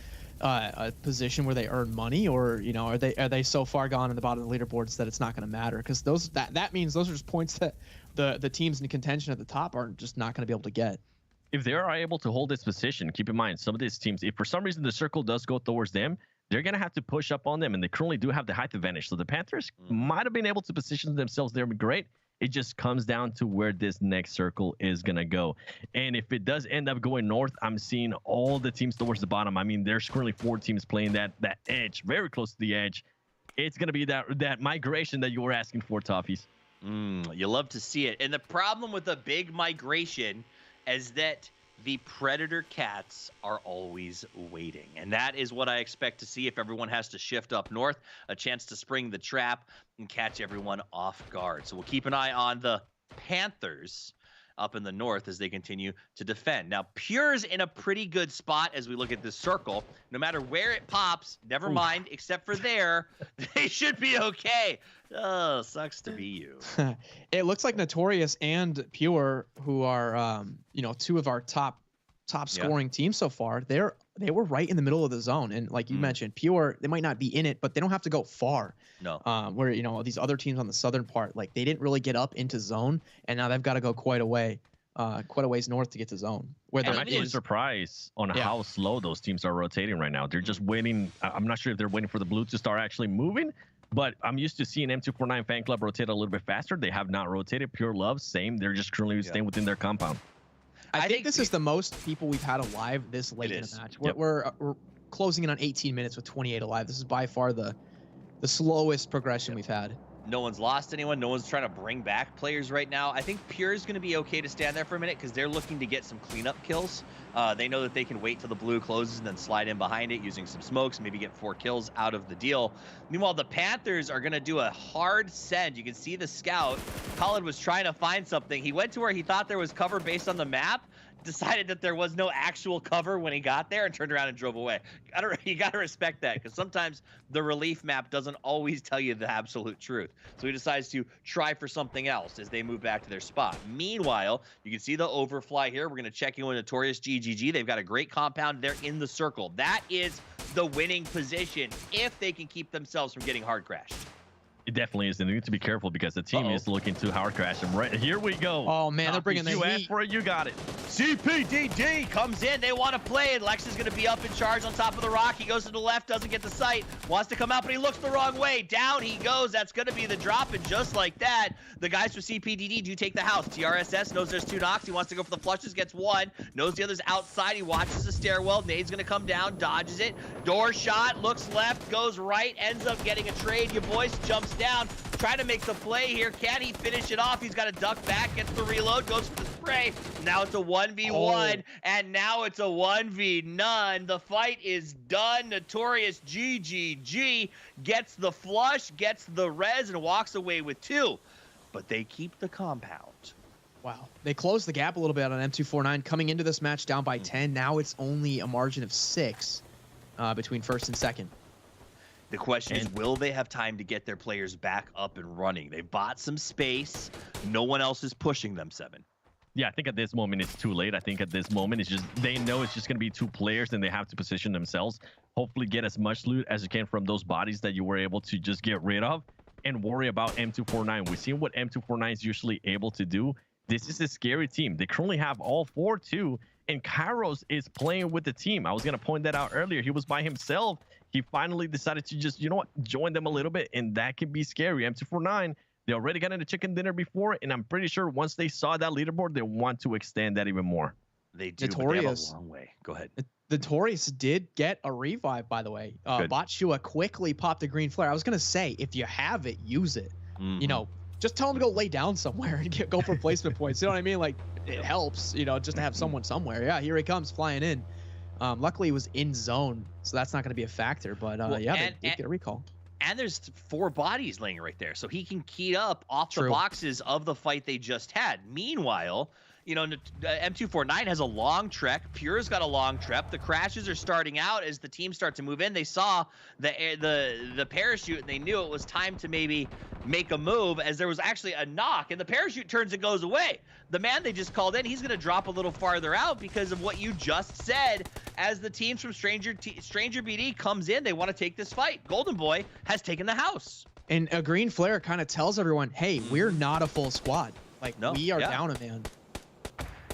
position where they earn money, or are they so far gone in the bottom of the leaderboards that it's not going to matter? Because that means those are just points that the teams in contention at the top are just not going to be able to get. If they are able to hold this position, keep in mind, some of these teams, if for some reason the circle does go towards them, they're going to have to push up on them, and they currently do have the height advantage. So the Panthers might have been able to position themselves there great. It just comes down to where this next circle is going to go. And if it does end up going north, I'm seeing all the teams towards the bottom. I mean, there's currently 4 teams playing that edge, very close to the edge. It's going to be that migration that you were asking for, Toffees. You love to see it. And the problem with a big migration is that the predator cats are always waiting. And that is what I expect to see if everyone has to shift up north, a chance to spring the trap and catch everyone off guard. So we'll keep an eye on the Panthers up in the north as they continue to defend. Now, Pure's in a pretty good spot as we look at this circle. No matter where it pops, never mind, except for there, they should be okay. Oh, sucks to be you. It looks like Notorious and Pure, who are you know, two of our top scoring teams so far, they were right in the middle of the zone. And like you mentioned, Pure, they might not be in it, but they don't have to go far. No. Where, you know, these other teams on the southern part, like they didn't really get up into zone, and now they've got to go quite a ways north to get to zone. Where I'm actually surprised on how slow those teams are rotating right now. They're just waiting. I'm not sure if they're waiting for the blue to start actually moving, but I'm used to seeing M249 fan club rotate a little bit faster. They have not rotated. Pure Love, same. They're just currently staying within their compound. I think this is the most people we've had alive this late in a match. We're closing in on 18 minutes with 28 alive. This is by far the slowest progression we've had. No one's lost anyone. No one's trying to bring back players right now. I think Pure is going to be okay to stand there for a minute because they're looking to get some cleanup kills. They know that they can wait till the blue closes and then slide in behind it using some smokes, maybe get 4 kills out of the deal. Meanwhile, the Panthers are going to do a hard send. You can see the scout. Khalid was trying to find something. He went to where he thought there was cover based on the map, decided that there was no actual cover when he got there, and turned around and drove away. You gotta respect that, because sometimes the relief map doesn't always tell you the absolute truth. So he decides to try for something else as they move back to their spot. Meanwhile, you can see the overfly here. We're gonna check in with Notorious GGG. They've got a great compound. They're in the circle. That is the winning position if they can keep themselves from getting hard crashed. It definitely is. And they need to be careful because the team is looking to hard crash them. Right here we go. Oh man, they're bringing the heat. heat. You asked for it, you got it. CPDD comes in. They want to play it. Lex is going to be up in charge on top of the rock. He goes to the left, doesn't get the sight. Wants to come out, but he looks the wrong way. Down he goes. That's going to be the drop, and just like that, the guys for CPDD do take the house. TRSS knows there's 2 knocks. He wants to go for the flushes, gets 1. Knows the other's outside. He watches the stairwell. Nade's going to come down, dodges it. Door shot, looks left, goes right, ends up getting a trade. Your boy jumps down. Try to make the play here. Can he finish it off? He's got to duck back, gets the reload, goes for the spray. Now it's a 1v1, and now it's a 1v none. The fight is done. Notorious GGG gets the flush, gets the res, and walks away with 2. But they keep the compound. Wow. They closed the gap a little bit on M249, coming into this match down by 10. Now it's only a margin of 6 between first and second. The question is, will they have time to get their players back up and running? They bought some space. No one else is pushing them, 7. Yeah, I think at this moment it's too late. I think at this moment it's just they know it's just going to be 2 players and they have to position themselves. Hopefully get as much loot as you can from those bodies that you were able to just get rid of and worry about M249. We've seen what M249 is usually able to do. This is a scary team. They currently have all 4 too, and Kairos is playing with the team. I was going to point that out earlier. He was by himself. He finally decided to just, you know what, join them a little bit, and that can be scary. M249, they already got into chicken dinner before, and I'm pretty sure once they saw that leaderboard, they want to extend that even more. They do, but they have a long way. Go ahead. Notorious did get a revive, by the way. Botshua quickly popped a green flare. I was going to say, if you have it, use it. You know, just tell him to go lay down somewhere and go for placement points. You know what I mean? Like, it helps, you know, just to have someone somewhere. Yeah, here he comes flying in. Luckily, he was in zone, so that's not going to be a factor. But yeah, they did get a recall. And there's 4 bodies laying right there, so he can key up off the boxes of the fight they just had. Meanwhile, you know, M249 has a long trek. Pure's got a long trek. The crashes are starting out as the teams start to move in. They saw the parachute, and they knew it was time to maybe make a move, as there was actually a knock, and the parachute turns and goes away. The man they just called in, he's going to drop a little farther out because of what you just said. As the teams from Stranger BD comes in, they want to take this fight. Golden Boy has taken the house. And a green flare kind of tells everyone, hey, we're not a full squad. Like, we are down a man.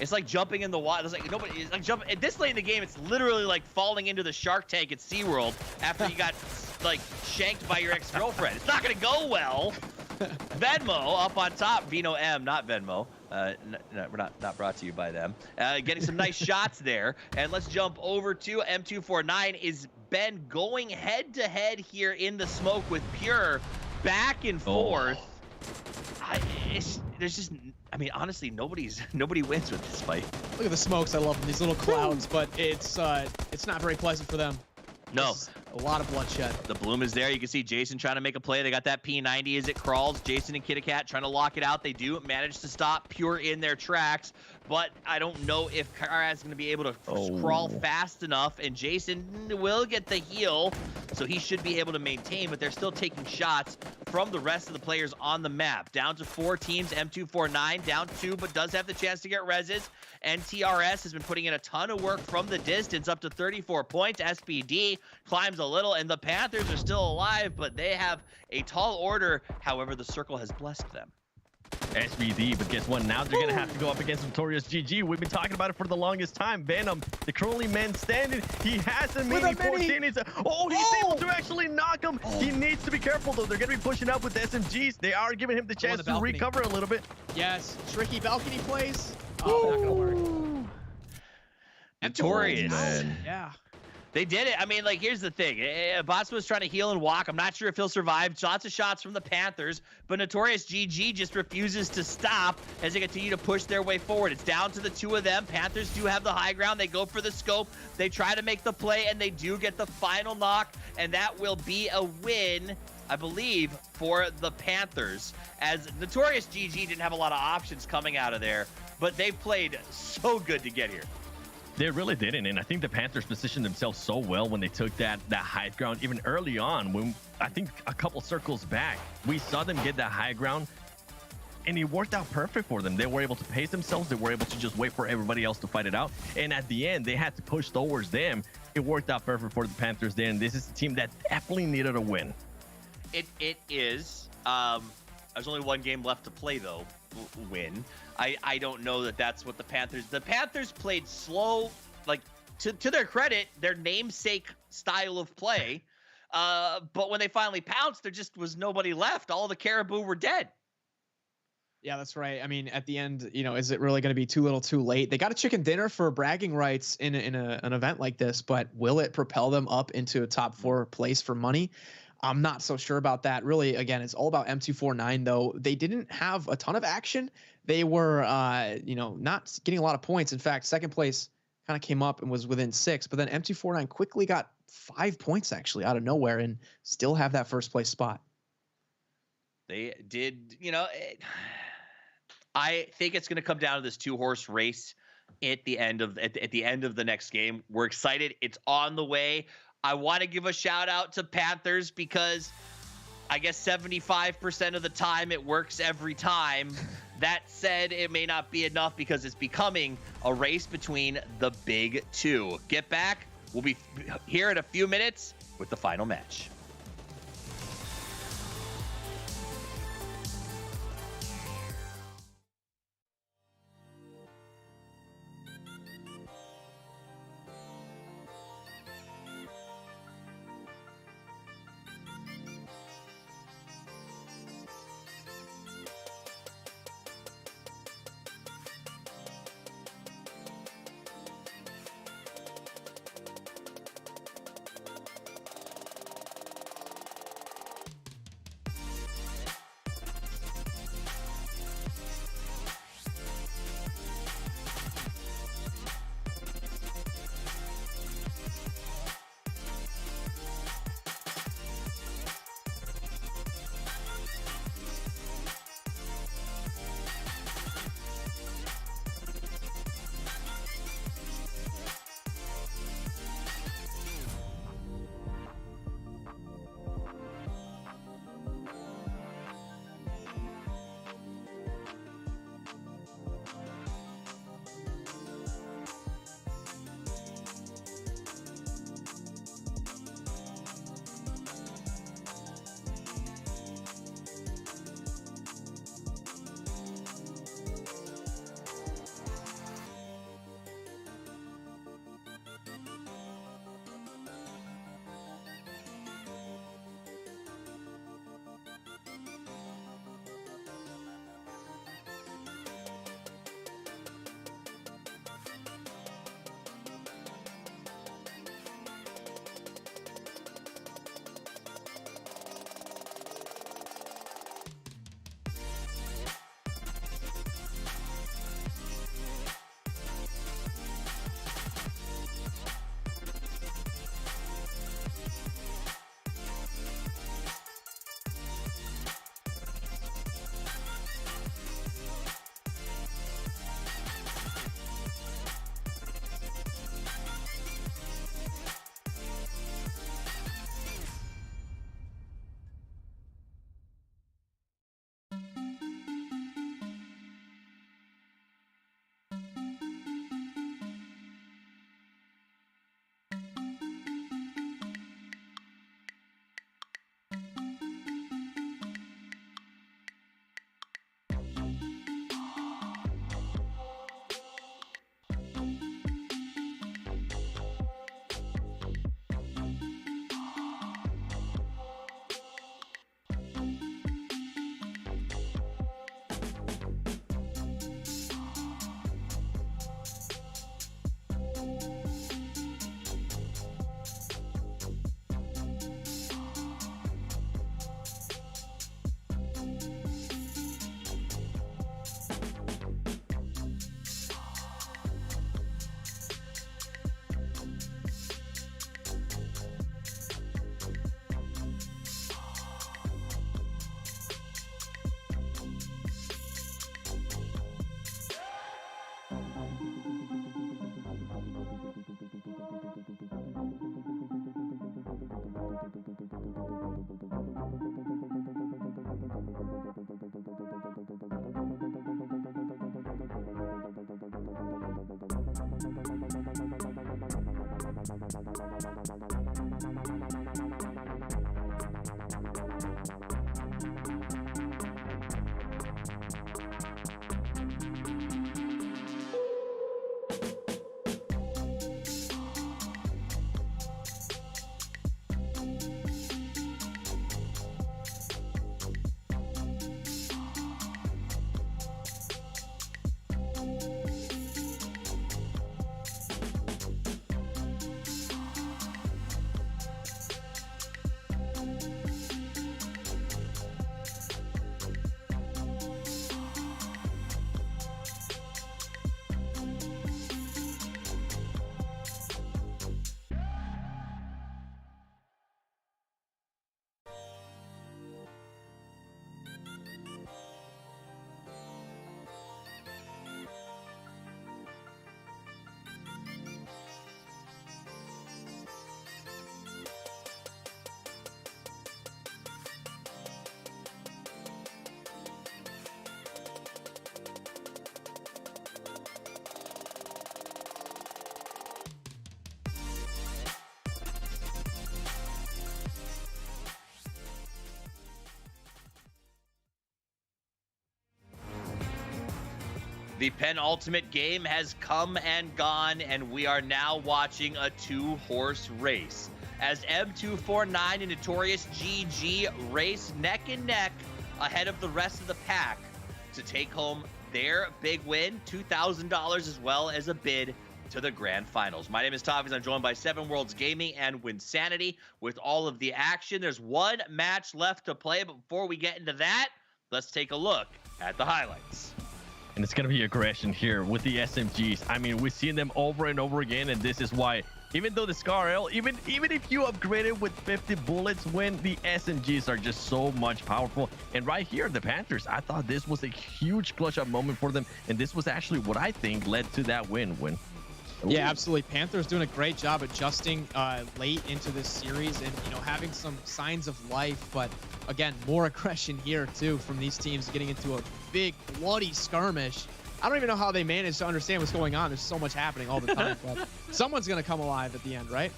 It's like jumping in the water. It's like nobody. It's like jumping at this late in the game. It's literally like falling into the shark tank at SeaWorld after you got like shanked by your ex-girlfriend. It's not gonna go well. Venmo up on top. Vino M, not Venmo. We're not brought to you by them. Getting some nice shots there. And let's jump over to M249. Is Ben going head to head here in the smoke with Pure, back and forth? there's just, I mean, honestly, nobody wins with this fight. Look at the smokes. I love them. These little clouds, but it's not very pleasant for them. No. A lot of bloodshed. The bloom is there. You can see Jason trying to make a play. They got that P90 as it crawls. Jason and Kitty Cat trying to lock it out. They do manage to stop Pure in their tracks, but I don't know if Kara is going to be able to crawl fast enough, and Jason will get the heal, so he should be able to maintain, but they're still taking shots from the rest of the players on the map. Down to 4 teams, M249 down 2, but does have the chance to get reses. NTRS has been putting in a ton of work from the distance, up to 34 points. SPD climbs a little, and the Panthers are still alive, but they have a tall order. However, the circle has blessed them. SBD, but guess what? Now they're going to have to go up against Notorious GG. We've been talking about it for the longest time. Venom, the currently man standing. He has a mini 14. He's able to actually knock him. He needs to be careful, though. They're going to be pushing up with SMGs. They are giving him the chance to recover a little bit. Yes, tricky balcony plays. Oh, not going to work. Notorious. Yeah. They did it. I mean, like, here's the thing. Botsma was trying to heal and walk. I'm not sure if he'll survive. Lots of shots from the Panthers, but Notorious GG just refuses to stop as they continue to push their way forward. It's down to the 2 of them. Panthers do have the high ground. They go for the scope. They try to make the play, and they do get the final knock, and that will be a win, I believe, for the Panthers, as Notorious GG didn't have a lot of options coming out of there, but they played so good to get here. They really didn't, and I think the Panthers positioned themselves so well when they took that high ground, even early on. When I think a couple circles back, we saw them get that high ground, and it worked out perfect for them. They were able to pace themselves. They were able to just wait for everybody else to fight it out, and at the end, they had to push towards them. It worked out perfect for the Panthers there, and this is a team that definitely needed a win. It is. There's only 1 game left to play, though. Win. I don't know that that's what the Panthers played slow, like, to their credit, their namesake style of play, but when they finally pounced, there just was nobody left. All the caribou were dead. Yeah, that's right. I mean, at the end, you know, is it really going to be too little too late? They got a chicken dinner for bragging rights in an event like this, but will it propel them up into a top 4 place for money? I'm not so sure about that. Really, again, it's all about M249, though. They didn't have a ton of action. They were, you know, not getting a lot of points. In fact, second place kind of came up and was within 6, but then M249 quickly got 5 points, actually, out of nowhere, and still have that first place spot. They did, you know, I think it's going to come down to this 2-horse race at the end of the next game. We're excited. It's on the way. I want to give a shout out to Panthers because I guess 75% of the time it works every time. That said, it may not be enough because it's becoming a race between the big 2. Get back. We'll be here in a few minutes with the final match. The penultimate game has come and gone, and we are now watching a two-horse race as M249 and Notorious GG race neck and neck ahead of the rest of the pack to take home their big win, $2,000 as well as a bid to the grand finals. My name is Tavis. I'm joined by Seven Worlds Gaming and Wynnsanity with all of the action. There's one match left to play, but before we get into that, let's take a look at the highlights. And it's going to be aggression here with the SMGs. I mean, we've seen them over and over again, and this is why, even though the Scar L, even if you upgrade it with 50 bullets, when the SMGs are just so much powerful. And right here, the Panthers, I thought this was a huge clutch-up moment for them, and this was actually what I think led to that win. Yeah, absolutely. Panthers doing a great job adjusting late into this series and, you know, having some signs of life. But again, more aggression here too from these teams, getting into a big bloody skirmish. I don't even know how they managed to understand what's going on. There's so much happening all the time, but someone's going to come alive at the end, right?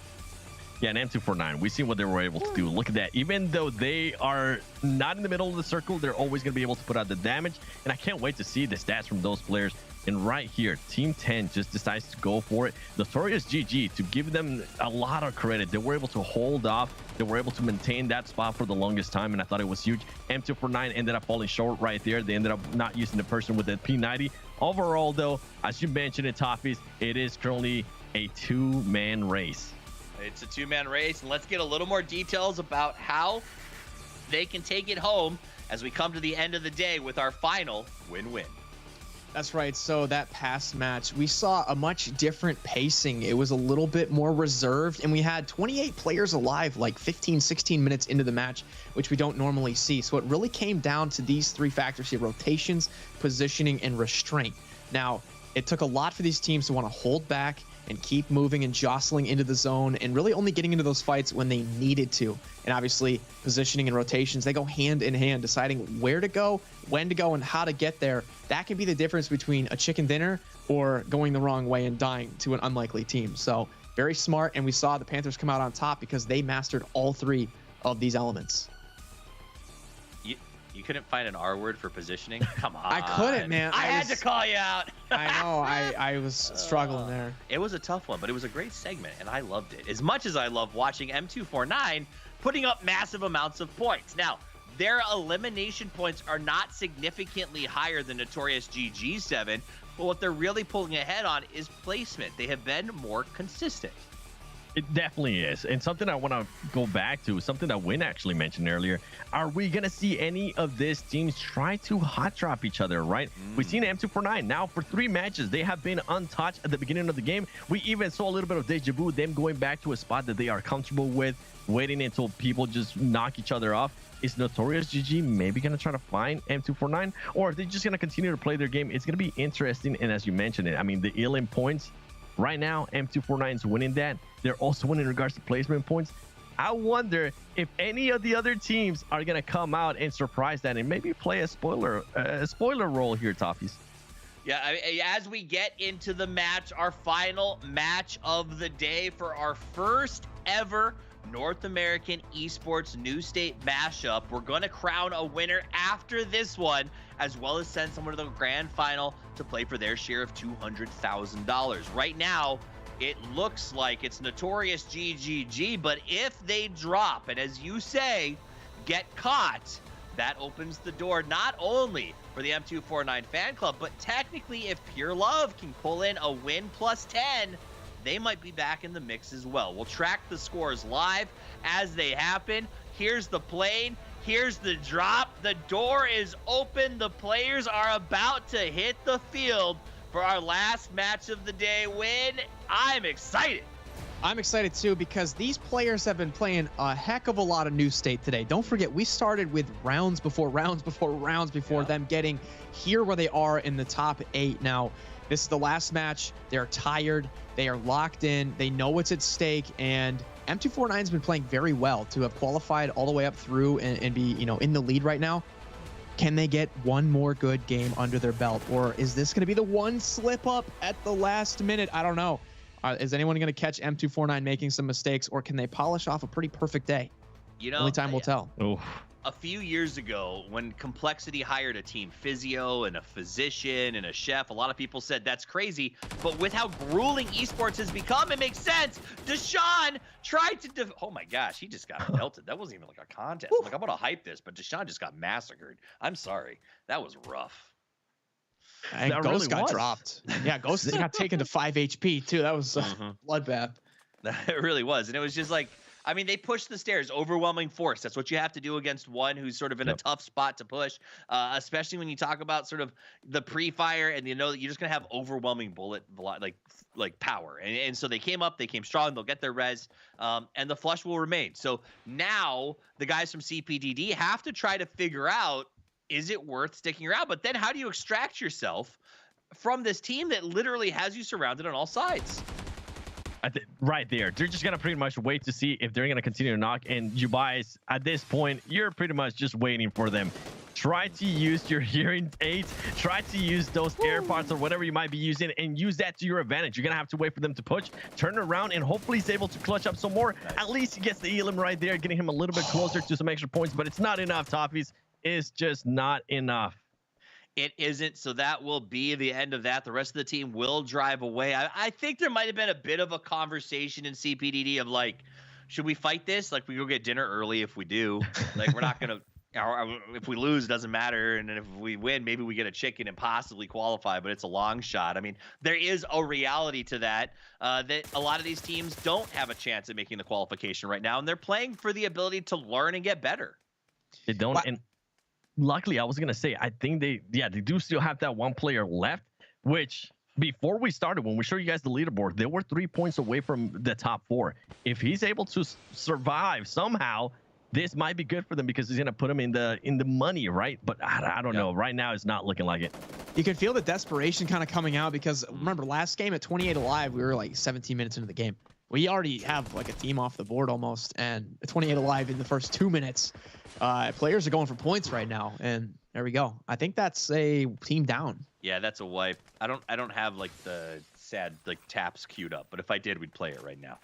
Yeah, and M249, we've seen what they were able to do. Look at that. Even though they are not in the middle of the circle, they're always going to be able to put out the damage. And I can't wait to see the stats from those players. And right here, Team 10 just decides to go for it. Notorious GG, to give them a lot of credit. They were able to hold off. They were able to maintain that spot for the longest time, and I thought it was huge. M249 ended up falling short right there. They ended up not using the person with the P90. Overall, though, as you mentioned in Toffees, it is currently a two-man race. It's a two-man race, and let's get a little more details about how they can take it home as we come to the end of the day with our final win-win. That's right. So that past match, we saw a much different pacing. It was a little bit more reserved, and we had 28 players alive like 15, 16 minutes into the match, which we don't normally see. So it really came down to these three factors here: rotations, positioning, and restraint. Now, it took a lot for these teams to want to hold back and keep moving and jostling into the zone and really only getting into those fights when they needed to. And obviously, positioning and rotations, they go hand in hand, deciding where to go, when to go, and how to get there. That can be the difference between a chicken dinner or going the wrong way and dying to an unlikely team. So very smart, and we saw the Panthers come out on top because they mastered all three of these elements. You couldn't find an R word for positioning? Come on. I couldn't, man. I had to call you out. I know. I was struggling there. It was a tough one, but it was a great segment, and I loved it. As much as I love watching M249 putting up massive amounts of points. Now, their elimination points are not significantly higher than Notorious GG7, but what they're really pulling ahead on is placement. They have been more consistent. It definitely is. And something I want to go back to, something that Wynn actually mentioned earlier, are we going to see any of these teams try to hot drop each other, right? We've seen M249 now for 3 matches. They have been untouched at the beginning of the game. We even saw a little bit of deja vu, them going back to a spot that they are comfortable with, waiting until people just knock each other off. Is Notorious GG maybe going to try to find M249? Or if they're just going to continue to play their game, it's going to be interesting. And as you mentioned it, I mean, the Elim points, right now, M249 is winning that. They're also winning in regards to placement points. I wonder if any of the other teams are gonna come out and surprise that and maybe play a spoiler role here, Toffees. Yeah, as we get into the match, our final match of the day for our first ever North American Esports New State Mashup. We're going to crown a winner after this one, as well as send someone to the grand final to play for their share of $200,000. Right now, it looks like it's Notorious GGG, but if they drop, and as you say, get caught, that opens the door not only for the M249 fan club, but technically if Pure Love can pull in a win plus 10, they might be back in the mix as well. We'll track the scores live as they happen. Here's the plane. Here's the drop. The door is open. The players are about to hit the field for our last match of the day. Win. I'm excited. I'm excited too because these players have been playing a heck of a lot of New State today. Don't forget, we started with rounds before rounds before rounds before them getting here where they are in the top 8. Now, this is the last match. They're tired. They are locked in. They know what's at stake. And M249's been playing very well to have qualified all the way up through and be, in the lead right now. Can they get one more good game under their belt? Or is this going to be the one slip up at the last minute? I don't know. Is anyone going to catch M249 making some mistakes, or can they polish off a pretty perfect day? Only time will tell. Oh. A few years ago, when Complexity hired a team physio and a physician and a chef, a lot of people said that's crazy. But with how grueling esports has become, it makes sense. Deshaun tried to oh my gosh, he just got melted. That wasn't even like a contest. I'm I'm gonna hype this, but Deshaun just got massacred. I'm sorry, that was rough. And Ghost really got dropped. Yeah, Ghost got taken to 5 HP too. That was bloodbath. It really was. And it was just like, I mean, they pushed the stairs, overwhelming force. That's what you have to do against one who's sort of in a tough spot to push, especially when you talk about sort of the pre-fire and you know that you're just going to have overwhelming bullet like power. And so they came up, they came strong, they'll get their res, and the flush will remain. So now the guys from CPDD have to try to figure out, is it worth sticking around? But then how do you extract yourself from this team that literally has you surrounded on all sides? Right there. They're just going to pretty much wait to see if they're going to continue to knock. And you guys, at this point, you're pretty much just waiting for them. Try to use your hearing aids. Try to use those AirPods or whatever you might be using and use that to your advantage. You're going to have to wait for them to push, turn around, and hopefully he's able to clutch up some more. Nice. At least he gets the elim right there, getting him a little bit closer to some extra points. But it's not enough, Toffees. It's just not enough. It isn't, so that will be the end of that. The rest of the team will drive away. I think there might have been a bit of a conversation in CPDD of like, should we fight this? Like, we go get dinner early if we do. Like, we're not going to, if we lose, it doesn't matter. And then if we win, maybe we get a chicken and possibly qualify, but it's a long shot. I mean, there is a reality to that, that a lot of these teams don't have a chance at making the qualification right now, and they're playing for the ability to learn and get better. They don't, and luckily, I was going to say, I think they do still have that one player left, which before we started, when we showed you guys the leaderboard, they were 3 points away from the top 4. If he's able to survive somehow, this might be good for them because he's going to put them in the money, right? But I don't know. Right now, it's not looking like it. You can feel the desperation kind of coming out because remember, last game at 28 alive, we were like 17 minutes into the game. We already have like a team off the board almost, and 28 alive in the first 2 minutes. Players are going for points right now, and there we go. I think that's a team down. Yeah, that's a wipe. I don't have like the sad like taps queued up, but if I did, we'd play it right now.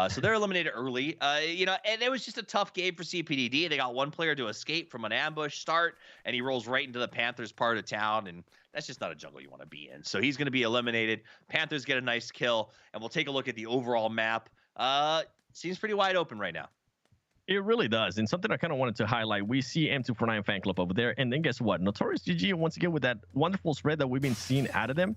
So they're eliminated early. And it was just a tough game for CPDD. They got one player to escape from an ambush start, and he rolls right into the Panthers part of town, and that's just not a jungle you want to be in. So he's going to be eliminated. Panthers get a nice kill, and we'll take a look at the overall map. Seems pretty wide open right now. It really does. And something I kind of wanted to highlight, we see M249 fan club over there. And then guess what? Notorious GG, once again, with that wonderful spread that we've been seeing out of them,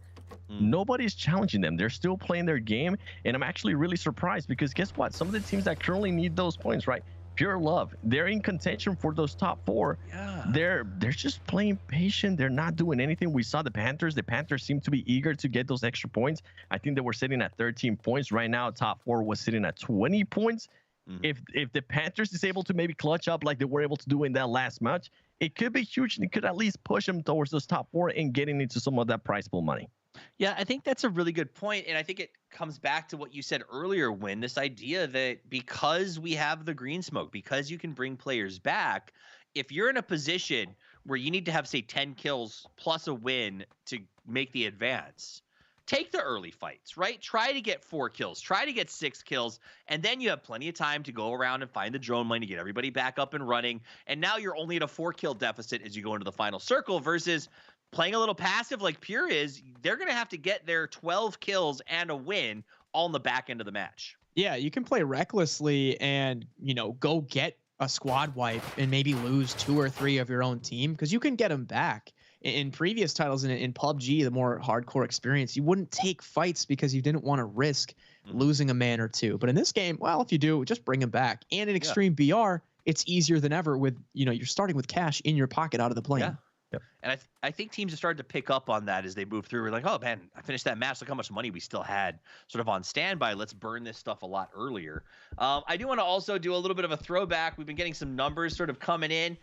nobody's challenging them. They're still playing their game. And I'm actually really surprised because guess what? Some of the teams that currently need those points, right? Pure Love, they're in contention for those top 4. Yeah. They're just playing patient. They're not doing anything. We saw the Panthers. The Panthers seem to be eager to get those extra points. I think they were sitting at 13 points. Right now, top 4 was sitting at 20 points. If the Panthers is able to maybe clutch up like they were able to do in that last match, it could be huge and it could at least push them towards those top 4 and getting into some of that prize pool money. Yeah, I think that's a really good point, and I think it comes back to what you said earlier, Win, this idea that because we have the green smoke, because you can bring players back, if you're in a position where you need to have, say, 10 kills plus a win to make the advance, take the early fights, right? Try to get 4 kills, try to get 6 kills, and then you have plenty of time to go around and find the drone lane to get everybody back up and running, and now you're only at a 4-kill deficit as you go into the final circle versus playing a little passive like Pure is. They're going to have to get their 12 kills and a win all in the back end of the match. Yeah, you can play recklessly and, go get a squad wipe and maybe lose 2 or 3 of your own team because you can get them back. In previous titles in PUBG, the more hardcore experience, you wouldn't take fights because you didn't want to risk losing a man or 2. But in this game, well, if you do, just bring them back. And in Extreme BR, it's easier than ever with, you're starting with cash in your pocket out of the plane. Yeah. Yep. And I think teams have started to pick up on that as they move through. We're like, oh, man, I finished that match. Look how much money we still had sort of on standby. Let's burn this stuff a lot earlier. I do want to also do a little bit of a throwback. We've been getting some numbers sort of coming in.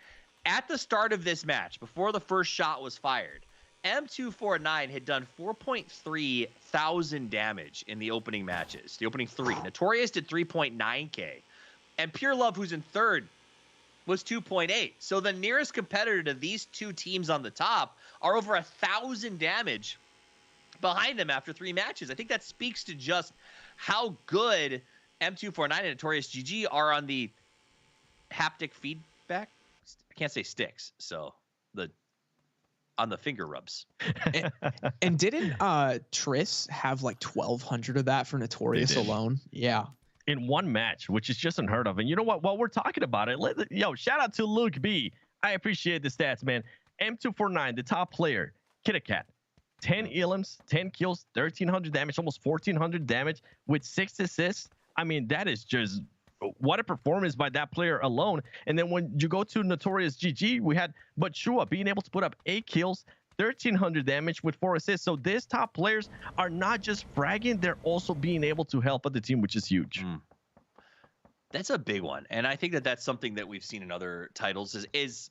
At the start of this match, before the first shot was fired, M249 had done 4.3 thousand damage in the opening matches, the opening 3. Notorious did 3.9K. And Pure Love, who's in third, was 2.8. So the nearest competitor to these two teams on the top are over 1,000 damage behind them after 3 matches. I think that speaks to just how good M249 and Notorious GG are on the haptic feedback. I can't say sticks, so on the finger rubs. And didn't Triss have like 1,200 of that for Notorious alone? Yeah. In one match, which is just unheard of. And you know what? While we're talking about it, shout out to Luke B. I appreciate the stats, man. M249, the top player, Kitty 10 elims, 10 kills, 1,300 damage, almost 1,400 damage with 6 assists. I mean, that is just what a performance by that player alone. And then when you go to Notorious GG, we had Bachua being able to put up 8 kills, 1,300 damage with 4 assists. So these top players are not just fragging, they're also being able to help out the team, which is huge. That's a big one. And I think that that's something that we've seen in other titles is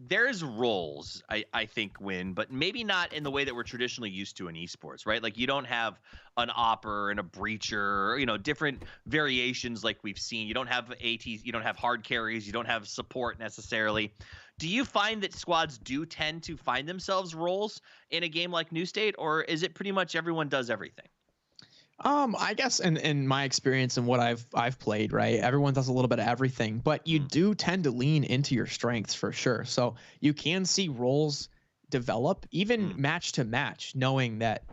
there's roles, I think, Win, but maybe not in the way that we're traditionally used to in esports, right? Like you don't have an opper and a breacher, different variations like we've seen. You don't have ATs, you don't have hard carries, you don't have support necessarily. Do you find that squads do tend to find themselves roles in a game like New State, or is it pretty much everyone does everything? I guess in my experience and what I've played, right, everyone does a little bit of everything, but you do tend to lean into your strengths for sure. So you can see roles develop even match to match, knowing that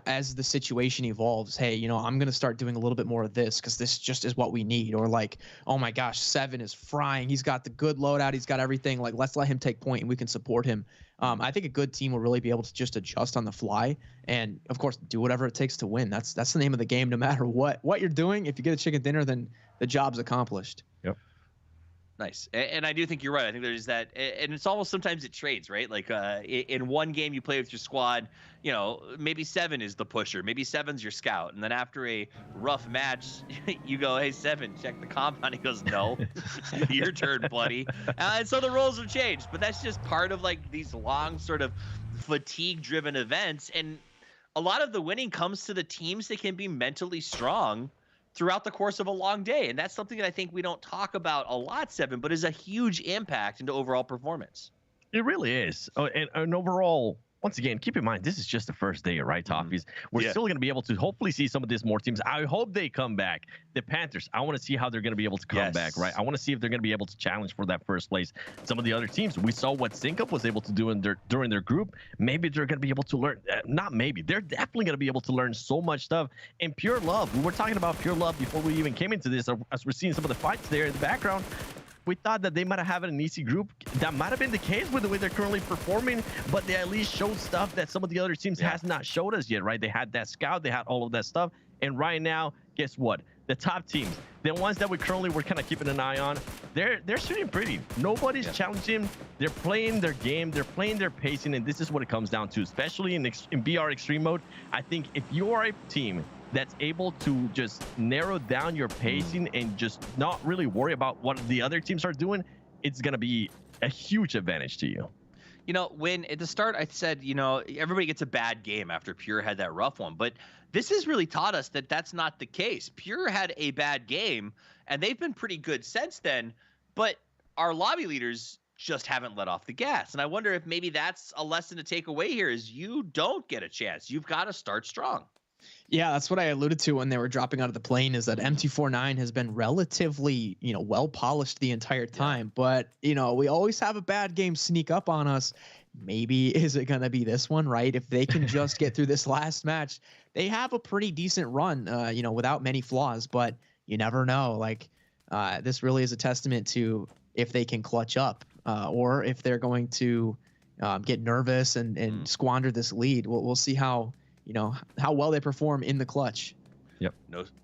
as the situation evolves, hey, I'm going to start doing a little bit more of this because this just is what we need. Or like, oh my gosh, Seven is frying. He's got the good loadout. He's got everything. Like, let's let him take point and we can support him. I think a good team will really be able to just adjust on the fly and, of course, do whatever it takes to win. That's the name of the game, no matter what you're doing. If you get a chicken dinner, then the job's accomplished. Yep. Nice. And I do think you're right. I think there's that, and it's almost sometimes it trades, right? Like in one game you play with your squad, maybe Seven is the pusher, maybe Seven's your scout, and then after a rough match, you go, hey, Seven, check the compound. He goes, no, your turn, buddy. And so the roles have changed, but that's just part of like these long sort of fatigue-driven events, and a lot of the winning comes to the teams that can be mentally strong throughout the course of a long day. And that's something that I think we don't talk about a lot, Seven, but is a huge impact into overall performance. It really is. Oh, and overall, once again, keep in mind, this is just the first day, right, Toffees? We're still going to be able to hopefully see some of these more teams. I hope they come back. The Panthers, I want to see how they're going to be able to come back, right? I want to see if they're going to be able to challenge for that first place. Some of the other teams, we saw what SyncUp was able to do during their group. Maybe they're going to be able to learn. Not maybe. They're definitely going to be able to learn so much stuff. And Pure Love, we were talking about Pure Love before we even came into this, as we're seeing some of the fights there in the background. We thought that they might have had an easy group. That might have been the case with the way they're currently performing, but they at least showed stuff that some of the other teams has not showed us yet, right? They had that scout, they had all of that stuff. And right now, guess what? The top teams, the ones that we're kind of keeping an eye on, they're shooting pretty. Nobody's challenging. They're playing their game. They're playing their pacing, and this is what it comes down to, especially in BR Extreme mode. I think if you are a team that's able to just narrow down your pacing and just not really worry about what the other teams are doing, it's going to be a huge advantage to you. You know, when at the start I said, you know, everybody gets a bad game after Pure had that rough one, but this has really taught us that that's not the case. Pure had a bad game, and they've been pretty good since then, but our lobby leaders just haven't let off the gas. And I wonder if maybe that's a lesson to take away here is you don't get a chance. You've got to start strong. Yeah, that's what I alluded to when they were dropping out of the plane, is that M249 has been relatively, well polished the entire time. But, we always have a bad game sneak up on us. Maybe is it going to be this one, right? If they can just get through this last match, they have a pretty decent run, without many flaws, but you never know. Like, this really is a testament to if they can clutch up or if they're going to get nervous and squander this lead. We'll see how well they perform in the clutch. Yep.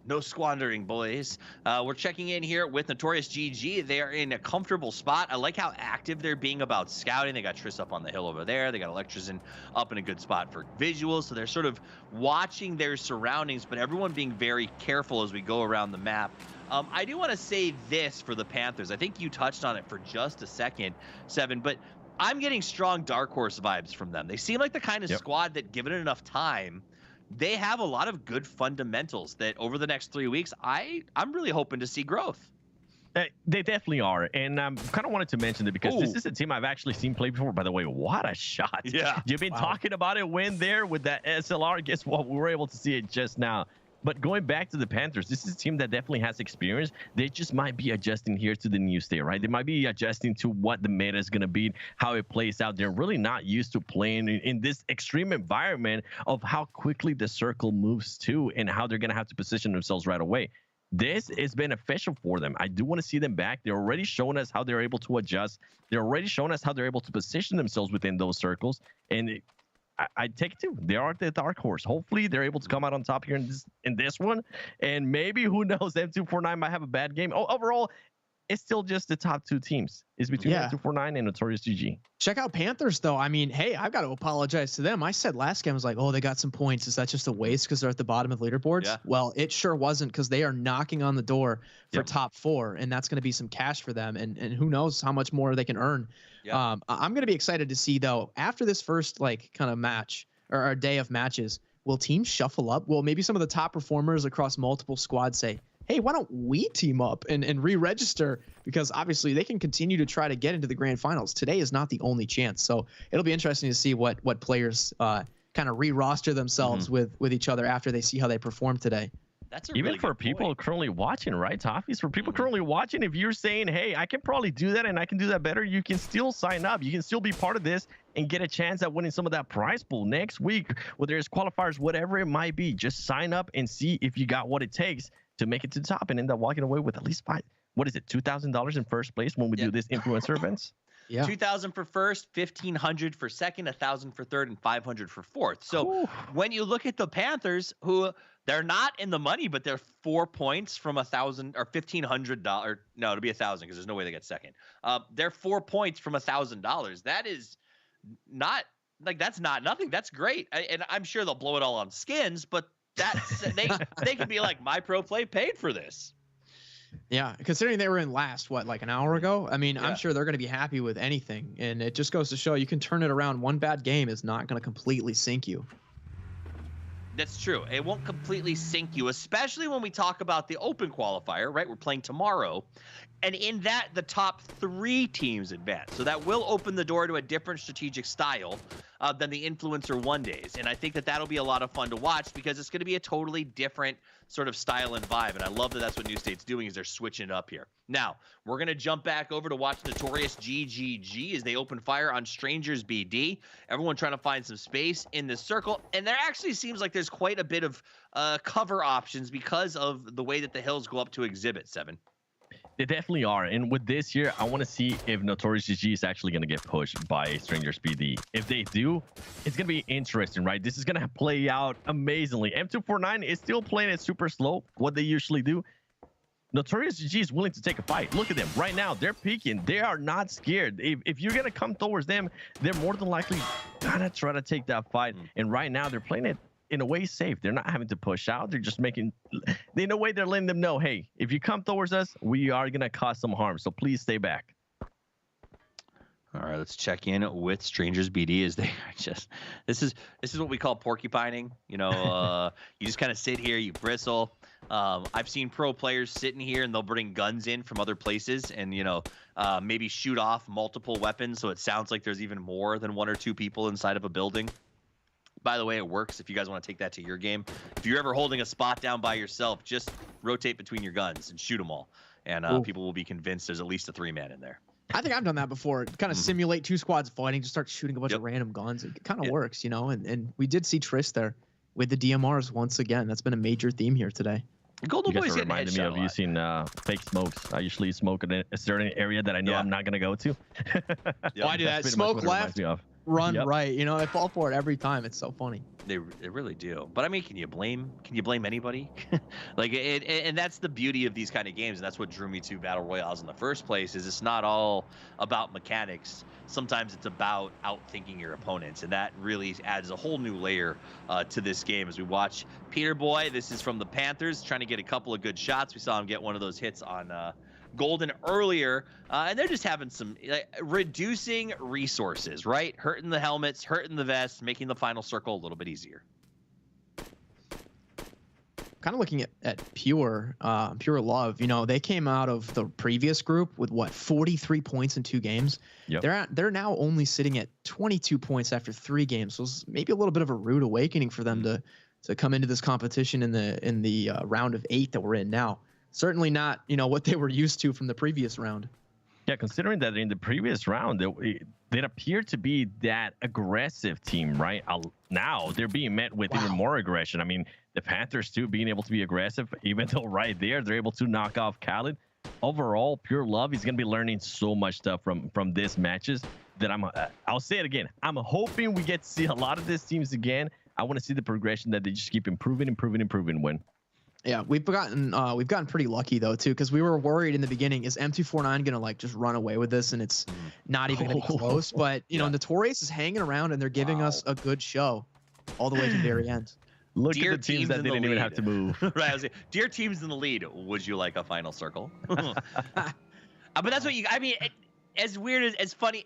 No squandering, boys. We're checking in here with Notorious GG. They are in a comfortable spot. I like how active they're being about scouting. They got Triss up on the hill over there. They got Electrician up in a good spot for visuals. So they're sort of watching their surroundings, but everyone being very careful as we go around the map. I do want to say this for the Panthers. I think you touched on it for just a second, Seven, but I'm getting strong Dark Horse vibes from them. They seem like the kind of squad that, given it enough time, they have a lot of good fundamentals that over the next 3 weeks, I'm really hoping to see growth. They definitely are. And kind of wanted to mention it because this is a team I've actually seen play before. By the way, what a shot. Yeah. You've been talking about it when there with that SLR. Guess what? We were able to see it just now. But going back to the Panthers, this is a team that definitely has experience. They just might be adjusting here to the new state, right? They might be adjusting to what the meta is going to be, how it plays out. They're really not used to playing in this extreme environment of how quickly the circle moves to and how they're going to have to position themselves right away. This is beneficial for them. I do want to see them back. They're already showing us how they're able to adjust. They're already showing us how they're able to position themselves within those circles. And I take it too. They are the dark horse. Hopefully, they're able to come out on top here in this one. And maybe, who knows, M249 might have a bad game. Overall, it's still just the top two teams. It's between M249 and Notorious GG. Check out Panthers, though. I mean, hey, I've got to apologize to them. I said last game, I was like, oh, they got some points. Is that just a waste because they're at the bottom of the leaderboards? Yeah. Well, it sure wasn't, because they are knocking on the door for top 4, and that's going to be some cash for them. And who knows how much more they can earn. Yeah. I'm going to be excited to see, though, after this first kind of match or day of matches, will teams shuffle up? Will maybe some of the top performers across multiple squads say, hey, why don't we team up and re-register? Because obviously they can continue to try to get into the grand finals. Today is not the only chance. So it'll be interesting to see what players kind of re-roster themselves with each other after they see how they perform today. That's even really for people currently watching, right, Toffees? For people currently watching, if you're saying, hey, I can probably do that and I can do that better, you can still sign up. You can still be part of this and get a chance at winning some of that prize pool next week, whether it's qualifiers, whatever it might be. Just sign up and see if you got what it takes to make it to the top and end up walking away with at least $2,000 in first place when we do this influencer events. Yeah. 2,000 for first, 1,500 for second, 1,000 for third, and 500 for fourth. So when you look at the Panthers, who they're not in the money, but they're 4 points from $1,000 or $1,500. No, it'll be 1,000 because there's no way they get second. They're 4 points from $1,000. That is not that's not nothing. That's great, and I'm sure they'll blow it all on skins, but that's they can be like, my pro play paid for this. Yeah, considering they were in last, like an hour ago? I mean, I'm sure they're going to be happy with anything. And it just goes to show you can turn it around. One bad game is not going to completely sink you. That's true. It won't completely sink you, especially when we talk about the Open Qualifier, right? We're playing tomorrow. And in that, the top 3 teams advance. So that will open the door to a different strategic style than the Influencer one days. And I think that that'll be a lot of fun to watch because it's going to be a totally different sort of style and vibe. And I love that that's what New State's doing, is they're switching it up here. Now, we're going to jump back over to watch Notorious GGG as they open fire on Strangers BD. Everyone trying to find some space in this circle. And there actually seems like there's quite a bit of cover options because of the way that the hills go up to Exhibit 7. They definitely are. And with this here, I want to see if Notorious GG is actually going to get pushed by Strangers BD. If they do, it's going to be interesting, right? This is going to play out amazingly. M249 is still playing it super slow, what they usually do. Notorious GG is willing to take a fight. Look at them right now. They're peeking. They are not scared. If you're going to come towards them, they're more than likely going to try to take that fight. And right now, they're playing it in a way safe. They're not having to push out. They're just making, in a way, they're letting them know, hey, if you come towards us, we are going to cause some harm. So please stay back. All right, let's check in with Strangers BD as they just this is what we call porcupining. You know, you just kind of sit here, you bristle. I've seen pro players sitting here and they'll bring guns in from other places and maybe shoot off multiple weapons so it sounds like there's even more than 1 or 2 people inside of a building. By the way, it works if you guys want to take that to your game. If you're ever holding a spot down by yourself, just rotate between your guns and shoot them all, and people will be convinced there's at least a 3-man in there. I think I've done that before. Kind of simulate 2 squads fighting, just start shooting a bunch of random guns. It kind of works, you know. And we did see Triss there with the DMRs once again. That's been a major theme here today. Golden Boy's getting reminded me of using fake smokes. I usually smoke in a certain area that I know I'm not gonna go to. Oh, I do that. Smoke left, run right. You know, I fall for it every time. It's so funny. They really do. But I mean, can you blame anybody? Like and that's the beauty of these kind of games, and that's what drew me to Battle Royales in the first place. Is it's not all about mechanics. Sometimes it's about outthinking your opponents, and that really adds a whole new layer to this game. As we watch Peter Boy, this is from the Panthers, trying to get a couple of good shots. We saw him get one of those hits on Golden earlier, and they're just having some reducing resources, right? Hurting the helmets, hurting the vests, making the final circle a little bit easier. Kind of looking at Pure Love, you know, they came out of the previous group with 43 points in 2 games. Yep. They're now only sitting at 22 points after 3 games. So it's maybe a little bit of a rude awakening for them to come into this competition in the round of 8 that we're in now. Certainly not, you know, what they were used to from the previous round. Yeah, considering that in the previous round, they appeared to be that aggressive team, right? Now they're being met with even more aggression. I mean, the Panthers too being able to be aggressive, even though right there they're able to knock off Khaled. Overall, Pure Love is going to be learning so much stuff from these matches that I'll say it again. I'm hoping we get to see a lot of these teams again. I want to see the progression that they just keep improving, win. Yeah, we've gotten pretty lucky though too, because we were worried in the beginning, is M249 gonna like just run away with this, and it's not even gonna be close. But you know, Notorious is hanging around, and they're giving us a good show all the way to the very end. Look at the teams that didn't even have to move. Right, I was saying, dear teams in the lead, would you like a final circle? But that's what I mean. As weird as funny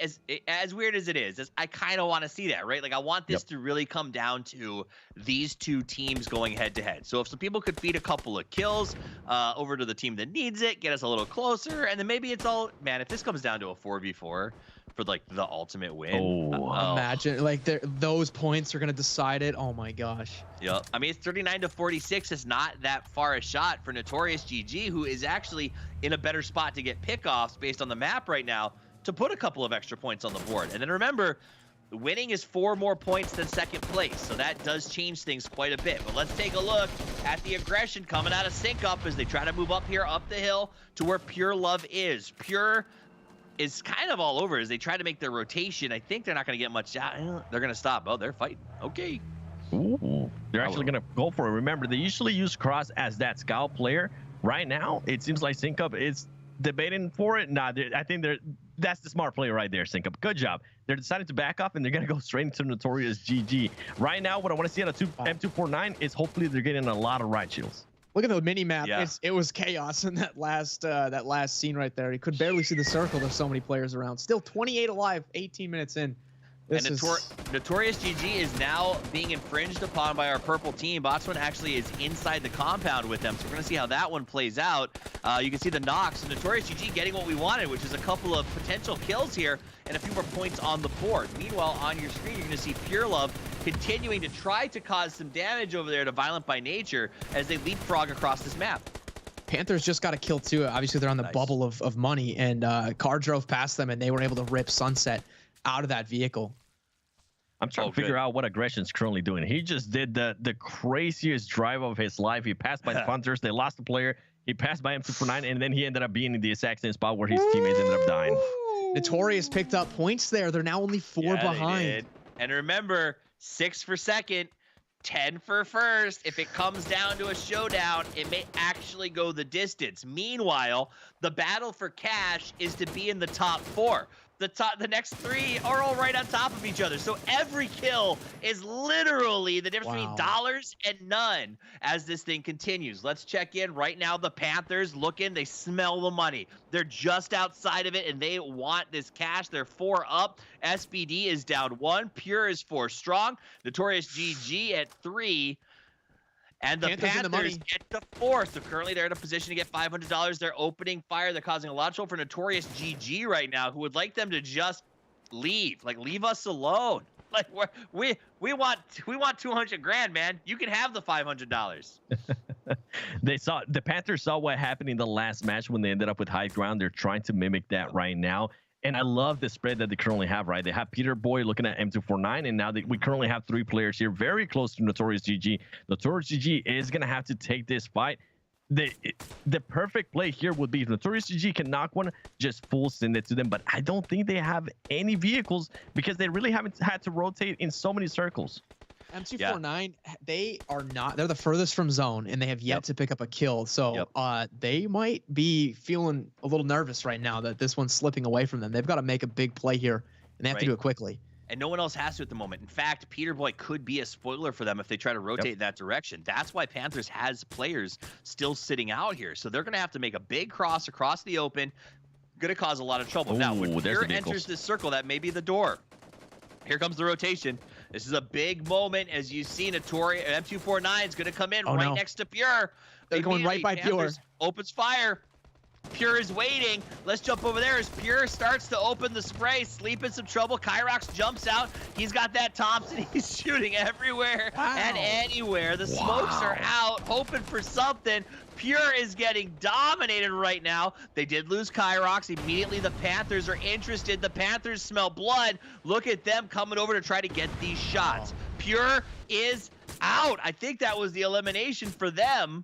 as weird as it is, I kind of want to see that, right? Like I want this to really come down to these 2 teams going head to head. So if some people could feed a couple of kills over to the team that needs it, get us a little closer, and then maybe it's all, man, if this comes down to a 4v4 for like the ultimate win. Imagine like those points are gonna decide it. Oh my gosh. Yep. I mean, it's 39-46. It's not that far a shot for Notorious GG, who is actually in a better spot to get pickoffs based on the map right now, to put a couple of extra points on the board. And then remember, winning is 4 more points than second place, so that does change things quite a bit. But let's take a look at the aggression coming out of Sync Up as they try to move up here up the hill to where Pure Love is. Pure is kind of all over as they try to make their rotation. I think they're not going to get much out. They're going to stop. Oh, they're fighting. Okay. Ooh, they're actually going to go for it. Remember, they usually use Cross as that scout player. Right now, it seems like Sync Up is debating for it. Nah, I think that's the smart play right there, Sync Up. Good job. They're deciding to back up, and they're going to go straight into Notorious GG. Right now, what I want to see on a M249 is hopefully they're getting a lot of right shields. Look at the mini map. Yeah. It was chaos in that last scene right there. You could barely see the circle. There's so many players around. Still 28 alive, 18 minutes in. Notorious GG is now being infringed upon by our purple team. Botswan actually is inside the compound with them, so we're going to see how that one plays out. You can see the knocks. So Notorious GG getting what we wanted, which is a couple of potential kills here and a few more points on the board. Meanwhile, on your screen, you're going to see Pure Love continuing to try to cause some damage over there to Violent by Nature as they leapfrog across this map. Panthers just got a kill too. Obviously, they're on the bubble of money, and car drove past them, and they were able to rip Sunset out of that vehicle. I'm trying to figure out what Aggression's currently doing. He just did the craziest drive of his life. He passed by the Hunters. They lost the player. He passed by M249, and then he ended up being in the exact same spot where his teammates ended up dying. Notorious picked up points there. They're now only 4 behind. They did. And remember, 6 for second, 10 for first. If it comes down to a showdown, it may actually go the distance. Meanwhile, the battle for cash is to be in the top 4. The next 3 are all right on top of each other. So every kill is literally the difference between dollars and none as this thing continues. Let's check in right now. The Panthers looking, they smell the money. They're just outside of it and they want this cash. They're 4 up. SBD is down 1. Pure is 4 strong. Notorious GG at 3. And the Panthers get to 4. So currently they're in a position to get $500. They're opening fire. They're causing a lot of trouble for Notorious GG right now, who would like them to just leave. Like, leave us alone. Like, we want 200 grand, man. You can have the $500. The Panthers saw what happened in the last match when they ended up with high ground. They're trying to mimic that right now. And I love the spread that they currently have, right? They have Peter Boy looking at M249, and now we currently have 3 players here very close to Notorious GG. Notorious GG is going to have to take this fight. The perfect play here would be if Notorious GG can knock one, just full send it to them. But I don't think they have any vehicles because they really haven't had to rotate in so many circles. M249, they're the furthest from zone, and they have yet to pick up a kill. So they might be feeling a little nervous right now that this one's slipping away from them. They've got to make a big play here, and they have to do it quickly. And no one else has to at the moment. In fact, Peter Boy could be a spoiler for them if they try to rotate in that direction. That's why Panthers has players still sitting out here. So they're going to have to make a big cross across the open. Going to cause a lot of trouble. Now, when Pure enters this circle, that may be the door. Here comes the rotation. This is a big moment. As you see, Notorious M249 is going to come in next to Pure. They're going right by Panthers Pure. Opens fire. Pure is waiting. Let's jump over there as Pure starts to open the spray. Sleep in some trouble. Kyrox jumps out. He's got that Thompson. He's shooting everywhere and anywhere. The smokes are out, hoping for something. Pure is getting dominated right now. They did lose Kyrox. Immediately the Panthers are interested. The Panthers smell blood. Look at them coming over to try to get these shots. Pure is out. I think that was the elimination for them.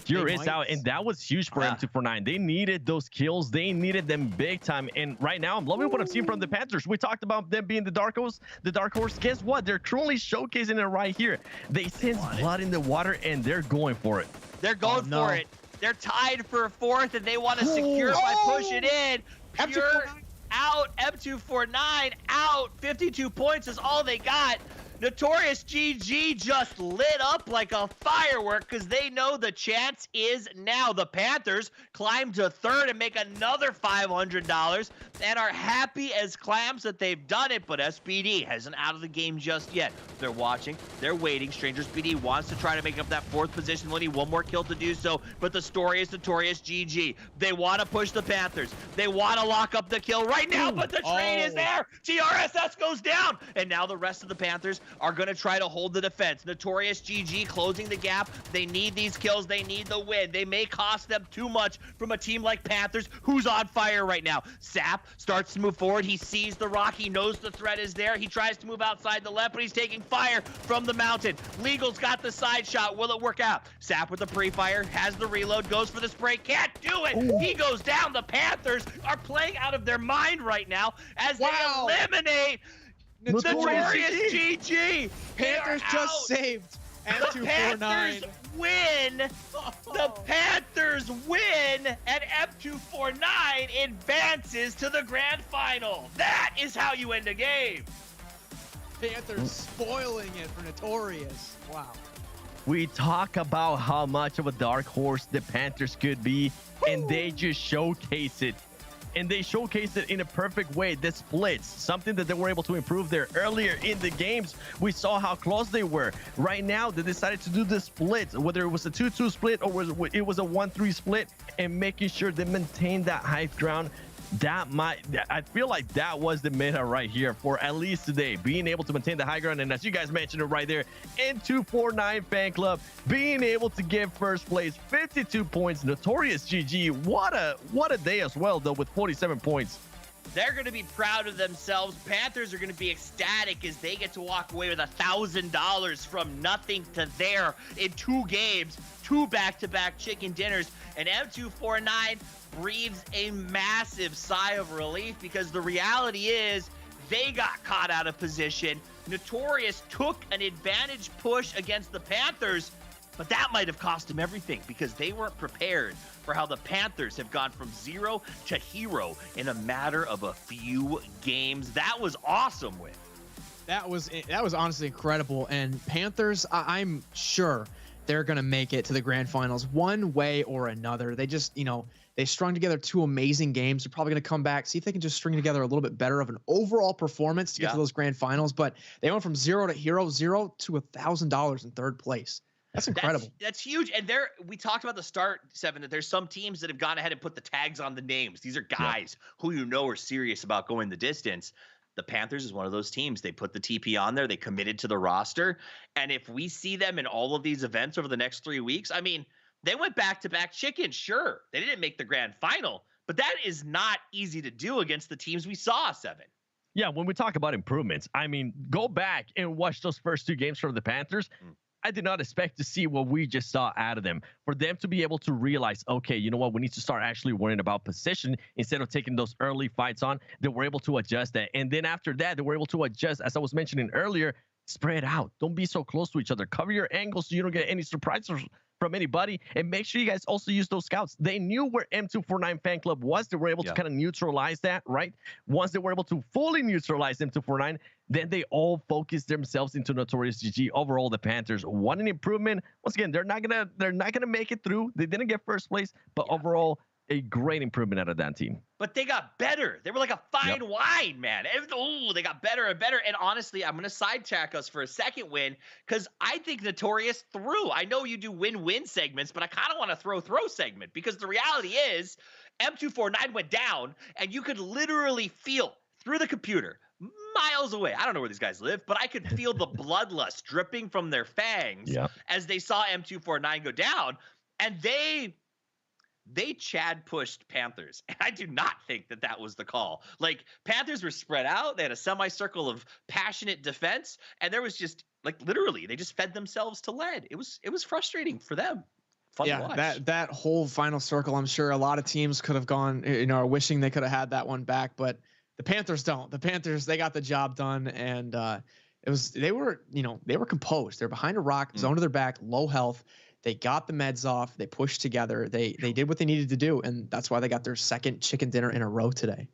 Pure is out, and that was huge for M249. They needed those kills. They needed them big time. And right now, I'm loving what I'm seeing from the Panthers. We talked about them being the dark horse. Guess what? They're truly showcasing it right here. They sense blood in the water, and they're going for it. They're going for it. They're tied for 4th, and they want to secure by pushing in. Pure out. M249 out. 52 points is all they got. Notorious GG just lit up like a firework because they know the chance is now. The Panthers climb to 3rd and make another $500 and are happy as clams that they've done it, but SBD hasn't out of the game just yet. They're watching. They're waiting. Stranger SBD wants to try to make up that 4th position. They'll need one more kill to do so, but the story is Notorious GG. They want to push the Panthers. They want to lock up the kill right now, but the train is there. TRSS goes down, and now the rest of the Panthers are going to try to hold the defense. Notorious GG closing the gap. They need these kills. They need the win. They may cost them too much from a team like Panthers, who's on fire right now. Sap starts to move forward. He sees the rock. He knows the threat is there. He tries to move outside the left, but he's taking fire from the mountain. Legal's got the side shot. Will it work out? Sap with the pre-fire, has the reload, goes for the spray. Can't do it. Ooh. He goes down. The Panthers are playing out of their mind right now as they eliminate Notorious GG. Panthers just saved M249. The Panthers win. The Panthers win, and M249 advances to the grand final. That is how you end a game. Panthers spoiling it for Notorious. Wow. We talk about how much of a dark horse the Panthers could be, and they just showcase it. And they showcased it in a perfect way. The splits, something that they were able to improve there earlier in the games. We saw how close they were. Right now, they decided to do the split, whether it was a 2-2 split or it was a 1-3 split, and making sure they maintain that high ground. I feel like that was the meta right here for at least today, being able to maintain the high ground. And as you guys mentioned it right there, M249 fan club being able to get first place, 52 points. Notorious GG, what a day as well though, with 47 points. They're going to be proud of themselves. Panthers are going to be ecstatic as they get to walk away with $1,000 from nothing to there in 2 games, 2 back-to-back chicken dinners. And M249 breathes a massive sigh of relief because the reality is they got caught out of position. Notorious took an advantage push against the Panthers, But that might have cost them everything because they weren't prepared for how the Panthers have gone from 0 to hero in a matter of a few games. That was awesome, Win. That was honestly incredible. And Panthers, I'm sure they're going to make it to the grand finals one way or another. They just, they strung together 2 amazing games. They're probably going to come back, see if they can just string together a little bit better of an overall performance to get to those grand finals. But they went from 0 to hero, 0 to $1,000 in 3rd place. That's incredible. That's huge. And we talked about the start, Seven, that there's some teams that have gone ahead and put the tags on the names. These are guys who are serious about going the distance. The Panthers is one of those teams. They put the TP on there. They committed to the roster. And if we see them in all of these events over the next 3 weeks, I mean, they went back-to-back chicken. Sure, they didn't make the grand final, but that is not easy to do against the teams we saw, Seven. Yeah, when we talk about improvements, I mean, go back and watch those first 2 games from the Panthers. I did not expect to see what we just saw out of them. For them to be able to realize, okay, you know what, we need to start actually worrying about position instead of taking those early fights on, they were able to adjust that. And then after that, they were able to adjust, as I was mentioning earlier, spread out. Don't be so close to each other. Cover your angles so you don't get any surprises from anybody, and make sure you guys also use those scouts. They knew where M249 fan club was. They were able to kind of neutralize that, right? Once they were able to fully neutralize M249, then they all focused themselves into Notorious GG. Overall, the Panthers want an improvement. Once again, they're not gonna make it through. They didn't get first place, but overall, a great improvement out of that team. But they got better. They were like a fine wine, man. They got better and better. And honestly, I'm going to sidetrack us for a second, Win, because I think Notorious threw. I know you do win-win segments, but I kind of want to throw segment, because the reality is M249 went down, and you could literally feel through the computer miles away. I don't know where these guys live, but I could feel the bloodlust dripping from their fangs as they saw M249 go down. And they Chad pushed Panthers, and I do not think that was the call. Like, Panthers were spread out. They had a semicircle of passionate defense, and there was just, like, literally, they just fed themselves to lead. It was frustrating for them. Fun to watch. that whole final circle, I'm sure a lot of teams could have gone, wishing they could have had that one back, but the Panthers don't. The Panthers, they got the job done, and they were composed. They're behind a rock, zone to their back, low health. They got the meds off. They pushed together. They did what they needed to do, and that's why they got their 2nd chicken dinner in a row today.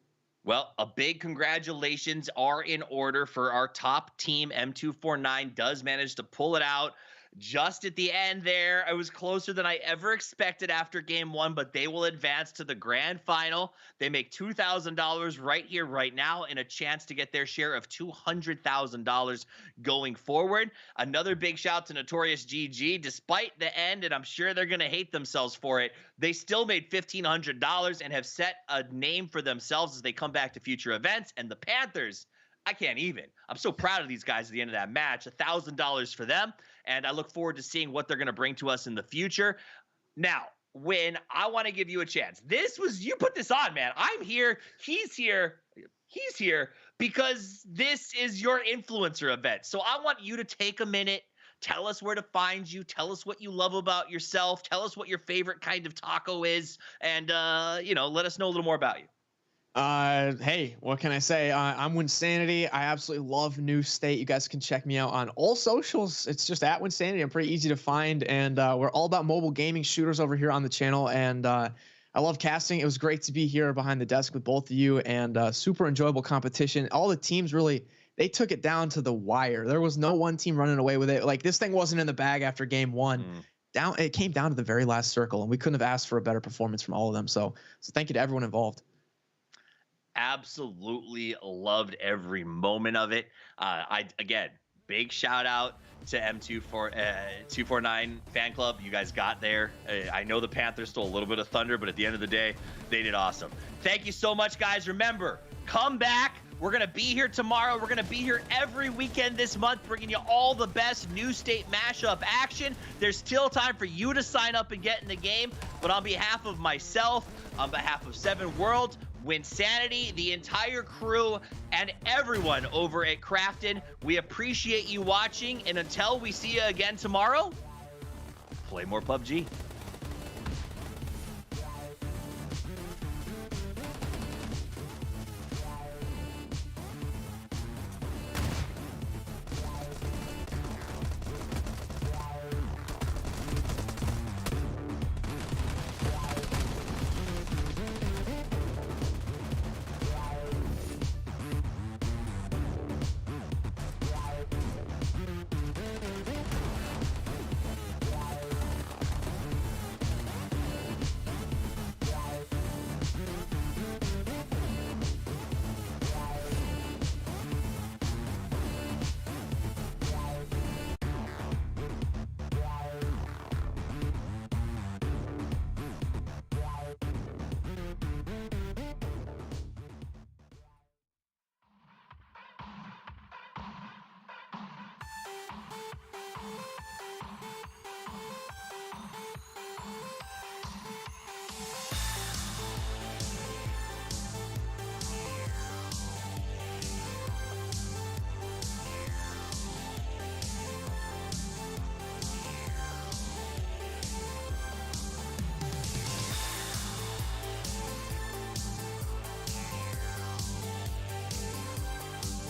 Well, a big congratulations are in order for our top team. M249 does manage to pull it out just at the end there. It was closer than I ever expected after game 1, but they will advance to the grand final. They make $2,000 right here, right now, and a chance to get their share of $200,000 going forward. Another big shout to Notorious GG. Despite the end, and I'm sure they're going to hate themselves for it, they still made $1,500 and have set a name for themselves as they come back to future events. And the Panthers, I can't even. I'm so proud of these guys at the end of that match. $1,000 for them, and I look forward to seeing what they're going to bring to us in the future. Now, Win, I want to give you a chance. You put this on, man. I'm here. He's here because this is your influencer event. So I want you to take a minute. Tell us where to find you. Tell us what you love about yourself. Tell us what your favorite kind of taco is, and let us know a little more about you. Hey, what can I say? I'm Wynnsanity. I absolutely love New State. You guys can check me out on all socials. It's just at Wynnsanity. I'm pretty easy to find, and we're all about mobile gaming shooters over here on the channel. And I love casting. It was great to be here behind the desk with both of you, and super enjoyable competition. All the teams really, they took it down to the wire. There was no one team running away with it. Like, this thing wasn't in the bag after game 1. It came down to the very last circle, and we couldn't have asked for a better performance from all of them. So thank you to everyone involved. Absolutely loved every moment of it. Again, big shout out to M249 fan club. You guys got there. I know the Panthers stole a little bit of thunder, but at the end of the day, they did awesome. Thank you so much, guys. Remember, come back. We're going to be here tomorrow. We're going to be here every weekend this month, bringing you all the best New State mashup action. There's still time for you to sign up and get in the game. But on behalf of myself, on behalf of Seven Worlds, Wynnsanity, the entire crew, and everyone over at KRAFTON, we appreciate you watching. And until we see you again tomorrow, play more PUBG.